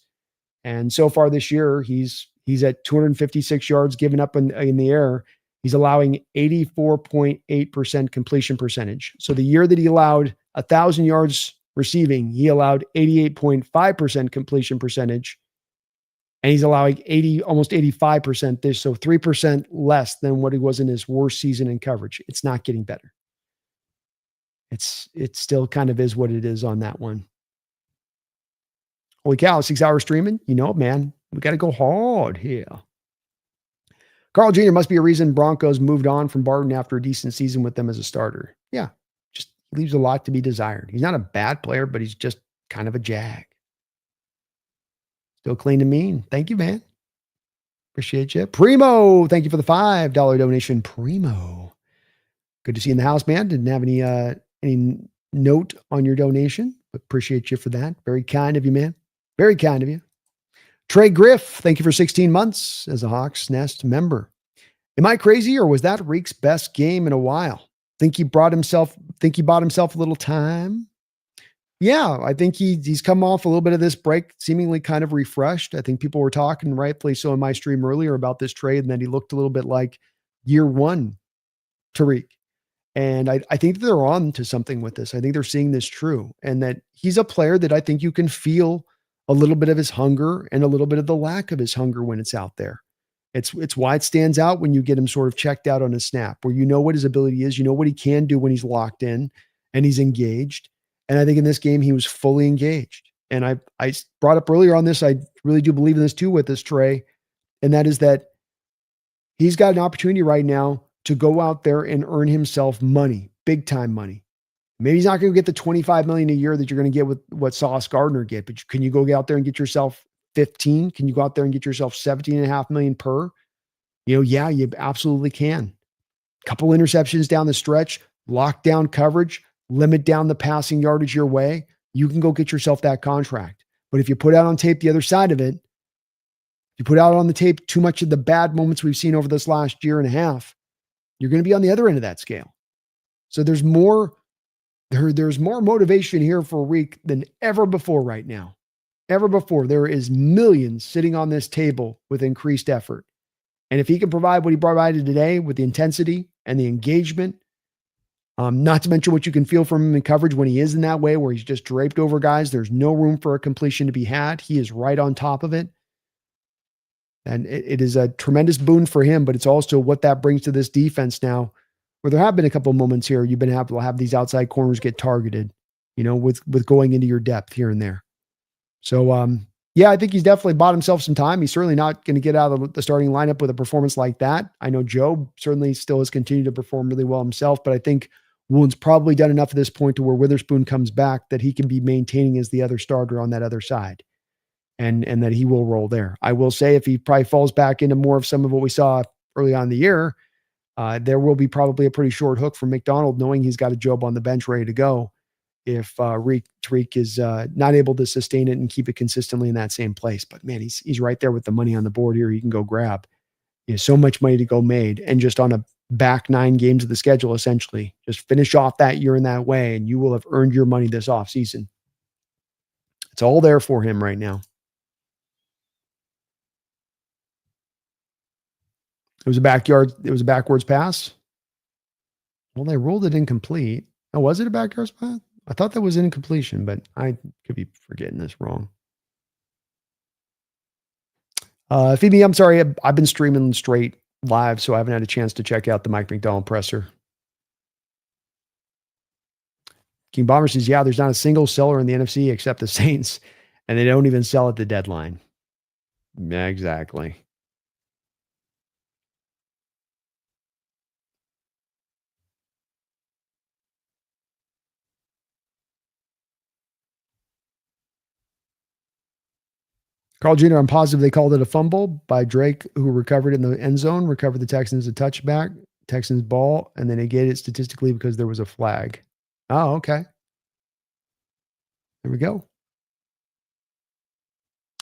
And so far this year, he's at 256 yards given up in the air. He's allowing 84.8% completion percentage. So the year that he allowed 1,000 yards receiving, he allowed 88.5% completion percentage. And he's allowing almost 85% this. So 3% less than what he was in his worst season in coverage. It's not getting better. It still kind of is what it is on that one. Holy cow, 6 hours streaming. You know, man, we got to go hard here. Carl Jr. must be a reason Broncos moved on from Barton after a decent season with them as a starter. Yeah, just leaves a lot to be desired. He's not a bad player, but he's just kind of a jag. Still clean and mean. Thank you, man. Appreciate you. Primo, thank you for the $5 donation. Primo. Good to see you in the house, man. Didn't have any note on your donation, but appreciate you for that. Very kind of you, man. Very kind of you. Trey Griff, thank you for 16 months as a Hawks Nest member. Am I crazy, or was that Reek's best game in a while? Think he bought himself a little time? Yeah, I think he's come off a little bit of this break, seemingly kind of refreshed. I think people were talking, rightfully so, in my stream earlier about this trade, and that he looked a little bit like year one Tariq. And I think that they're on to something with this. I think they're seeing this true, and that he's a player that I think you can feel a little bit of his hunger and a little bit of the lack of his hunger when it's out there. It's why it stands out when you get him sort of checked out on a snap, where you know what his ability is, you know what he can do when he's locked in and he's engaged. And I think in this game, he was fully engaged. And I brought up earlier on this, I really do believe in this too with this Trey. And that is that he's got an opportunity right now to go out there and earn himself money, big time money. Maybe he's not going to get the $25 million a year that you're going to get with what Sauce Gardner get, but can you go out there and get yourself 15? Can you go out there and get yourself 17.5 million per? Yeah, you absolutely can. Couple interceptions down the stretch, lock down coverage, limit down the passing yardage your way. You can go get yourself that contract. But if you put out on tape the other side of it, you put out on the tape too much of the bad moments we've seen over this last year and a half, you're going to be on the other end of that scale. So there's more motivation here for Reek than ever before right now. Ever before. There is millions sitting on this table with increased effort. And if he can provide what he provided today with the intensity and the engagement, not to mention what you can feel from him in coverage when he is in that way, where he's just draped over guys, there's no room for a completion to be had. He is right on top of it. And it is a tremendous boon for him, but it's also what that brings to this defense now, where there have been a couple of moments here you've been able to have these outside corners get targeted, with going into your depth here and there. So, yeah, I think he's definitely bought himself some time. He's certainly not going to get out of the starting lineup with a performance like that. I know Joe certainly still has continued to perform really well himself, but I think Woolen's probably done enough at this point to where Witherspoon comes back that he can be maintaining as the other starter on that other side. And that he will roll there. I will say if he probably falls back into more of some of what we saw early on in the year, there will be probably a pretty short hook for McDonald, knowing he's got a Job on the bench ready to go if Tariq is not able to sustain it and keep it consistently in that same place. But man, he's right there with the money on the board here. He can go grab. So much money to go made, and just on a back 9 games of the schedule, essentially, just finish off that year in that way, and you will have earned your money this offseason. It's all there for him right now. It was a backwards pass. Well, they ruled it incomplete. Oh, was it a backwards pass? I thought that was incompletion, but I could be forgetting this wrong. Phoebe, I'm sorry. I've been streaming straight live, so I haven't had a chance to check out the Mike McDonald presser. King Bomber says, yeah, there's not a single seller in the NFC except the Saints, and they don't even sell at the deadline. Yeah, exactly. Carl Jr., I'm positive they called it a fumble by Drake, who recovered in the end zone, recovered the Texans a touchback, Texans ball, and then negated it statistically because there was a flag. Oh, okay. There we go.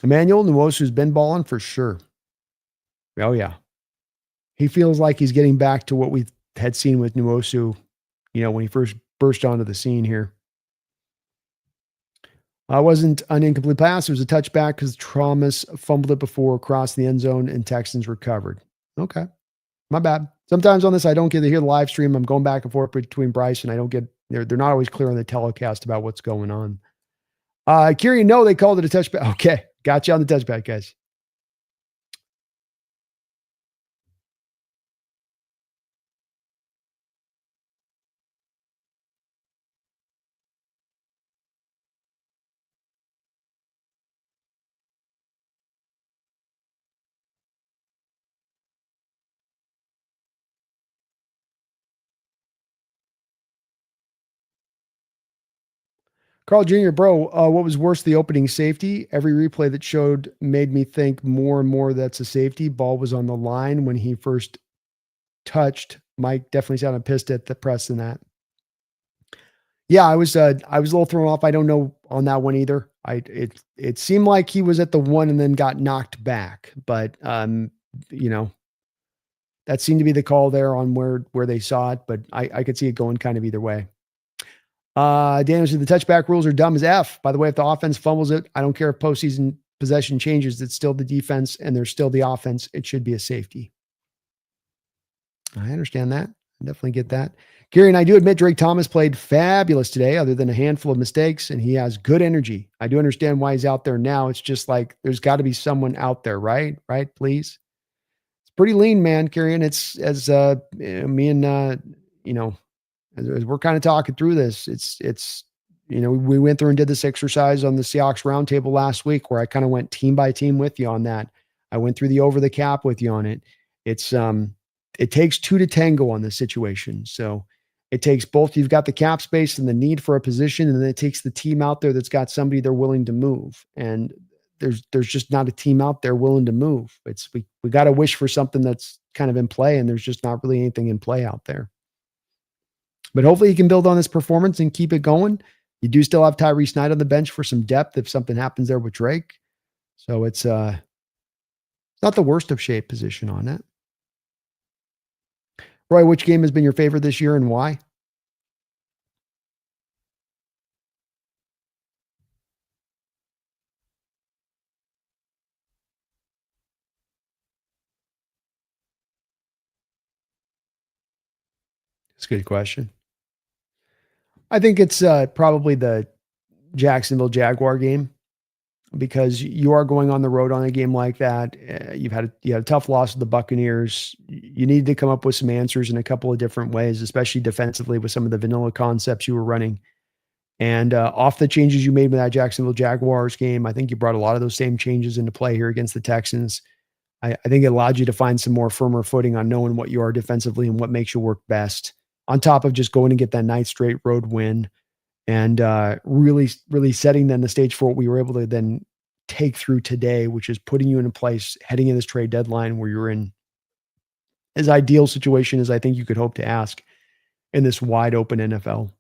Emmanuel Nwosu's been balling for sure. Oh, yeah. He feels like he's getting back to what we had seen with Nwosu, when he first burst onto the scene here. Wasn't an incomplete pass. It was a touchback because Thomas fumbled it before across the end zone and Texans recovered. Okay. My bad. Sometimes on this, I don't get to hear the live stream. I'm going back and forth between Bryce and I don't get, they're not always clear on the telecast about what's going on. Kieran, no, they called it a touchback. Okay. Got you on the touchback, guys. Carl Jr., bro, what was worse, the opening safety? Every replay that showed made me think more and more that's a safety. Ball was on the line when he first touched. Mike definitely sounded pissed at the press in that. Yeah, I was a little thrown off. I don't know on that one either. It seemed like he was at the one and then got knocked back, but that seemed to be the call there on where they saw it, but I could see it going kind of either way. Daniel said the touchback rules are dumb as F. By the way, if the offense fumbles it, I don't care if postseason possession changes. It's still the defense and there's still the offense. It should be a safety. I understand that. I definitely get that. Gary, and I do admit Drake Thomas played fabulous today, other than a handful of mistakes, and he has good energy. I do understand why he's out there now. It's just like there's got to be someone out there, right? Right, please. It's pretty lean, man, Gary. And it's as me and as we're kind of talking through this, it's we went through and did this exercise on the Seahawks roundtable last week where I kind of went team by team with you on that. I went through the over the cap with you on it. It's it takes two to tango on this situation. So it takes both. You've got the cap space and the need for a position, and then it takes the team out there that's got somebody they're willing to move. And there's just not a team out there willing to move. It's we got to wish for something that's kind of in play, and there's just not really anything in play out there. But hopefully he can build on this performance and keep it going. You do still have Tyrese Knight on the bench for some depth if something happens there with Drake. So it's not the worst of shape position on it. Roy, which game has been your favorite this year and why? That's a good question. I think it's probably the Jacksonville Jaguar game because you are going on the road on a game like that. You had a tough loss to the Buccaneers. You needed to come up with some answers in a couple of different ways, especially defensively with some of the vanilla concepts you were running. And off the changes you made with that Jacksonville Jaguars game, I think you brought a lot of those same changes into play here against the Texans. I think it allowed you to find some more firmer footing on knowing what you are defensively and what makes you work best, on top of just going and get that ninth straight road win and really, really setting then the stage for what we were able to then take through today, which is putting you in a place heading in this trade deadline where you're in as ideal situation as I think you could hope to ask in this wide open NFL.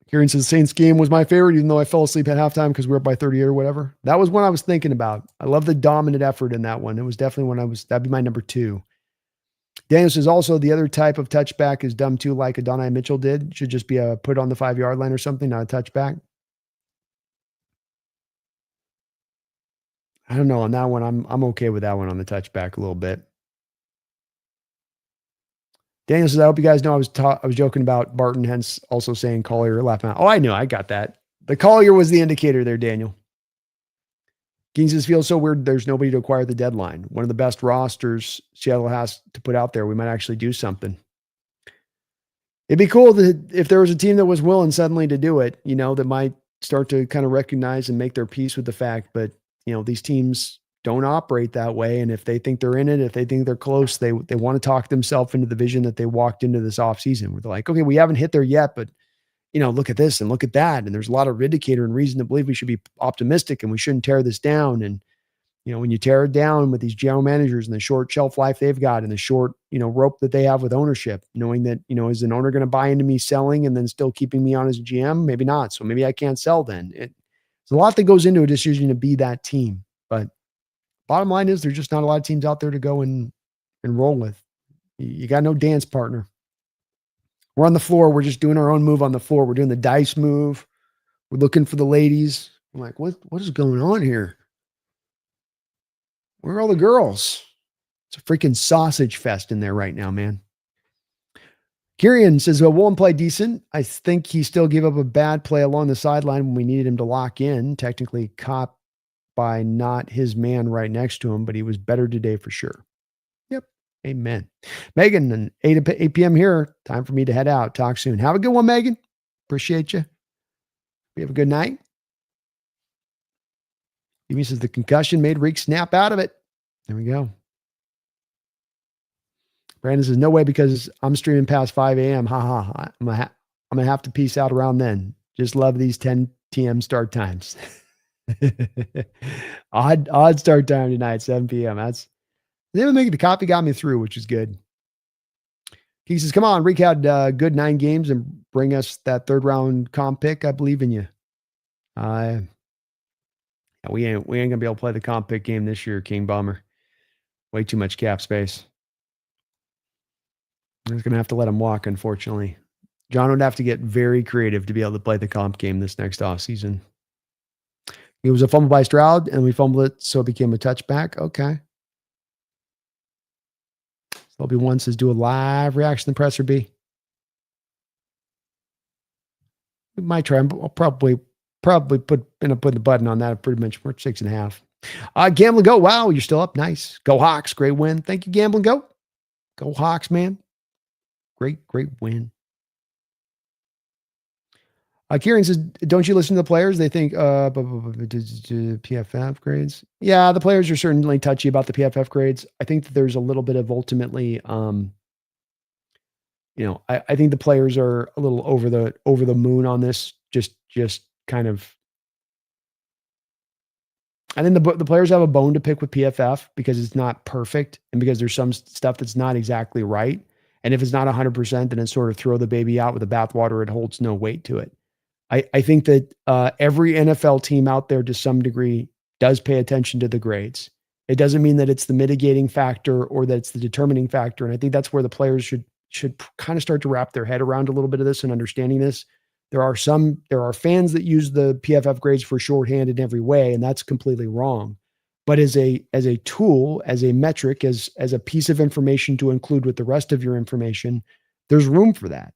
Kieran says the Saints game was my favorite, even though I fell asleep at halftime because we were up by 30 or whatever. That was one I was thinking about. I love the dominant effort in that one. It was definitely that'd be my number 2. Daniel says also the other type of touchback is dumb too, like Adonai Mitchell did. Should just be a put on the 5-yard line or something, not a touchback. I don't know on that one. I'm okay with that one on the touchback a little bit. Daniel says, I hope you guys know I was joking about Barton, hence also saying Collier laughing out. Oh, I know. I got that. The Collier was the indicator there, Daniel. King says, feels so weird. There's nobody to acquire the deadline. One of the best rosters Seattle has to put out there. We might actually do something. It'd be cool if there was a team that was willing suddenly to do it, that might start to kind of recognize and make their peace with the fact. But, these teams don't operate that way. And if they think they're in it, if they think they're close, they want to talk themselves into the vision that they walked into this offseason where they're like, okay, we haven't hit there yet, but look at this and look at that. And there's a lot of indicator and reason to believe we should be optimistic and we shouldn't tear this down. And, when you tear it down with these general managers and the short shelf life they've got and the short, rope that they have with ownership, knowing that, is an owner going to buy into me selling and then still keeping me on as a GM? Maybe not. So maybe I can't sell then. There's a lot that goes into a decision to be that team. But bottom line is there's just not a lot of teams out there to go and roll with. You got no dance partner. We're on the floor. We're just doing our own move on the floor. We're doing the dice move. We're looking for the ladies. I'm like, what is going on here? Where are all the girls? It's a freaking sausage fest in there right now, man. Kieran says, well, Woolen played decent. I think he still gave up a bad play along the sideline when we needed him to lock in. Technically caught by not his man right next to him, but he was better today for sure. Yep. Amen. Megan, and 8 p.m. here. Time for me to head out. Talk soon. Have a good one, Megan. Appreciate you. You have a good night. He says the concussion made Reek snap out of it. There we go. Brandon says, no way because I'm streaming past 5 a.m. Ha ha ha. I'm going to have to peace out around then. Just love these 10 p.m. start times. odd start time tonight, 7 p.m. They were making the copy got me through, which is good. He says, come on, Reek had good 9 games and bring us that 3rd round comp pick. I believe in you. We ain't gonna be able to play the comp pick game this year, King Bomber. Way too much cap space. I'm just gonna have to let him walk, unfortunately. John would have to get very creative to be able to play the comp game this next offseason. It was a fumble by Stroud, and we fumbled it, so it became a touchback. Okay. So LB1 says, do a live reaction to presser B. We might try. I'll probably put the button on that pretty much. We're 6.5. Gambling Go. Wow, you're still up. Nice. Go Hawks. Great win. Thank you, Gambling Go. Go Hawks, man. Great win. Kieran says, don't you listen to the players? They think PFF grades. Yeah, the players are certainly touchy about the PFF grades. I think that there's a little bit of ultimately, I think the players are a little over the moon on this. Just kind of. I think the players have a bone to pick with PFF because it's not perfect and because there's some stuff that's not exactly right. And if it's not 100%, then it's sort of throw the baby out with the bathwater. It holds no weight to it. I think that every NFL team out there to some degree does pay attention to the grades. It doesn't mean that it's the mitigating factor or that it's the determining factor. And I think that's where the players should kind of start to wrap their head around a little bit of this and understanding this. There are fans that use the PFF grades for shorthand in every way, and that's completely wrong. But as a tool, as a metric, as a piece of information to include with the rest of your information, there's room for that.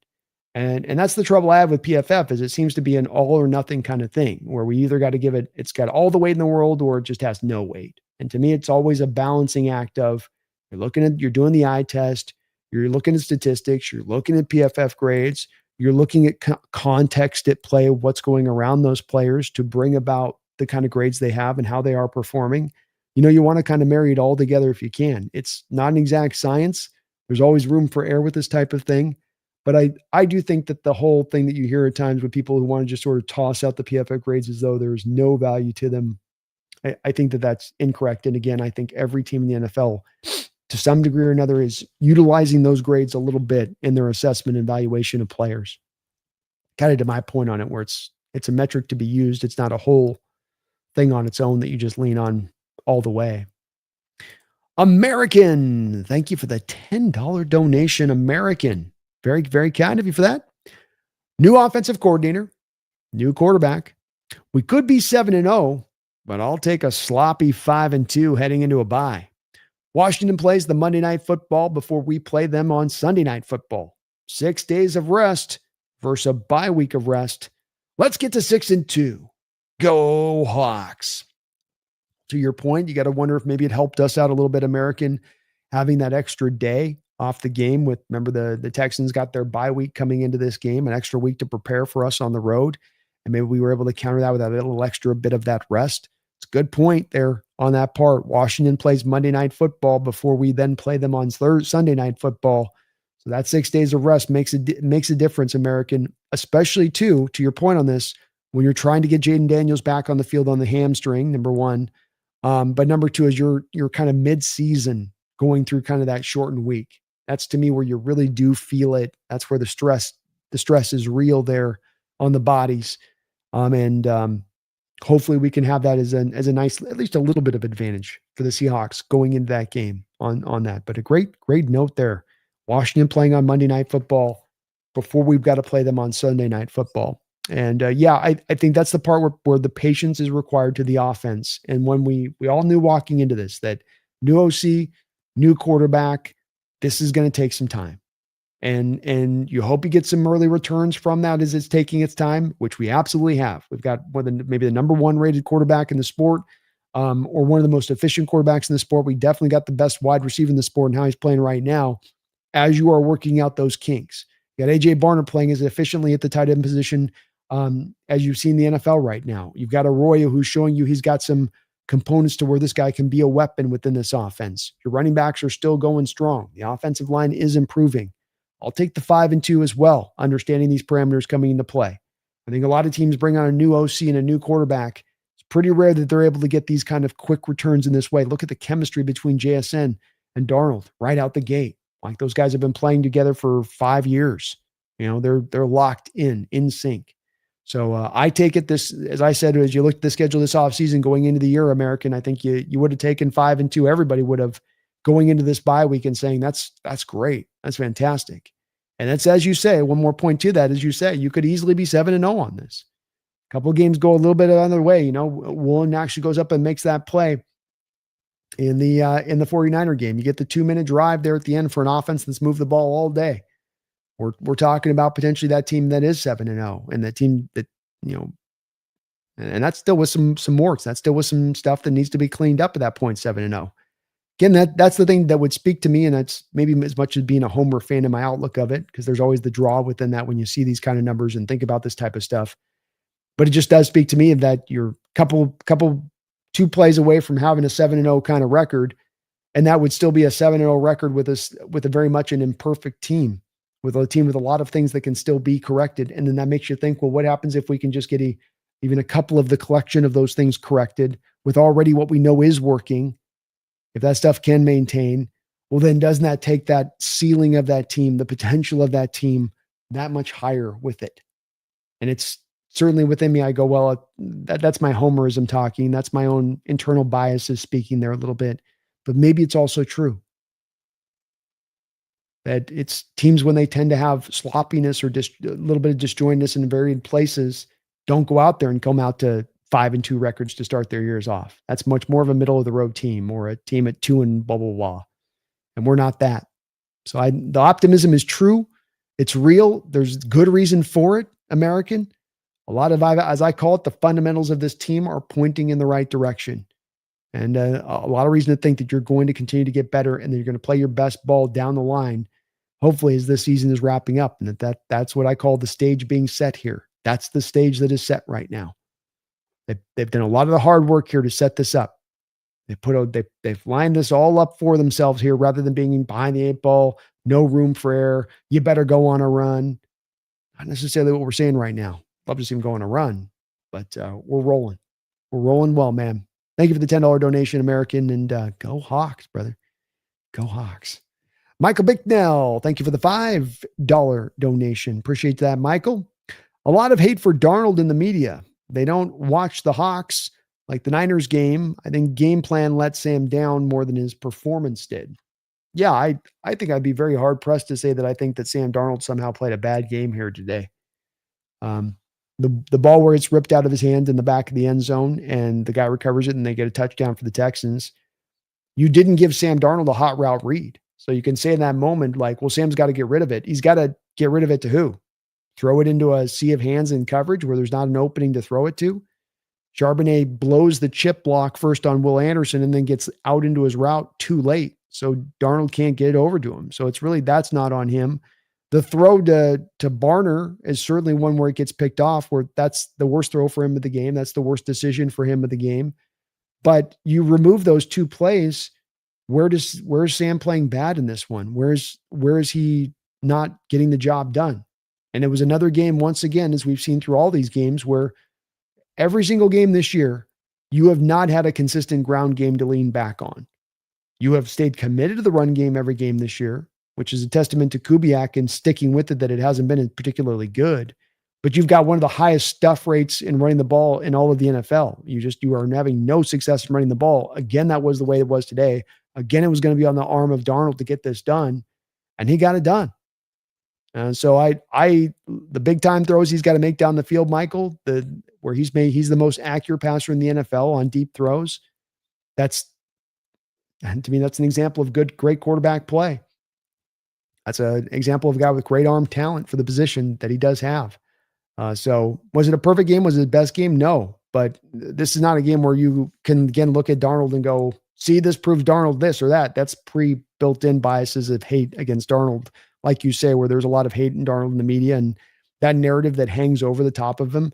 And that's the trouble I have with PFF is it seems to be an all or nothing kind of thing where we either got to give it's got all the weight in the world or it just has no weight. And to me, it's always a balancing act of you're doing the eye test, you're looking at statistics, you're looking at PFF grades, you're looking at context at play, what's going around those players to bring about the kind of grades they have and how they are performing. You want to kind of marry it all together if you can. It's not an exact science. There's always room for error with this type of thing. But I do think that the whole thing that you hear at times with people who want to just sort of toss out the PFF grades as though there's no value to them, I think that that's incorrect. And again, I think every team in the NFL, to some degree or another, is utilizing those grades a little bit in their assessment and evaluation of players. Kind of to my point on it, where it's a metric to be used. It's not a whole thing on its own that you just lean on all the way. American, thank you for the $10 donation, American. Very, very kind of you for that. New offensive coordinator, new quarterback. We could be 7-0, but I'll take a sloppy 5-2 heading into a bye. Washington plays the Monday Night Football before we play them on Sunday Night Football. 6 days of rest versus a bye week of rest. Let's get to 6-2. Go Hawks. To your point, you got to wonder if maybe it helped us out a little bit, American, having that extra day off the game with, remember the Texans got their bye week coming into this game, an extra week to prepare for us on the road. And maybe we were able to counter that with a little extra bit of that rest. It's a good point there on that part. Washington plays Monday Night Football before we then play them on Sunday Night Football. So that 6 days of rest makes a difference, American, especially to your point on this, when you're trying to get Jaden Daniels back on the field on the hamstring, number one. But number two is you're kind of mid-season going through kind of that shortened week. That's to me where you really do feel it. That's where the stress is real there on the bodies. Hopefully we can have that as a nice, at least a little bit of advantage for the Seahawks going into that game on that. But a great note there. Washington playing on Monday Night Football before we've got to play them on Sunday Night Football. And I think that's the part where the patience is required to the offense. And when we all knew walking into this, that new OC, new quarterback, this is going to take some time. And you hope you get some early returns from that as it's taking its time, which we absolutely have. We've got maybe the number one rated quarterback in the sport, or one of the most efficient quarterbacks in the sport. We definitely got the best wide receiver in the sport and how he's playing right now as you are working out those kinks. You got A.J. Barner playing as efficiently at the tight end position as you've seen the NFL right now. You've got Arroyo who's showing you he's got some components to where this guy can be a weapon within this offense. Your running backs are still going strong. The offensive line is improving. I'll take the 5-2 as well, understanding these parameters coming into play. I think a lot of teams bring on a new OC and a new quarterback. It's pretty rare that they're able to get these kind of quick returns in this way. Look at the chemistry between JSN and Darnold right out the gate. Like those guys have been playing together for 5 years. They're locked in sync. So I take it this, as I said, as you look at the schedule this offseason going into the year, American, I think you would have taken 5-2. Everybody would have going into this bye week and saying, that's great. That's fantastic. And that's, as you say, one more point to that, as you say, you could easily be 7-0 on this. A couple of games go a little bit another way. Woolen actually goes up and makes that play in the 49er game. You get the 2-minute drive there at the end for an offense that's moved the ball all day. We're talking about potentially that team that is 7-0 and that team that, and that's still with some warts. That's still with some stuff that needs to be cleaned up at that point, 7-0. Again, that's the thing that would speak to me, and that's maybe as much as being a Homer fan in my outlook of it, because there's always the draw within that when you see these kind of numbers and think about this type of stuff. But it just does speak to me of that you're two plays away from having a 7-0 kind of record, and that would still be a 7-0 record with a very much an imperfect team, with a team with a lot of things that can still be corrected. And then that makes you think, well, what happens if we can just get even a couple of the collection of those things corrected with already what we know is working? If that stuff can maintain, well, then doesn't that take that ceiling of that team, the potential of that team, that much higher with it? And it's certainly within me. I go, well, that's my homerism talking. That's my own internal biases speaking there a little bit. But maybe it's also true that it's teams when they tend to have sloppiness or just a little bit of disjointness in varied places, don't go out there and come out to 5-2 records to start their years off. That's much more of a middle of the road team or a team at 2 and blah, blah, blah. And we're not that. So the optimism is true. It's real. There's good reason for it, American. A lot of, as I call it, the fundamentals of this team are pointing in the right direction. And a lot of reason to think that you're going to continue to get better and that you're going to play your best ball down the line, hopefully as this season is wrapping up. And that's what I call the stage being set here. That's the stage that is set right now. They've done a lot of the hard work here to set this up. They've lined this all up for themselves here rather than being behind the 8 ball, no room for error. You better go on a run. Not necessarily what we're saying right now. Love to see them go on a run, but we're rolling. We're rolling well, man. Thank you for the $10 donation, American, and go Hawks, brother. Go Hawks. Michael Bicknell, thank you for the $5 donation. Appreciate that, Michael. A lot of hate for Darnold in the media. They don't watch the Hawks like the Niners game. I think game plan let Sam down more than his performance did. Yeah, I think I'd be very hard pressed to say that I think that Sam Darnold somehow played a bad game here today. The ball where it's ripped out of his hand in the back of the end zone and the guy recovers it and they get a touchdown for the Texans. you didn't give Sam Darnold a hot route read. So you can say in that moment, like, well, Sam's got to get rid of it. He's got to get rid of it to who? Throw it into a sea of hands in coverage where there's not an opening to throw it to. Charbonnet blows the chip block first on Will Anderson and then gets out into his route too late. So Darnold can't get it over to him. So it's really, that's not on him. The throw to Barner is certainly one where it gets picked off, where that's the worst throw for him of the game. That's the worst decision for him of the game. But you remove those two plays. Where's Sam playing bad in this one? Where is he not getting the job done? And it was another game, once again, as we've seen through all these games, where every single game this year, you have not had a consistent ground game to lean back on. You have stayed committed to the run game every game this year, which is a testament to Kubiak and sticking with it, that it hasn't been particularly good. But you've got one of the highest stuff rates in running the ball in all of the NFL. You are having no success in running the ball. Again, that was the way it was today. Again, it was going to be on the arm of Darnold to get this done, and he got it done. And so the big time throws he's got to make down the field, Michael, where he's the most accurate passer in the NFL on deep throws. And to me, that's an example of great quarterback play. That's an example of a guy with great arm talent for the position that he does have. So was it a perfect game? Was it the best game? No, but this is not a game where you can, again, look at Darnold and go, see, this proves Darnold this or that. That's pre-built-in biases of hate against Darnold, like you say, where there's a lot of hate in Darnold in the media, and that narrative that hangs over the top of him.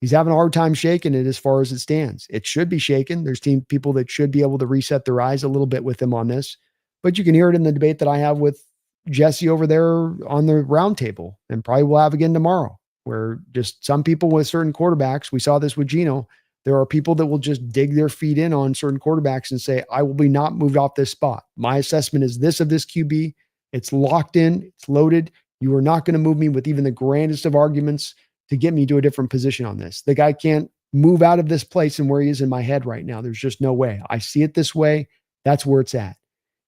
He's having a hard time shaking it as far as it stands. It should be shaken. There's people that should be able to reset their eyes a little bit with him on this, but you can hear it in the debate that I have with Jesse over there on the roundtable, and probably we'll have again tomorrow, where just some people with certain quarterbacks, we saw this with Geno, there are people that will just dig their feet in on certain quarterbacks and say, I will be not moved off this spot. My assessment is this of this QB. It's locked in. It's loaded. You are not going to move me with even the grandest of arguments to get me to a different position on this. The guy can't move out of this place and where he is in my head right now. There's just no way. I see it this way. That's where it's at.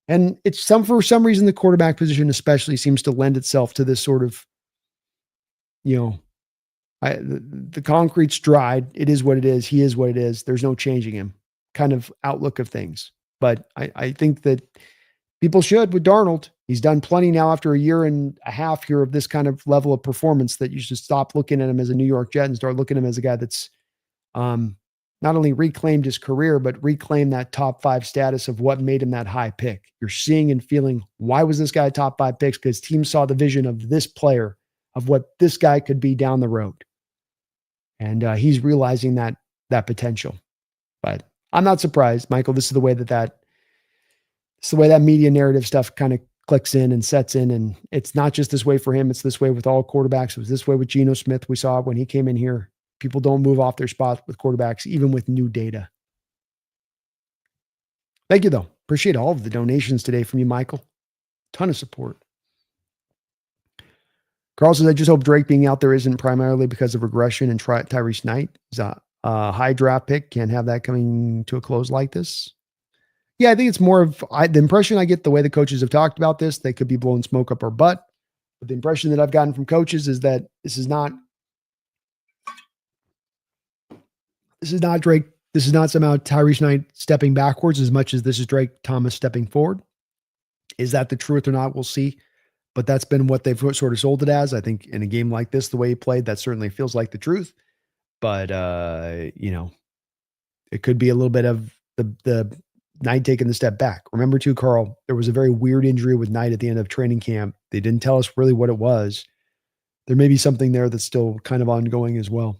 And it's for some reason, the quarterback position especially seems to lend itself to this sort of, the concrete's dried. It is what it is. He is what it is. There's no changing him kind of outlook of things. But I think that people should with Darnold. He's done plenty now after a year and a half here of this kind of level of performance, that you should stop looking at him as a New York Jet and start looking at him as a guy that's not only reclaimed his career, but reclaimed that top 5 status of what made him that high pick. You're seeing and feeling, why was this guy a top 5 picks? Because teams saw the vision of this player, of what this guy could be down the road. And he's realizing that potential. But I'm not surprised, Michael. This is the way that media narrative stuff kind of clicks in and sets in. And it's not just this way for him. It's this way with all quarterbacks. It was this way with Geno Smith. We saw when he came in here. People don't move off their spot with quarterbacks, even with new data. Thank you, though. Appreciate all of the donations today from you, Michael. Ton of support. Carl says, I just hope Drake being out there isn't primarily because of regression and Tyrese Knight. He's a high draft pick. Can't have that coming to a close like this. Yeah, I think it's more of the impression I get the way the coaches have talked about this. They could be blowing smoke up our butt. But the impression that I've gotten from coaches is that this is not Drake. This is not somehow Tyrese Knight stepping backwards as much as this is Drake Thomas stepping forward. Is that the truth or not? We'll see. But that's been what they've sort of sold it as. I think in a game like this, the way he played, that certainly feels like the truth. But, it could be a little bit of the Knight taking the step back. Remember too, Carl, there was a very weird injury with Knight at the end of training camp. They didn't tell us really what it was. There may be something there that's still kind of ongoing as well.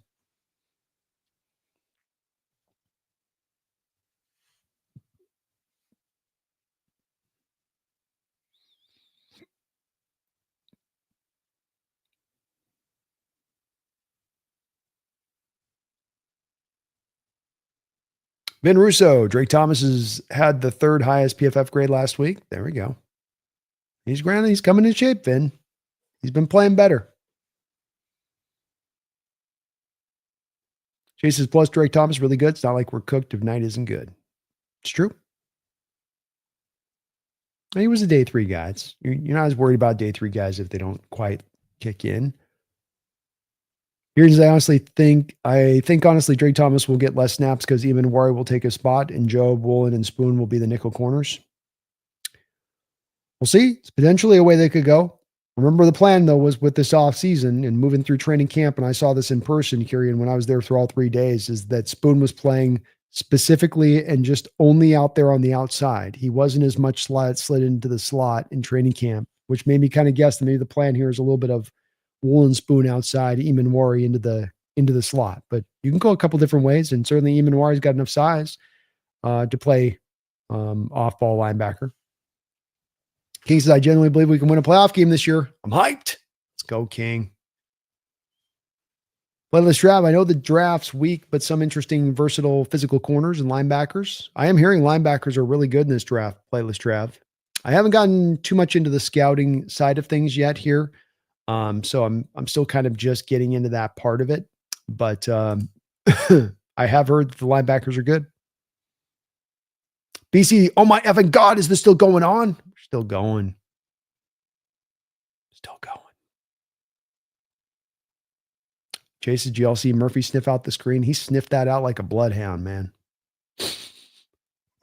Vin Russo, Drake Thomas has had the 3rd highest PFF grade last week. There we go. He's grounded. He's coming in shape, Vin. He's been playing better. Chase says, plus Drake Thomas really good. It's not like we're cooked if Knight isn't good. It's true. He was a day 3 guy. You're not as worried about day 3 guys if they don't quite kick in. Here's I think honestly Drake Thomas will get less snaps because even Warrior will take a spot, and Job, Woolen, and Spoon will be the nickel corners. We'll see. It's potentially a way they could go. Remember the plan though was with this off season and moving through training camp, and I saw this in person, Kieran, when I was there through all 3 days, is that Spoon was playing specifically and just only out there on the outside. He wasn't as much slid into the slot in training camp, which made me kind of guess that maybe the plan here is a little bit of Woolen, Spoon outside, Eamon Wari into the slot. But you can go a couple different ways, and certainly Eamon Wari's got enough size to play off-ball linebacker. King says, I genuinely believe we can win a playoff game this year. I'm hyped. Let's go, King. Playlist Trav, I know the draft's weak, but some interesting, versatile physical corners and linebackers. I am hearing linebackers are really good in this draft, Playlist Trav. I haven't gotten too much into the scouting side of things yet here. So I'm still kind of just getting into that part of it. But I have heard that the linebackers are good. BC, oh my effing God, is this still going on? Still going. Still going. Jason GLC Murphy sniff out the screen. He sniffed that out like a bloodhound, man.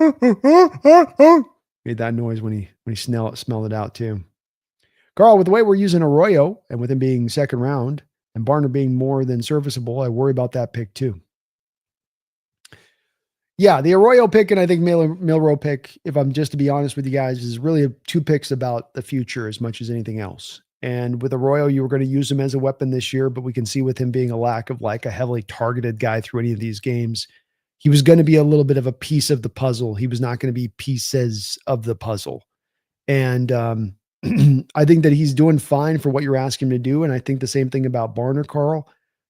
Made that noise when he smelled it out too. Carl, with the way we're using Arroyo and with him being second round and Barner being more than serviceable, I worry about that pick too. Yeah, the Arroyo pick and I think Milroe pick, if I'm just to be honest with you guys, is really 2 picks about the future as much as anything else. And with Arroyo, you were going to use him as a weapon this year, but we can see with him being a lack of like a heavily targeted guy through any of these games, he was going to be a little bit of a piece of the puzzle. He was not going to be pieces of the puzzle. And I think that he's doing fine for what you're asking him to do. And I think the same thing about Barner, Carl.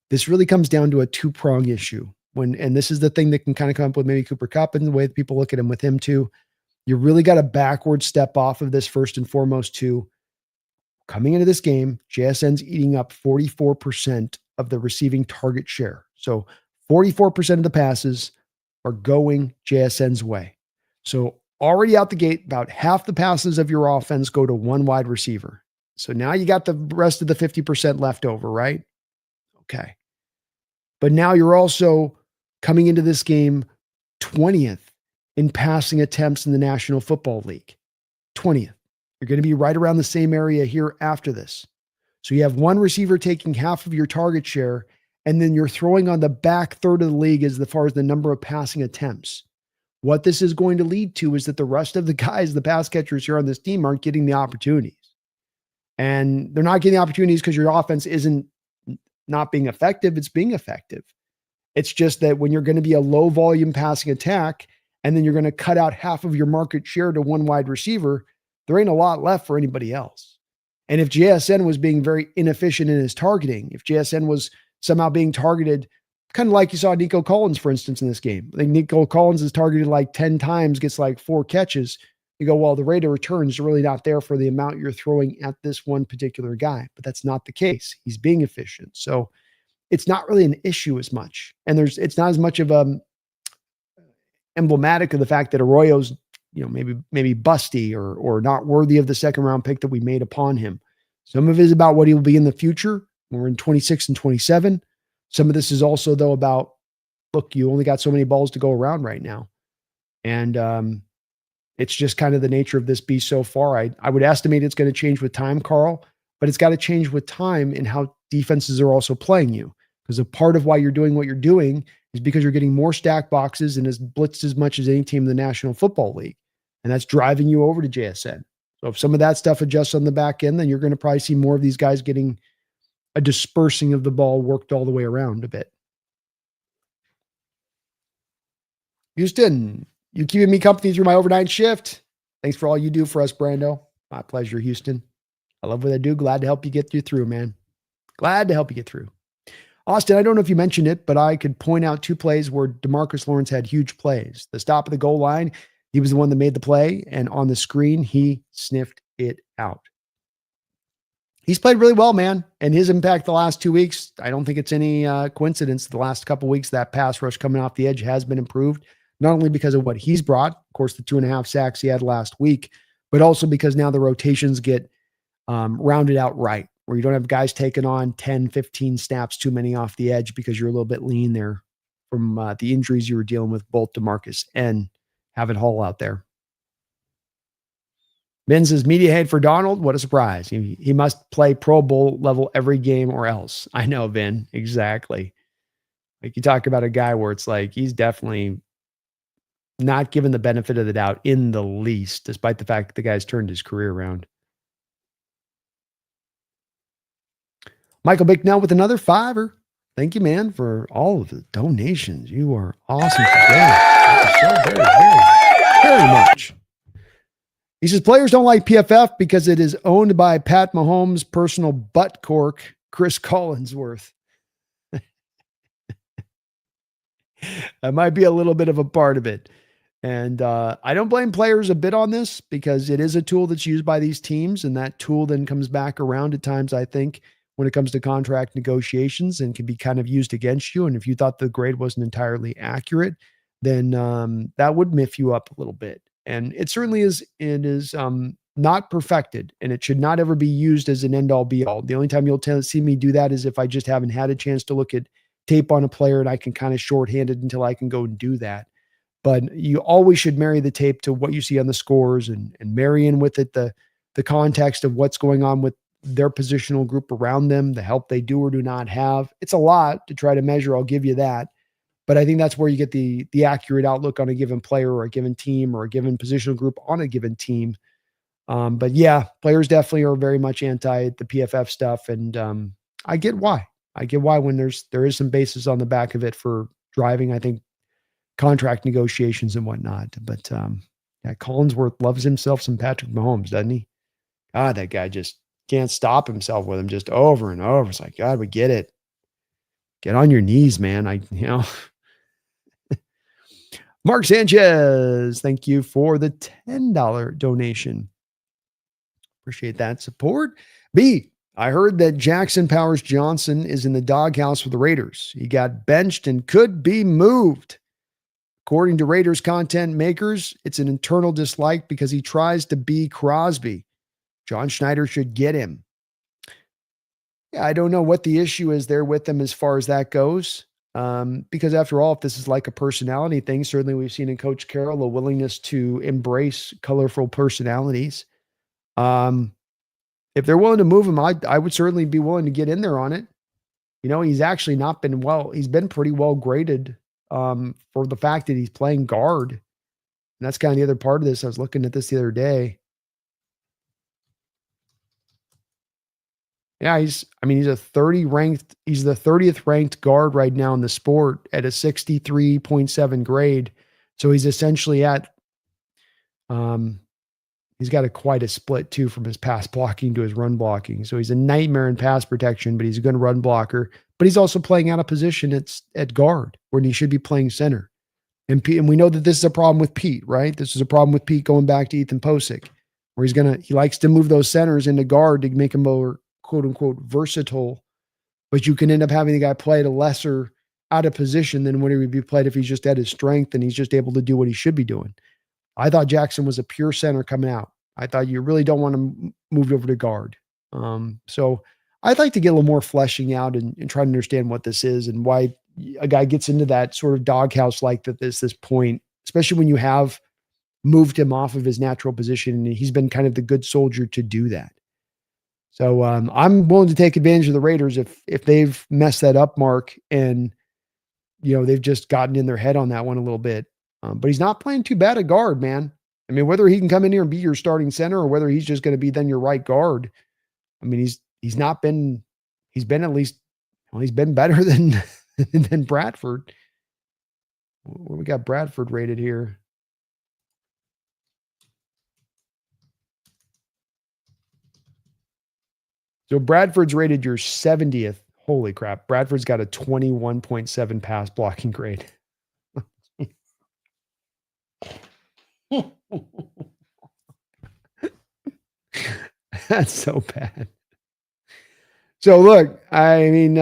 This really comes down to a 2-prong issue. And this is the thing that can kind of come up with maybe Cooper Kupp and the way that people look at him with him too. You really got to backward step off of this first and foremost too. Coming into this game, JSN's eating up 44% of the receiving target share. So 44% of the passes are going JSN's way. So already out the gate, about half the passes of your offense go to one wide receiver. So now you got the rest of the 50% left over, right? Okay. But now you're also coming into this game 20th in passing attempts in the National Football League. 20th. You're going to be right around the same area here after this. So you have one receiver taking half of your target share, and then you're throwing on the back third of the league as far as the number of passing attempts. What this is going to lead to is that the rest of the guys, the pass catchers here on this team, aren't getting the opportunities. And they're not getting the opportunities because your offense isn't not being effective. It's being effective. It's just that when you're going to be a low volume passing attack, and then you're going to cut out half of your market share to one wide receiver, there ain't a lot left for anybody else. And if JSN was being very inefficient in his targeting, if JSN was somehow being targeted, kind of like you saw Nico Collins, for instance, in this game. I think Nico Collins is targeted like 10 times, gets like 4 catches. You go, well, the rate of return is really not there for the amount you're throwing at this one particular guy. But that's not the case. He's being efficient. So it's not really an issue as much. And it's not as much of a emblematic of the fact that Arroyo's, maybe busty or not worthy of the second round pick that we made upon him. Some of it is about what he will be in the future when we're in 26 and 27. Some of this is also though about, look, you only got so many balls to go around right now. And it's just kind of the nature of this beast so far. I would estimate it's going to change with time, Carl, but it's got to change with time in how defenses are also playing you. Because a part of why you're doing what you're doing is because you're getting more stack boxes and has blitzed as much as any team in the National Football League. And that's driving you over to JSN. So if some of that stuff adjusts on the back end, then you're going to probably see more of these guys getting a dispersing of the ball worked all the way around a bit. Houston, you keeping me company through my overnight shift. Thanks for all you do for us, Brando. My pleasure, Houston. I love what I do. Glad to help you get through, man. Glad to help you get through. Austin, I don't know if you mentioned it, but I could point out 2 plays where DeMarcus Lawrence had huge plays. The stop of the goal line, he was the one that made the play, and on the screen, he sniffed it out. He's played really well, man, and his impact the last 2 weeks, I don't think it's any coincidence. The last couple of weeks, that pass rush coming off the edge has been improved, not only because of what he's brought, of course, the 2.5 sacks he had last week, but also because now the rotations get rounded out right. where you don't have guys taking on 10, 15 snaps too many off the edge because you're a little bit lean there from the injuries you were dealing with, both DeMarcus and Havett Hall out there. Ben says, media head for Donald. What a surprise. He must play Pro Bowl level every game or else. I know, Ben. Exactly. Like you talk about a guy where it's like he's definitely not given the benefit of the doubt in the least, despite the fact that the guy's turned his career around. Michael Bicknell with another $5. Thank you, man, for all of the donations. You are awesome today. Thank you so very, very, very much. He says, players don't like PFF because it is owned by Pat Mahomes' personal butt cork, Chris Collinsworth. That might be a little bit of a part of it. And I don't blame players a bit on this because it is a tool that's used by these teams. And that tool then comes back around at times, I think, when it comes to contract negotiations and can be kind of used against you. And if you thought the grade wasn't entirely accurate, then that would miff you up a little bit. And it certainly is, not perfected, and it should not ever be used as an end all be all. The only time you'll see me do that is if I just haven't had a chance to look at tape on a player and I can kind of shorthand it until I can go and do that. But you always should marry the tape to what you see on the scores and marry in with it the context of what's going on with their positional group around them, the help they do or do not have. It's a lot to try to measure. I'll give you that. But I think that's where you get the accurate outlook on a given player or a given team or a given positional group on a given team. But yeah, players definitely are very much anti the PFF stuff. And I get why. I get why when there is some basis on the back of it for driving, I think, contract negotiations and whatnot. But yeah, Collinsworth loves himself some Patrick Mahomes, doesn't he? God, that guy just can't stop himself with him just over and over. It's like, God, we get it. Get on your knees, man. Mark Sanchez, thank you for the $10 donation. Appreciate that support. B, I heard that Jackson Powers Johnson is in the doghouse with the Raiders. He got benched and could be moved. According to Raiders content makers, it's an internal dislike because he tries to be Crosby. John Schneider should get him. Yeah, I don't know what the issue is there with him as far as that goes. Because after all, if this is like a personality thing, certainly we've seen in Coach Carroll a willingness to embrace colorful personalities. If they're willing to move him, I would certainly be willing to get in there on it. You know, he's actually not been he's been pretty well graded for the fact that he's playing guard. And that's kind of the other part of this. I was looking at this the other day. Yeah, he's the 30th ranked guard right now in the sport at a 63.7 grade. So he's essentially at, he's got quite a split too from his pass blocking to his run blocking. So he's a nightmare in pass protection, but he's a good run blocker. But he's also playing out of position at guard when he should be playing center. And we know that this is a problem with Pete, right? This is a problem with Pete going back to Ethan Posick, where he likes to move those centers into guard to make him more quote unquote versatile, but you can end up having the guy play at a lesser out of position than what he would be played if he's just at his strength and he's just able to do what he should be doing. I thought Jackson was a pure center coming out. I thought you really don't want to move over to guard. So I'd like to get a little more fleshing out and try to understand what this is and why a guy gets into that sort of doghouse like that this point, especially when you have moved him off of his natural position and he's been kind of the good soldier to do that. So I'm willing to take advantage of the Raiders if they've messed that up, Mark, and they've just gotten in their head on that one a little bit. But he's not playing too bad at guard, man. I mean, whether he can come in here and be your starting center or whether he's just going to be then your right guard. I mean, he's been better than Bradford. Where we got Bradford rated here? So Bradford's rated your 70th. Holy crap. Bradford's got a 21.7 pass blocking grade. That's so bad. So look, I mean,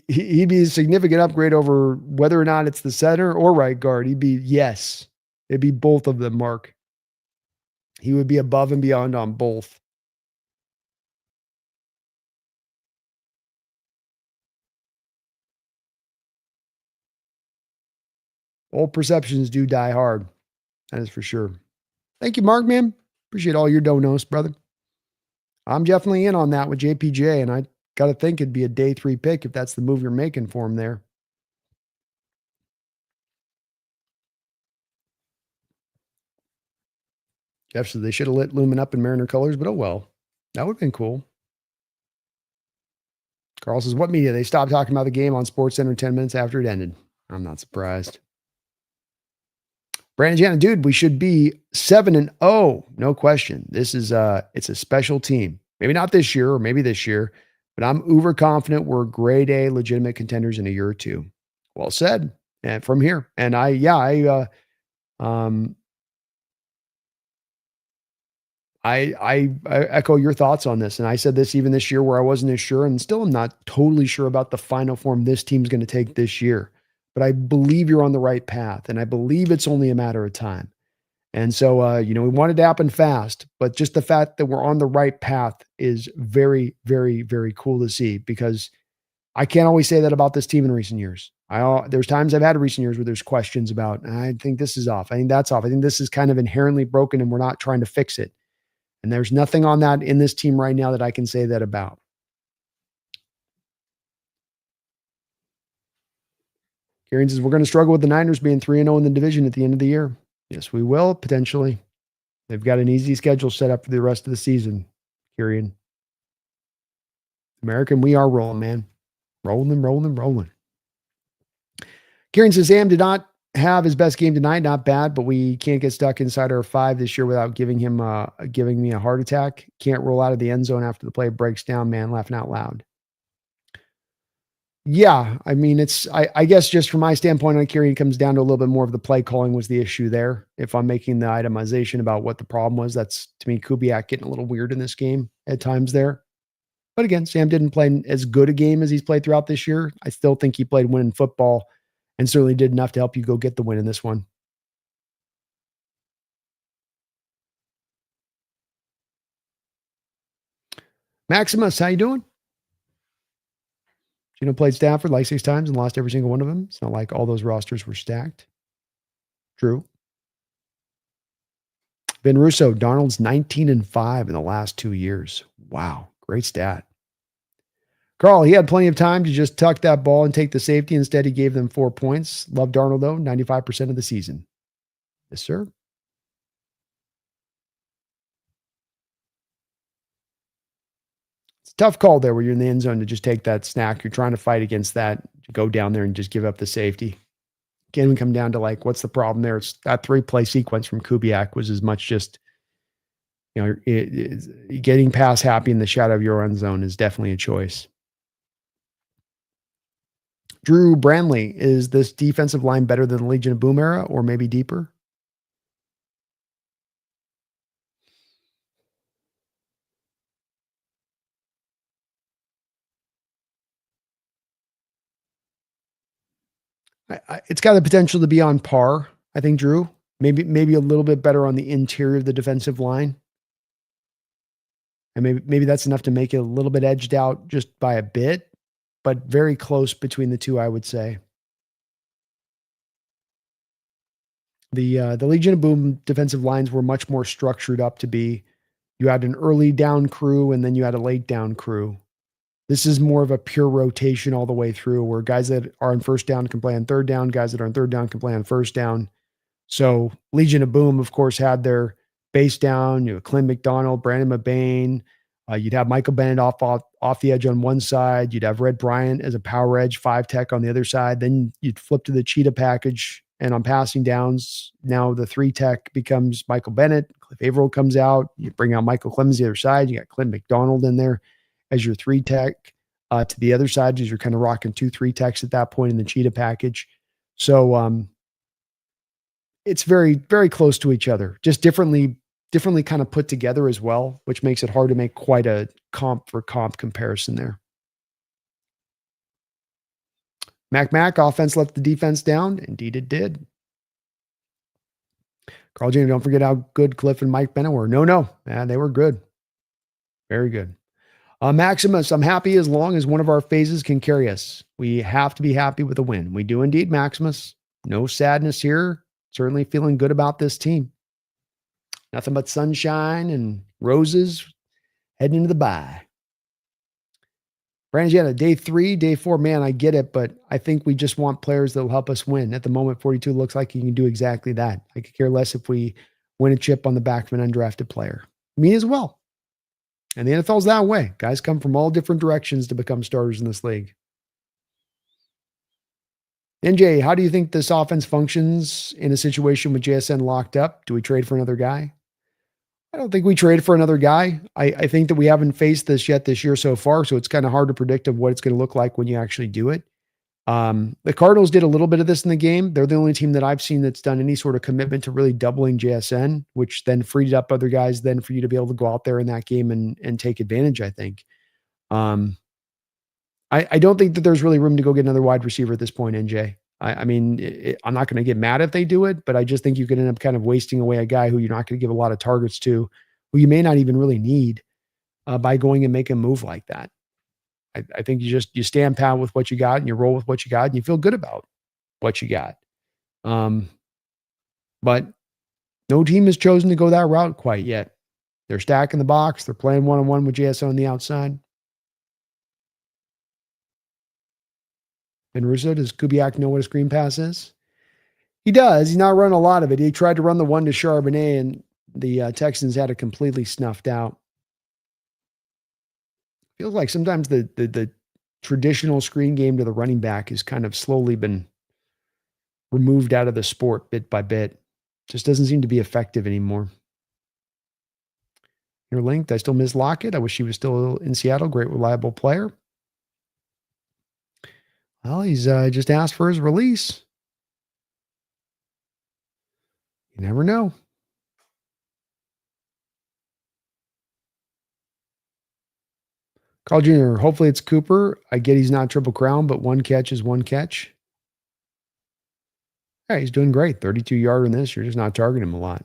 he'd be a significant upgrade over whether or not it's the center or right guard. It'd be both of them, Mark. He would be above and beyond on both. Old perceptions do die hard. That is for sure. Thank you, Mark, man. Appreciate all your donos, brother. I'm definitely in on that with JPJ, and I got to think it'd be a day 3 pick if that's the move you're making for him there. Jeff said they should have lit Lumen up in Mariner colors, but oh well. That would have been cool. Carl says, what media? They stopped talking about the game on SportsCenter 10 minutes after it ended. I'm not surprised. Brandon Jana, dude, we should be 7-0. No question. This is it's a special team. Maybe not this year or maybe this year, but I'm uber confident we're grade A legitimate contenders in a year or two. Well said. And from here. And I echo your thoughts on this. And I said this even this year where I wasn't as sure and still am not totally sure about the final form this team's going to take this year. But I believe you're on the right path. And I believe it's only a matter of time. And so, we want it to happen fast, but just the fact that we're on the right path is very, very, very cool to see because I can't always say that about this team in recent years. There's times I've had in recent years where there's questions about, I think this is off. I think that's off. I think this is kind of inherently broken and we're not trying to fix it. And there's nothing on that in this team right now that I can say that about. Kieran says, we're going to struggle with the Niners being 3-0 in the division at the end of the year. Yes, we will, potentially. They've got an easy schedule set up for the rest of the season, Kieran. American, we are rolling, man. Rolling. Kieran says, Sam did not have his best game tonight. Not bad, but we can't get stuck inside our 5 this year without giving me a heart attack. Can't roll out of the end zone after the play breaks down, man, laughing out loud. Yeah, I mean, I guess just from my standpoint on Kieran, it comes down to a little bit more of the play calling was the issue there. If I'm making the itemization about what the problem was, that's, to me, Kubiak getting a little weird in this game at times there. But again, Sam didn't play as good a game as he's played throughout this year. I still think he played winning football and certainly did enough to help you go get the win in this one. Maximus, how you doing? Played Stafford like 6 times and lost every single one of them. It's not like all those rosters were stacked. True. Ben Russo, Darnold's 19-5 in the last 2 years. Wow, great stat. Carl, he had plenty of time to just tuck that ball and take the safety. Instead, he gave them 4 points. Love Darnold, though, 95% of the season. Yes, sir. It's a tough call there where you're in the end zone to just take that snack. You're trying to fight against that, to go down there and just give up the safety. Again, we come down to what's the problem there? It's that 3-play sequence from Kubiak was as much just, getting pass happy in the shadow of your end zone is definitely a choice. Drew Branley, is this defensive line better than the Legion of Boom era or maybe deeper? It's got the potential to be on par, I think, Drew. Maybe a little bit better on the interior of the defensive line. And maybe that's enough to make it a little bit edged out just by a bit, but very close between the two, I would say. The Legion of Boom defensive lines were much more structured up to be. You had an early down crew and then you had a late down crew. This is more of a pure rotation all the way through where guys that are on first down can play on third down, guys that are on third down can play on first down. So Legion of Boom, of course, had their base down, Clint McDonald, Brandon McBain. You'd have Michael Bennett off the edge on one side. You'd have Red Bryant as a power edge 5 tech on the other side. Then you'd flip to the cheetah package. And on passing downs, now the 3 tech becomes Michael Bennett. Cliff Averill comes out. You bring out Michael Clemens the other side. You got Clint McDonald in there as your 3 tech. To the other side, as you're kind of rocking 2 3 techs at that point in the cheetah package. So it's very, very close to each other, just differently kind of put together as well, which makes it hard to make quite a comp for comp comparison there. Mac offense let the defense down. Indeed it did. Carl Jr., don't forget how good Cliff and Mike Bennett were. No. They were good. Very good. Maximus, I'm happy as long as one of our phases can carry us. We have to be happy with a win. We do indeed, Maximus. no sadness here. Certainly feeling good about this team. Nothing but sunshine and roses heading into the bye. Brandon, day 3, day 4, man, I get it, but I think we just want players that will help us win. At the moment, 42 looks like he can do exactly that. I could care less if we win a chip on the back of an undrafted player. Me as well. And the NFL's that way. Guys come from all different directions to become starters in this league. NJ, how do you think this offense functions in a situation with JSN locked up? Do we trade for another guy? I don't think we trade for another guy. I think that we haven't faced this yet this year so far, so it's kind of hard to predict of what it's going to look like when you actually do it. The Cardinals did a little bit of this in the game. They're the only team that I've seen that's done any sort of commitment to really doubling JSN, which then freed up other guys then for you to be able to go out there in that game and take advantage, I think. I don't think that there's really room to go get another wide receiver at this point, NJ. I'm not going to get mad if they do it, but I just think you could end up kind of wasting away a guy who you're not going to give a lot of targets to, who you may not even really need by going and making a move like that. I think you stand pat with what you got and you roll with what you got and you feel good about what you got. But no team has chosen to go that route quite yet. They're stacking the box. They're playing one-on-one with JSO on the outside. And Russo, does Kubiak know what a screen pass is? He does. He's not running a lot of it. He tried to run the one to Charbonnet, and the Texans had it completely snuffed out. Feels like sometimes the traditional screen game to the running back has kind of slowly been removed out of the sport bit by bit. Just doesn't seem to be effective anymore. You're linked. I still miss Lockett. I wish he was still in Seattle. Great, reliable player. Well, he's just asked for his release. You never know. Carl Jr., hopefully it's Cooper. I get he's not Triple Crown, but one catch is one catch. Yeah, he's doing great. 32-yarder in this. You're just not targeting him a lot.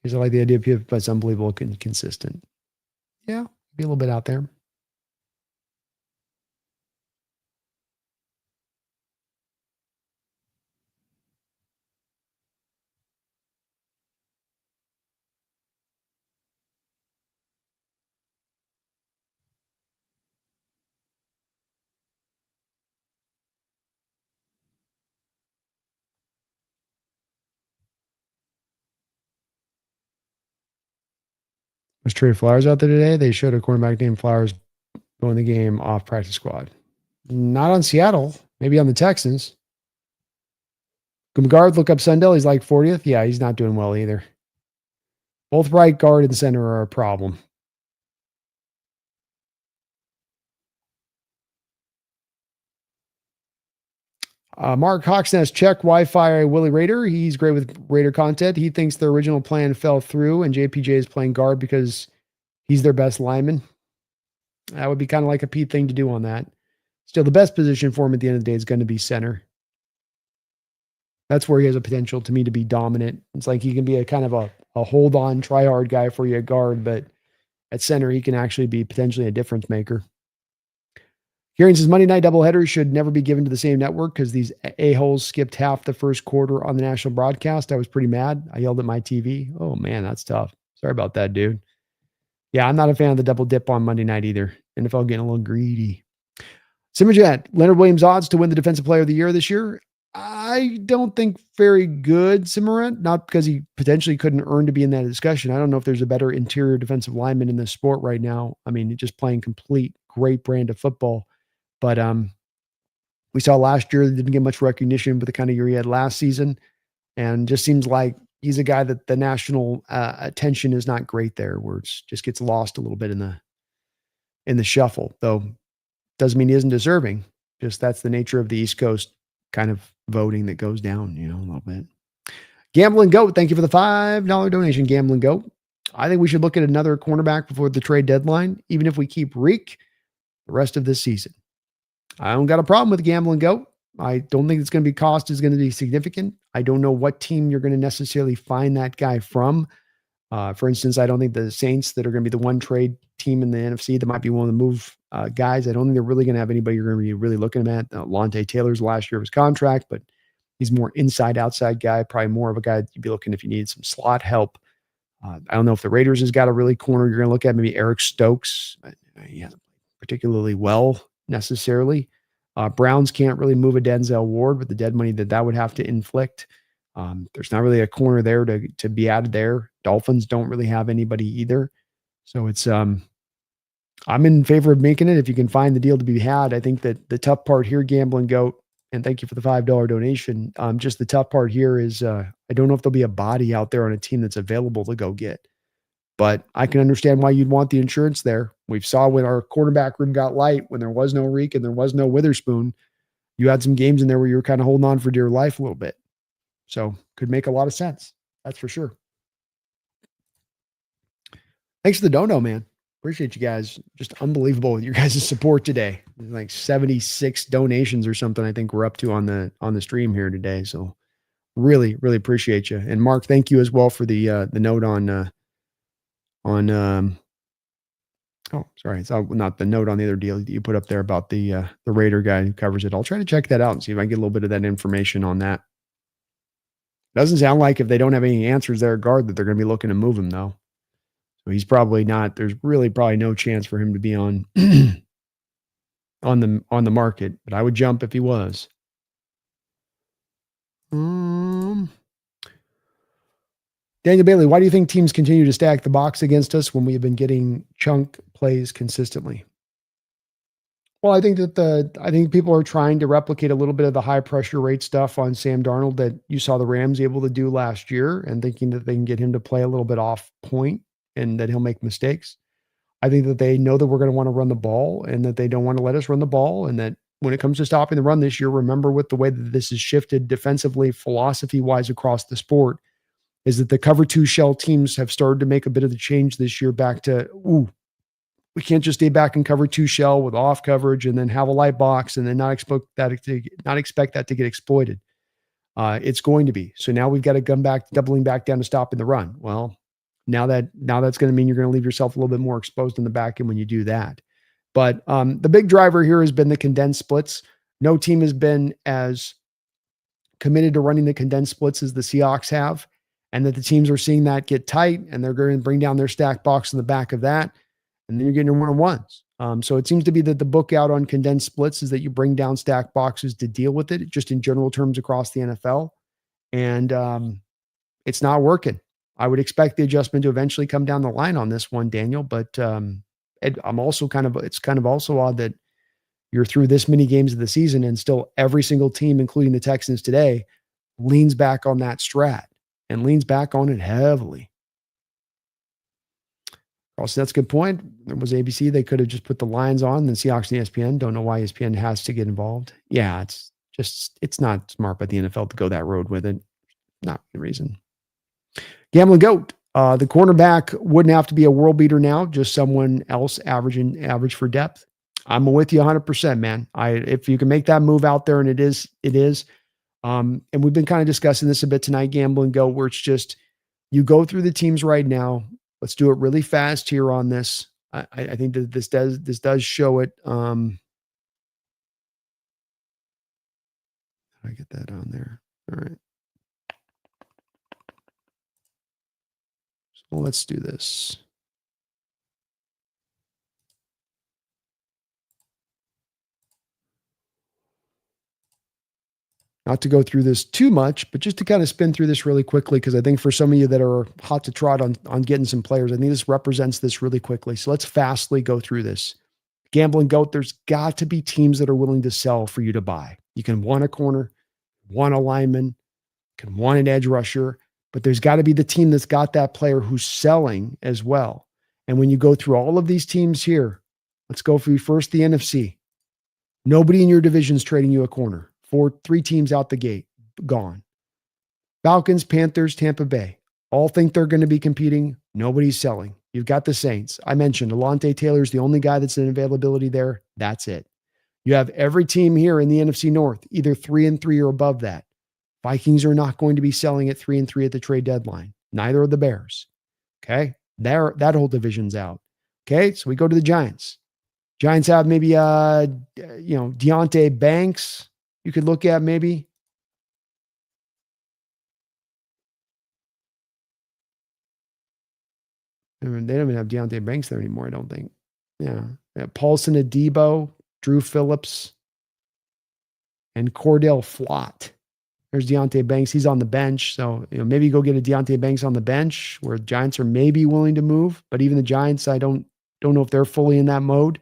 I like the idea of PFF, but it's unbelievable consistent. Yeah, be a little bit out there. Was Trey Flowers out there today? They showed a cornerback named Flowers going the game off practice squad. Not on Seattle. Maybe on the Texans. Guard, look up Sundell. He's like 40th. Yeah, he's not doing well either. Both right guard and center are a problem. Mark Hawksnest, check Wi-Fi Willie Raider. He's great with Raider content. He thinks the original plan fell through and JPJ is playing guard because he's their best lineman. That would be kind of like a Pete thing to do on that. Still, the best position for him at the end of the day is going to be center. That's where he has a potential to me to be dominant. It's like he can be a kind of a hold on, try hard guy for you at guard, but at center, he can actually be potentially a difference maker. Kieran says Monday night doubleheaders should never be given to the same network because these a-holes skipped half the first quarter on the national broadcast. I was pretty mad. I yelled at my TV. Oh, man, that's tough. Sorry about that, dude. Yeah, I'm not a fan of the double dip on Monday night either. NFL getting a little greedy. Simmerjet, Leonard Williams odds to win the Defensive Player of the Year this year? I don't think very good, Simmerant. Not because he potentially couldn't earn to be in that discussion. I don't know if there's a better interior defensive lineman in this sport right now. I mean, just playing complete great brand of football. But we saw last year, didn't get much recognition with the kind of year he had last season. And just seems like he's a guy that the national attention is not great there, where it just gets lost a little bit in the shuffle. Though doesn't mean he isn't deserving. Just that's the nature of the East Coast kind of voting that goes down, a little bit. Gambling Goat, thank you for the $5 donation, Gambling Goat. I think we should look at another cornerback before the trade deadline, even if we keep Reek the rest of this season. I don't got a problem with Gambling Goat. I don't think it's going to be cost is going to be significant. I don't know what team you're going to necessarily find that guy from. For instance, I don't think the Saints, that are going to be the one trade team in the NFC that might be willing to move guys, I don't think they're really going to have anybody you're going to be really looking at. Lante Taylor's last year of his contract, but he's more inside outside guy, probably more of a guy that you'd be looking if you needed some slot help. I don't know if the Raiders has got a really corner you're going to look at. Maybe Eric Stokes. He hasn't played particularly well necessarily. Browns can't really move a Denzel Ward with the dead money that would have to inflict. There's not really a corner there to be added there. Dolphins don't really have anybody either. So it's I'm in favor of making it if you can find the deal to be had. I think that the tough part here, Gambling Goat, and thank you for the $5 donation. Just the tough part here is I don't know if there'll be a body out there on a team that's available to go get. But I can understand why you'd want the insurance there. We saw when our quarterback room got light, when there was no Reek and there was no Witherspoon, you had some games in there where you were kind of holding on for dear life a little bit. So could make a lot of sense. That's for sure. Thanks for the dono, man. Appreciate you guys. Just unbelievable with your guys' support today. Like 76 donations or something I think we're up to on the stream here today. So really, really appreciate you. And Mark, thank you as well for the note on sorry, it's not the note on the other deal that you put up there about the Raider guy who covers it. I'll try to check that out and see if I can get a little bit of that information on that. Doesn't sound like if they don't have any answers there at guard that they're going to be looking to move him though. So he's probably not. There's really probably no chance for him to be on on the market. But I would jump if he was. Daniel Bailey, why do you think teams continue to stack the box against us when we have been getting chunk plays consistently? Well, I think that people are trying to replicate a little bit of the high pressure rate stuff on Sam Darnold that you saw the Rams able to do last year, and thinking that they can get him to play a little bit off point and that he'll make mistakes. I think that they know that we're going to want to run the ball and that they don't want to let us run the ball. And that when it comes to stopping the run this year, remember with the way that this has shifted defensively, philosophy wise across the sport, is that the cover two shell teams have started to make a bit of the change this year back to, we can't just stay back in cover two shell with off coverage and then have a light box and then not expect that to get exploited. It's going to be. So now we've got to come back, doubling back down to stopping the run. Well, now that's going to mean you're going to leave yourself a little bit more exposed in the back end when you do that. But the big driver here has been the condensed splits. No team has been as committed to running the condensed splits as the Seahawks have, and that the teams are seeing that get tight and they're going to bring down their stack box in the back of that. And then you're getting your one-on-ones. So it seems to be that the book out on condensed splits is that you bring down stack boxes to deal with it, just in general terms across the NFL. And it's not working. I would expect the adjustment to eventually come down the line on this one, Daniel. But it's kind of also odd that you're through this many games of the season and still every single team, including the Texans today, leans back on that strat and leans back on it heavily. Also, that's a good point. There was ABC. They could have just put the lines on, then Seahawks and ESPN. Don't know why ESPN has to get involved. Yeah, it's not smart by the NFL to go that road with it. Not the reason. Gambling Goat. The cornerback wouldn't have to be a world beater now, just someone else average for depth. I'm with you 100%, man. If you can make that move out there, and it is. And we've been kind of discussing this a bit tonight, Gambling Goat, where it's just you go through the teams right now. Let's do it really fast here on this. I think that this does show it. How do I get that on there? All right. So let's do this. Not to go through this too much, but just to kind of spin through this really quickly, because I think for some of you that are hot to trot on getting some players, I think this represents this really quickly. So let's fastly go through this. Gambling Goat, there's got to be teams that are willing to sell for you to buy. You can want a corner, want a lineman, can want an edge rusher, but there's got to be the team that's got that player who's selling as well. And when you go through all of these teams here, let's go for first the NFC. Nobody in your division is trading you a corner. 3 teams out the gate, gone. Falcons, Panthers, Tampa Bay. All think they're going to be competing. Nobody's selling. You've got the Saints. I mentioned Alante Taylor's the only guy that's in availability there. That's it. You have every team here in the NFC North, either 3-3 or above that. Vikings are not going to be selling at 3-3 at the trade deadline. Neither are the Bears. Okay. That whole division's out. Okay. So we go to the Giants. Giants have maybe Deontay Banks you could look at maybe. I mean, they don't even have Deontay Banks there anymore, I don't think. Yeah. Paulson Adebo, Drew Phillips, and Cordell Flott. There's Deontay Banks. He's on the bench. So, maybe you go get a Deontay Banks on the bench where Giants are maybe willing to move. But even the Giants, I don't know if they're fully in that mode.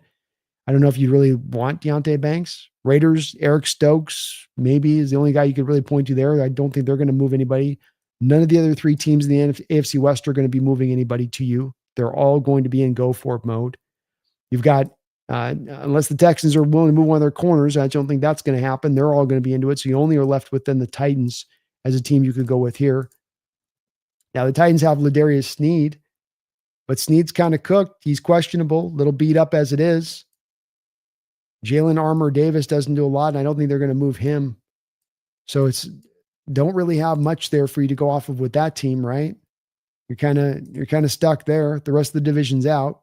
I don't know if you really want Deontay Banks. Raiders, Eric Stokes, maybe is the only guy you could really point to there. I don't think they're going to move anybody. None of the other three teams in the AFC West are going to be moving anybody to you. They're all going to be in go for it mode. You've got, unless the Texans are willing to move one of their corners, I don't think that's going to happen. They're all going to be into it. So you only are left within the Titans as a team you could go with here. Now the Titans have Ladarius Sneed, but Sneed's kind of cooked. He's questionable, little beat up as it is. Jalen Armour Davis doesn't do a lot, and I don't think they're going to move him. So don't really have much there for you to go off of with that team, right? You're kind of stuck there. The rest of the division's out.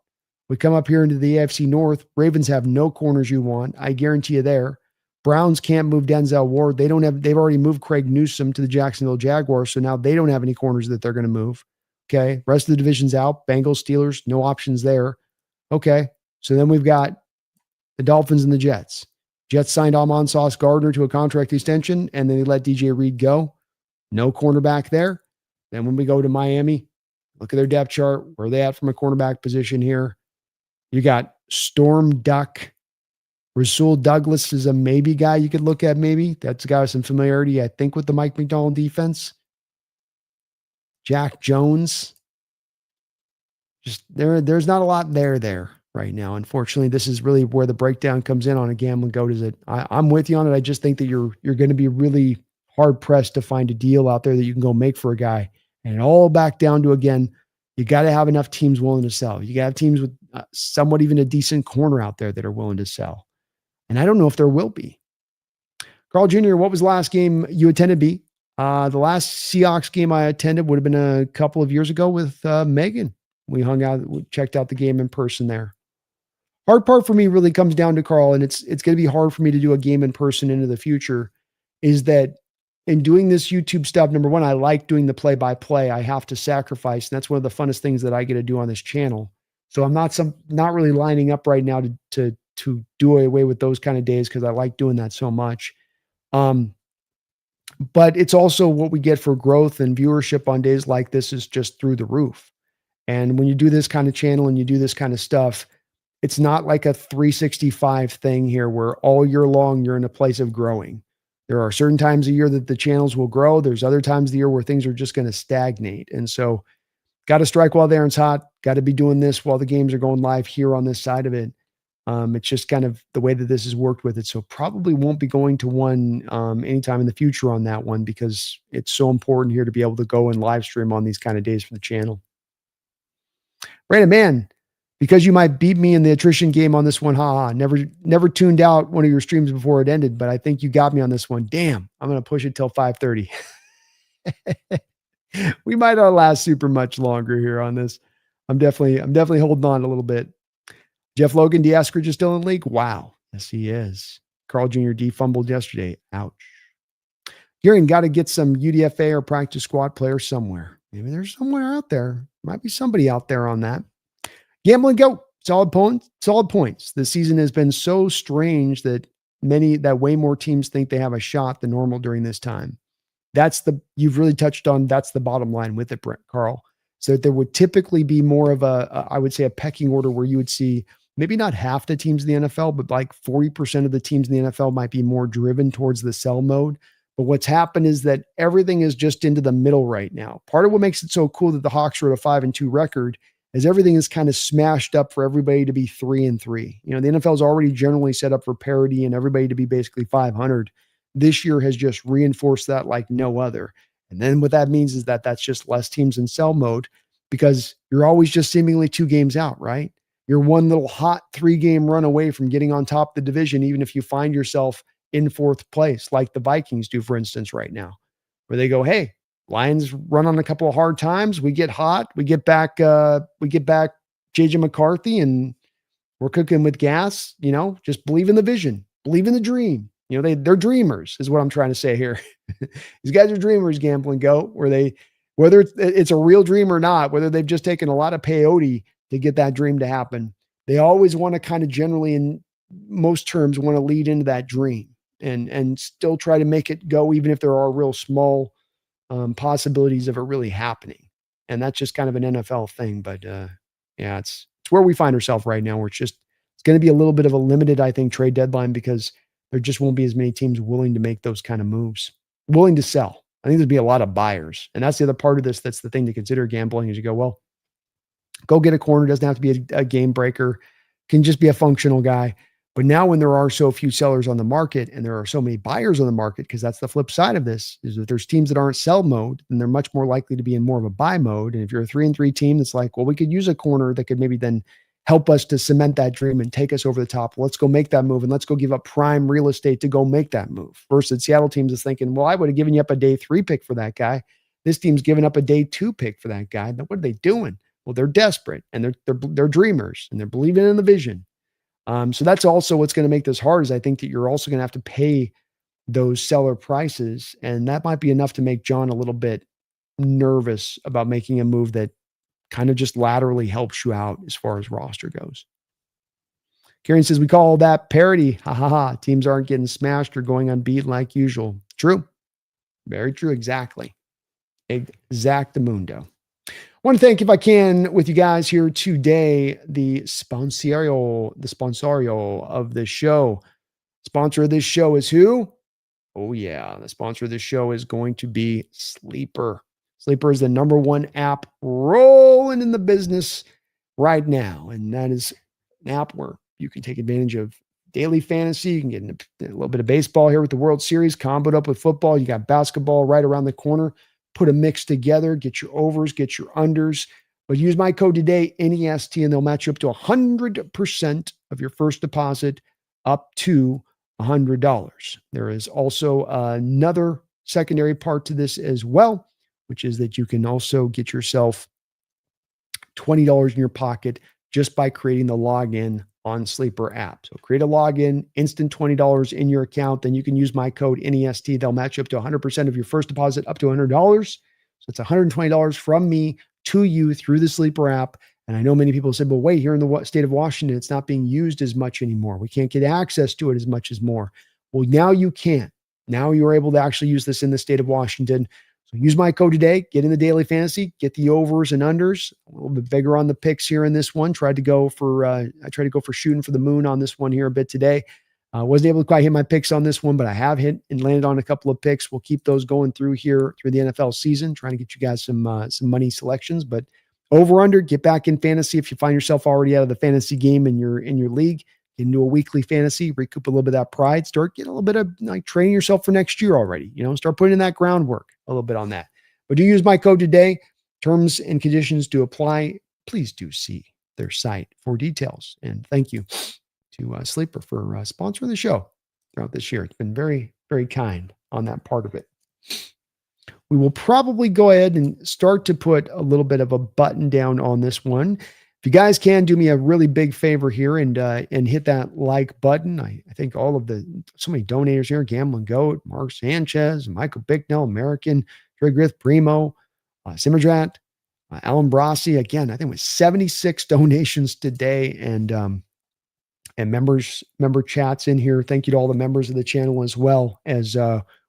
We come up here into the AFC North. Ravens have no corners you want. I guarantee you there. Browns can't move Denzel Ward. They've already moved Craig Newsome to the Jacksonville Jaguars, so now they don't have any corners that they're going to move. Okay. Rest of the division's out. Bengals, Steelers, no options there. Okay. So then we've got the Dolphins and the Jets. Jets signed Amon Sauce Gardner to a contract extension, and then they let DJ Reed go. No cornerback there. Then when we go to Miami, look at their depth chart. Where are they at from a cornerback position here? You got Storm Duck. Rasul Douglas is a maybe guy you could look at maybe. That's a guy with some familiarity, I think, with the Mike McDonald defense. Jack Jones. Just there's not a lot there right now. Unfortunately, this is really where the breakdown comes in on a gambling goat. Is it? I'm with you on it. I just think that you're going to be really hard pressed to find a deal out there that you can go make for a guy. And all back down to, again, you got to have enough teams willing to sell. You got to have teams with somewhat even a decent corner out there that are willing to sell. And I don't know if there will be. Carl Jr., what was the last game you attended, B? The last Seahawks game I attended would have been a couple of years ago with Megan. We hung out, we checked out the game in person there. Hard part for me really comes down to, Carl, and it's going to be hard for me to do a game in person into the future, is that in doing this YouTube stuff, number one, I like doing the play-by-play. I have to sacrifice, and that's one of the funnest things that I get to do on this channel. So I'm not really lining up right now to do away with those kind of days because I like doing that so much. But it's also what we get for growth and viewership on days like this is just through the roof. And when you do this kind of channel and you do this kind of stuff, it's not like a 365 thing here where all year long you're in a place of growing. There are certain times a year that the channels will grow. There's other times of the year where things are just going to stagnate. And so got to strike while the iron's hot. Got to be doing this while the games are going live here on this side of it. It's just kind of the way that this has worked with it. So probably won't be going to one anytime in the future on that one because it's so important here to be able to go and live stream on these kind of days for the channel. Brandon, man, because you might beat me in the attrition game on this one. Never tuned out one of your streams before it ended, but I think you got me on this one. Damn, I'm going to push it till 5:30. We might not last super much longer here on this. I'm definitely holding on a little bit. Jeff Logan, D. Eskridge is still in the league. Wow. Yes, he is. Carl Jr. D fumbled yesterday. Ouch. Garen, got to get some UDFA or practice squad players somewhere. Maybe there's somewhere out there. Might be somebody out there on that. Gambling Goat. Solid points. This season has been so strange that way more teams think they have a shot than normal during this time. You've really touched on, that's the bottom line with it, Carl. So there would typically be more of I would say a pecking order where you would see maybe not half the teams in the NFL, but like 40% of the teams in the NFL might be more driven towards the sell mode. But what's happened is that everything is just into the middle right now. Part of what makes it so cool that the Hawks are at a 5-2 record is everything is kind of smashed up for everybody to be 3-3. The NFL is already generally set up for parity and everybody to be basically 500. This year has just reinforced that like no other. And then what that means is that that's just less teams in sell mode because you're always just seemingly 2 games out, right? You're one little hot 3-game run away from getting on top of the division, even if you find yourself in 4th place, like the Vikings do, for instance, right now, where they go, hey, Lions run on a couple of hard times. We get hot. We get back JJ McCarthy, and we're cooking with gas. Just believe in the vision, believe in the dream. They're dreamers, is what I'm trying to say here. These guys are dreamers, Gambling Goat, whether it's a real dream or not, whether they've just taken a lot of peyote to get that dream to happen. They always want to kind of generally, in most terms, want to lead into that dream and still try to make it go, even if there are real small possibilities of it really happening. And that's just kind of an NFL thing. But yeah, it's where we find ourselves right now, where it's going to be a little bit of a limited, I think, trade deadline, because there just won't be as many teams willing to make those kind of moves, willing to sell. I think there'd be a lot of buyers. And that's the other part of this. That's the thing to consider gambling, is you go, well, go get a corner. Doesn't have to be a game breaker. Can just be a functional guy. But now when there are so few sellers on the market and there are so many buyers on the market, because that's the flip side of this, is that there's teams that aren't sell mode, then they're much more likely to be in more of a buy mode. And if you're a 3-3 team that's like, well, we could use a corner that could maybe then help us to cement that dream and take us over the top. Let's go make that move, and let's go give up prime real estate to go make that move. Versus Seattle teams is thinking, well, I would have given you up a day 3 pick for that guy. This team's giving up a day 2 pick for that guy. What are they doing? Well, they're desperate, and they're dreamers, and they're believing in the vision. So that's also what's going to make this hard, is I think that you're also going to have to pay those seller prices. And that might be enough to make John a little bit nervous about making a move that kind of just laterally helps you out as far as roster goes. Karen says, we call that parity. Ha ha ha. Teams aren't getting smashed or going unbeaten like usual. True. Very true. Exactly. Exactamundo. I want to thank, if I can, with you guys here today, the sponsorio of the show. Sponsor of this show is who? Oh, yeah. The sponsor of this show is going to be Sleeper. Sleeper is the number one app rolling in the business right now. And that is an app where you can take advantage of daily fantasy. You can get a little bit of baseball here with the World Series, comboed up with football. You got basketball right around the corner. Put a mix together, get your overs, get your unders. But use my code today, NEST, and they'll match you up to 100% of your first deposit, up to $100. There is also another secondary part to this as well, which is that you can also get yourself $20 in your pocket just by creating the login on Sleeper app. So create a login, instant $20 in your account. Then you can use my code NEST. They'll match you up to 100% of your first deposit, up to $100. So it's $120 from me to you through the Sleeper app. And I know many people say, but wait, here in the state of Washington, it's not being used as much anymore. We can't get access to it as much as more. Well, now you can. Now you're able to actually use this in the state of Washington. So use my code today, get in the daily fantasy, get the overs and unders. A little bit bigger on the picks here in this one. I tried to go for shooting for the moon on this one here a bit today. Wasn't able to quite hit my picks on this one, but I have hit and landed on a couple of picks. We'll keep those going through here through the NFL season, trying to get you guys some money selections. But over under, get back in fantasy if you find yourself already out of the fantasy game in your league. Get into a weekly fantasy, recoup a little bit of that pride, start getting a little bit of like training yourself for next year already. Start putting in that groundwork a little bit on that. But do use my code today. Terms and conditions do apply. Please do see their site for details. And thank you to Sleeper for sponsoring the show throughout this year. It's been very, very kind on that part of it. We will probably go ahead and start to put a little bit of a button down on this one. If you guys can do me a really big favor here and hit that like button. I think all of so many donators here, Gambling Goat, Mark Sanchez, Michael Bicknell, American, Trey Griff, Primo, Simmerdrat, Alan Brasi. Again, I think it was 76 donations today, and member chats in here. Thank you to all the members of the channel as well, as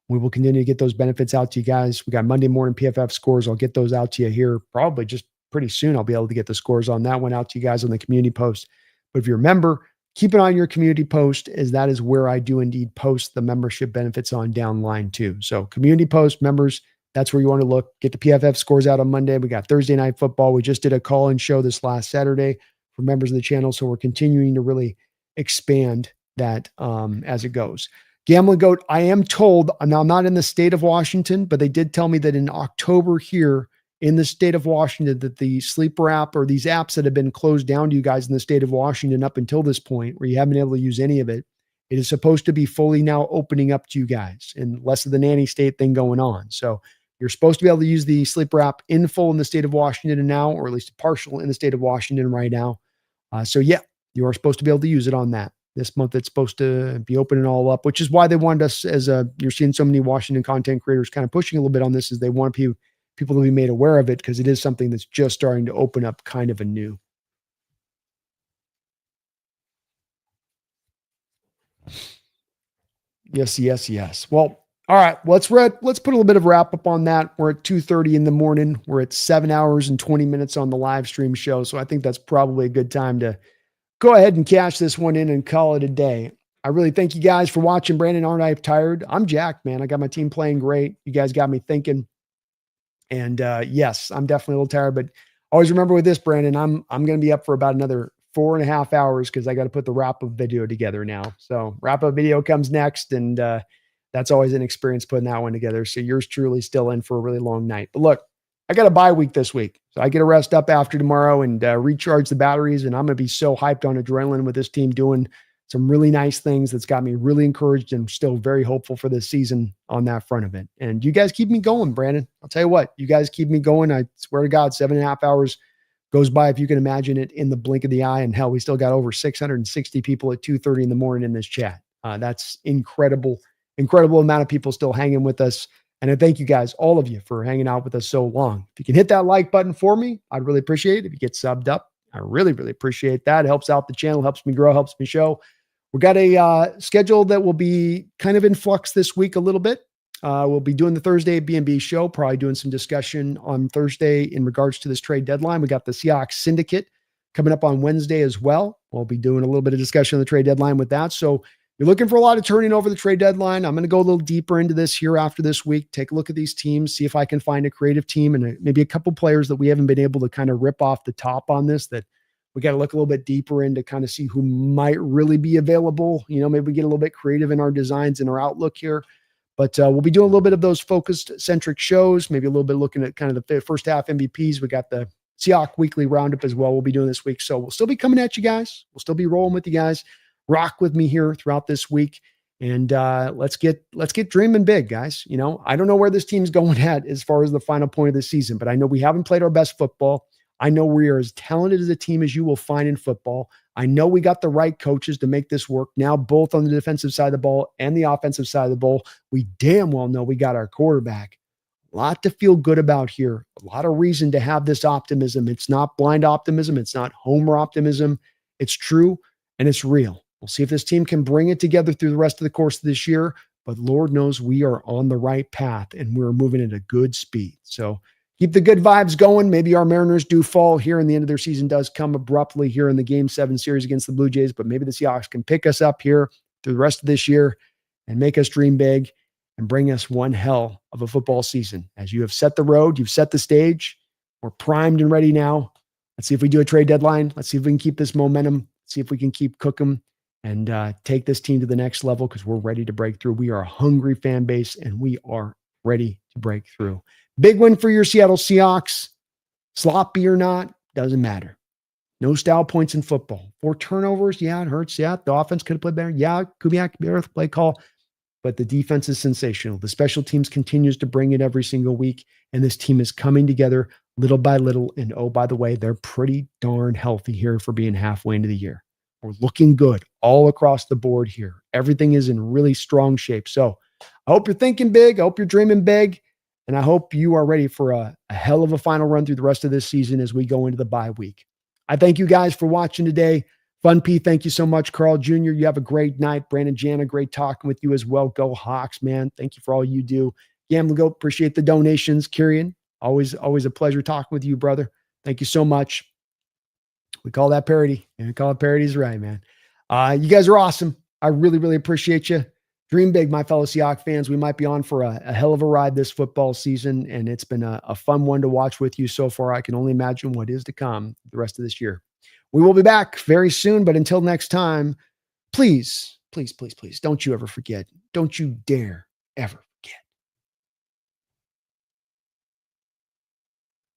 we will continue to get those benefits out to you guys. We got Monday morning PFF scores. I'll get those out to you here probably just pretty soon. I'll be able to get the scores on that one out to you guys on the community post. But if you're a member, keep an eye on your community post, as that is where I do indeed post the membership benefits on downline too. So community post, members, that's where you want to look. Get the PFF scores out on Monday. We got Thursday night football. We just did a call-in show this last Saturday for members of the channel. So we're continuing to really expand that as it goes. Gambling Goat, I am told, now I'm not in the state of Washington, but they did tell me that in October here in the state of Washington, that the Sleeper app, or these apps that have been closed down to you guys in the state of Washington up until this point, where you haven't been able to use any of it, it is supposed to be fully now opening up to you guys, and less of the nanny state thing going on. So You're supposed to be able to use the sleeper app in full in the state of Washington now, or at least partial in the state of Washington right now. So yeah, you are supposed to be able to use it on that. This month it's supposed to be opening all up, which is why they wanted us you're seeing so many Washington content creators kind of pushing a little bit on this, is they want people to be made aware of it, because it is something that's just starting to open up kind of anew. Yes. Well, all right. Let's put a little bit of wrap up on that. We're at 2:30 in the morning. We're at 7 hours and 20 minutes on the live stream show. So I think that's probably a good time to go ahead and cash this one in and call it a day. I really thank you guys for watching. Brandon, aren't I tired? I'm jacked, man. I got my team playing great. You guys got me thinking. And yes, I'm definitely a little tired, but always remember with this, Brandon, I'm going to be up for about another 4.5 hours, because I got to put the wrap up video together now. So wrap up video comes next, and that's always an experience putting that one together. So yours truly still in for a really long night. But look, I got a bye week this week, so I get to rest up after tomorrow and recharge the batteries. And I'm going to be so hyped on adrenaline with this team doing some really nice things. That's got me really encouraged and still very hopeful for this season on that front of it. And you guys keep me going, Brandon. I'll tell you what, you guys keep me going. I swear to God, 7.5 hours goes by, if you can imagine it, in the blink of the eye. And hell, we still got over 660 people at 2:30 in the morning in this chat. That's incredible amount of people still hanging with us. And I thank you guys, all of you, for hanging out with us so long. If you can hit that like button for me, I'd really appreciate it. If you get subbed up, I really, really appreciate that. It helps out the channel, helps me grow, helps me show. We got a schedule that will be kind of in flux this week a little bit. We'll be doing the Thursday B&B show, probably doing some discussion on Thursday in regards to this trade deadline. We got the Seahawks Syndicate coming up on Wednesday as well. We'll be doing a little bit of discussion on the trade deadline with that. So you're looking for a lot of turning over the trade deadline. I'm going to go a little deeper into this here after this week, take a look at these teams, see if I can find a creative team and maybe a couple players that we haven't been able to kind of rip off the top on this, that we got to look a little bit deeper in to kind of see who might really be available. Maybe we get a little bit creative in our designs and our outlook here. But we'll be doing a little bit of those focused centric shows, maybe a little bit looking at kind of the first half MVPs. We got the Seahawks weekly roundup as well. We'll be doing this week. So we'll still be coming at you guys. We'll still be rolling with you guys. Rock with me here throughout this week. And let's get dreaming big, guys. I don't know where this team's going at as far as the final point of the season, but I know we haven't played our best football. I know we are as talented as a team as you will find in football. I know we got the right coaches to make this work now, both on the defensive side of the ball and the offensive side of the ball. We damn well know we got our quarterback. A lot to feel good about here. A lot of reason to have this optimism. It's not blind optimism. It's not homer optimism. It's true and it's real. We'll see if this team can bring it together through the rest of the course of this year. But Lord knows we are on the right path and we're moving at a good speed. So keep the good vibes going. Maybe our Mariners do fall here and the end of their season does come abruptly here in the Game 7 series against the Blue Jays, but maybe the Seahawks can pick us up here through the rest of this year and make us dream big and bring us one hell of a football season. As you have set the road, you've set the stage. We're primed and ready now. Let's see if we do a trade deadline. Let's see if we can keep this momentum. See if we can keep cooking and take this team to the next level, because we're ready to break through. We are a hungry fan base and we are ready to break through. Big win for your Seattle Seahawks. Sloppy or not, doesn't matter. No style points in football. 4 turnovers, yeah, it hurts. Yeah, the offense could have played better. Yeah, Kubiak could be a play call. But the defense is sensational. The special teams continues to bring it every single week. And this team is coming together little by little. And oh, by the way, they're pretty darn healthy here for being halfway into the year. We're looking good all across the board here. Everything is in really strong shape. So I hope you're thinking big. I hope you're dreaming big. And I hope you are ready for a hell of a final run through the rest of this season as we go into the bye week. I thank you guys for watching today. Fun P, thank you so much. Carl Jr., you have a great night. Brandon Jana, great talking with you as well. Go Hawks, man. Thank you for all you do. Gambling Goat, appreciate the donations. Kyrian, always a pleasure talking with you, brother. Thank you so much. We call that parody. And we call it parodies, right, man. You guys are awesome. I really, really appreciate you. Dream big, my fellow Seahawks fans. We might be on for a hell of a ride this football season, and it's been a fun one to watch with you so far. I can only imagine what is to come the rest of this year. We will be back very soon, but until next time, please, please, please, please, don't you ever forget. Don't you dare ever forget.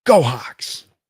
Go Hawks.